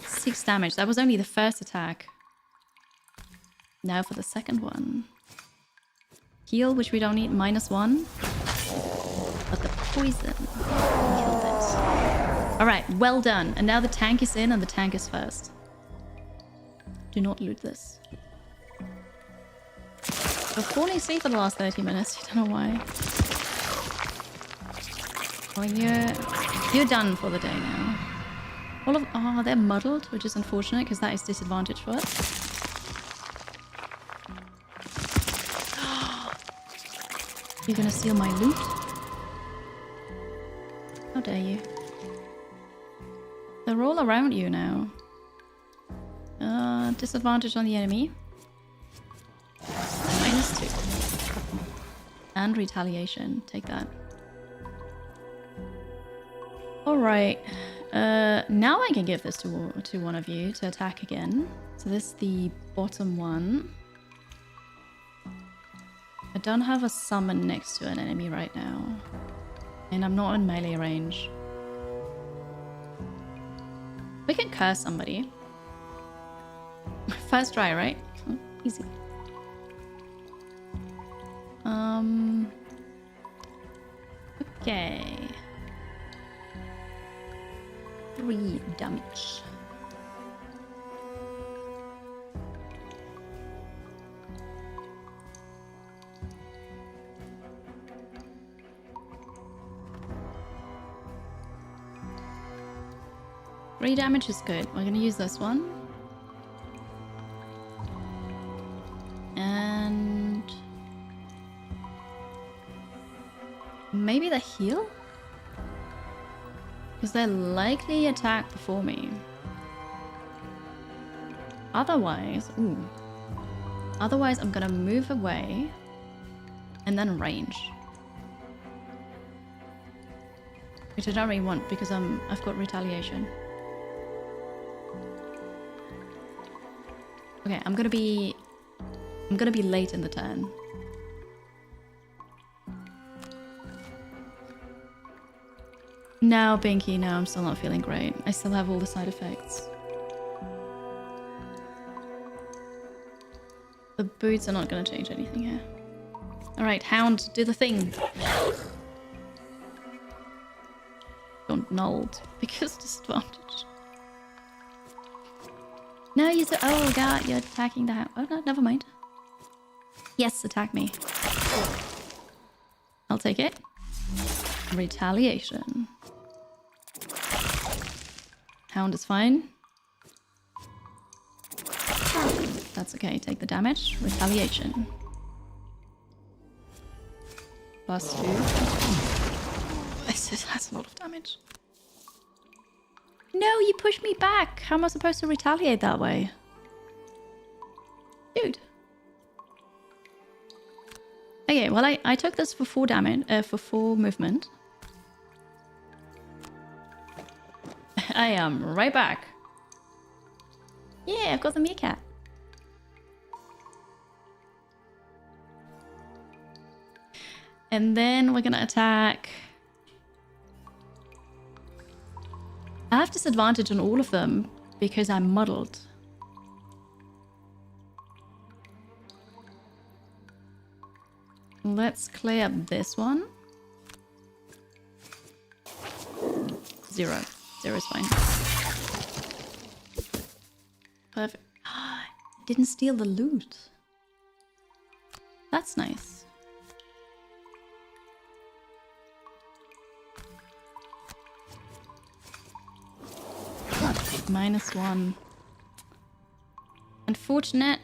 6 damage. That was only the first attack. Now for the second one. Heal, which we don't need. -1. But the poison killed it. Alright, well done. And now the tank is in and the tank is first. Do not loot this. I've fallen asleep for the last 30 minutes. I don't know why. Well, you're done for the day now. All of... Oh, they're muddled, which is unfortunate because that is disadvantage for us. You're gonna steal my loot? How dare you? They're all around you now. Disadvantage on the enemy. -2. And retaliation. Take that. Alright. Now I can give this to one of you to attack again. So this is the bottom one. I don't have a summon next to an enemy right now. And I'm not in melee range. We can curse somebody. First try, right? Oh, easy. Okay. 3 damage. Three damage is good. We're gonna use this one. And maybe the heal? Because they're likely attack before me. Otherwise, Otherwise, I'm gonna move away and then range. Which I don't really want because I've got retaliation. Okay, I'm gonna be late in the turn. No, Binky, no, I'm still not feeling great. I still have all the side effects. The boots are not gonna change anything here. Alright, Hound, do the thing. Don't nulled because disadvantage. No, you said, oh god, you're attacking the Hound. Oh no, never mind. Yes, attack me. I'll take it. Retaliation. Hound is fine. That's okay, take the damage. Retaliation. +2. That's a lot of damage. No, you pushed me back. How am I supposed to retaliate that way? Dude. Okay, well, I took this for 4 damage, for 4 movement. I am right back. Yeah, I've got the meerkat. And then we're gonna attack. I have disadvantage on all of them because I'm muddled. Let's clear up this one. 0. 0 is fine. Perfect. Didn't steal the loot. That's nice. -1. Unfortunate.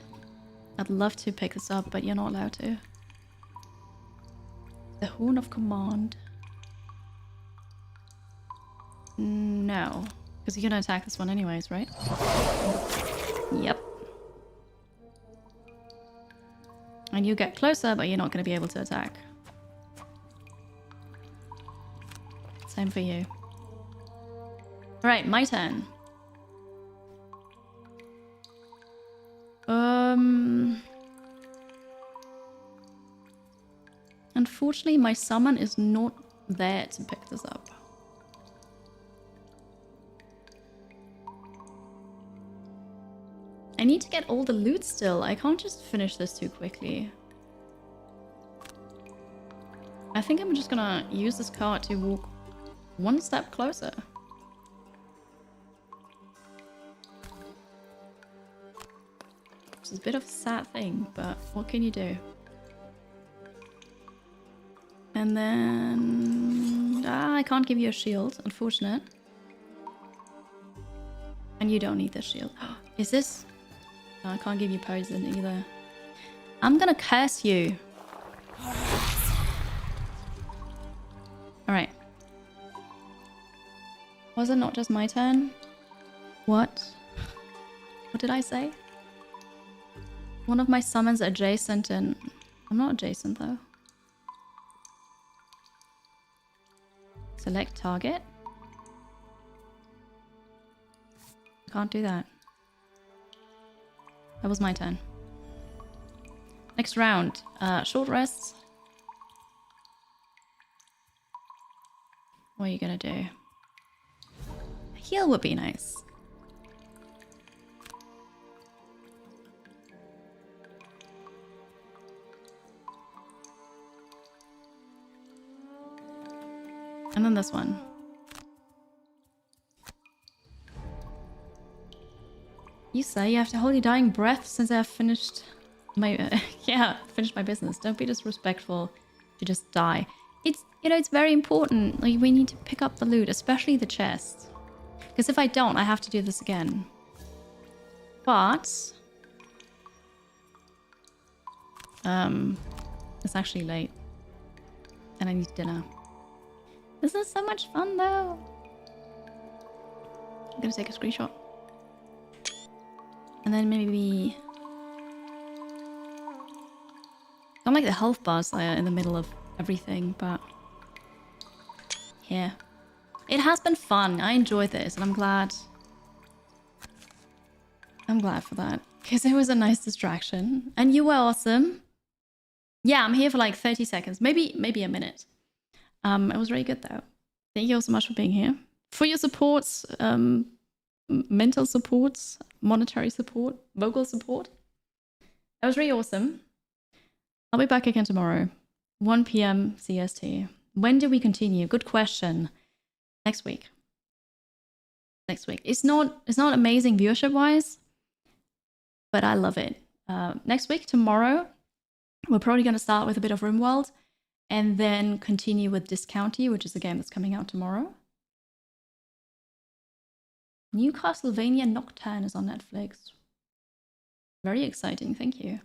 I'd love to pick this up, but you're not allowed to. The Horn of Command. No. Because you're gonna attack this one anyways, right? Yep. And you get closer, but you're not gonna be able to attack. Same for you. Alright, my turn. Unfortunately, my summon is not there to pick this up. I need to get all the loot still. I can't just finish this too quickly. I think I'm just gonna use this cart to walk one step closer. Which is a bit of a sad thing, but what can you do? And then... I can't give you a shield, unfortunate. And you don't need the shield. Is this? No, I can't give you poison either. I'm gonna curse you. Alright. Was it not just my turn? What? What did I say? One of my summons adjacent and... I'm not adjacent though. Select target. Can't do that. That was my turn. Next round. Short rests. What are you gonna do? A heal would be nice. And then this one. You say you have to hold your dying breath since I've finished my finished my business. Don't be disrespectful to just die. It's, you know, it's very important. Like, we need to pick up the loot, especially the chest. Because if I don't, I have to do this again. But it's actually late. And I need dinner. This is so much fun though. I'm gonna take a screenshot. And then maybe... I like the health bars there in the middle of everything, but... yeah. It has been fun. I enjoyed this, and I'm glad. I'm glad for that. Because it was a nice distraction. And you were awesome. Yeah, I'm here for like 30 seconds. Maybe a minute. It was really good though. Thank you all so much for being here. For your supports, mental supports, monetary support, vocal support. That was really awesome. I'll be back again tomorrow, 1 p.m. CST. When do we continue? Good question. Next week. Next week. It's not amazing viewership wise, but I love it. Next week, tomorrow, we're probably going to start with a bit of RimWorld and then continue with Discounty, which is a game that's coming out tomorrow. New Castlevania Nocturne is on Netflix. Very exciting, thank you.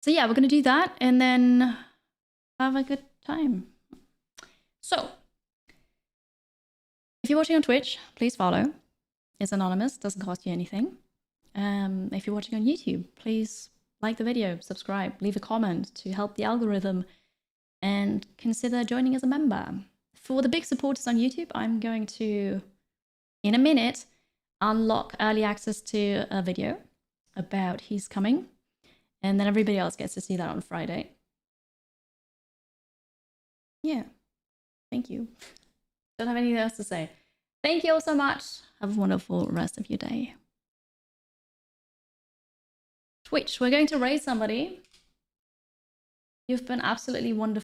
So yeah, we're going to do that and then have a good time. So, if you're watching on Twitch, please follow. It's anonymous, doesn't cost you anything. If you're watching on YouTube, please like the video, subscribe, leave a comment to help the algorithm, and consider joining as a member. For the big supporters on YouTube, I'm going to, in a minute, unlock early access to a video about He's Coming, and then everybody else gets to see that on Friday. Yeah, thank you. Don't have anything else to say. Thank you all so much. Have a wonderful rest of your day. Twitch, we're going to raid somebody. You've been absolutely wonderful.